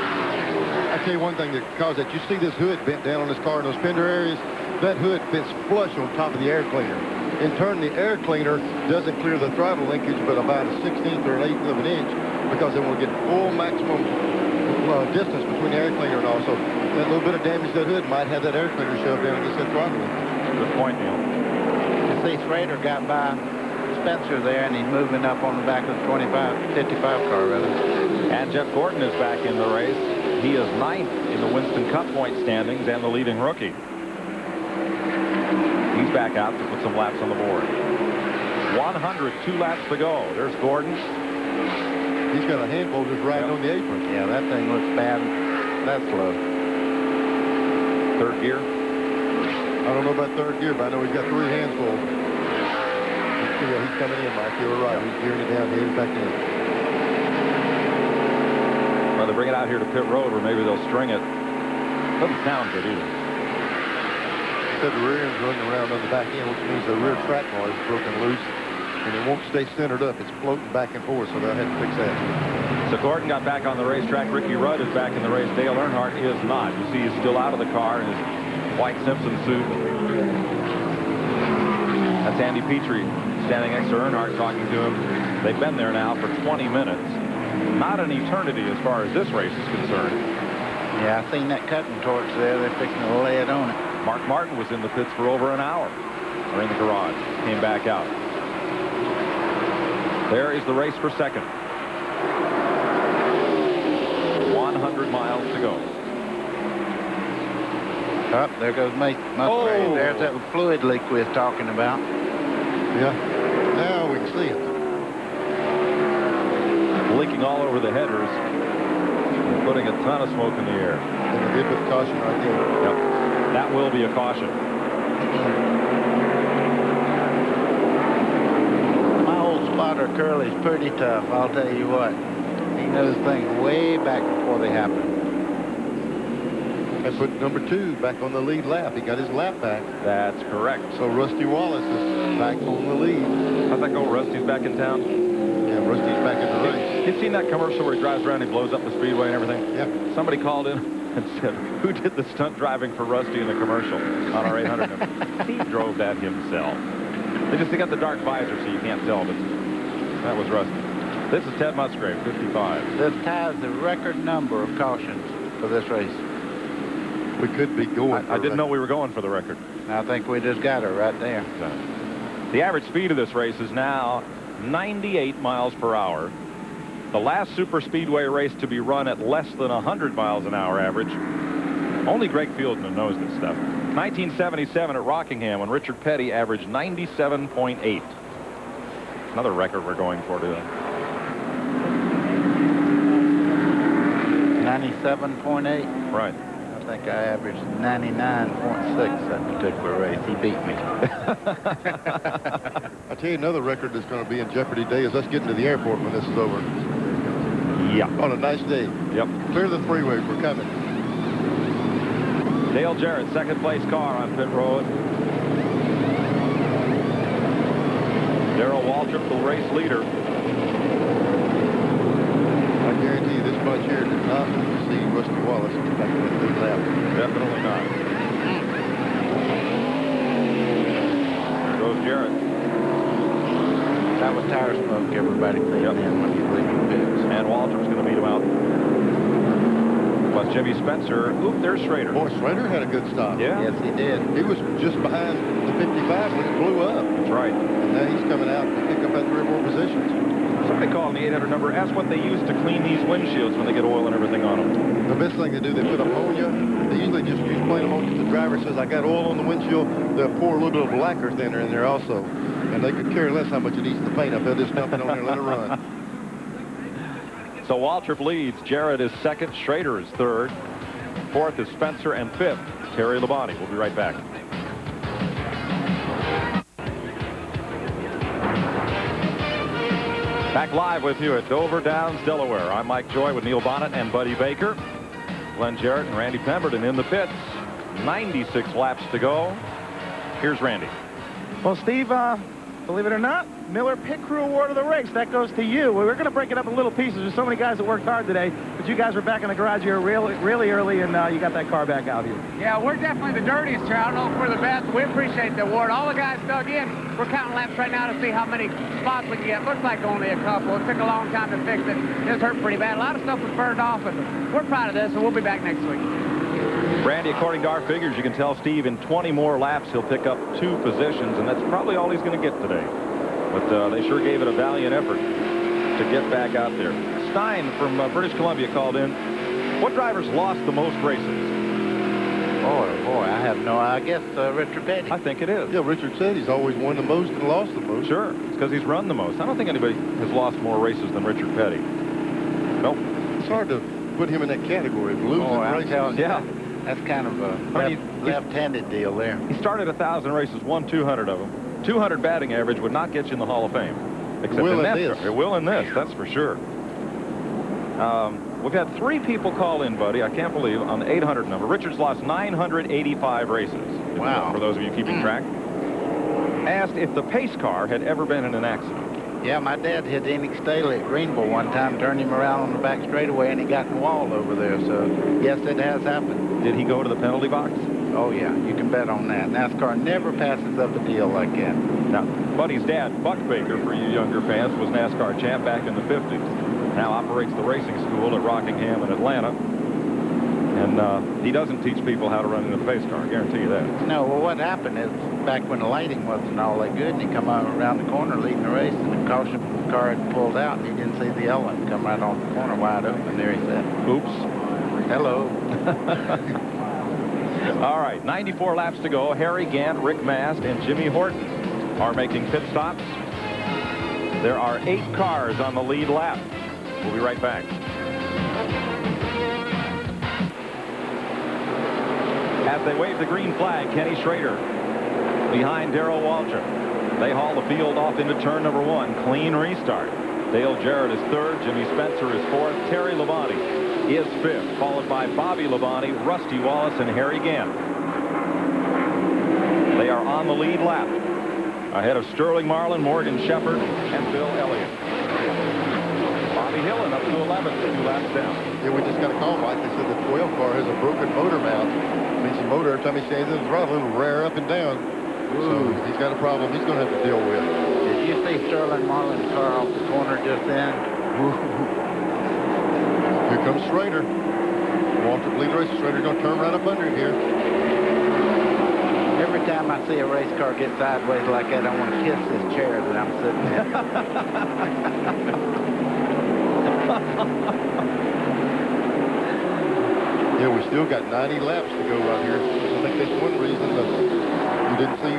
I tell you one thing that caused that. You see this hood bent down on this car in those fender areas? That hood fits flush on top of the air cleaner. In turn, the air cleaner doesn't clear the throttle linkage but about a 16th or an 8th of an inch because they want to get full maximum distance between the air cleaner and also that little bit of damage to that hood might have that air cleaner shoved down against that throttle linkage. Good point, Neil. You see Schrader got by Spencer there, and he's moving up on the back of the 55 car, rather. And Jeff Gordon is back in the race. He is 9th in the Winston Cup point standings and the leading rookie. He's back out to put some laps on the board. 102 laps to go. There's Gordon. He's got a handful just riding on the apron. Yeah, that thing looks bad. That's slow. 3rd gear. I don't know about 3rd gear, but I know he's got 3 hands full. Yeah, he's coming in, Mike. You're right. He's gearing it down. He's back in. Well, they bring it out here to pit road where maybe they'll string it. Doesn't sound good either. Said the rear end's running around on the back end, which means the rear track bar is broken loose, and it won't stay centered up. It's floating back and forth, so they'll have to fix that. So Gordon got back on the racetrack. Ricky Rudd is back in the race. Dale Earnhardt is not. You see he's still out of the car in his white Simpson suit. That's Andy Petrie standing next to Earnhardt talking to him. They've been there now for 20 minutes. Not an eternity as far as this race is concerned. Yeah, I seen that cutting torch there. They're fixing to lay it on it. Mark Martin was in the pits for over an hour, or in the garage, came back out. There is the race for second. 100 miles to go. Oh, there goes Musgrave. Oh. There's that fluid leak we was talking about. Yeah. Now we can see it. Leaking all over the headers. And putting a ton of smoke in the air. And they did put caution right there. Yep. That will be a caution. My old spotter Curly's pretty tough, I'll tell you what. He knows things way back before they happen. They put number 2 back on the lead lap. He got his lap back. That's correct. So Rusty Wallace is back on the lead. How'd that go? Rusty's back in town? Yeah, Rusty's back in the race. You've seen that commercial where he drives around and blows up the speedway and everything? Yeah. Somebody called in and said, who did the stunt driving for Rusty in the commercial on our 800? He drove that himself. They got the dark visor so you can't tell, but that was Rusty. This is Ted Musgrave, 55. This ties the record number of cautions for this race. We could be going. I didn't know we were going for the record. I think we just got her right there. The average speed of this race is now 98 miles per hour. The last super speedway race to be run at less than 100 miles an hour average. Only Greg Fieldman knows this stuff. 1977 at Rockingham when Richard Petty averaged 97.8. Another record we're going for today. 97.8. Right. I think I averaged 99.6 that particular race. He beat me. I'll tell you another record that's going to be in jeopardy today is us getting to the airport when this is over. Yeah. On a nice day. Yep. Clear the freeways. We're coming. Dale Jarrett, second place car on pit road. Darrell Waltrip, the race leader. I guarantee you this bunch here did not see Rusty Wallace get back in that lead lap. Definitely not. There goes Jarrett. That was tire smoke everybody thinks in when he's leaving pits. And Waltrip's going to beat him out. Plus Jimmy Spencer. Oop, there's Schrader. Boy, Schrader had a good stop. Yeah. Yes, he did. He was just behind the 55 when it blew up. That's right. And now he's coming out to pick up that 3 or 4 positions. Somebody called the 800 number. Ask what they use to clean these windshields when they get oil and everything on them. The best thing they do, they put ammonia. They usually just use plain ammonia. If the driver says, I got oil on the windshield, they'll pour a little bit of lacquer thinner in there also. And they could care less how much it eats the paint up. They'll just dump it on there and let it run. So Waltrip leads. Jarrett is second. Schrader is third. Fourth is Spencer, and fifth, Terry Labonte. We'll be right back. Back live with you at Dover Downs, Delaware. I'm Mike Joy with Neil Bonnet and Buddy Baker. Glenn Jarrett and Randy Pemberton in the pits. 96 laps to go. Here's Randy. Well, Steve, believe it or not, Miller Pit Crew Award of the race. That goes to you. We're going to break it up in little pieces. There's so many guys that worked hard today, but you guys were back in the garage here really early, and you got that car back out here. Yeah, we're definitely the dirtiest here. I don't know if we're the best. We appreciate the award. All the guys dug in. We're counting laps right now to see how many spots we can get. Looks like only a couple. It took a long time to fix it. It hurt pretty bad. A lot of stuff was burned off, but we're proud of this, and we'll be back next week. Randy, according to our figures, you can tell Steve in 20 more laps he'll pick up 2 positions, and that's probably all he's going to get today. But they sure gave it a valiant effort to get back out there. Stein from British Columbia called in. What drivers lost the most races? Boy, I have no idea. I guess Richard Petty. I think it is. Yeah, Richard said he's always won the most and lost the most. Sure, it's because he's run the most. I don't think anybody has lost more races than Richard Petty. Nope. It's hard to put him in that category of losing races. Yeah. That's kind of a left-handed deal there. He started 1,000 races, won 200 of them. 200 batting average would not get you in the Hall of Fame. Except will in this. It will in this, that's for sure. We've had 3 people call in, buddy, I can't believe, on the 800 number. Richard's lost 985 races. Wow. For those of you keeping track. Asked if the pace car had ever been in an accident. Yeah, my dad hit Enoch Staley at Greenville one time, turned him around on the back straightaway, and he got in the wall over there. So, yes, it has happened. Did he go to the penalty box? Oh, yeah, you can bet on that. NASCAR never passes up a deal like that. Now, Buddy's dad, Buck Baker, for you younger fans, was NASCAR champ back in the 50s. Now operates the racing school at Rockingham in Atlanta. And he doesn't teach people how to run in a pace car, I guarantee you that. No, well, what happened is back when the lighting wasn't all that good, and he come out around the corner leading the race, and the caution car had pulled out, and he didn't see the yellow one come right off the corner wide open. There he sat. Oops. Hello. All right, 94 laps to go. Harry Gant, Rick Mast, and Jimmy Horton are making pit stops. There are 8 cars on the lead lap. We'll be right back. As they wave the green flag, Kenny Schrader behind Darrell Waltrip. They haul the field off into turn number 1. Clean restart. Dale Jarrett is 3rd. Jimmy Spencer is 4th. Terry Labonte is 5th, followed by Bobby Labonte, Rusty Wallace, and Harry Gant. They are on the lead lap, ahead of Sterling Marlin, Morgan Shepherd, and Bill Elliott. Bobby Hillen up to 11th, 2 laps down. Yeah, we just got a call, Mike. They said the 12 car has a broken motor mount. Means the motor, every time he stands in the throttle, it'll rear up and down. So he's got a problem he's going to have to deal with. Did you see Sterling Marlin's car off the corner just then? Here comes Schrader. Walter lead race. Schrader's going to turn right up under him here. Every time I see a race car get sideways like that, I want to kiss this chair that I'm sitting in. Yeah, we still got 90 laps to go right here. I think that's one reason that you didn't see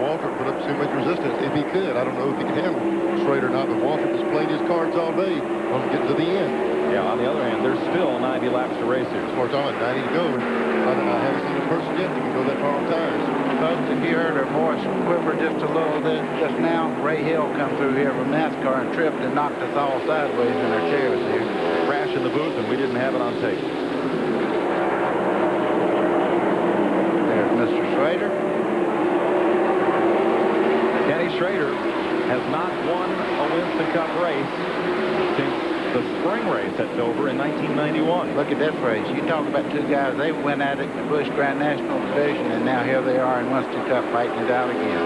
Walter put up so much resistance. If he could, I don't know if he can handle Schrader or not, but Walter has played his cards all day on getting to the end. Yeah, on the other hand, there's still 90 laps to race here. As far as I'm at 90 to go. I haven't seen a person yet that can go that far on tires. Folks, if you heard her voice quiver just a little bit just now, Ray Hill come through here from NASCAR and tripped and knocked us all sideways in our chairs here. Crash in the booth, and we didn't have it on tape. There's Mr. Schrader. Kenny Schrader has not won a Winston Cup race since the spring race at Dover in 1991. Look at this race. You talk about 2 guys, they went at it in the Busch Grand National Division, and now here they are in Winston Cup fighting it out again.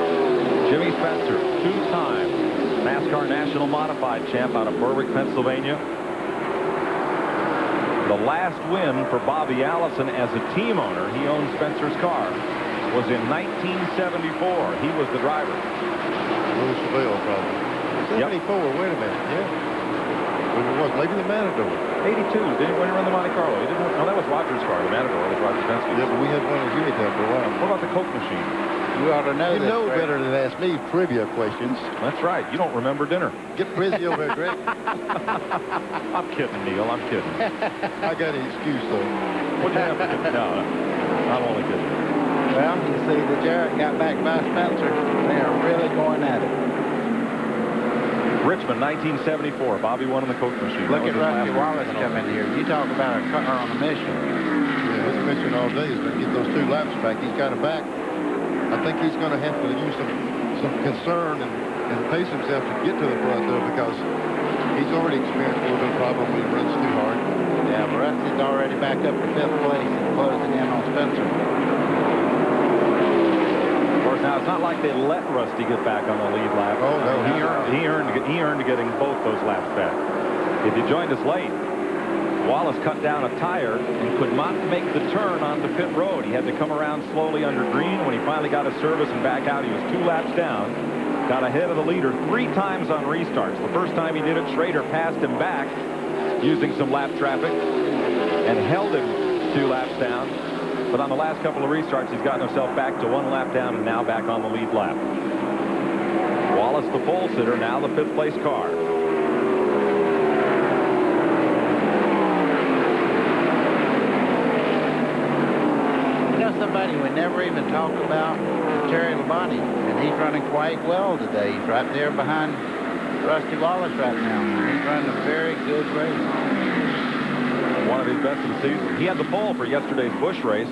Jimmy Spencer, 2-time NASCAR National Modified champ out of Berwick, Pennsylvania. The last win for Bobby Allison as a team owner, he owned Spencer's car, was in 1974. He was the driver. Louis Chevelle, probably. 74, wait a minute, yeah. Maybe it was, maybe the Matador. 82, didn't he run the Monte Carlo? He didn't. No, that was Roger's car, the Matador, was Roger Penske. Yeah, but we had one in Unitown for a while. What about the Coke machine? You ought to know this, know better than to ask me trivia questions. That's right. You don't remember dinner. Get busy over there, Greg. I'm kidding, Neil. I'm kidding. I got an excuse, though. What'd you have for dinner? No, I'm only kidding. Well, you see, the Jarrett got back by Spencer. They are really going at it. Richmond, 1974. Bobby won in the Coke machine. Look at Rusty Wallace come in here. You talk about a car on a mission. Yeah, his mission all day is to get those 2 laps back. He's got it back. I think he's going to have to use some concern and pace himself to get to the front, though, because he's already experienced a little bit of problem when he runs too hard. Yeah, but Rusty's already back up to 5th place and closing in on Spencer. Now, it's not like they let Rusty get back on the lead lap. Oh, no. He earned getting both those laps back. If you joined us late, Wallace cut down a tire and could not make the turn onto pit road. He had to come around slowly under green. When he finally got his service and back out, he was 2 laps down. Got ahead of the leader 3 times on restarts. The first time he did it, Schrader passed him back using some lap traffic and held him 2 laps down. But on the last couple of restarts, he's gotten himself back to 1 lap down and now back on the lead lap. Wallace, the pole sitter, now the 5th place car. You know somebody we never even talked about, Terry Labonte, and he's running quite well today. He's right there behind Rusty Wallace right now. He's running a very good race. One of his best of the season. He had the pole for yesterday's Busch race.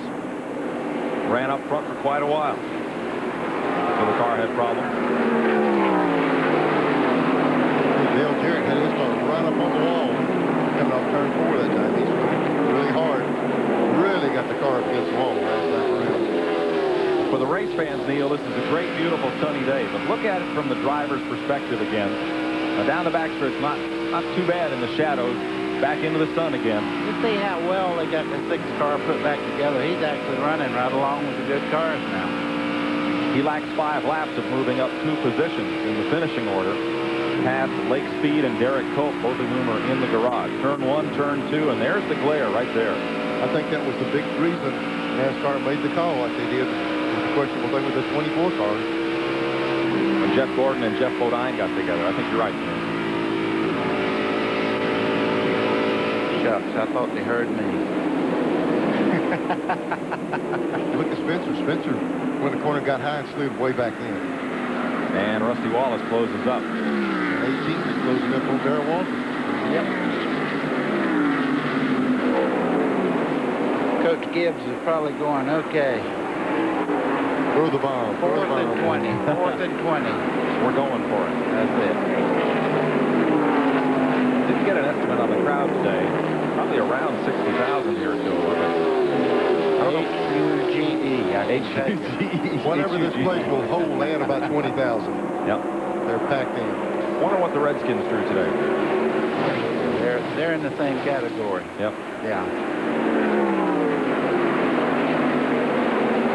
Ran up front for quite a while. So the car had problems. Dale Jarrett had his car run up on the wall coming off turn 4 that time. He's running really hard. Really got the car up against the wall last time around. For the race fans, Neil, this is a great, beautiful, sunny day. But look at it from the driver's perspective again. Now down the backstretch, not too bad in the shadows. Back into the sun again. You see how well they got the 6th car put back together. He's actually running right along with the good cars now. He lacks 5 laps of moving up 2 positions in the finishing order. Past Lake Speed and Derek Cope, both of whom are in the garage. Turn 1, turn 2, and there's the glare right there. I think that was the big reason NASCAR made the call like they did. The questionable thing with the 24 cars. When Jeff Gordon and Jeff Bodine got together, I think you're right, man. Shucks, I thought they heard me. Look at Spencer. Spencer, when the corner got high and slid way back in. And Rusty Wallace closes up. 18 is closing up on Darrell Walter. Yep. Coach Gibbs is probably going, okay. Throw the bomb. 4th and 20. 4th and 20. We're going for it. That's it. Didn't get an estimate on the crowd today. Probably around 60,000 here at Delaware. H-U-G-E. H-U-G-E. Whatever this place will hold, they had about 20,000. Yep. They're packed in. Wonder what the Redskins drew today. They're in the same category. Yep. Yeah.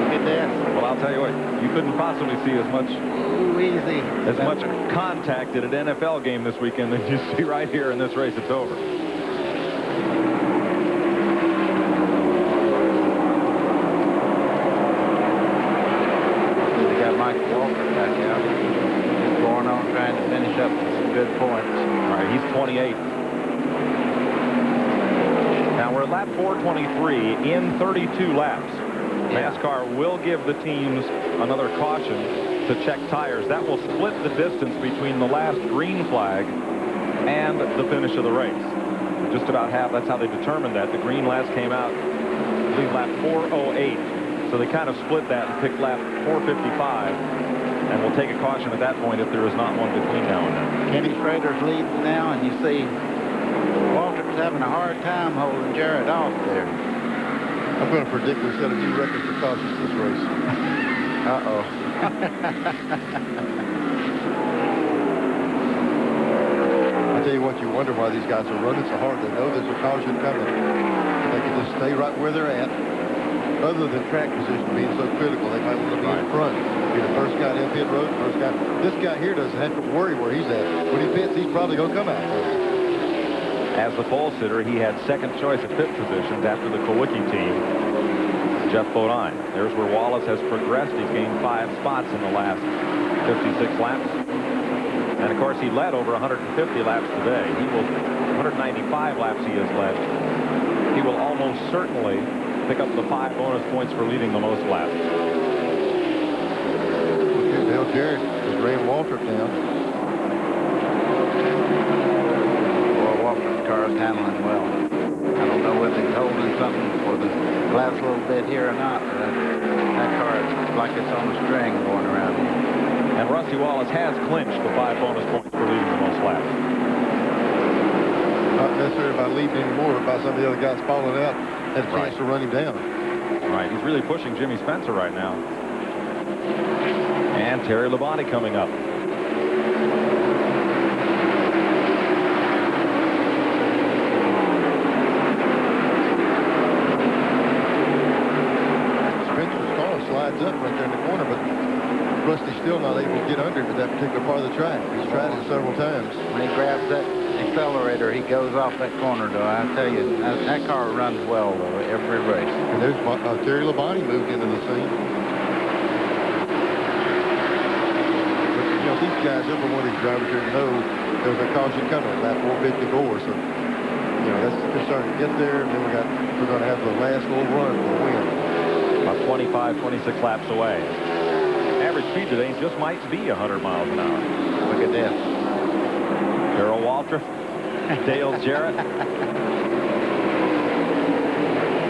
Look at that. Well, I'll tell you what, you couldn't possibly see as much contact at an NFL game this weekend than you see right here in this race. It's over. They got Mike Walker back out. He's going on trying to finish up with some good points. All right, he's 28. Now we're at lap 423 in 32 laps. NASCAR will give the teams another caution to check tires. That will split the distance between the last green flag and the finish of the race. Just about half, that's how they determined that. The green last came out, I believe, lap 408. So they kind of split that and picked lap 455. And we'll take a caution at that point if there is not one between now and then. Kenny Schrader's leading now, and you see Walter's having a hard time holding Jarrett off there. I'm going to predict we set a new record for cautions this race. Uh-oh. I tell you what, you wonder why these guys are running so hard. They know there's a caution coming. If they can just stay right where they're at. Other than track position being so critical, they might want to be in front. Be the first guy to pit road, first guy. This guy here doesn't have to worry where he's at. When he pits, he's probably going to come out first. As the pole sitter, he had second choice at pit positions after the Kowicki team, Jeff Bodine. There's where Wallace has progressed. He's gained 5 spots in the last 56 laps. And, of course, he led over 150 laps today. He will, 195 laps he has led. He will almost certainly pick up the 5 bonus points for leading the most laps. Okay, Dale Jarrett has ran Walter down. Car's handling well. I don't know whether he's holding something for the glass a little bit here or not, but that car is like it's on a string going around here. And Rusty Wallace has clinched the 5 bonus points for leading the most laps. Not necessarily by leading anymore, but by some of the other guys falling out, had a chance to run him down. Right, he's really pushing Jimmy Spencer right now. And Terry Labonte coming up. Slides up right there in the corner, but Rusty's still not able to get under him at that particular part of the track. He's tried it several times. When he grabs that accelerator, he goes off that corner, though. I tell you, that car runs well, though, every race. And there's Terry Labonte moved into the scene. But, you know, these guys, every one of these drivers here know there's a caution coming at lap 454, so, you know, that's the concern. Get there, and then we're going to have the last little run for the win. About 25, 26 laps away. Average speed today just might be 100 miles an hour. Look at this. Darrell Waltrip, Dale Jarrett.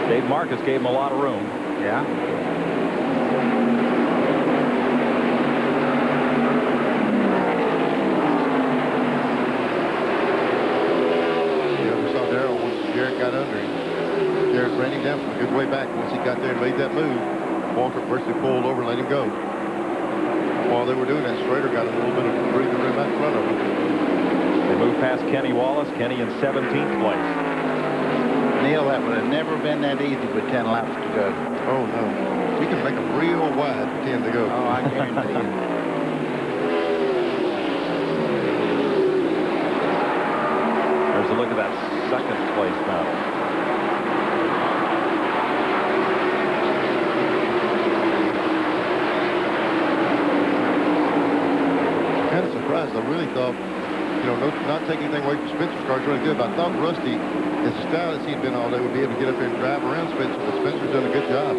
Dave Marcus gave him a lot of room. Yeah. Yeah, we saw Darrell once Jarrett got under him. Jarrett ran him down from a good way back once he got there and made that move. Waltrip virtually pulled over and let him go. While they were doing that, Schrader got a little bit of breathing room out in front of him. They moved past Kenny Wallace. Kenny in 17th place. Neil, that would have never been that easy with 10 laps to go. Oh, no. You can make them real wide with 10 to go. Oh, I guarantee you. There's a look at that second place battle. Kind of surprised. I really thought, you know, not taking anything away from Spencer's car is really good, but I thought Rusty, as stylish as he'd been all day, would be able to get up there and drive around Spencer, but Spencer's done a good job.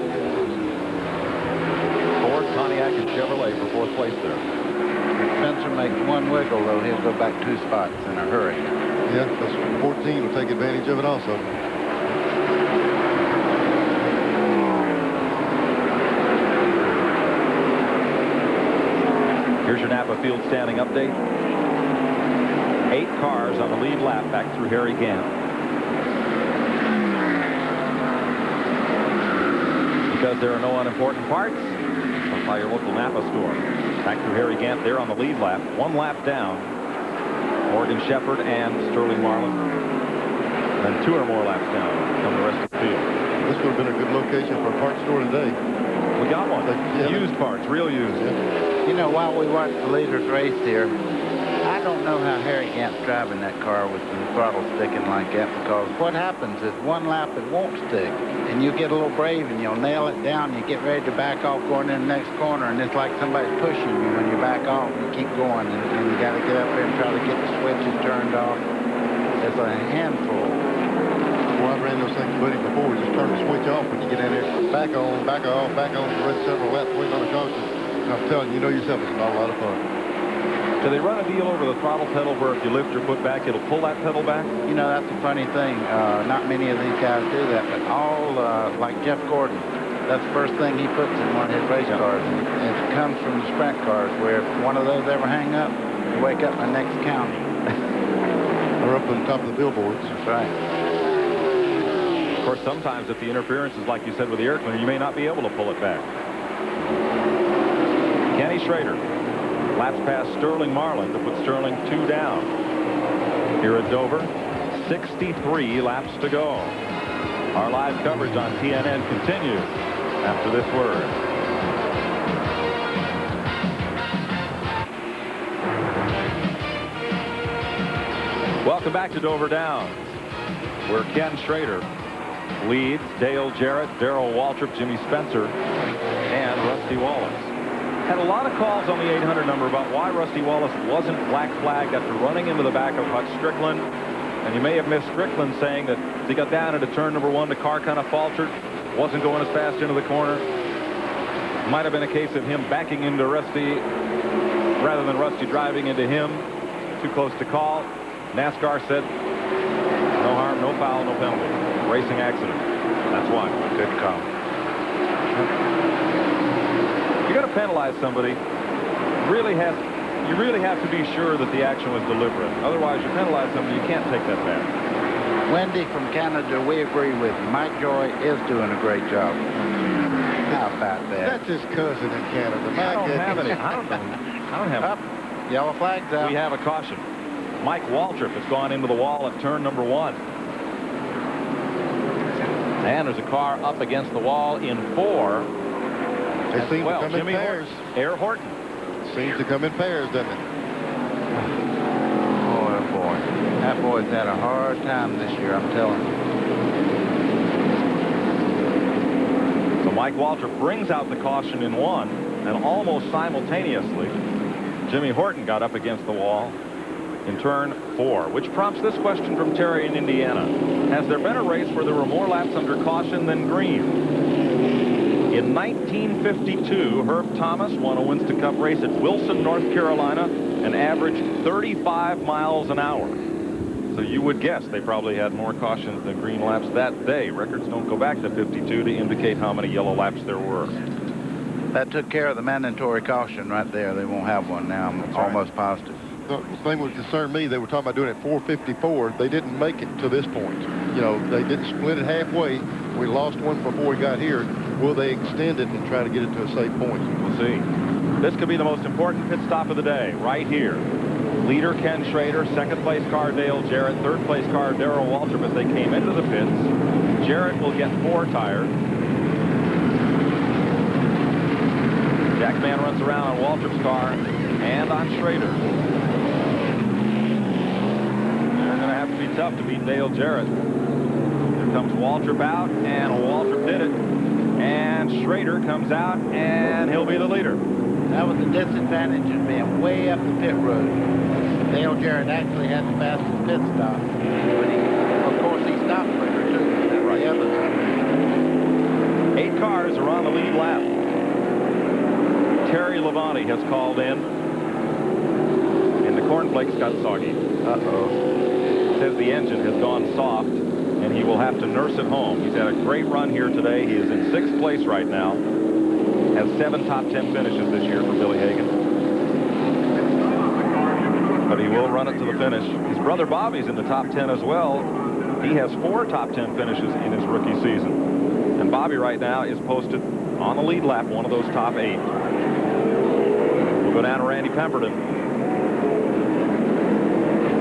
Ford, Pontiac, and Chevrolet for 4th place there. If Spencer makes one wiggle, though, he'll go back 2 spots in a hurry. Yeah, because 14 will take advantage of it also. Here's your Napa Field standing update. 8 cars on the lead lap back through Harry Gant. Because there are no unimportant parts, come by your local Napa store. Back through Harry Gant there on the lead lap. 1 lap down. Morgan Shepherd and Sterling Marlin. And 2 or more laps down from the rest of the field. This would have been a good location for a parts store today. We got one. Used parts, real used. Yeah. You know, while we watch the leaders race here, I don't know how Harry Gant's driving that car with the throttle sticking like that, because what happens is 1 lap it won't stick, and you get a little brave and you'll nail it down, you get ready to back off going in the next corner, and it's like somebody's pushing you when you back off and you keep going, and you got to get up there and try to get the switches turned off. It's a handful. Well, I've ran those things, buddy, before. Just turn the switch off when you get in there. Back on, back off, back on. You run several laps waiting on a caution. And I'm telling you, you know yourself, it's not a lot of fun. Do they run a deal over the throttle pedal where if you lift your foot back, it'll pull that pedal back? You know, that's a funny thing. Not many of these guys do that, but all, like Jeff Gordon, that's the first thing he puts in one of his race cars. And it comes from the sprint cars, where if one of those ever hang up, you wake up in the next county. Or up on top of the billboards. That's right. Of course, sometimes if the interference is like you said with the air cleaner, you may not be able to pull it back. Kenny Schrader laps past Sterling Marlin to put Sterling 2 down. Here at Dover, 63 laps to go. Our live coverage on TNN continues after this word. Welcome back to Dover Downs, where Ken Schrader leads Dale Jarrett, Darrell Waltrip, Jimmy Spencer, and Rusty Wallace. Had a lot of calls on the 800 number about why Rusty Wallace wasn't black flagged after running into the back of Hutch Strickland. And you may have missed Strickland saying that as he got down into turn number 1, the car kind of faltered, wasn't going as fast into the corner. Might have been a case of him backing into Rusty rather than Rusty driving into him. Too close to call. NASCAR said no harm, no foul, no penalty. Racing accident. That's why. Good call. You're going to penalize somebody. You really have to be sure that the action was deliberate. Otherwise, you penalize somebody, you can't take that back. Wendy from Canada, we agree with you. Mike Joy is doing a great job. How about that? That's his cousin in Canada. I don't have any. I don't have any. Yellow flag's out. We have a caution. Mike Waltrip has gone into the wall at turn number 1. And there's a car up against the wall in 4. They seem to come Jimmy in pairs. Air Horton. Seems to come in pairs, doesn't it? Oh, boy. That boy's had a hard time this year, I'm telling you. So Mike Waltrip brings out the caution in 1, and almost simultaneously, Jimmy Horton got up against the wall in turn 4, which prompts this question from Terry in Indiana. Has there been a race where there were more laps under caution than green? In 1952, Herb Thomas won a Winston Cup race at Wilson, North Carolina, and averaged 35 miles an hour. So you would guess they probably had more cautions than green laps that day. Records don't go back to 52 to indicate how many yellow laps there were. That took care of the mandatory caution right there. They won't have one now, I'm almost positive. the thing that concerned me, they were talking about doing it at 4:54. They didn't make it to this point. You know, they didn't split it halfway. We lost one before we got here. Will they extend it and try to get it to a safe point? We'll see. This could be the most important pit stop of the day, right here. Leader Ken Schrader, second place car Dale Jarrett, third place car Darrell Waltrip as they came into the pits. Jarrett will get 4 tires. Jack Mann runs around on Waltrip's car and on Schrader. They're going to have to be tough to beat Dale Jarrett. Here comes Waltrip out, and Waltrip did it. And Schrader comes out, and he'll be the leader. That was a disadvantage of being way up the pit road. Dale Jarrett actually had the fastest pit stop. But of course, he stopped quicker, too. Right. The other time. 8 cars are on the lead lap. Terry Labonte has called in. And the cornflakes got soggy. Uh-oh. Says the engine has gone soft, and he will have to nurse it home. He's had a great run here today. He is in 6th place right now. Has 7 top 10 finishes this year for Billy Hagan. But he will run it to the finish. His brother Bobby's in the top 10 as well. He has 4 top 10 finishes in his rookie season. And Bobby right now is posted on the lead lap, one of those top 8. We'll go down to Randy Pemberton.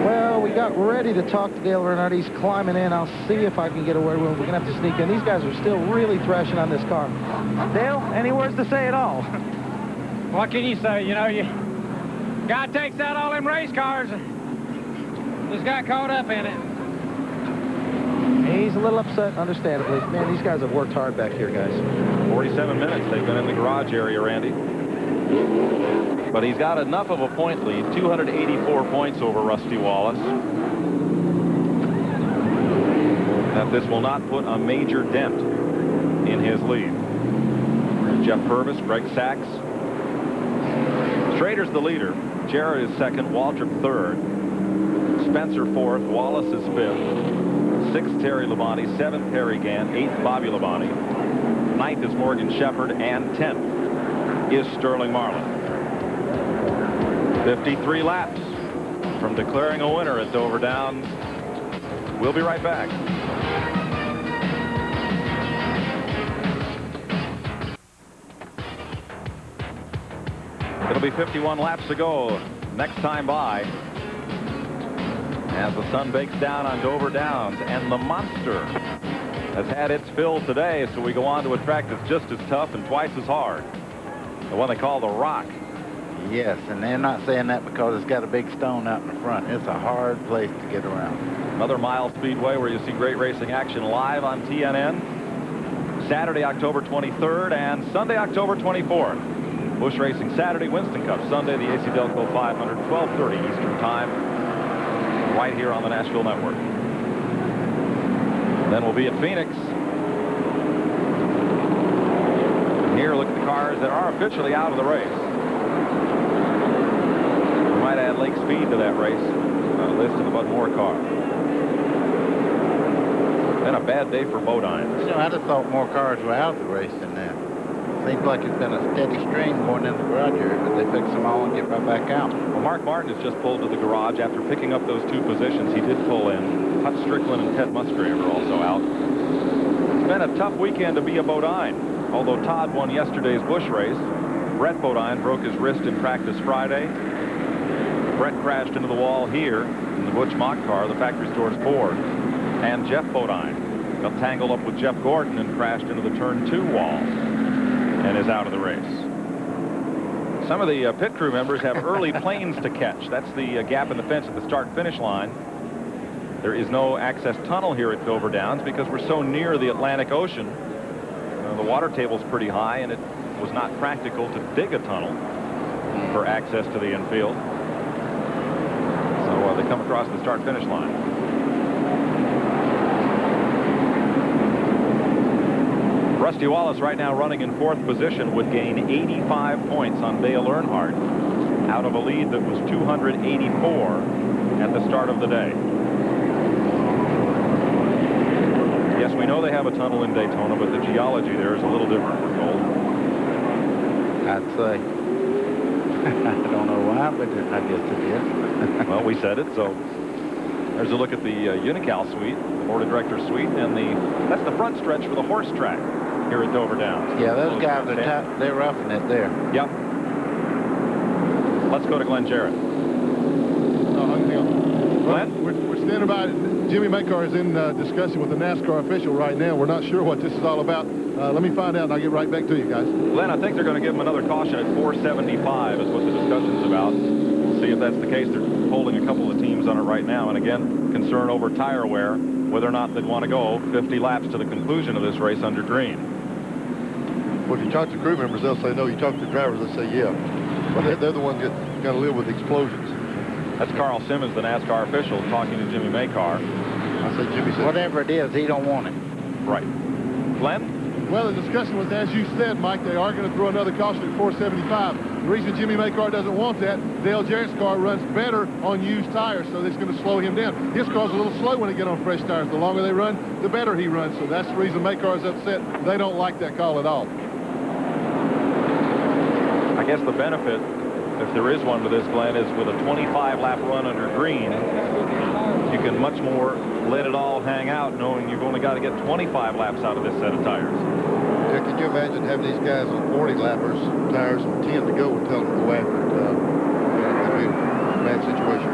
Well, we got ready to talk to Dale Earnhardt. He's climbing in. I'll see if I can get away with him. We're going to have to sneak in. These guys are still really thrashing on this car. Dale, any words to say at all? What can you say? You know, guy takes out all them race cars. Just got caught up in it. He's a little upset, understandably. Man, these guys have worked hard back here, guys. 47 minutes they've been in the garage area, Randy. But he's got enough of a point lead, 284 points over Rusty Wallace, that this will not put a major dent in his lead. Jeff Purvis, Greg Sachs. Schrader's the leader. Jarrett is second, Waltrip third. Spencer fourth, Wallace is fifth. 6th, Terry Labonte. 7th, Harry Gant. 8th, Bobby Labonte. 9th is Morgan Shepherd. And 10th is Sterling Marlin. 53 laps from declaring a winner at Dover Downs. We'll be right back. It'll be 51 laps to go next time by as the sun bakes down on Dover Downs, and the Monster has had its fill today, so we go on to a track that's just as tough and twice as hard, the one they call the Rock. Yes, and they're not saying that because it's got a big stone out in the front. It's a hard place to get around. Another mile speedway where you see great racing action live on TNN. Saturday, October 23rd and Sunday, October 24th. Busch Racing Saturday, Winston Cup Sunday, the AC Delco 500, 12:30 Eastern Time, right here on the Nashville Network. Then we'll be at Phoenix. And here, look at the cars that are officially out of the race. We might add Lake Speed to that race. List of the Bud Moore car. Been a bad day for Bodine. You know, I'd have thought more cars were out of the race than that. Seems like it's been a steady stream going in the garage area, but they fix them all and get right back out. Well, Mark Martin has just pulled to the garage after picking up those 2 positions. He did pull in. Hut Strickland and Ted Musgrave are also out. It's been a tough weekend to be a Bodine. Although Todd won yesterday's Busch race, Brett Bodine broke his wrist in practice Friday. Brett crashed into the wall here in the Butch Mock car, the factory store's Ford. And Jeff Bodine got tangled up with Jeff Gordon and crashed into the turn 2 wall and is out of the race. Some of the pit crew members have early planes to catch. That's the gap in the fence at the start-finish line. There is no access tunnel here at Dover Downs because we're so near the Atlantic Ocean. The water table's pretty high, and it was not practical to dig a tunnel for access to the infield. So they come across the start-finish line. Rusty Wallace right now running in 4th position would gain 85 points on Dale Earnhardt out of a lead that was 284 at the start of the day. Yes, we know they have a tunnel in Daytona, but the geology there is a little different, we're told. I'd say. I don't know why, but I guess it is. Well, we said it, so there's a look at the Unical suite, the Board of Directors suite, and that's the front stretch for the horse track here at Dover Downs. Yeah, those guys, they're roughing it there. Yep. Let's go to Glenn Jarrett. Glenn? We're standing by. Jimmy Makar is in discussion with the NASCAR official right now. We're not sure what this is all about. Let me find out, and I'll get right back to you guys. Glenn, I think they're going to give him another caution at 475 is what the discussion's about. We'll see if that's the case. They're holding a couple of teams on it right now. And again, concern over tire wear, whether or not they'd want to go 50 laps to the conclusion of this race under green. Well, if you talk to crew members, they'll say no. You talk to drivers, they'll say yeah. But they're the ones that got to live with explosions. That's Carl Simmons, the NASCAR official, talking to Jimmy Makar. I say Jimmy said whatever it is, he don't want it. Right. Glenn? Well, the discussion was, as you said, Mike, they are going to throw another caution at 475. The reason Jimmy Makar doesn't want that, Dale Jarrett's car runs better on used tires, so that's going to slow him down. His car's a little slow when they get on fresh tires. The longer they run, the better he runs. So that's the reason Makar's upset. They don't like that call at all. I guess the benefit, if there is one to this, Glenn, is with a 25-lap run under green, you can much more let it all hang out knowing you've only got to get 25 laps out of this set of tires. Yeah, can you imagine having these guys on 40 lappers, tires with 10 to go and tell them to go after it? That'd be a bad situation.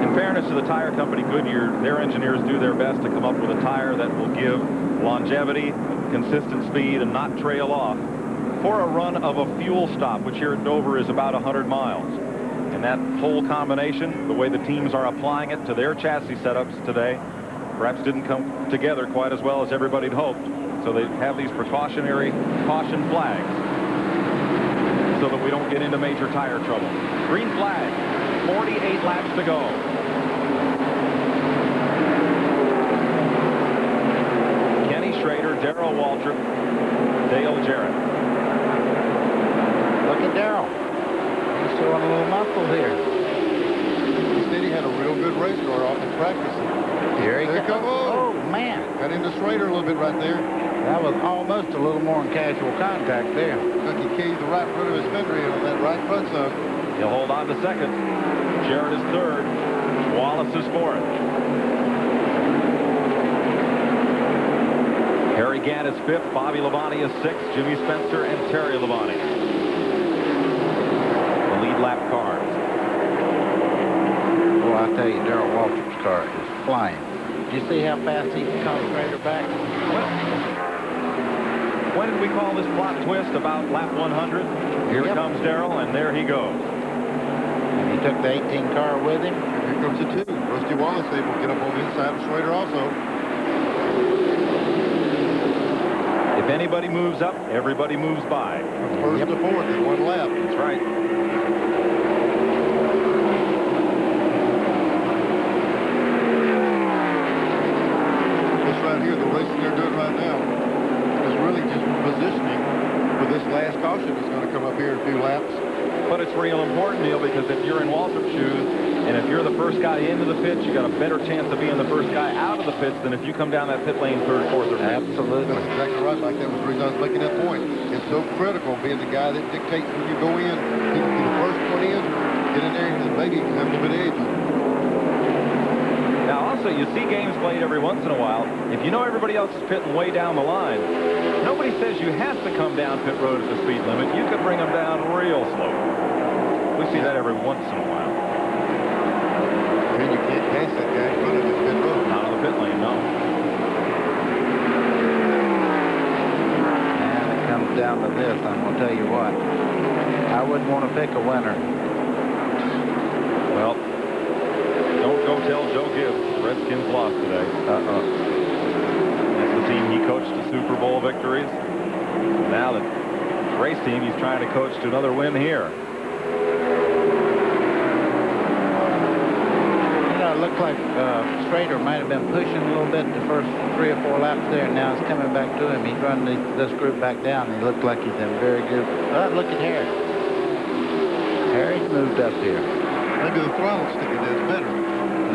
In fairness to the tire company, Goodyear, their engineers do their best to come up with a tire that will give longevity, consistent speed, and not trail off for a run of a fuel stop, which here at Dover is about 100 miles. And that whole combination, the way the teams are applying it to their chassis setups today, perhaps didn't come together quite as well as everybody'd hoped. So they have these precautionary caution flags so that we don't get into major tire trouble. Green flag, 48 laps to go. Kenny Schrader, Darrell Waltrip, Dale Jarrett. Look at Darrell. He's showing a little muscle here. He said he had a real good race car off in practice. Here he comes. Oh, man. Got into Schrader a little bit right there. That was almost a little more in casual contact there. Look, he caved the right front of his fender in on that right front side. He'll hold on to second. Jarrett is third. Wallace is fourth. Harry Gant is fifth. Bobby Labonte is sixth. Jimmy Spencer and Terry Labonte. The lead lap cars. Well, I tell you, Darrell Waltrip's car is flying. Did you see how fast he can come Schrader back? When did we call this plot twist about lap 100? Here comes Darrell, and there he goes. And he took the 18 car with him. Here comes the 2. Rusty Wallace able to get up on the inside of Schrader also. If anybody moves up, everybody moves by. From first to fourth in one lap. That's right. This right here, the racing they're doing right now, is really just positioning for this last caution that's going to come up here in a few laps. But it's real important, Neil, because if you're in Waltrip's shoes, and if you're the first guy into the pits, you got a better chance of being the first guy out of the pits than if you come down that pit lane third, fourth, or fifth. Absolutely. That's exactly right, Mike. That was the reason I was making that point. It's so critical being the guy that dictates when you go in. People be the first one in, get in there, and maybe have a little bit of edge. Now, also, you see games played every once in a while. If you know everybody else is pitting way down the line, nobody says you have to come down pit road at the speed limit. You could bring them down real slow. We see that every once in a while. And you can't pass that guy in front of his pit road. Not on the pit lane, no. And it comes down to this. I'm going to tell you what. I wouldn't want to pick a winner. Well, don't go tell Joe Gibbs the Redskins lost today. That's the team he coached to Super Bowl victories. Now the race team he's trying to coach to another win here. It looked like Schrader might have been pushing a little bit the first 3 or 4 laps there, and now it's coming back to him. He's running this group back down. He looked like he's in very good. Look at Harry. Harry's moved up here. Maybe the throttle sticking is better.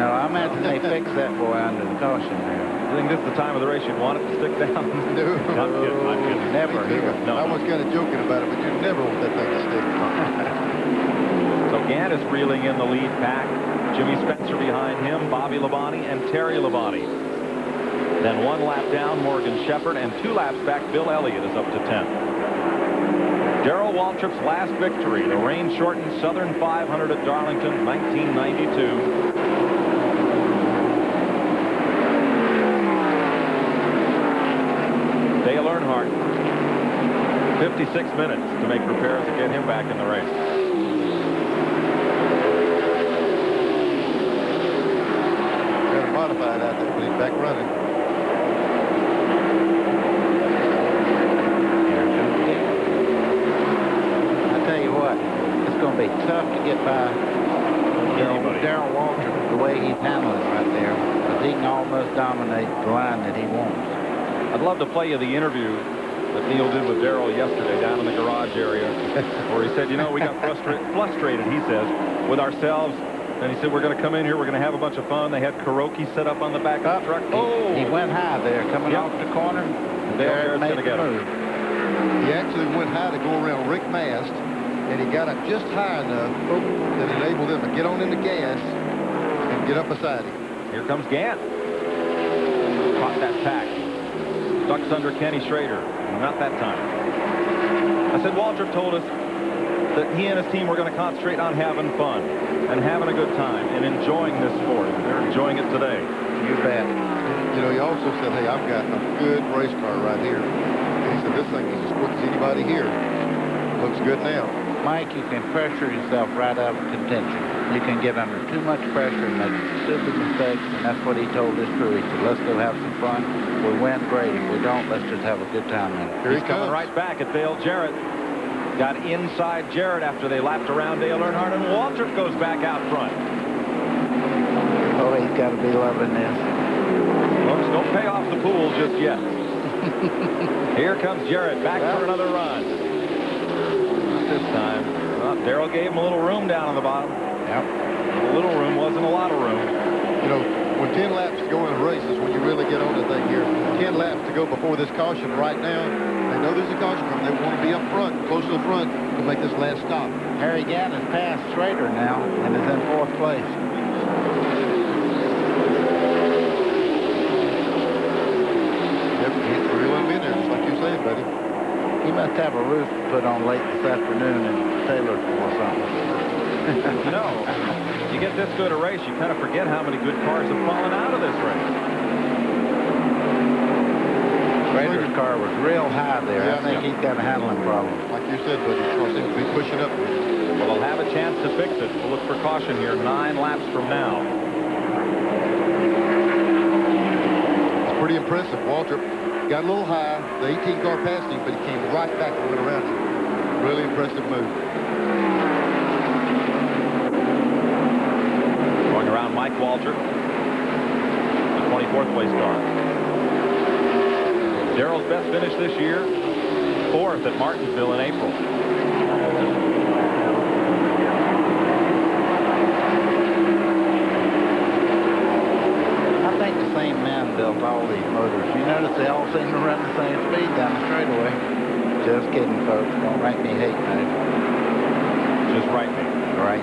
No, I imagine they fixed that boy under the caution there. You think this is the time of the race you'd want it to stick down? No. I'm kidding. Never here. No, I was kind of joking about it, but you never want that thing to stick. So Gant is reeling in the lead pack. Jimmy Spencer behind him, Bobby Labonte, and Terry Labonte. Then 1 lap down, Morgan Shepherd, and 2 laps back, Bill Elliott is up to 10th. Darrell Waltrip's last victory, the rain-shortened Southern 500 at Darlington, 1992. Dale Earnhardt, 56 minutes to make repairs to get him back in the race. Got to modify it out there, but he's back running. It's going to be tough to get by Darrell Waltrip the way he's handling right there, because he can almost dominate the line that he wants. I'd love to play you the interview that Neil did with Darrell yesterday down in the garage area, where he said, you know, we got frustrated, he says, with ourselves. And he said, we're going to come in here, we're going to have a bunch of fun. They had karaoke set up on the back of the truck. He went high there, coming off the corner. Dale Jarrett's going to get him. He actually went high to go around Rick Mast, and he got up just high enough that enabled him to get on in the gas and get up beside him. Here comes Gant. Caught that pack. Ducks under Kenny Schrader. Not that time. I said Waltrip told us that he and his team were going to concentrate on having fun and having a good time and enjoying this sport. They're enjoying it today. You bet. You know, he also said, hey, I've got a good race car right here. And he said, this thing is as quick as anybody here. Looks good now. Mike, you can pressure yourself right out of contention. You can get under too much pressure and make stupid mistakes, and that's what he told his crew. He said, let's go have some fun. If we win, great. If we don't, let's just have a good time in it. He's coming right back at Dale Jarrett. Got inside Jarrett after they lapped around Dale Earnhardt, and Waltrip goes back out front. Oh, he's got to be loving this. Folks, don't pay off the pool just yet. Here comes Jarrett back for another run. Not this time. Well, Darrell gave him a little room down on the bottom. Yep. A little room wasn't a lot of room. You know, when 10 laps to go in a race is when you really get on the thing here. 10 laps to go before this caution right now. They know there's a caution coming. They want to be up front, close to the front, to make this last stop. Harry Gant has passed Schrader now and is in 4th place. Yep, he's reeling in there, just like you said, buddy. He must have a roof put on late this afternoon in Taylorsville or something. You know, you get this good a race, you kind of forget how many good cars have fallen out of this race. Schrader's car was real high there. I think he's got a handling problem. Like you said, buddy, his car seems to be pushing up. Well, they'll have a chance to fix it. We'll look for caution here 9 laps from now. It's pretty impressive. Waltrip got a little high. The 18 car passed him, but he came right back and went around him. Really impressive move. Going around Mike Waltrip, the 24th place car. Darrell's best finish this year, 4th at Martinsville in April. I think the same man built all these motors. You notice they all seem to run the same speed down the straightaway. Just kidding, folks. Don't make me hate me. Just write me. Right.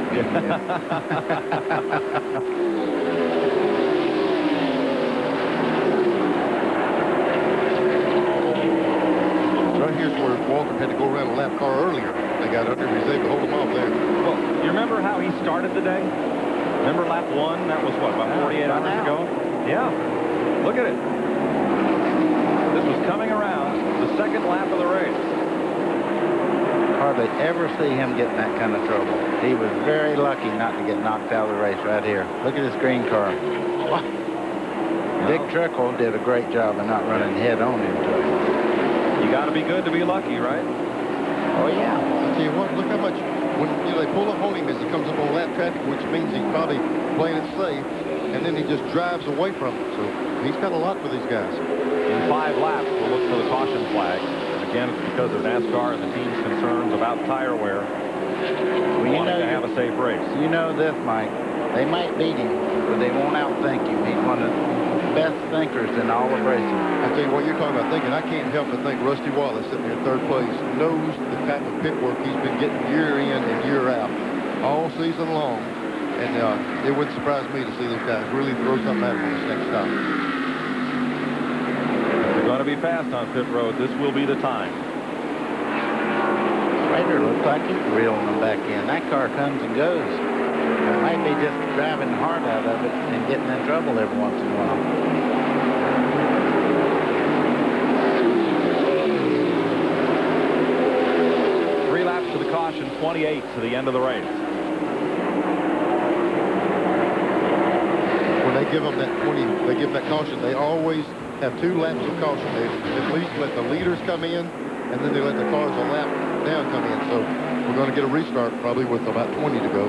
Right here's where Waltrip had to go around a lap car earlier. They got under him. He was able to hold him off there. Well, you remember how he started the day? Remember lap 1? That was what, about 48 hours ago? Yeah. Look at it. This was coming around the 2nd lap of the race. Hardly ever see him get in that kind of trouble. He was very lucky not to get knocked out of the race right here. Look at this green car. Dick Trickle did a great job of not running head on into it. You got to be good to be lucky, right? Oh, yeah. I tell you what, look how much, when they pull up on him as he comes up on lap traffic, which means he's probably playing it safe, and then he just drives away from it. So he's got a lot for these guys. In 5 laps, we'll look for the caution flag. And again, it's because of NASCAR and the team's concerns about tire wear. Well, you know, to have a safe race. You know this, Mike. They might beat him, but they won't outthink him. He's one of the best thinkers in all of racing. I tell you what, you're talking about thinking. I can't help but think Rusty Wallace, sitting there in third place, knows the type of pit work he's been getting year in and year out, all season long. And it wouldn't surprise me to see those guys really throw something at him on this next stop. If they're going to be fast on pit road, this will be the time. Rader looks like he's reeling them back in. That car comes and goes. It might be just driving the heart out of it and getting in trouble every once in a while. Three laps to the caution, 28 to the end of the race. When they give them that 20, they give them that caution, they always have 2 laps of caution. They at least let the leaders come in, and then they let the cars a lap down come in. So we're going to get a restart probably with about 20 to go.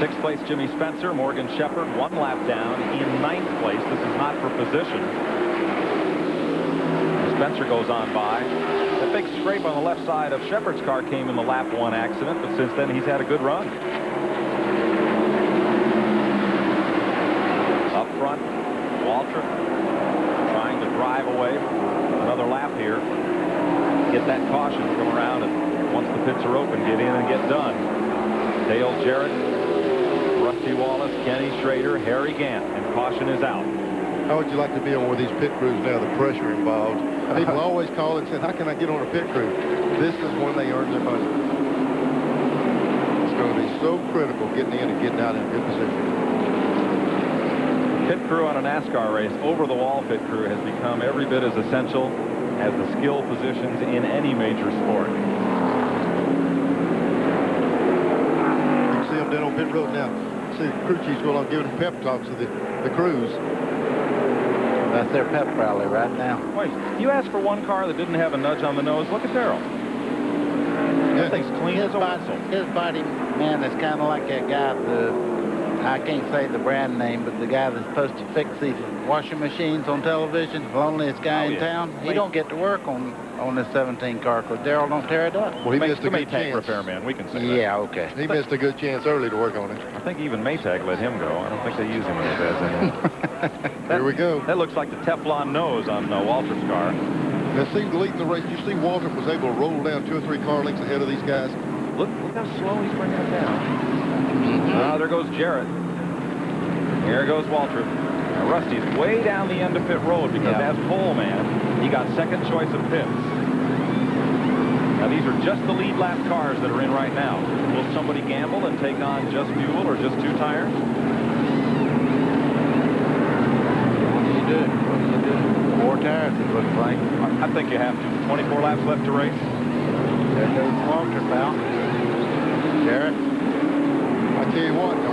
6th place, Jimmy Spencer. Morgan Shepherd, 1 lap down in 9th place. This is not for position. Spencer goes on by. That big scrape on the left side of Shepherd's car came in the lap 1 accident, but since then he's had a good run. Up front, Waltrip trying to drive away for another lap here. Get that caution, come around, and once the pits are open, get in and get done. Dale Jarrett, Rusty Wallace, Kenny Schrader, Harry Gant, and caution is out. How would you like to be on one of these pit crews now, the pressure involved? People always call and say, how can I get on a pit crew? This is when they earn their money. It's going to be so critical getting in and getting out in a good position. Pit crew on a NASCAR race, over-the-wall pit crew, has become every bit as essential as the skill positions in any major sport. You can see them down on pit road now. See the crew chiefs going on giving them pep talks to the crews. That's their pep rally right now. Wait, you asked for one car that didn't have a nudge on the nose. Look at Darrell. That thing's clean as a whistle. His body, man, is kind of like that guy, I can't say the brand name, but the guy that's supposed to fix these washing machines on television, the loneliest guy in town. He don't get to work on this 17 car because Darrell don't tear it up. Well, he missed a good chance. Repairman, we can say that. Yeah, okay. He missed a good chance early to work on it. I think even Maytag let him go. I don't think they use him in the beds anymore. Here we go. That looks like the Teflon nose on Walter's car. Now, see, late in the race, you see Walter was able to roll down 2 or 3 car lengths ahead of these guys. Look how slow he's bringing it down. There goes Jarrett. Here goes Waltrip. Now, Rusty's way down the end of pit road because as pole man, he got second choice of pits. Now, these are just the lead lap cars that are in right now. Will somebody gamble and take on just fuel or just 2 tires? What do you do? 4 tires, it looks like. I think you have to. 24 laps left to race. There goes Walter, pal. Jarrett. I tell you what, now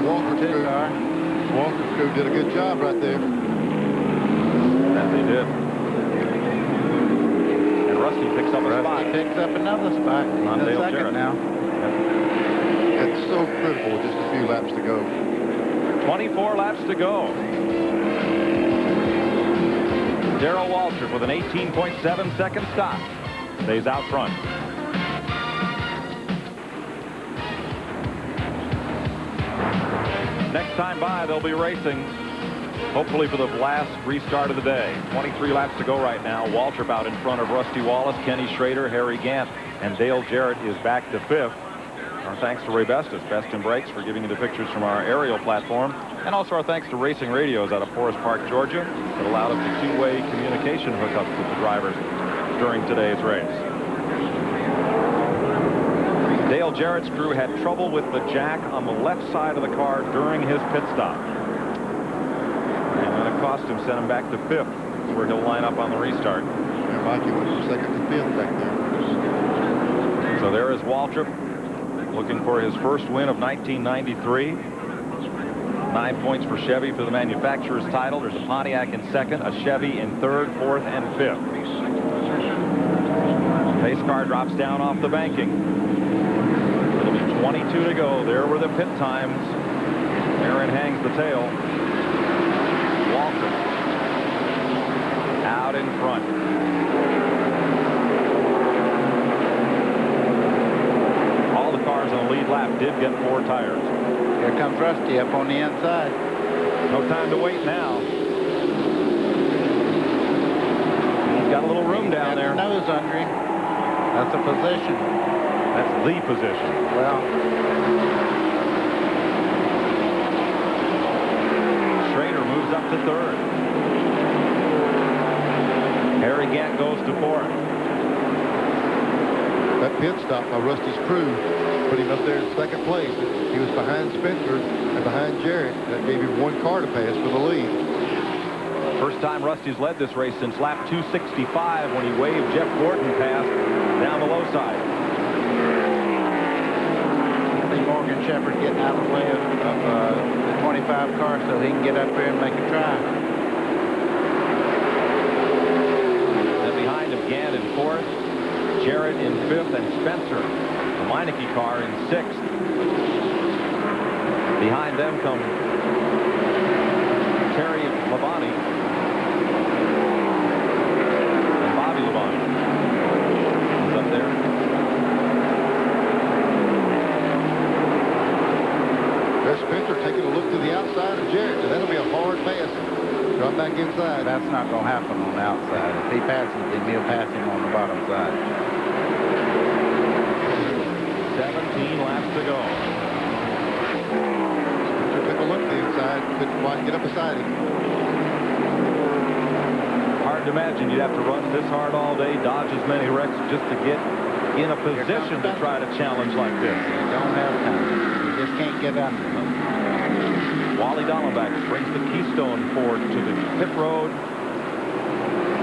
Walter's crew did a good job right there. That they did. And Rusty picks up a spot. He picks up another spot. He's on Dale second Jarrett now. It's so critical with just a few laps to go. 24 laps to go. Darrell Waltrip with an 18.7 second stop. Stays out front. Next time by, they'll be racing, hopefully for the last restart of the day. 23 laps to go right now. Waltrip out in front of Rusty Wallace, Kenny Schrader, Harry Gant, and Dale Jarrett is back to 5th. Our thanks to Ray Bestis, Best in Brakes, for giving you the pictures from our aerial platform. And also our thanks to Racing Radios out of Forest Park, Georgia, that allowed us the 2-way communication hookups with the drivers during today's race. Dale Jarrett's crew had trouble with the jack on the left side of the car during his pit stop. And when it cost him, sent him back to 5th. That's where he'll line up on the restart. And Mikey went from 2nd to 5th back there. So there is Waltrip looking for his first win of 1993. 9 points for Chevy for the manufacturer's title. There's a Pontiac in 2nd, a Chevy in 3rd, 4th, and 5th. Pace car drops down off the banking. It'll be 22 to go. There were the pit times. Aaron hangs the tail. Waltrip out in front. All the cars on lead lap did get 4 tires. Here comes Rusty up on the inside. No time to wait now. He's got a little room down there. Nose under him. That's a position. That's the position. Well, Schrader moves up to 3rd. Harry Gant goes to 4th. That pit stop by Rusty's crew put him up there in 2nd place. He was behind Spencer and behind Jarrett. That gave him 1 car to pass for the lead. First time Rusty's led this race since lap 265 when he waved Jeff Gordon past down the low side. I think Morgan Shepherd getting out of the way of the 25 car so he can get up here and make a try. Then behind him, Gant in 4th, Jarrett in 5th, and Spencer, the Meineke car, in 6th. Behind them come Terry Labonte and Bobby Labonte. He's up there. There's Spencer taking a look to the outside of Jarrett, and that'll be a hard pass. Drop back inside. That's not going to happen on the outside. If he passes him, he'll pass him on the bottom side. 17 laps to go. Spencer took a look to the inside, couldn't quite get up beside him. Hard to imagine you'd have to run this hard all day, dodge as many wrecks just to get in a position to try to challenge like this. You don't have time. You just can't get under them. Wally Dallenbach brings the Keystone Ford to the pit road,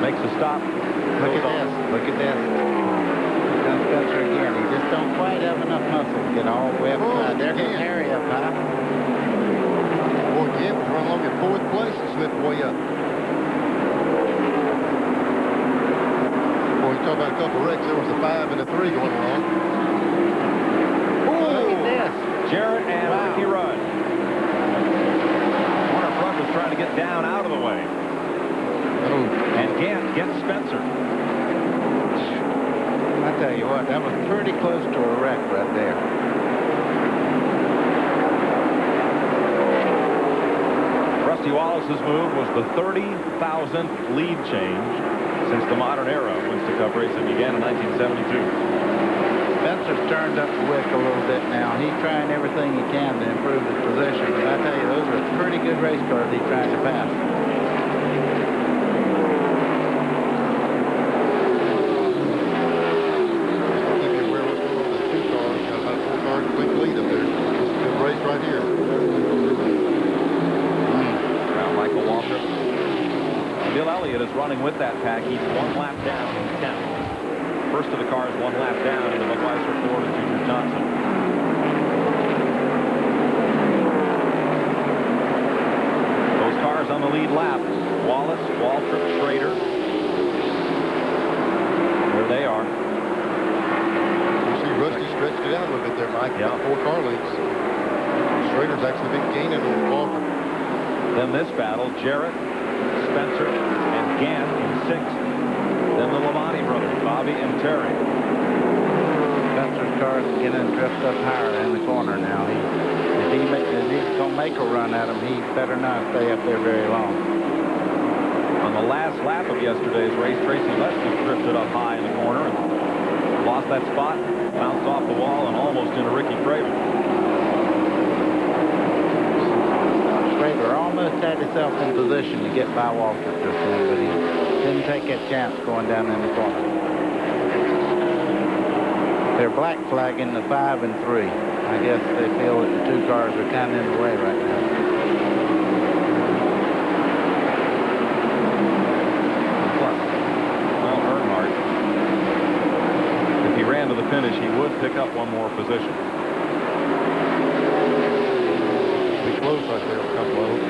makes a stop. Look at this. Look at this. Comes Spencer again. He just don't quite have enough muscle to get all the way up high. There goes Harry up high. Boy, Gant was running along in 4th place and slipped way up. Boy, you talk about a couple of wrecks. There was a 5 and a 3 going wrong. Look at this. Jarrett and Ricky Rudd. Warner Front was trying to get down out of the way. And Gant gets Spencer. I tell you what, that was pretty close to a wreck right there. Rusty Wallace's move was the 30,000th lead change since the modern era of Winston Cup racing began in 1972. Spencer's turned up the wick a little bit now. He's trying everything he can to improve his position. But I tell you, those are pretty good race cars he's trying to pass. Running with that pack, he's 1 lap down in 10th. First of the cars 1 lap down in the Budweiser Ford and Junior Johnson. Those cars on the lead lap, Wallace, Waltrip, Schrader. There they are. You see Rusty stretched it out a little bit there, Mike. Yeah. 4 car leads. Schrader's actually been gaining on Waltrip. Then this battle, Jarrett, Spencer, and Gant in 6th. Then the Labonte brothers, Bobby and Terry. Spencer's car's getting drift up higher in the corner now. If he's going to make a run at him, he better not stay up there very long. On the last lap of yesterday's race, Tracy Leslie drifted up high in the corner and lost that spot, bounced off the wall and almost into Ricky Craven. Craven almost had himself in position to get by Walter just then, but he didn't take that chance going down in the corner. They're black flagging the 5 and 3. I guess they feel that the 2 cars are kind of in the way right now. Well, Earnhardt, if he ran to the finish, he would pick up 1 more position. Be close right there, a couple of them.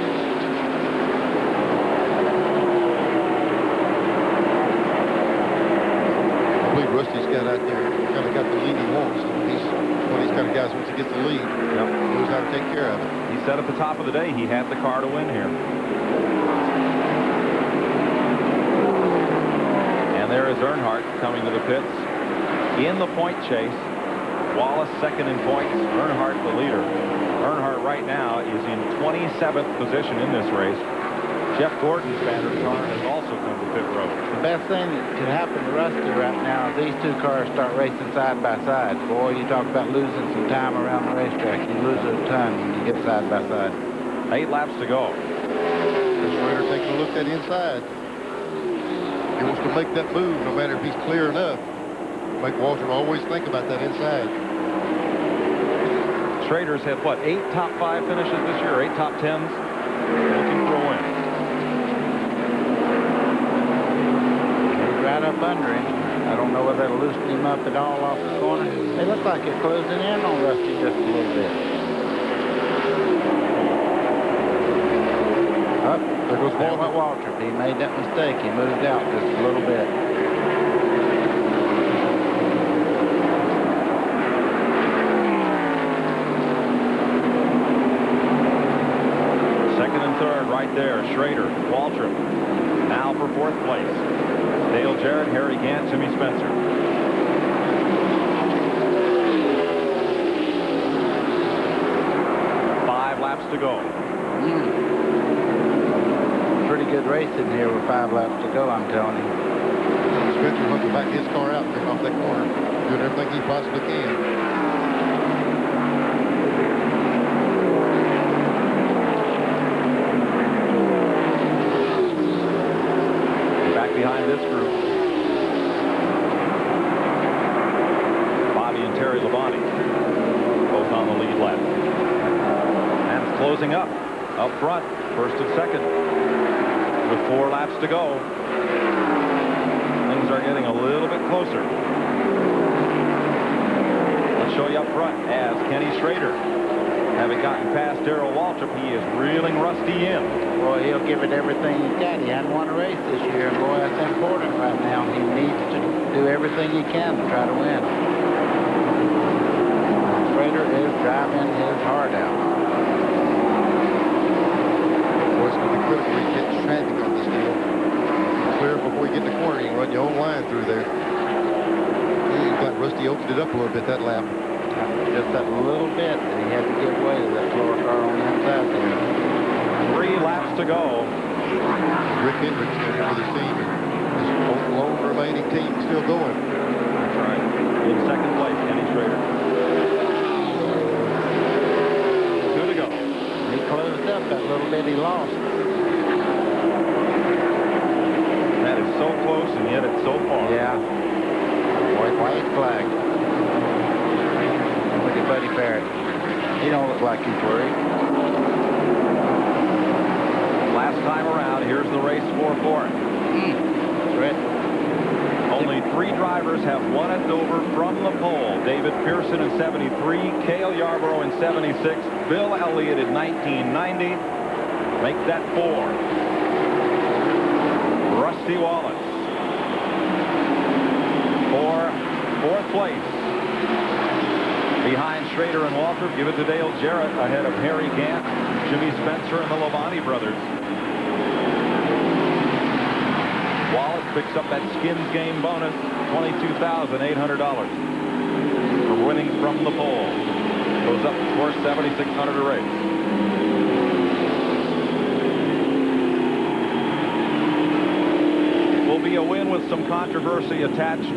I believe Rusty's got out there, kind of got the lead he wants. He's one of these kind of guys, once he gets the lead, knows how to take care of it. He said at the top of the day he had the car to win here. And there is Earnhardt coming to the pits in the point chase. Wallace second in points. Earnhardt the leader. Earnhardt right now is in 27th position in this race. Jeff Gordon's battered car has also come to pit road. The best thing that could happen to Rusty right now is these two cars start racing side by side. Boy, you talk about losing some time around the racetrack. You lose a ton when you get side by side. 8 laps to go. This Raider taking a look at the inside. He wants to make that move no matter if he's clear enough. Make Walter always think about that inside. Schrader's had, what, 8 top 5 finishes this year, 8 top 10s? Looking for a win. He's right up under him. I don't know whether that'll loosen him up at all off the corner. They look like they're closing in on Rusty just a little bit. Up. There goes Walter. He made that mistake. He moved out just a little bit. Second and third right there. Schrader, Waltrip. Now for 4th place. Dale Jarrett, Harry Gant, Jimmy Spencer. 5 laps to go. Pretty good racing here with 5 laps to go, I'm telling you. Spencer wants to back his car out and bring off that corner. Doing everything he possibly can. Behind this group, Bobby and Terry Labonte, both on the lead lap. And it's closing up front, first and second, with 4 laps to go. Things are getting a little bit closer. Let's show you up front as Kenny Schrader, having gotten past Darrell Waltrip, he is reeling Rusty in. Boy, he'll give it everything he's got. He hadn't won a race this year, and boy, that's important right now. He needs to do everything he can to try to win. Schrader is driving his heart out. Boy, it's going to be critical when you get traffic on this deal. Clear before you get in the corner, you can run your own line through there. Seems like Rusty opened it up a little bit that lap. Just that little bit that he had to give way to that slower car on the inside there. 3 laps to go. Rick Hendricks there with his team. His lone remaining team still going. That's right. In second place, Kenny Schrader. 2 to go. He closed up that little bit he lost. That is so close, and yet it's so far. Yeah. White flag. Look at Buddy Barrett. He don't look like he's worried. Last time around, here's the race score for it. Only 3 drivers have won at Dover from the pole. David Pearson in 73, Cale Yarborough in 76, Bill Elliott in 1990. Make that 4. Rusty Wallace for 4th place. Behind Schrader and Waltrip, give it to Dale Jarrett ahead of Harry Gant, Jimmy Spencer, and the Labonte brothers. Wallace picks up that Skins game bonus, $22,800 for winning from the pole. Goes up to score $7,600 a race. It will be a win with some controversy attached.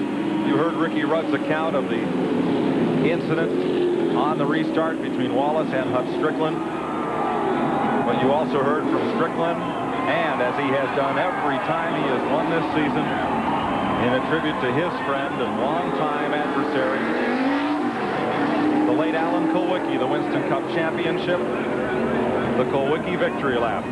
You heard Ricky Rudd's account of the incident on the restart between Wallace and Hut Strickland. But you also heard from Strickland, and as he has done every time he has won this season, in a tribute to his friend and longtime adversary, the late Alan Kulwicki, the Winston Cup Championship, the Kulwicki victory lap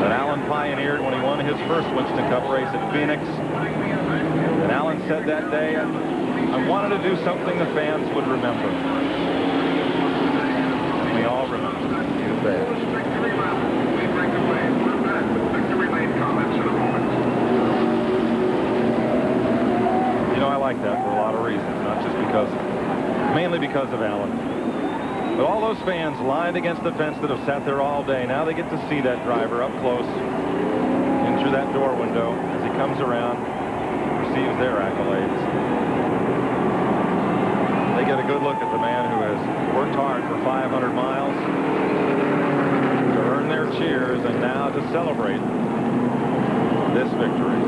that Alan pioneered when he won his first Winston Cup race at Phoenix. And Alan said that day, I wanted to do something the fans would remember. And we all remember. You bet. You know, I like that for a lot of reasons, not just because, mainly because of Alan. But all those fans lined against the fence that have sat there all day, now they get to see that driver up close in through that door window as he comes around. receives their accolades. They get a good look at the man who has worked hard for 500 miles to earn their cheers and now to celebrate this victory.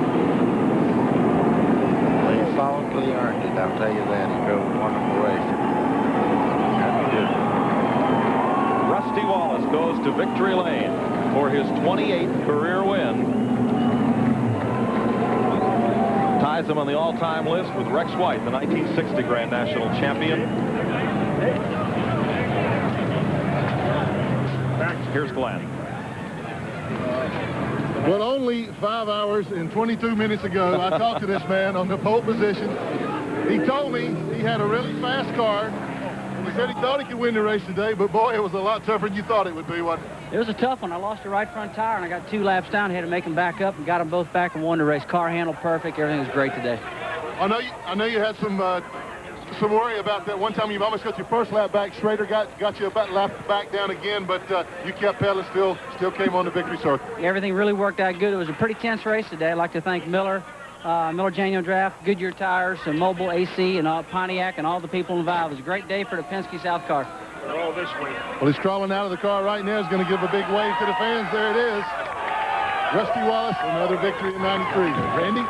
He solidly earned it, I'll tell you that. He drove a wonderful race. Rusty Wallace goes to victory lane for his 28th career win. Ties him on the all-time list with Rex White, the 1960 Grand National champion. Here's Glenn. Well, only 5 hours and 22 minutes ago, I talked to this man on the pole position. He told me he had a really fast car. He said he thought he could win the race today, but boy, it was a lot tougher than you thought it would be, wasn't it? It was a tough one. I lost the right front tire, and I got 2 laps down. I had to make them back up and got them both back and won the race. Car handled perfect. Everything was great today. I know you had some worry about that. One time you almost got your first lap back. Schrader got you about lap back down again, but you kept pedaling, still came on the victory circle. Everything really worked out good. It was a pretty tense race today. I'd like to thank Miller Genuine Draft, Goodyear Tires, and Mobile AC, and Pontiac, and all the people involved. It was a great day for the Penske South car. They're all this way. Well, he's crawling out of the car right now. He's going to give a big wave to the fans. There it is. Rusty Wallace, another victory in 93. Randy?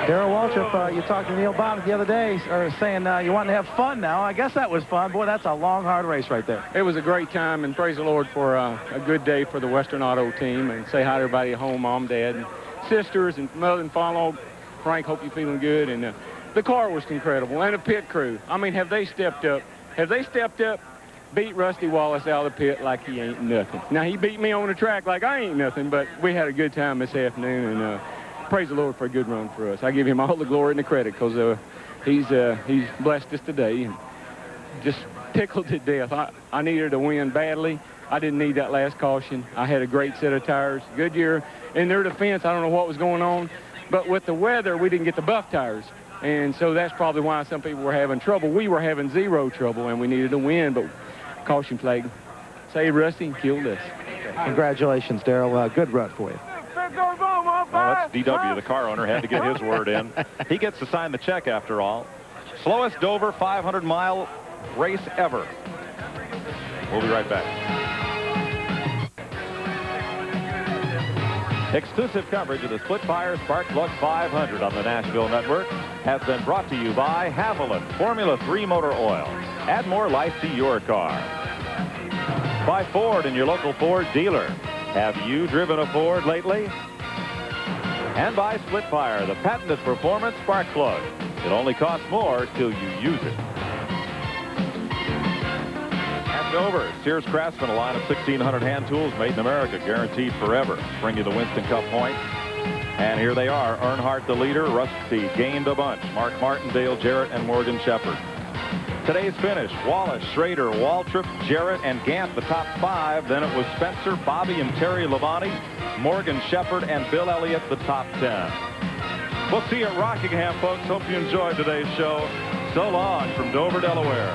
Darrell Waltrip, you talked to Neil Bonnett the other day, or saying you want to have fun now. I guess that was fun. Boy, that's a long, hard race right there. It was a great time, and praise the Lord for a good day for the Western Auto team. And say hi to everybody at home, Mom, Dad, and sisters, and mother and father. Frank, hope you're feeling good. And the car was incredible, and the pit crew. I mean, have they stepped up? Have they stepped up? Beat Rusty Wallace out of the pit like he ain't nothing. Now, he beat me on the track like I ain't nothing, but we had a good time this afternoon, and praise the Lord for a good run for us. I give him all the glory and the credit because he's blessed us today and just tickled to death. I needed to win badly. I didn't need that last caution. I had a great set of tires. Goodyear, in their defense, I don't know what was going on, but with the weather, we didn't get the buff tires. And so that's probably why some people were having trouble. We were having zero trouble, and we needed to win, but caution flag saved Rusty and killed us. Congratulations, Darrell. Good run for you. Well, that's DW. The car owner had to get his word in. He gets to sign the check after all. Slowest Dover 500-mile race ever. We'll be right back. Exclusive coverage of the SplitFire Spark Plug 500 on the Nashville Network has been brought to you by Haviland Formula 3 Motor Oil. Add more life to your car. By Ford and your local Ford dealer. Have you driven a Ford lately? And by SplitFire, the patented performance spark plug. It only costs more till you use it. At Dover, Sears Craftsman, a line of 1,600 hand tools made in America, guaranteed forever. Bring you the Winston Cup points. And here they are. Earnhardt the leader. Rusty gained a bunch. Mark Martin, Dale Jarrett, and Morgan Shepherd. Today's finish, Wallace, Schrader, Waltrip, Jarrett, and Gant, the top 5. Then it was Spencer, Bobby, and Terry Labonte, Morgan Shepherd, and Bill Elliott, the top 10. We'll see you at Rockingham, folks. Hope you enjoyed today's show. So long from Dover, Delaware.